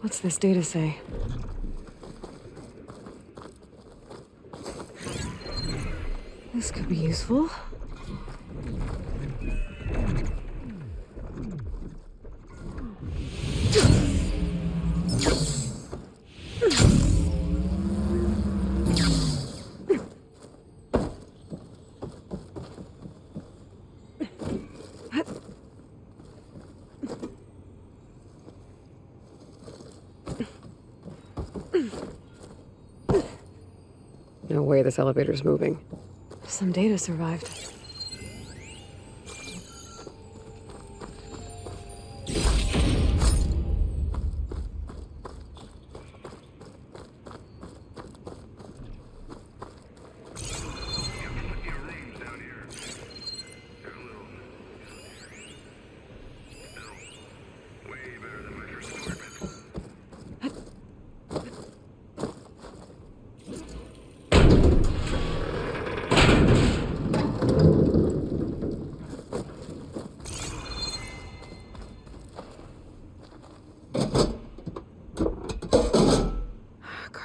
What's this data say? This could be useful. No way this elevator's moving. Some data survived.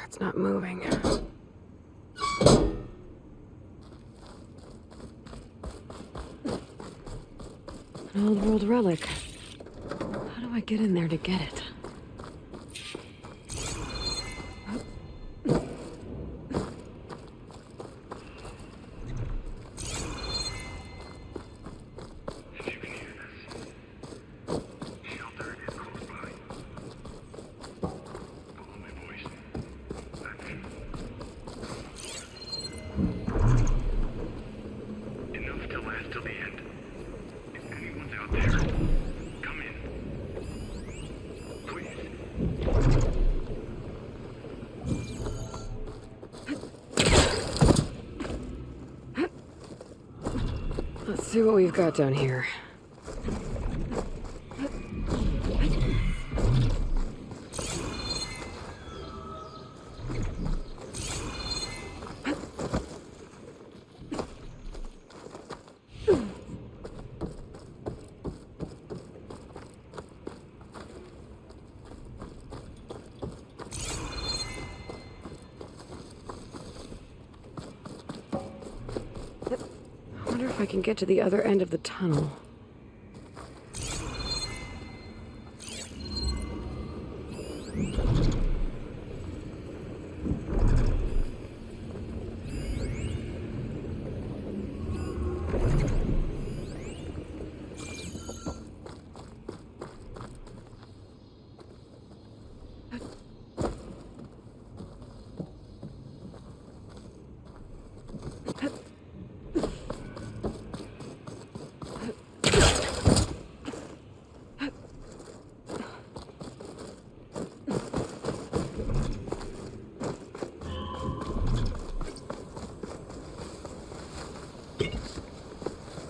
It's not moving. An old world relic. How do I get in there to get it? Let's see what we've got down here. I wonder if I can get to the other end of the tunnel.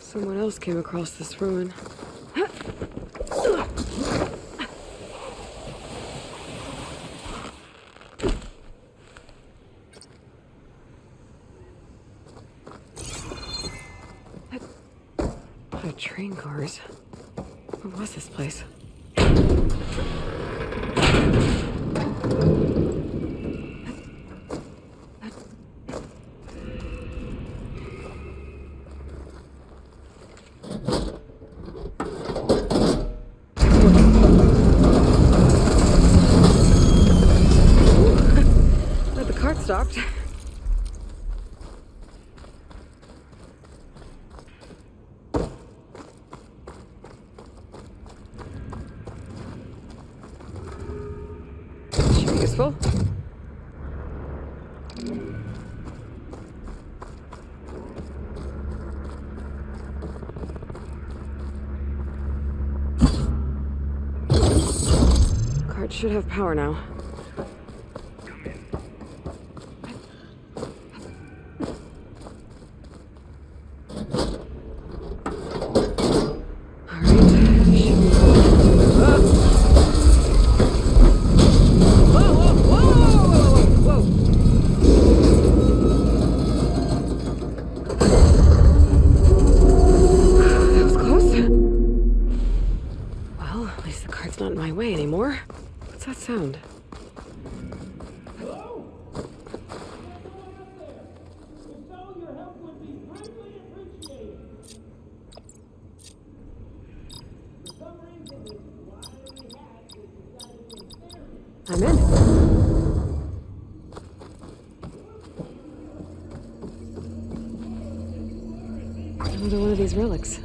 Someone else came across this ruin. What train cars? What was this place? Stopped. Should be useful. Cart should have power now. Sound. I'm in. Another one of these relics.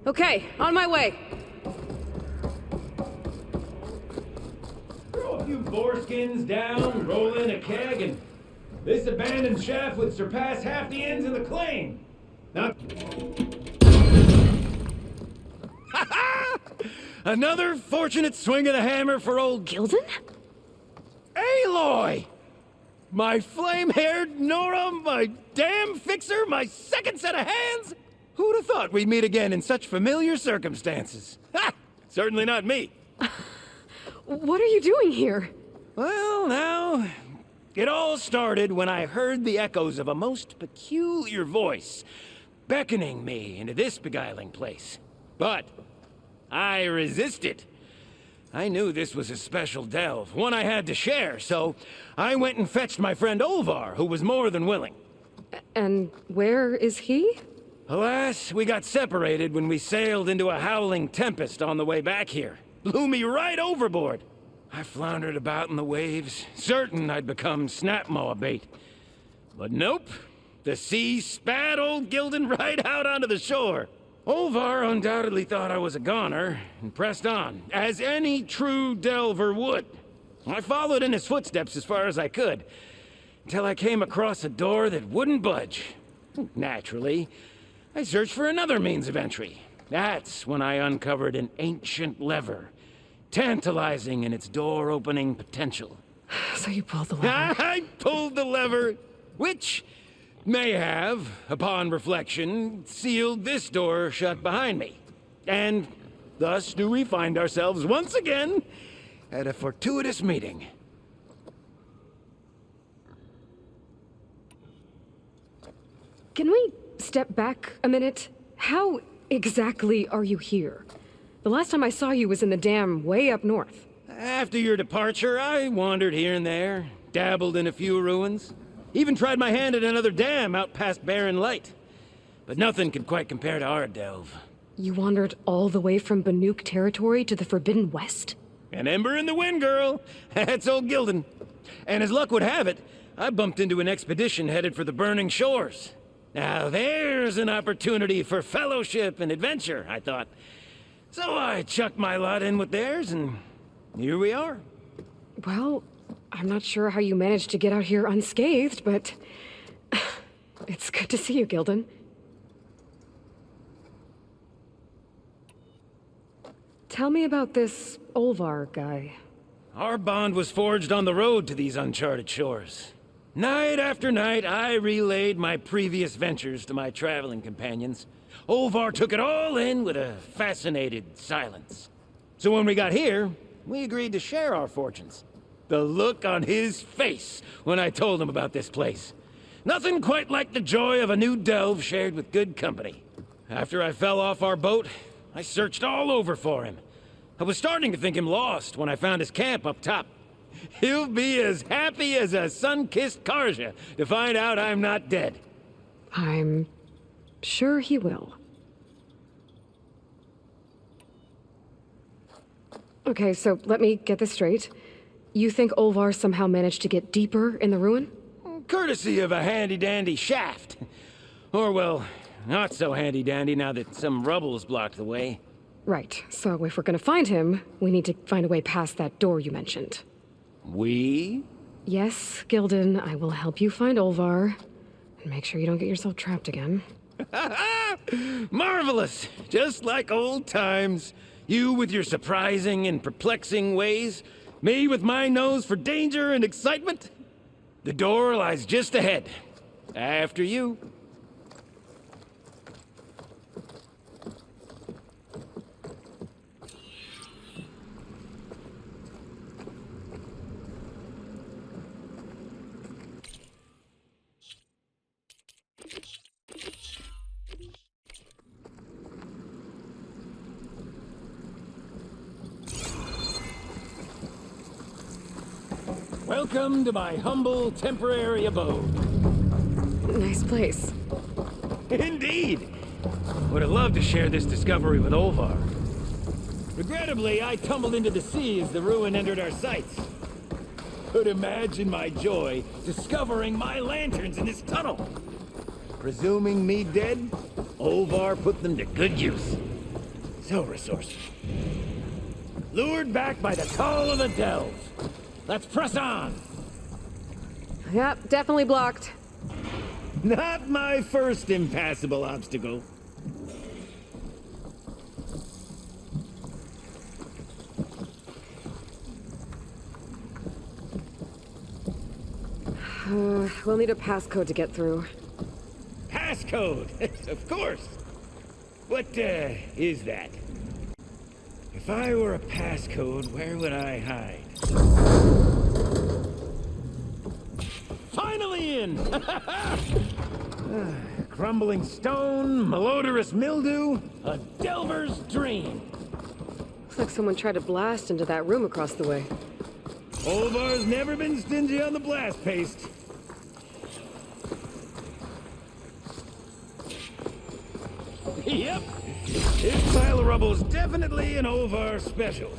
Okay, on my way. Throw a few foreskins down, roll in a keg, and this abandoned shaft would surpass half the ends of the claim. Now... Another fortunate swing of the hammer for old... Gildan? Aloy! My flame-haired Nora, my damn fixer, my second set of hands! Who'd have thought we'd meet again in such familiar circumstances? Ha! Certainly not me. What are you doing here? Well, now... It all started when I heard the echoes of a most peculiar voice beckoning me into this beguiling place. But I resisted. I knew this was a special delve, one I had to share, so I went and fetched my friend Olvar, who was more than willing. And where is he? Alas, we got separated when we sailed into a howling tempest on the way back here. blew me right overboard. I floundered about in the waves, certain I'd become snapmaw bait. But nope, the sea spat old Gilden right out onto the shore. Olvar undoubtedly thought I was a goner, and pressed on, as any true delver would. I followed in his footsteps as far as I could, until I came across a door that wouldn't budge. Naturally, I searched for another means of entry. That's when I uncovered an ancient lever, tantalizing in its door-opening potential. So you pulled the lever. I pulled the lever, which may have, upon reflection, sealed this door shut behind me. And thus do we find ourselves once again at a fortuitous meeting. Can we step back a minute? How exactly are you here? The last time I saw you was in the dam way up north. After your departure, I wandered here and there, dabbled in a few ruins, even tried my hand at another dam out past Barren Light. But nothing could quite compare to our delve. You wandered all the way from Banuk territory to the Forbidden West? An ember in the wind, girl. That's old Gilden. And as luck would have it, I bumped into an expedition headed for the burning shores. Now there's an opportunity for fellowship and adventure, I thought. So I chucked my lot in with theirs, and here we are. Well, I'm not sure how you managed to get out here unscathed, but it's good to see you, Gilden. Tell me about this Olvar guy. Our bond was forged on the road to these uncharted shores. Night after night, I relayed my previous ventures to my traveling companions. Olvar took it all in with a fascinated silence. So when we got here, we agreed to share our fortunes. The look on his face when I told him about this place. Nothing quite like the joy of a new delve shared with good company. After I fell off our boat, I searched all over for him. I was starting to think him lost when I found his camp up top. He'll be as happy as a sun-kissed Karja to find out I'm not dead. I'm sure he will. Okay, so let me get this straight. You think Olvar somehow managed to get deeper in the ruin? Courtesy of a handy-dandy shaft. Or, well, not so handy-dandy now that some rubble's blocked the way. Right, so if we're gonna find him, we need to find a way past that door you mentioned. We? Yes, Gilden, I will help you find Olvar. And make sure you don't get yourself trapped again. Marvelous! Just like old times. You with your surprising and perplexing ways. Me with my nose for danger and excitement. The door lies just ahead. After you. Welcome to my humble, temporary abode. Nice place. Indeed. Would have loved to share this discovery with Olvar. Regrettably, I tumbled into the sea as the ruin entered our sights. Could imagine my joy discovering my lanterns in this tunnel. Presuming me dead, Olvar put them to good use. So resourceful. Lured back by the call of the delve. Let's press on! Yep, definitely blocked. Not my first impassable obstacle. We'll need a passcode to get through. Passcode, of course. What, is that? If I were a passcode, where would I hide? Finally in! Crumbling stone, malodorous mildew, a delver's dream. Looks like someone tried to blast into that room across the way. Olvar's never been stingy on the blast paste. Yep, this pile of rubble's definitely an Olvar special.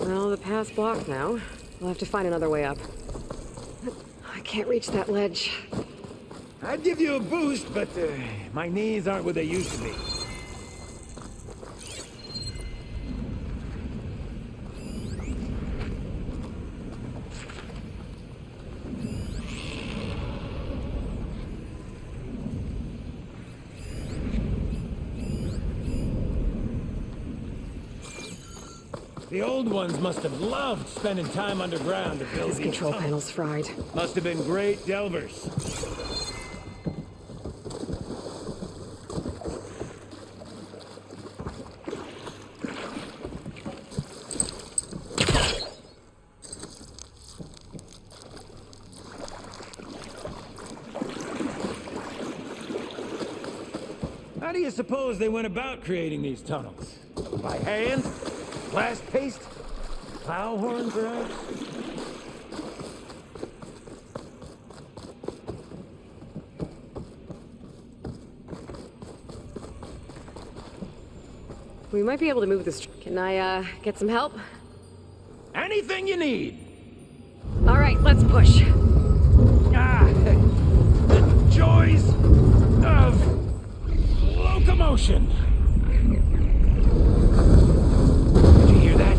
Well, the path's blocked now. We'll have to find another way up. I can't reach that ledge. I'd give you a boost, but my knees aren't what they used to be. The old ones must have loved spending time underground to build This these control tunnels. panel's fried. Must have been great delvers. How do you suppose they went about creating these tunnels? By hand? Blast paste? Plow horn, perhaps? We might be able to move this. Can I, get some help? Anything you need. All right, let's push. Ah, the joys of locomotion. Did you hear that?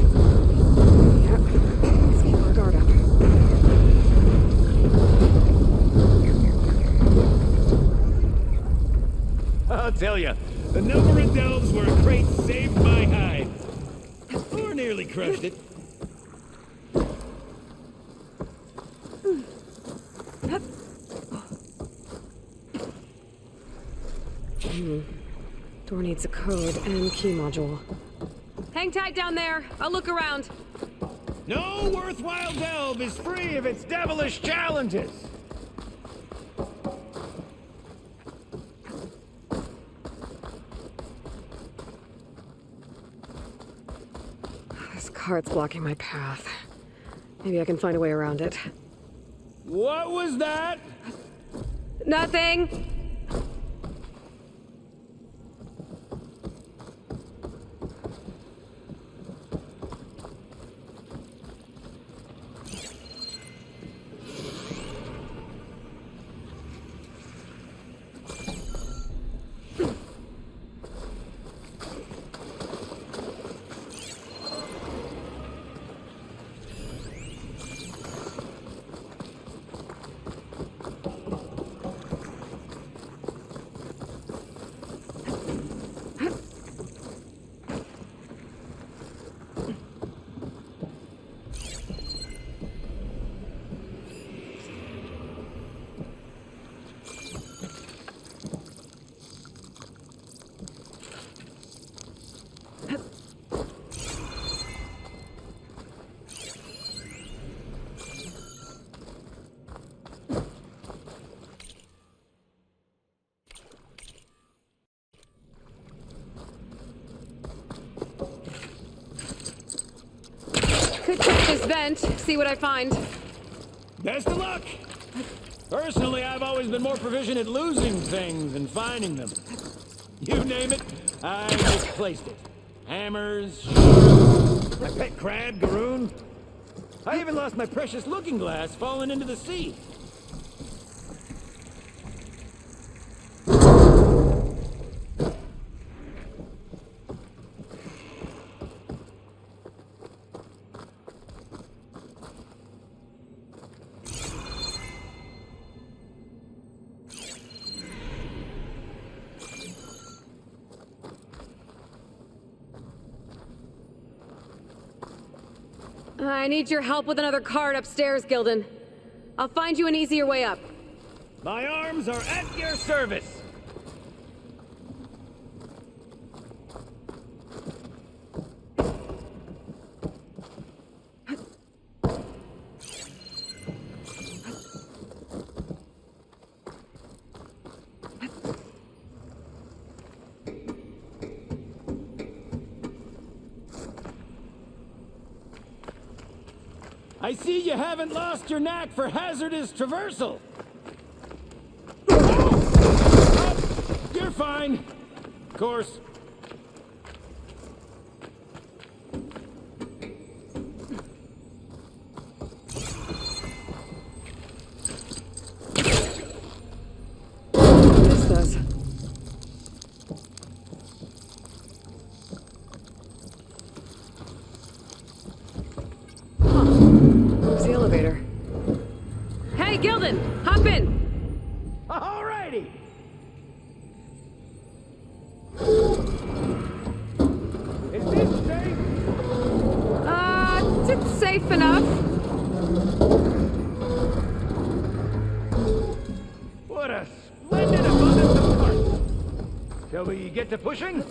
Yep. Let's keep our guard up. I'll tell you, the number of delves where a crate saved my hide. Or nearly crushed it. Door needs a code and key module. Hang tight down there. I'll look around. No worthwhile delve is free of its devilish challenges. This cart's blocking my path. Maybe I can find a way around it. What was that? Nothing. Could check this vent, see what I find. Best of luck! Personally, I've always been more proficient at losing things than finding them. You name it, I misplaced it. Hammers, my pet crab, Garoon. I even lost my precious looking glass falling into the sea. I need your help with another card upstairs, Gildan. I'll find you an easier way up. My arms are at your service. I see you haven't lost your knack for hazardous traversal. Oh, you're fine. Of course. safe enough. What a splendid abundance of parts! Shall we get to pushing?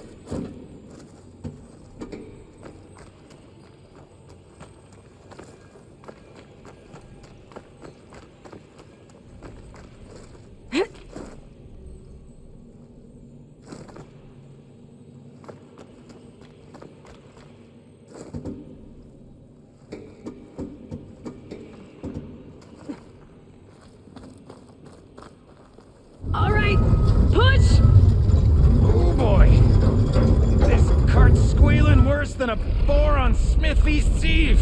All right, push! Oh boy! This cart's squealing worse than a boar on Smith Feast's Eve!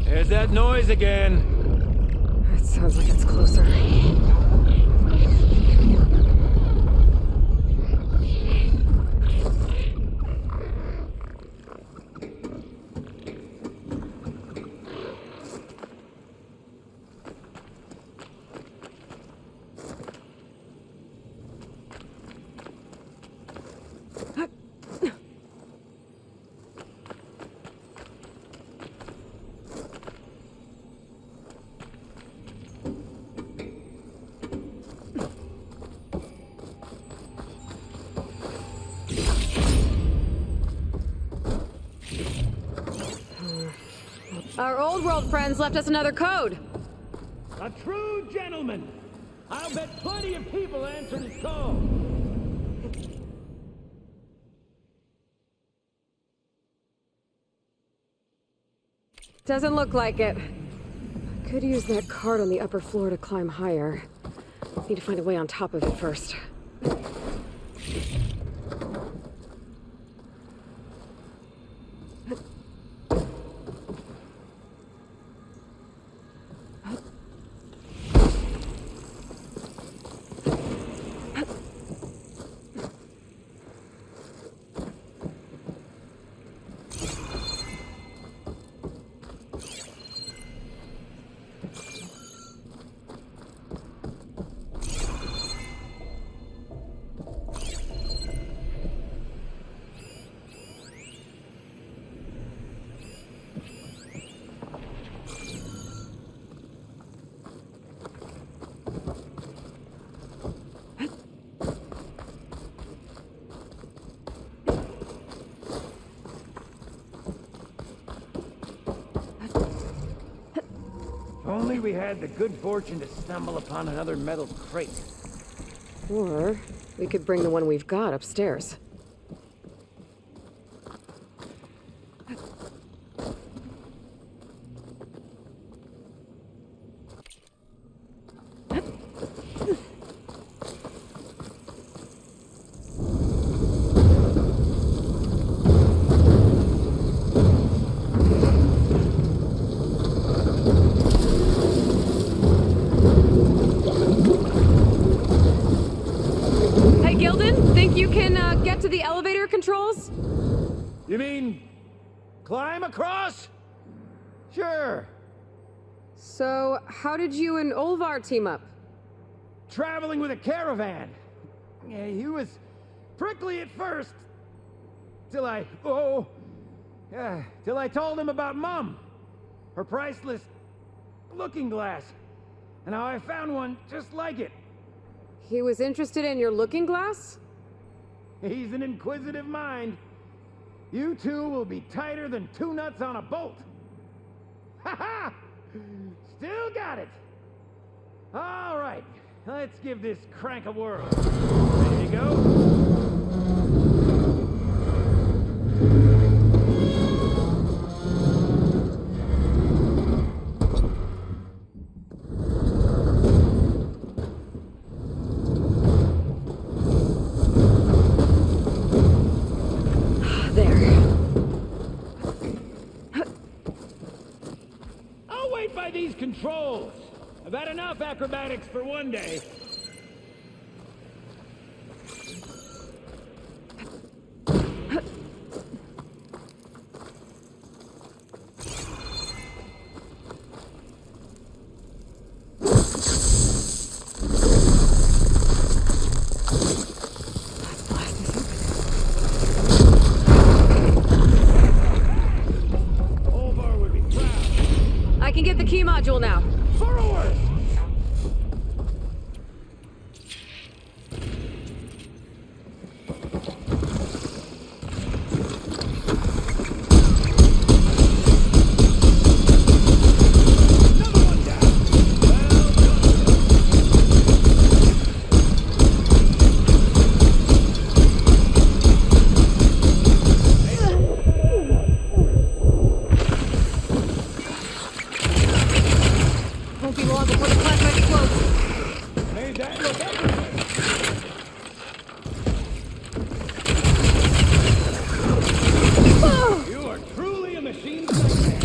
There's that noise again. It sounds like it's closer. Our old world friends left us another code. A true gentleman! I'll bet plenty of people answered his call. Doesn't look like it. Could use that cart on the upper floor to climb higher. Need to find a way on top of it first. Only we had the good fortune to stumble upon another metal crate. Or we could bring the one we've got upstairs. Get to the elevator controls? You mean climb across? Sure. So, how did you and Olvar team up? Traveling with a caravan. Yeah, he was prickly at first. Till I told him about Mum. Her priceless looking glass. And how I found one just like it. He was interested in your looking glass? He's an inquisitive mind. You two will be tighter than two nuts on a bolt. Ha ha! Still got it. All right, let's give this crank a whirl. There you go. These controls. I've had enough acrobatics for one day. key module now. Forward! Won't be long before the plasma explodes. Made that look everything. You are truly a machine nightmare.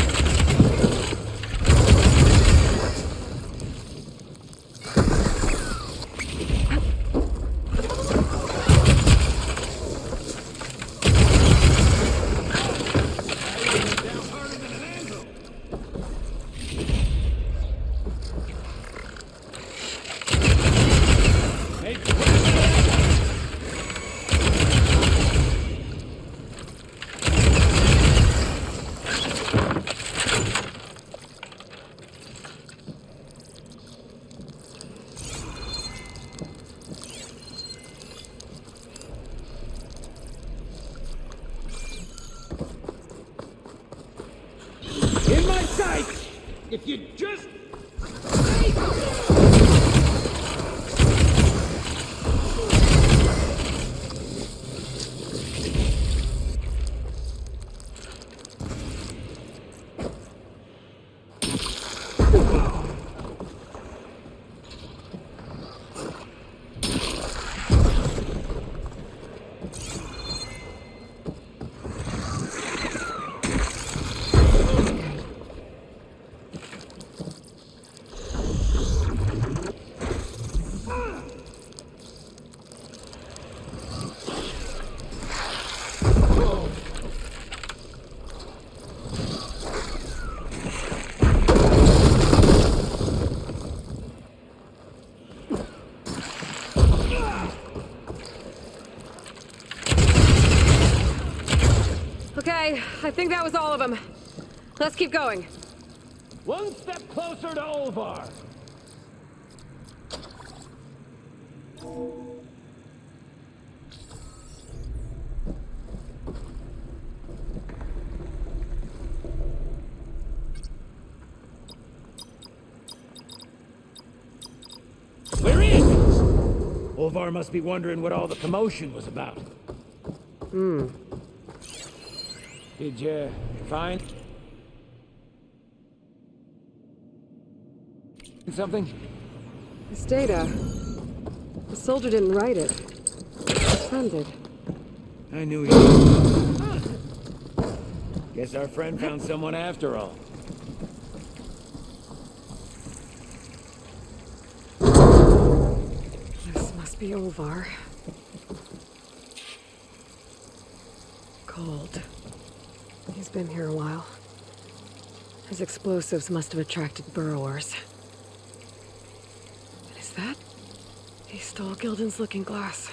In my sights! If you just... Okay, I think that was all of them. Let's keep going. One step closer to Olvar. We're in! Olvar must be wondering what all the commotion was about. Did you find something? This data. The soldier didn't write it. His friend did. I knew he would. Guess our friend found someone after all. This must be Olvar. Cold. He's been here a while. His explosives must have attracted burrowers. And is that? He stole Gildan's looking glass.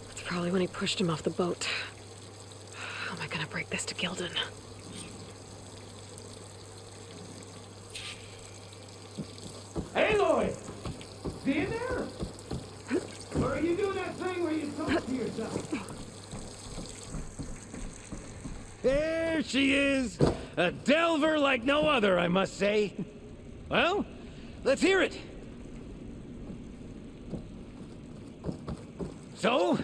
That's probably when he pushed him off the boat. How am I gonna break this to Gildan? Aloy! See you there? Or are you doing that thing where you talk to yourself? There she is! A delver like no other, I must say. Well, let's hear it. So,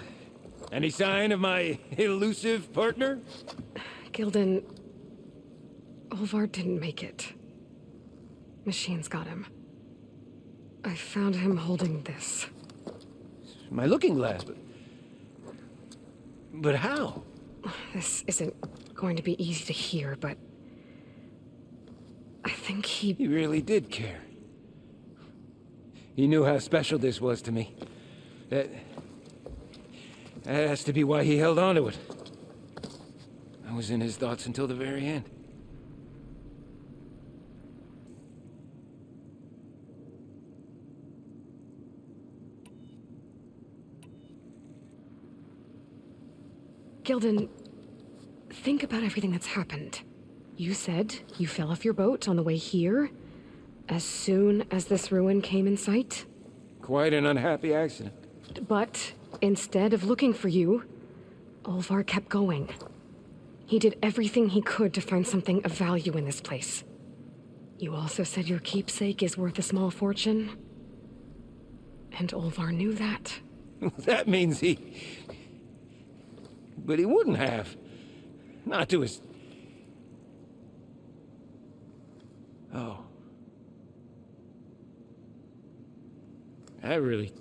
any sign of my elusive partner? Gildan... Olvar didn't make it. Machines got him. I found him holding this. My looking glass, but how? This isn't going to be easy to hear, but... I think he really did care. He knew how special this was to me. That has to be why he held on to it. I was in his thoughts until the very end. Gildan, think about everything that's happened. You said you fell off your boat on the way here as soon as this ruin came in sight? Quite an unhappy accident. But instead of looking for you, Olvar kept going. He did everything he could to find something of value in this place. You also said your keepsake is worth a small fortune. And Olvar knew that. That means he... But he wouldn't have. Not to his... Oh. That really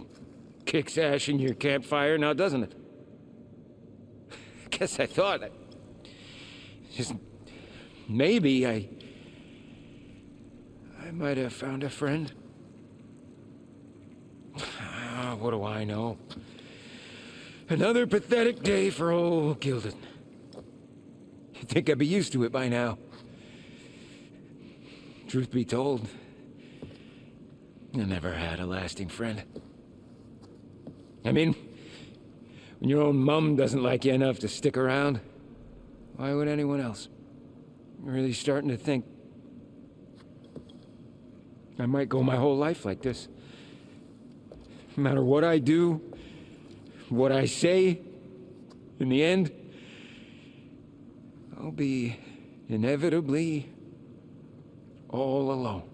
kicks ash in your campfire now, doesn't it? Guess I thought... Just... Maybe I might have found a friend. What do I know? Another pathetic day for old Gildan. You'd think I'd be used to it by now. Truth be told, I never had a lasting friend. I mean, when your own mum doesn't like you enough to stick around, why would anyone else? I'm really starting to think I might go my whole life like this. No matter what I do, what I say, in the end, I'll be inevitably all alone.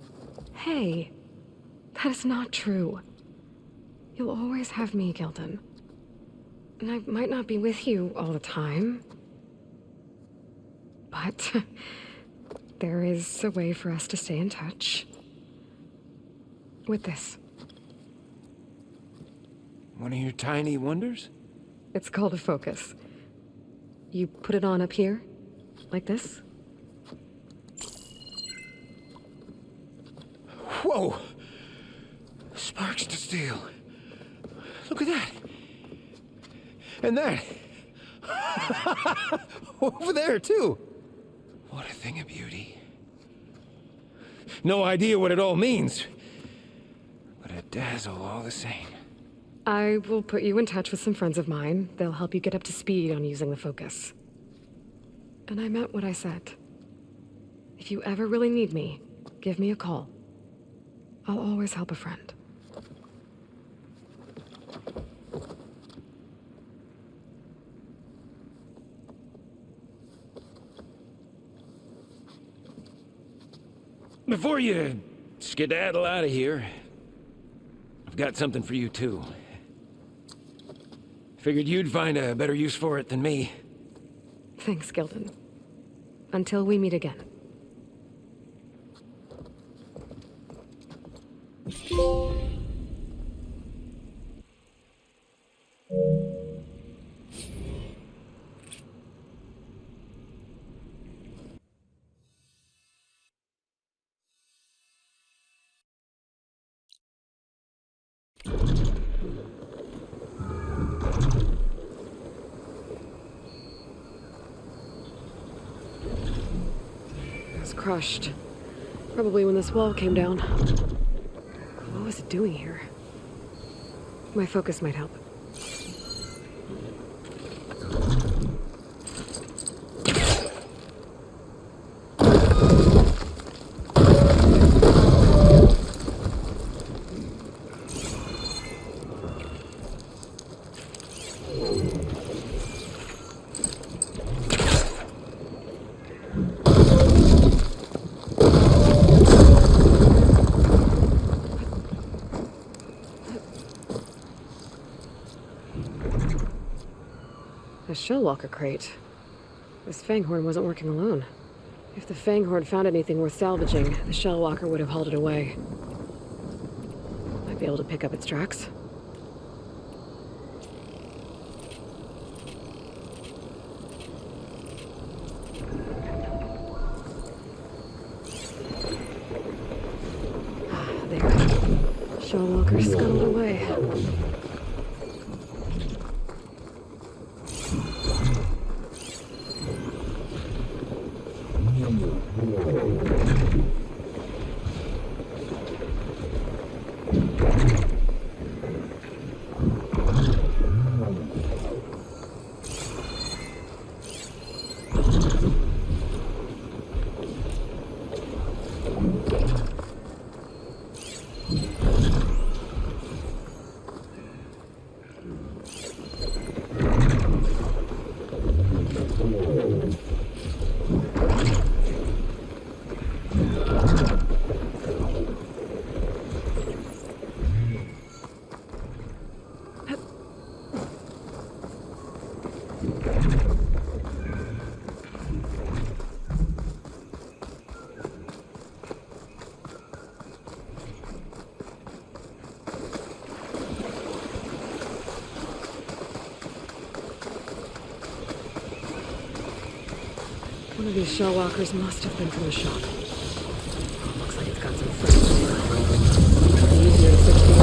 Hey, that is not true. You'll always have me, Gildan. And I might not be with you all the time. But there is a way for us to stay in touch. With this. One of your tiny wonders? It's called a focus. You put it on up here, like this. Whoa! Sparks to steel. Look at that. And that. Over there, too. What a thing of beauty. No idea what it all means, but a dazzle all the same. I will put you in touch with some friends of mine. They'll help you get up to speed on using the focus. And I meant what I said. If you ever really need me, give me a call. I'll always help a friend. Before you skedaddle out of here, I've got something for you, too. Figured you'd find a better use for it than me. Thanks, Gildan. Until we meet again. Crushed. Probably when this wall came down. What was it doing here? My focus might help. A shellwalker crate. This fanghorn wasn't working alone. If the fanghorn found anything worth salvaging, the shellwalker would have hauled it away. Might be able to pick up its tracks. There. Shellwalker scuttled away. One of these shell walkers must have been from the shop. Looks like it's got some frames. It'll be easier to fix these.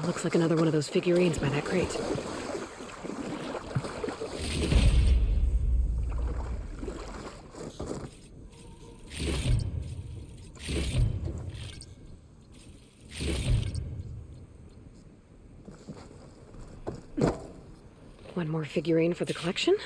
Looks like another one of those figurines by that crate. One more figurine for the collection?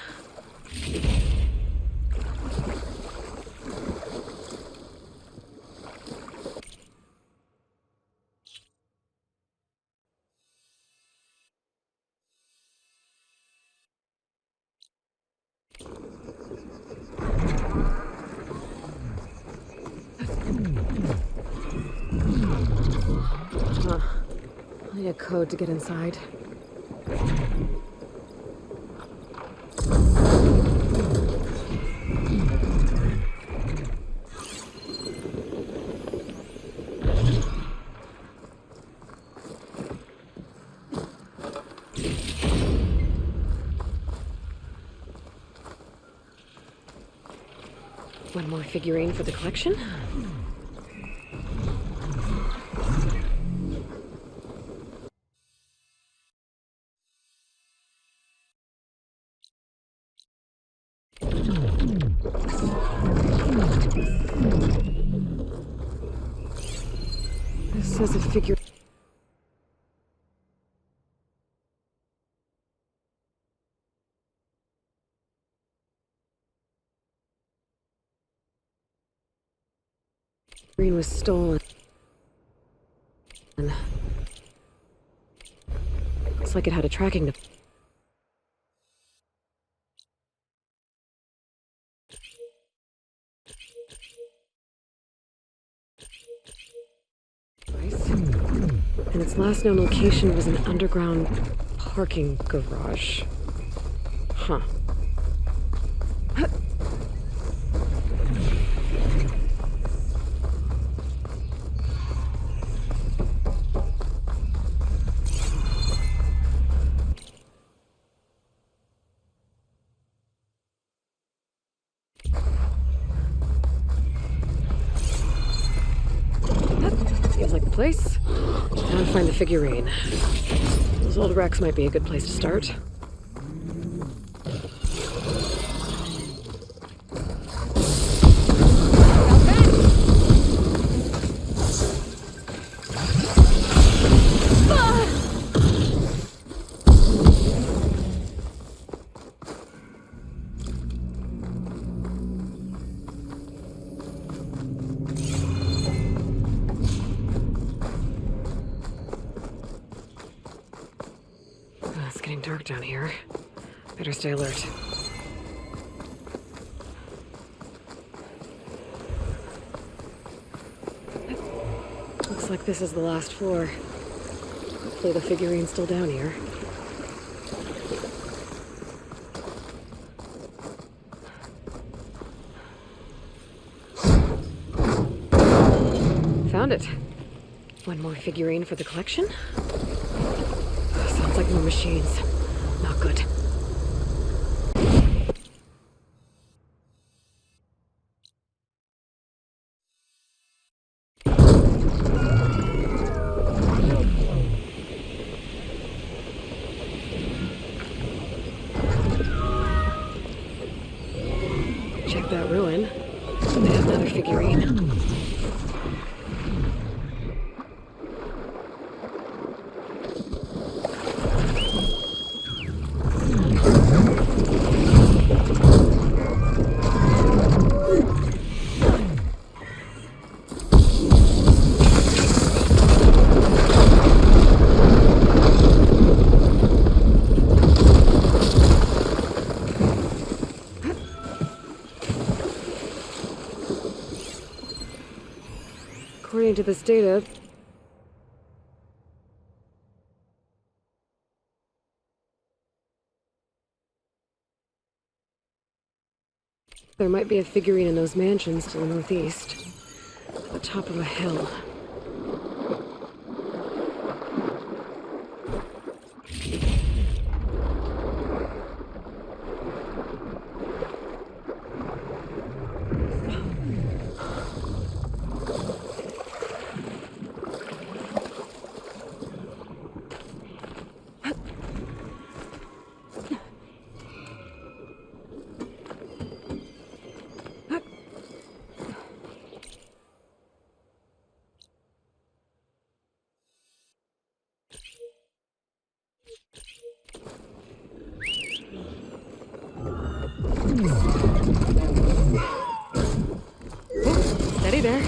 I'll need a code to get inside. One more figurine for the collection? This says a figure. Green was stolen. Looks like it had a tracking device. And its last known location was an underground parking garage. Huh. Seems like the place. Now to find the figurine. Those old wrecks might be a good place to start. It's getting dark down here. Better stay alert. Looks like this is the last floor. Hopefully the figurine's still down here. Found it. One more figurine for the collection. Sounds like more machines. Not good. Check that ruin. They have another figurine. According to this data, there might be a figurine in those mansions to the northeast, at the top of a hill. Steady there.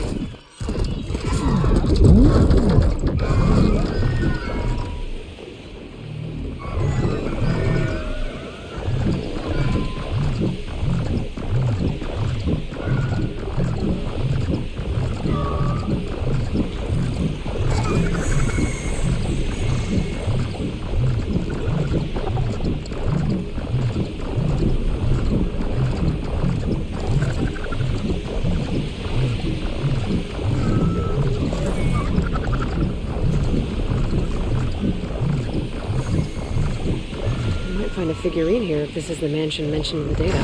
Find a figurine here if this is the mansion mentioned in the data.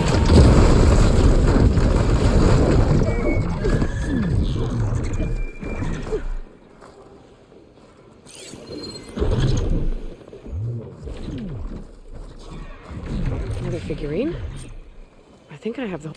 Another figurine? I think I have the...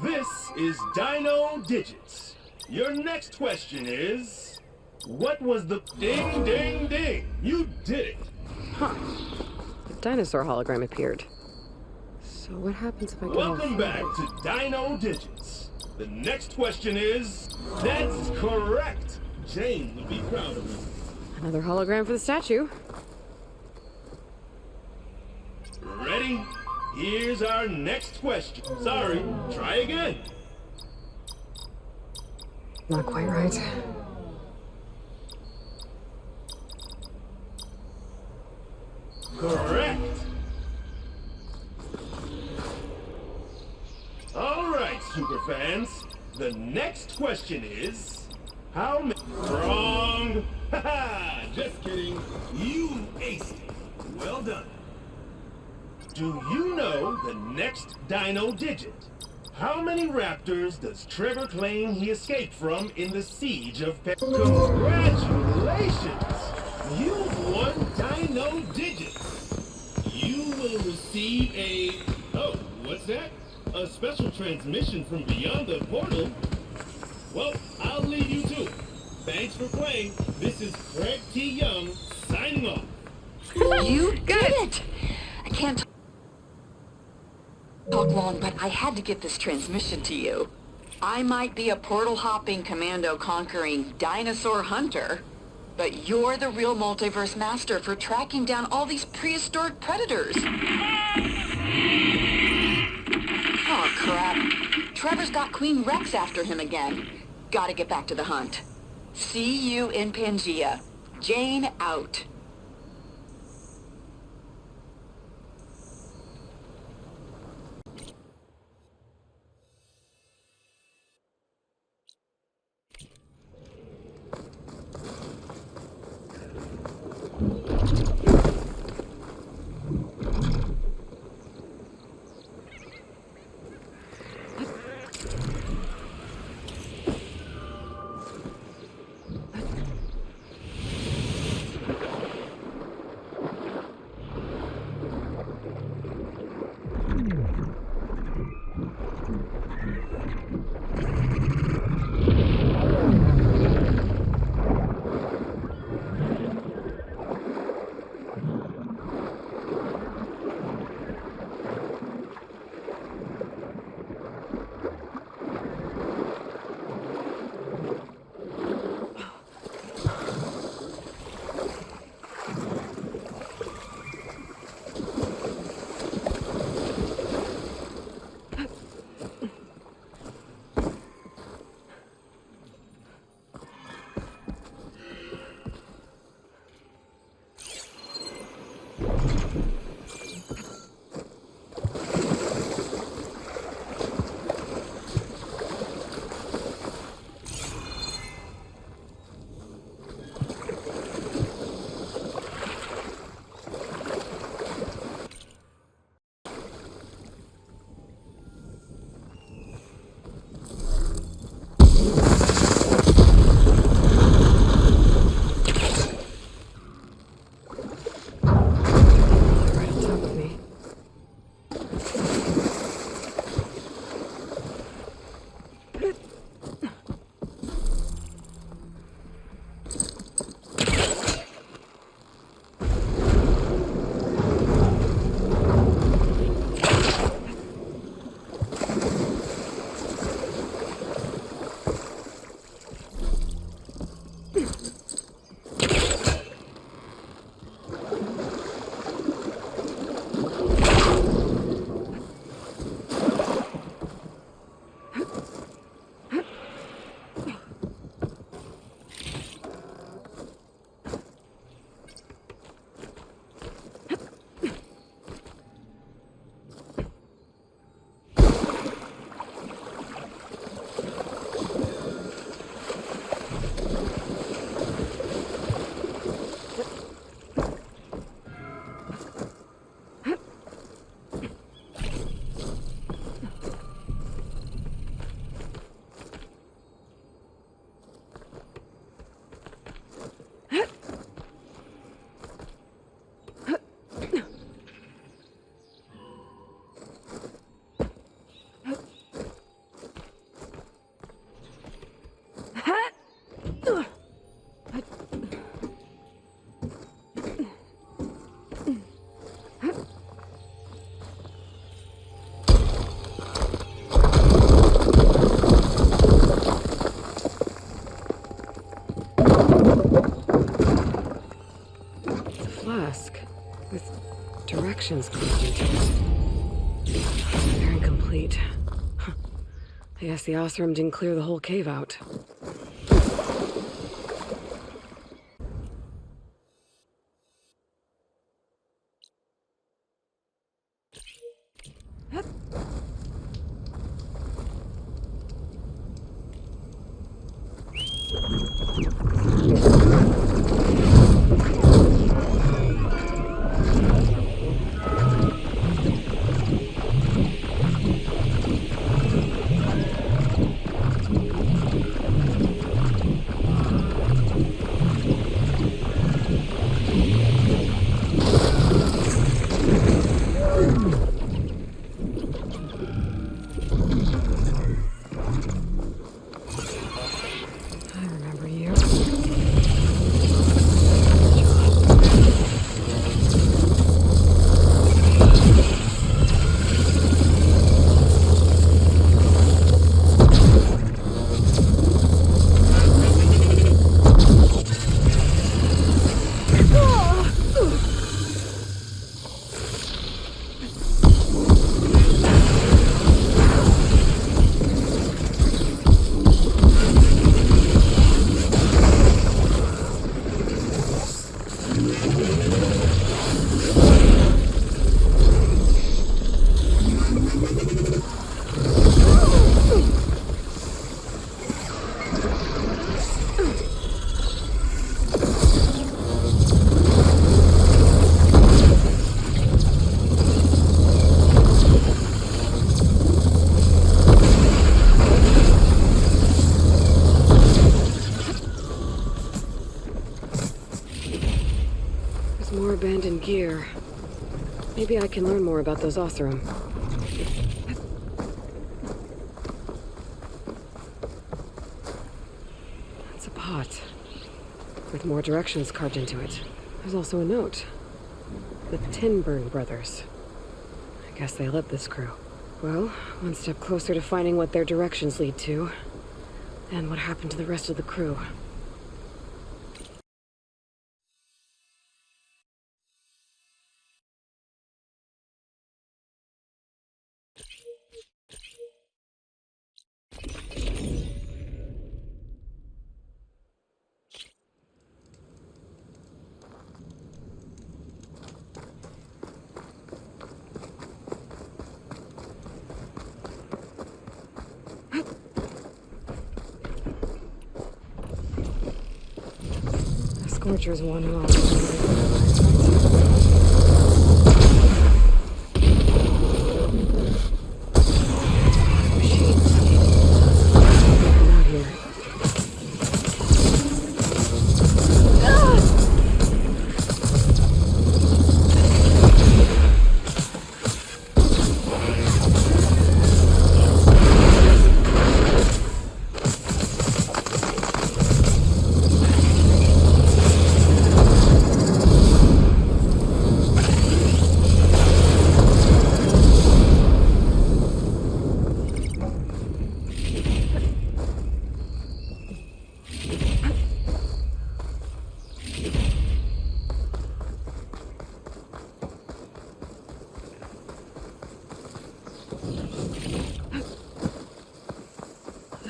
This is Dino Digits. Your next question is, what was the ding ding ding? You did it. Huh. A dinosaur hologram appeared. So what happens if I go Welcome back to Dino Digits. The next question is, that's correct. Jane would be proud of you. Another hologram for the statue. Ready? Here's our next question. Sorry, try again. Not quite right. Correct. All right, superfans. The next question is, how many... Wrong. Haha, just kidding. You aced it. Well done. Do you know the next dino digit? How many raptors does Trevor claim he escaped from in the siege of Congratulations! You've won Dino Digits! You will receive a... Oh, what's that? A special transmission from beyond the portal? Well, I'll leave you to it. Thanks for playing. This is Craig T. Young, signing off. You did it! I can't talk long, but I had to get this transmission to you. I might be a portal-hopping, commando-conquering dinosaur hunter, but you're the real multiverse master for tracking down all these prehistoric predators. Oh, crap. Trevor's got Queen Rex after him again. Gotta get back to the hunt. See you in Pangea. Jane out. Directions carved into it. They're incomplete. Huh. I guess the Osram didn't clear the whole cave out. gear. Maybe I can learn more about those Oseram. That's a pot, with more directions carved into it. There's also a note. The Tinburn brothers. I guess they led this crew. Well, one step closer to finding what their directions lead to, and what happened to the rest of the crew. Scorcher's one wrong.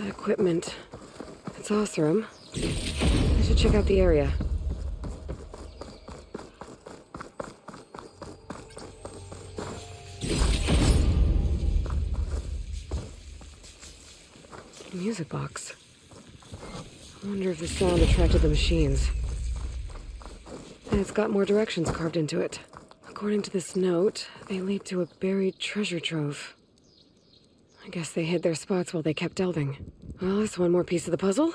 Equipment. It's Oseram. I should check out the area. Music box. I wonder if the sound attracted the machines. And it's got more directions carved into it. According to this note, they lead to a buried treasure trove. I guess they hid their spots while they kept delving. Well, that's one more piece of the puzzle.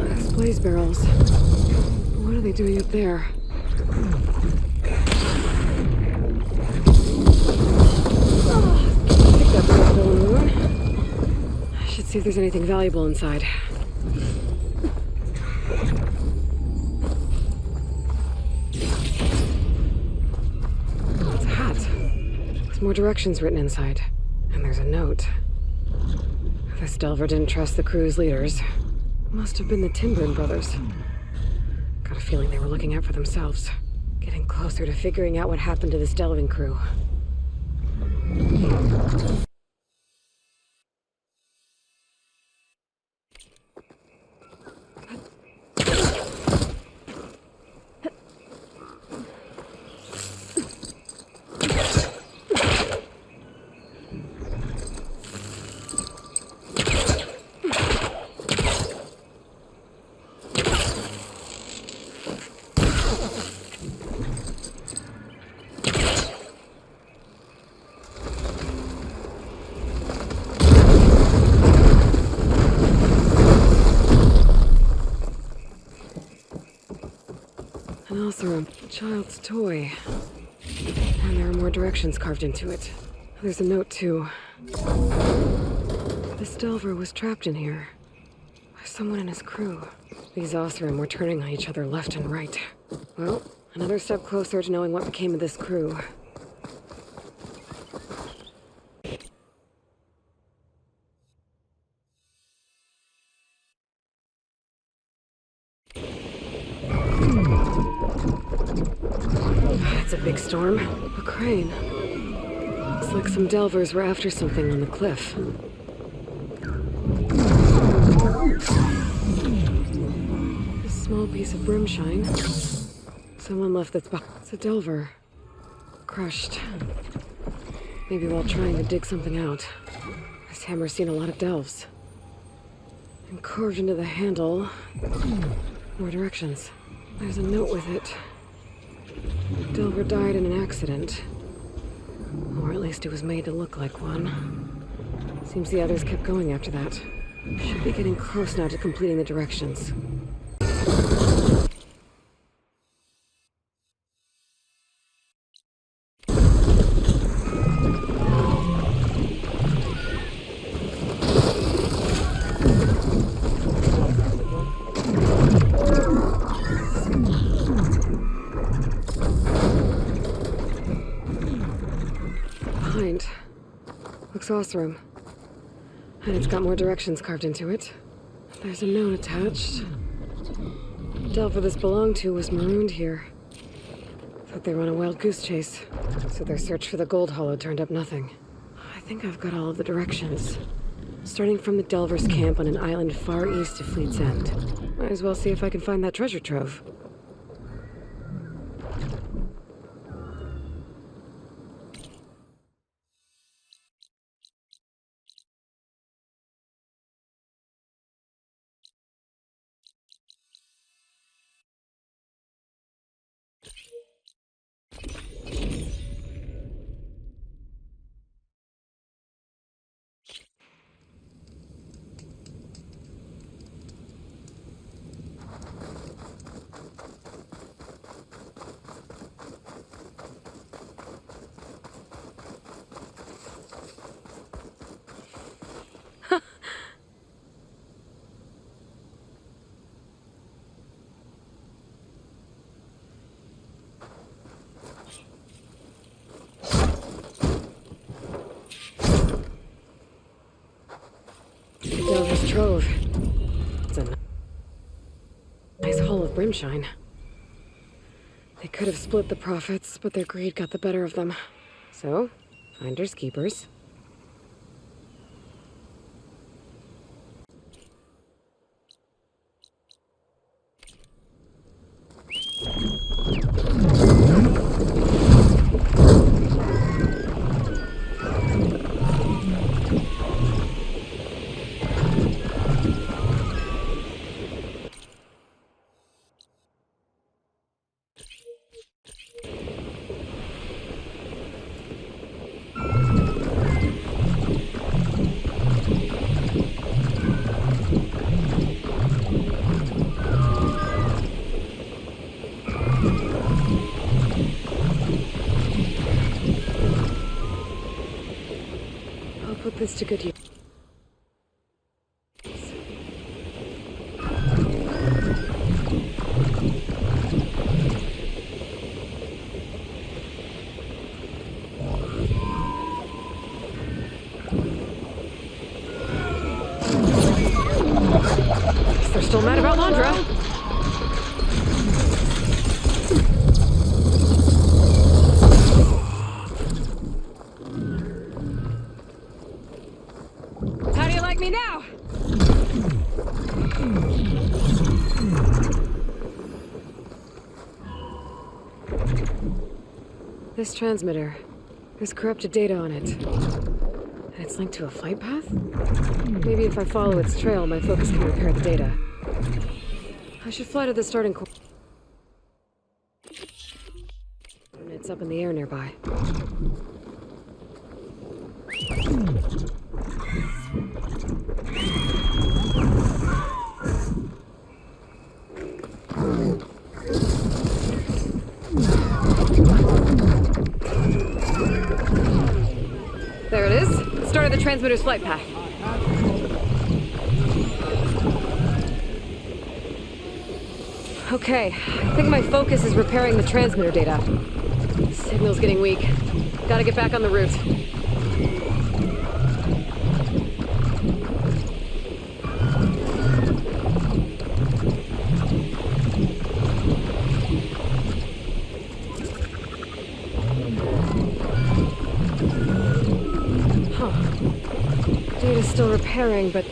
Those blaze barrels. What are they doing up there? I should see if there's anything valuable inside. It's a hat. There's more directions written inside. And there's a note. This delver didn't trust the crew's leaders. Must have been the Tinburn brothers. Got a feeling they were looking out for themselves. Getting closer to figuring out what happened to this delving crew. And also a child's toy. And there are more directions carved into it. There's a note, too. This delver was trapped in here by someone in his crew. These Oseram were turning on each other left and right. Well, another step closer to knowing what became of this crew. It's a big storm. A crane. Looks like some delvers were after something on the cliff. A small piece of brimshine. Someone left this box. It's a delver. Crushed. Maybe while trying to dig something out. This hammer's seen a lot of delves. And carved into the handle. More directions. There's a note with it. Delver died in an accident. Or at least it was made to look like one. Seems the others kept going after that. Should be getting close now to completing the directions. Behind. Exhaust room. And it's got more directions carved into it. There's a note attached. The delver this belonged to was marooned here. Thought they were on a wild goose chase. So their search for the gold hollow turned up nothing. I think I've got all of the directions. Starting from the delver's camp on an island far east of Fleet's End. Might as well see if I can find that treasure trove. Delver's Trove. It's a nice haul of brimshine. They could have split the profits, but their greed got the better of them. So, finders keepers. Put this to good use. They're still mad about Landra. Me now! This transmitter. There's corrupted data on it. And it's linked to a flight path? Maybe if I follow its trail, my focus can repair the data. I should fly to the starting course. It's up in the air nearby. There it is. Started the transmitter's flight path. Okay, I think my focus is repairing the transmitter data. Signal's getting weak. Gotta get back on the route. Data's still repairing, but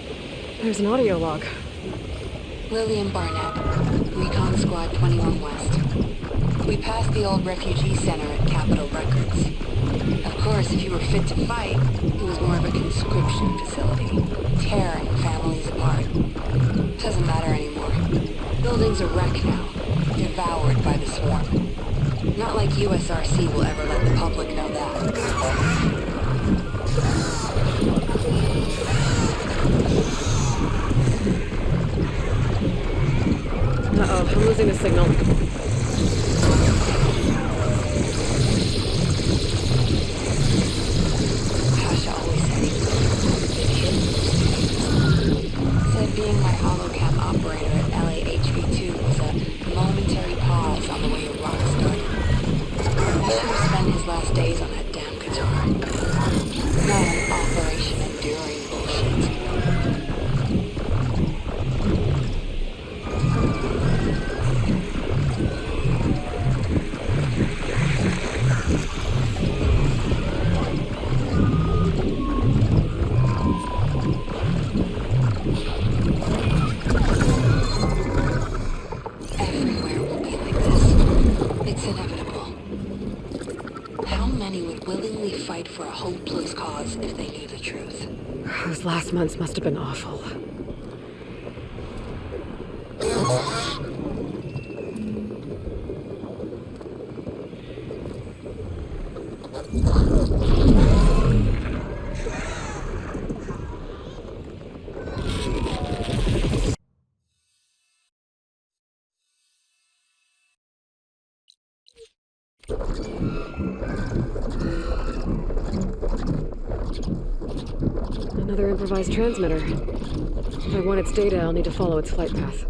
there's an audio log. Lillian Barnett, Recon Squad 21 West. We passed the old refugee center at Capitol Records. Of course, if you were fit to fight, you was more of a conscription facility, tearing families apart. Doesn't matter anymore. Building's a wreck now, devoured by the swarm. Not like USRC will ever let the public know that. Uh-oh, I'm losing the signal. Tasha always said he was said being my holocam operator at LAHV2 was a momentary pause on the way of rock started. I should have spent his last days on that damn guitar. Not an Operation Enduring bullshit. Everywhere will be like this. It's inevitable. How many would willingly fight for a hopeless cause if they knew the truth? Those last months must have been awful. Another improvised transmitter. If I want its data, I'll need to follow its flight path.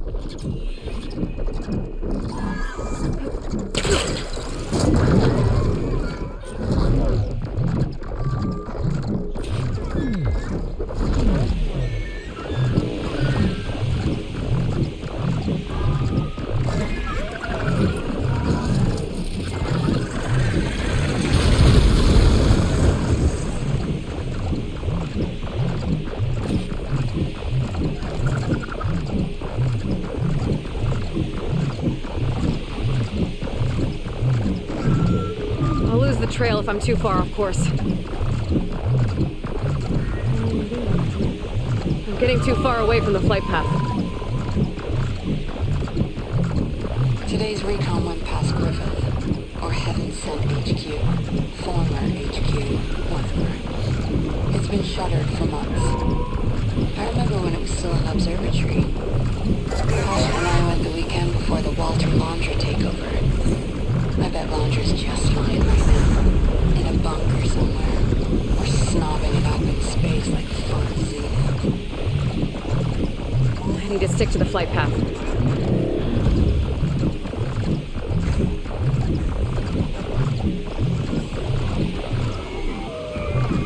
I'll lose the trail if I'm too far off course. I'm getting too far away from the flight path. Today's recon went past Griffith, or Heaven Sent HQ, former HQ, whatever. It's been shuttered for months. I remember when it was still an observatory. Tasha and I went the weekend before the Walter Laundry takeover. I bet Laundry's just fine right now, in a bunker somewhere, or snobbing it up in space like fun Zenith. I need to stick to the flight path.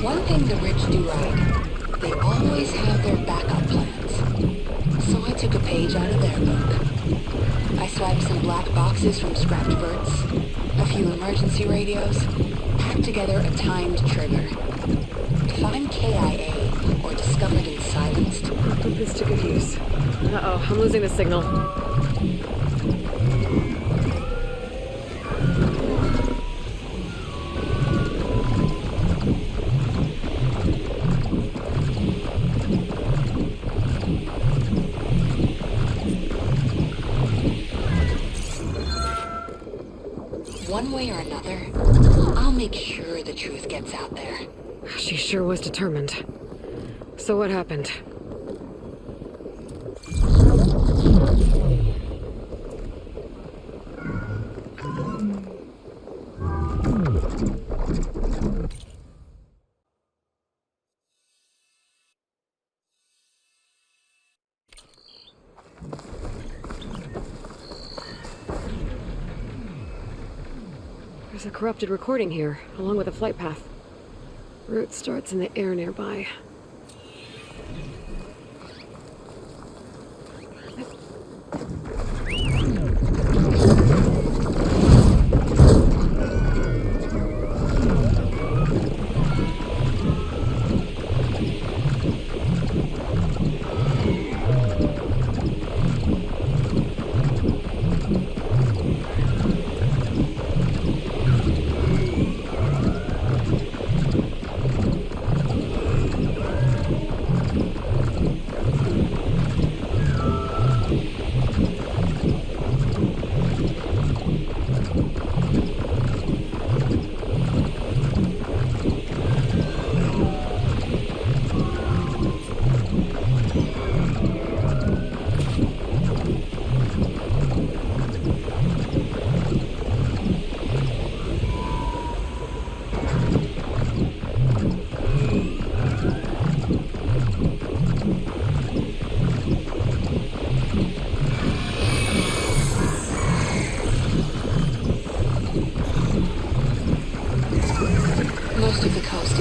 One thing the rich do right, they always have their backup plans. So I took a page out of their book. I swiped some black boxes from scrapped verts, a few emergency radios, packed together a timed trigger. If I'm KIA or discovered and silenced, I'll put this to good use. Uh-oh, I'm losing the signal. one way or another, I'll make sure the truth gets out there. She sure was determined. So what happened? There's a corrupted recording here, along with a flight path. Route starts in the air nearby.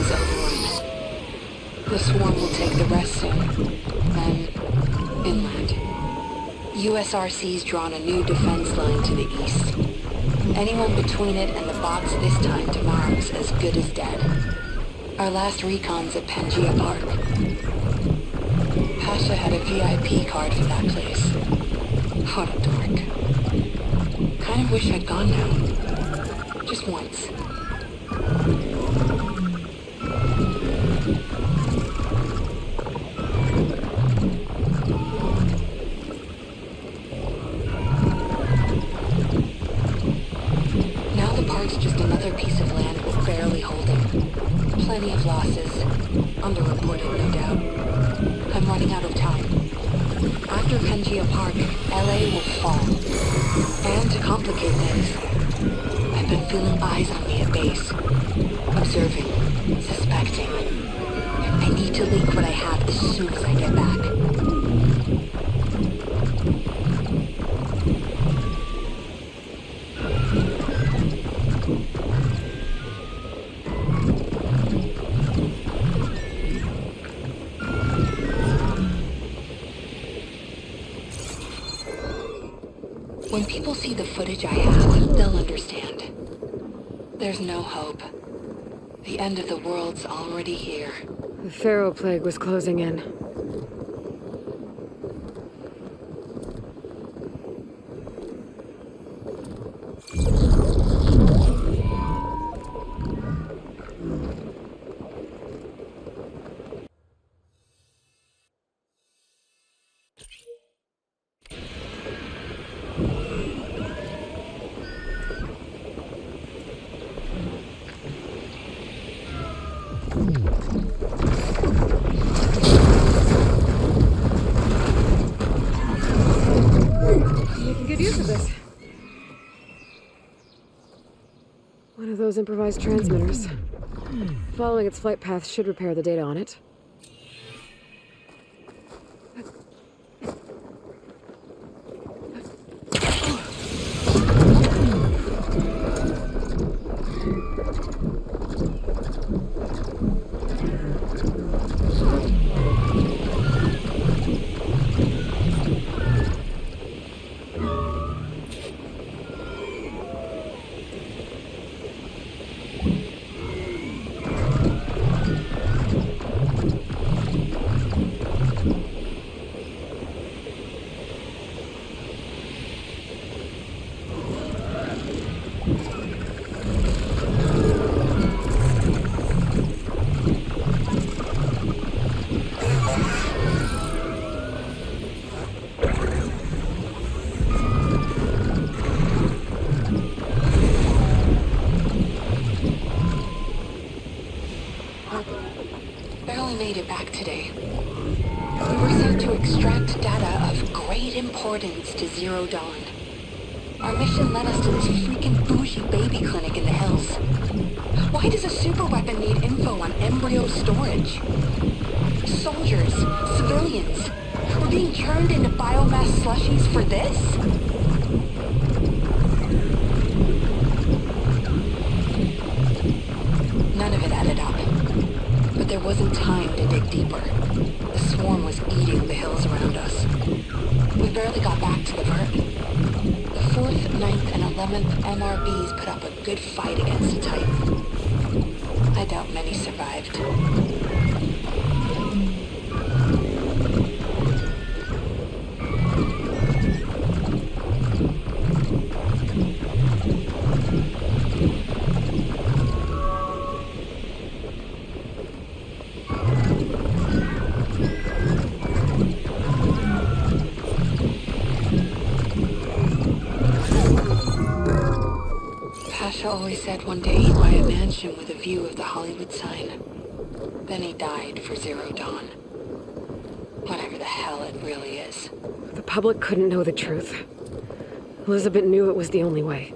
is overrun. The swarm will take the rest soon. Then, inland. USRC's drawn a new defense line to the east. Anyone between it and the box this time tomorrow's as good as dead. Our last recon's at Pangea Park. Pasha had a VIP card for that place. What a dork. Kind of wish I'd gone now. Just once. Now the park's just another piece of land we're barely holding. Plenty of losses. Underreported, no doubt. I'm running out of time. After Pangea Park, LA will fall. And to complicate things, I've been feeling eyes on me at base. Observing, suspecting. I need to leak what I have as soon as I get back. When people see the footage I have, they'll understand. There's no hope. The end of the world's already here. The Pharaoh Plague was closing in. Making good use of this. One of those improvised transmitters. Following its flight path should repair the data on it. Made it back today. We were sent to extract data of great importance to Zero Dawn. Our mission led us to this freaking bougie baby clinic in the hills. Why does a superweapon need info on embryo storage? Soldiers, civilians, we're being turned into biomass slushies for this? None of it added up. But there wasn't time to dig deeper. The swarm was eating the hills around us. We barely got back to the vert. The 4th, 9th, and 11th MRBs put up a good fight against the Titan. I doubt many survived. Pasha always said one day he'd buy a mansion with a view of the Hollywood sign. Then he died for Zero Dawn. Whatever the hell it really is. The public couldn't know the truth. Elizabeth knew it was the only way.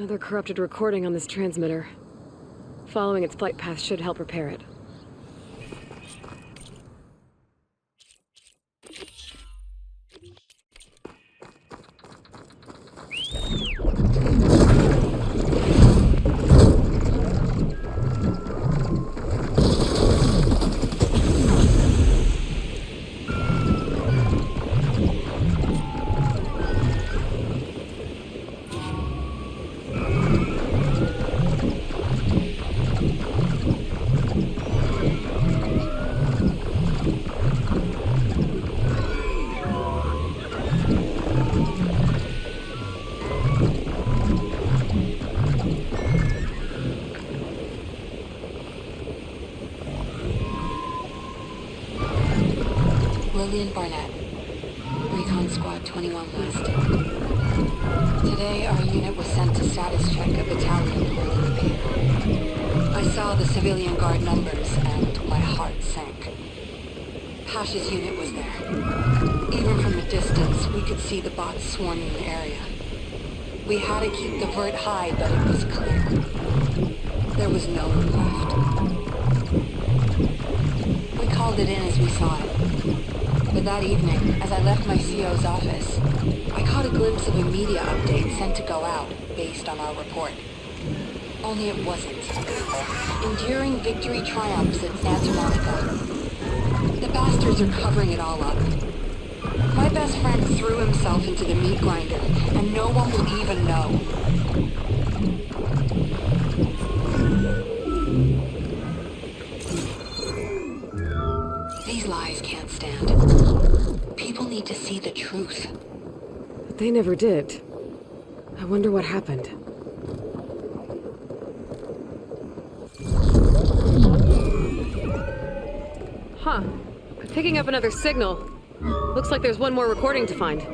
Another corrupted recording on this transmitter. Following its flight path should help repair it. Barnett, Recon Squad 21 West. Today, our unit was sent to status check a battalion hole in the pier. I saw the civilian guard numbers, and my heart sank. Hash's unit was there. Even from a distance, we could see the bots swarming the area. We had to keep the vert high, but it was clear. There was no one left. We called it in as we saw it. But that evening, as I left my CO's office, I caught a glimpse of a media update sent to go out based on our report. Only it wasn't. Enduring victory triumphs at Santa Monica. The bastards are covering it all up. My best friend threw himself into the meat grinder, and no one will even know. These lies can't stand. People need to see the truth. But they never did. I wonder what happened. Huh. Picking up another signal. Looks like there's one more recording to find.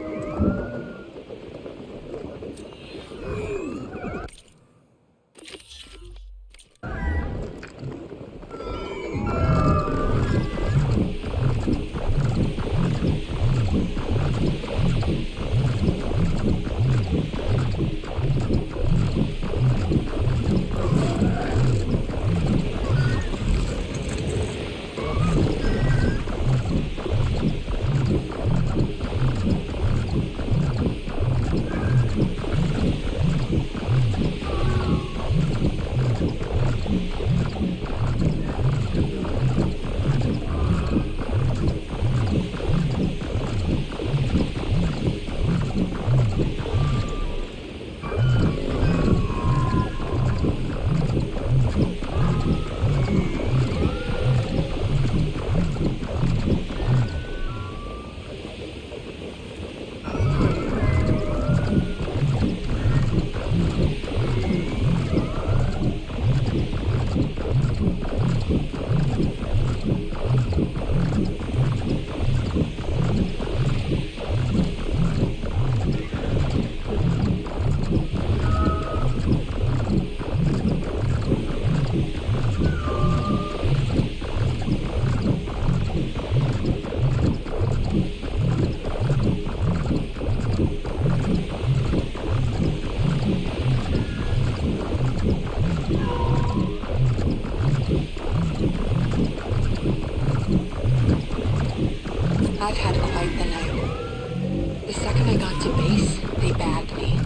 I've had quite the night. The second I got to base, they bagged me.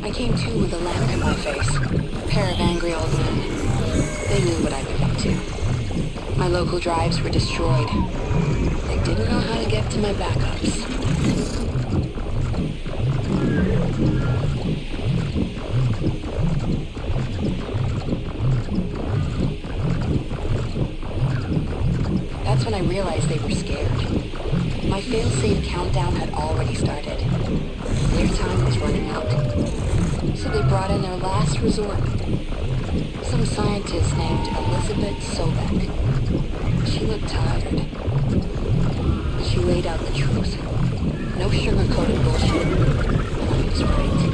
I came to with a lamp in my face. A pair of angry old men. They knew what I'd been up to. My local drives were destroyed. They didn't know how to get to my backups. That's when I realized they were scared. My fail-safe countdown had already started. Their time was running out. So they brought in their last resort. Some scientist named Elizabeth Sobek. She looked tired. But she laid out the truth. No sugar-coated bullshit. And I was right.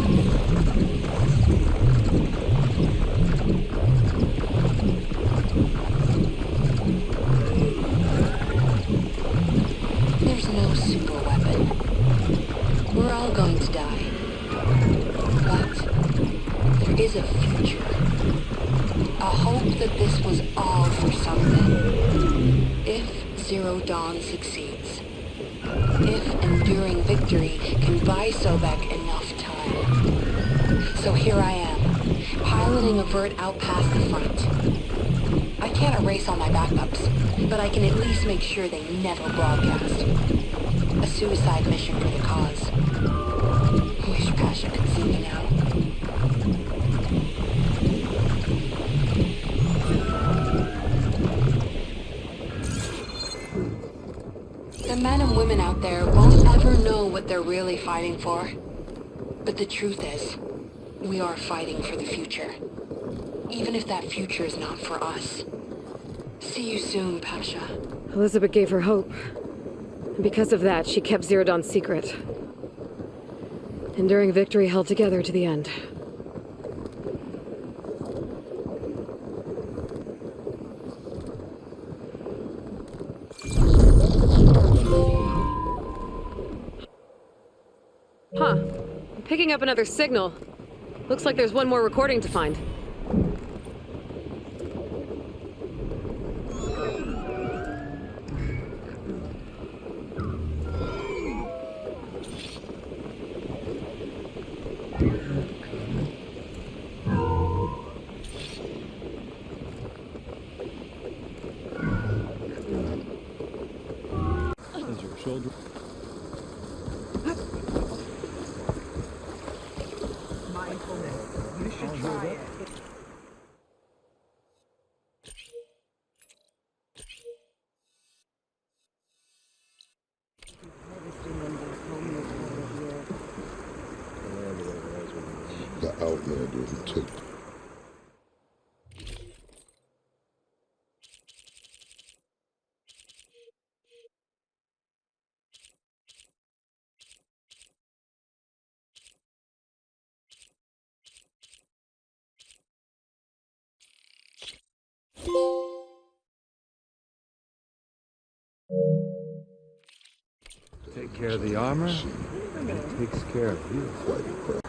There's no super weapon. We're all going to die. But a future. A hope that this was all for something. If Zero Dawn succeeds. If enduring victory can buy Sobek enough time. So here I am, piloting a vert out past the front. I can't erase all my backups, but I can at least make sure they never broadcast. A suicide mission for the cause. Wish Pasha could see me now. The men and women out there won't ever know what they're really fighting for. But the truth is, we are fighting for the future. Even if that future is not for us. See you soon, Pasha. Elizabeth gave her hope. And because of that, she kept Zero Dawn secret. Enduring victory held together to the end. Huh. I'm picking up another signal. Looks like there's one more recording to find. Is your shoulder? Mindfulness. You should try it. The Outlander who took Take care of the armor, and it takes care of you. quite impressive.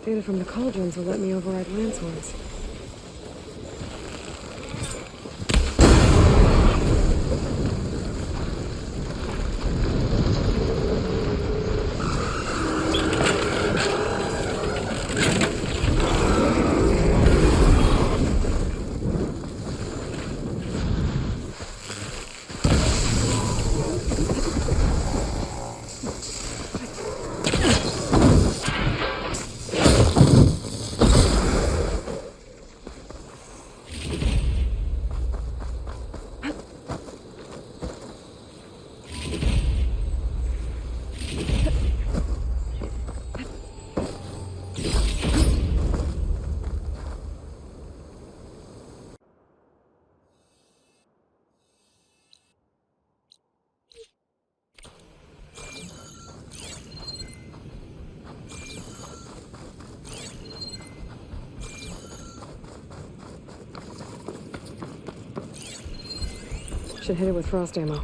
Data from the cauldrons will let me override land swarms. Should hit it with frost ammo.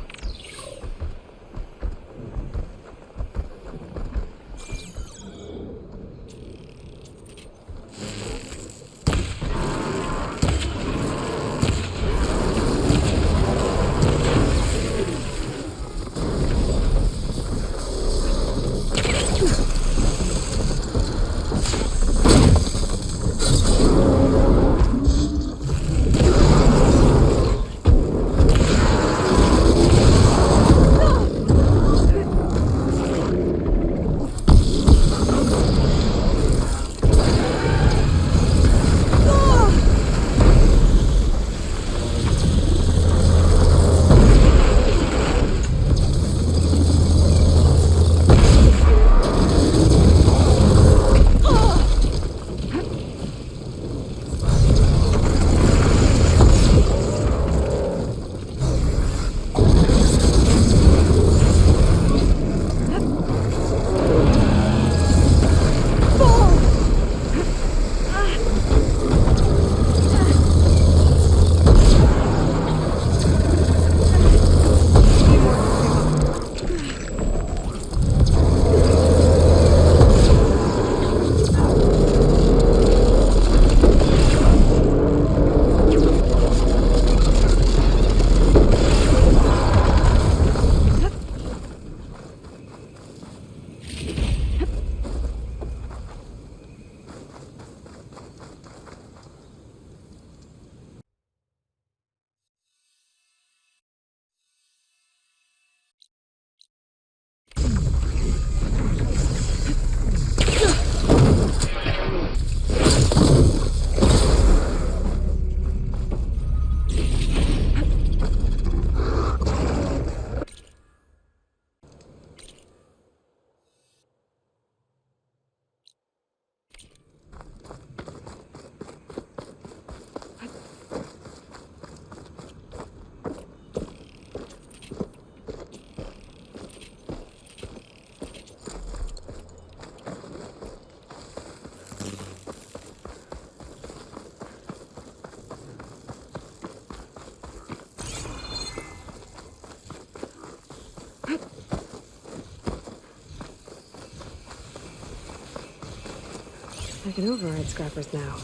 I can override scrappers now.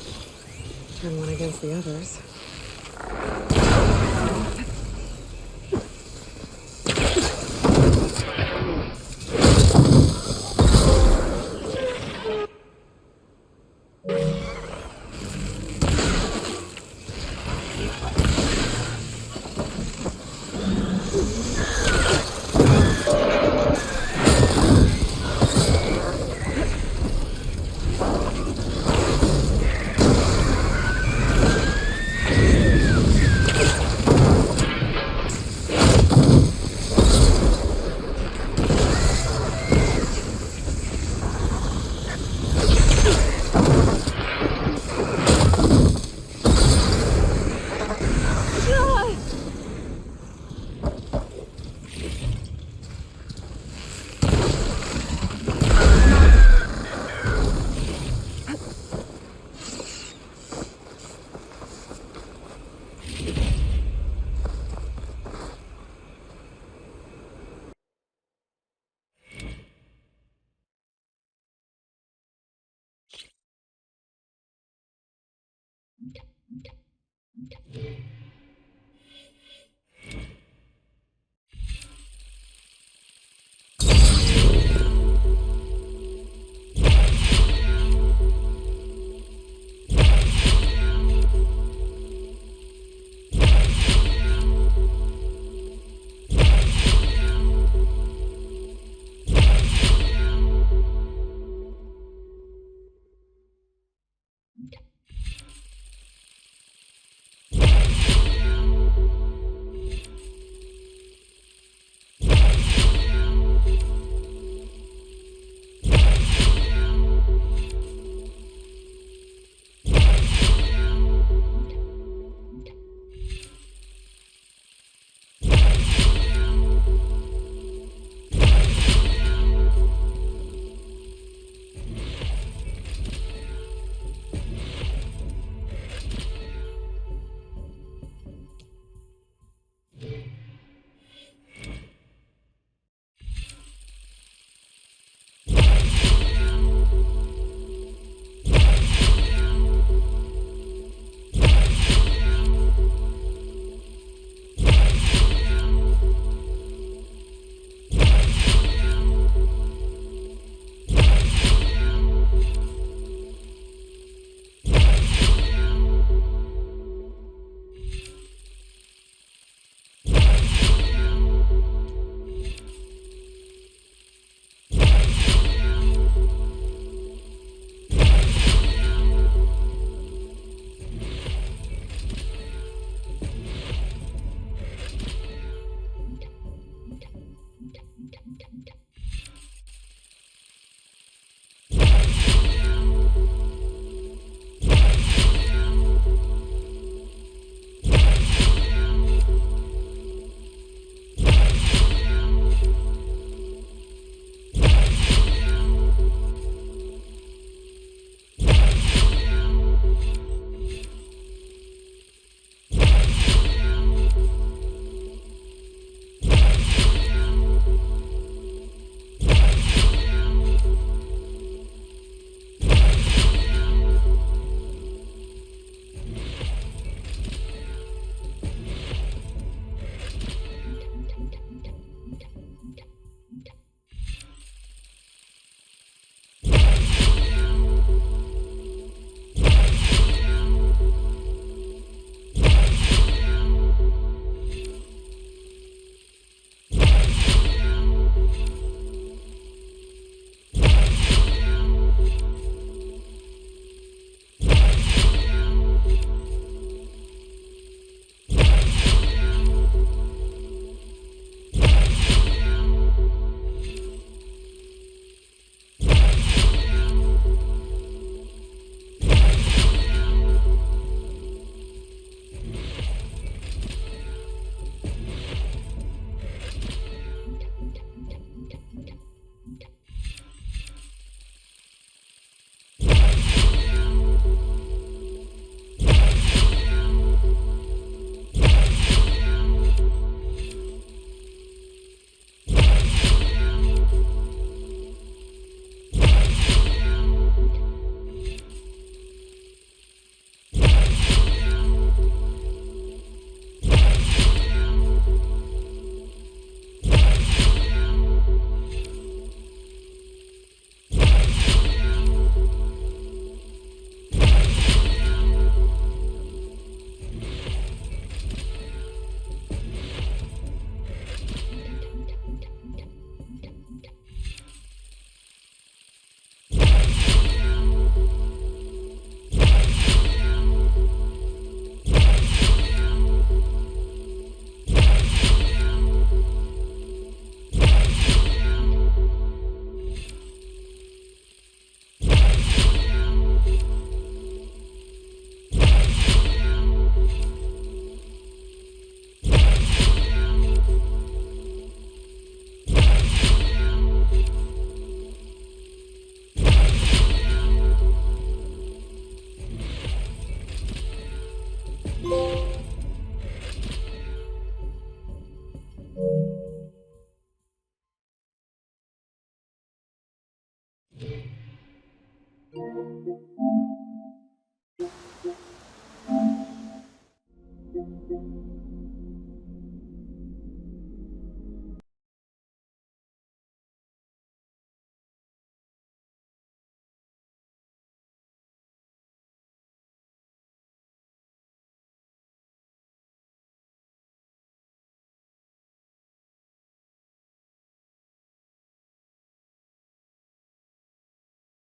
Turn one against the others.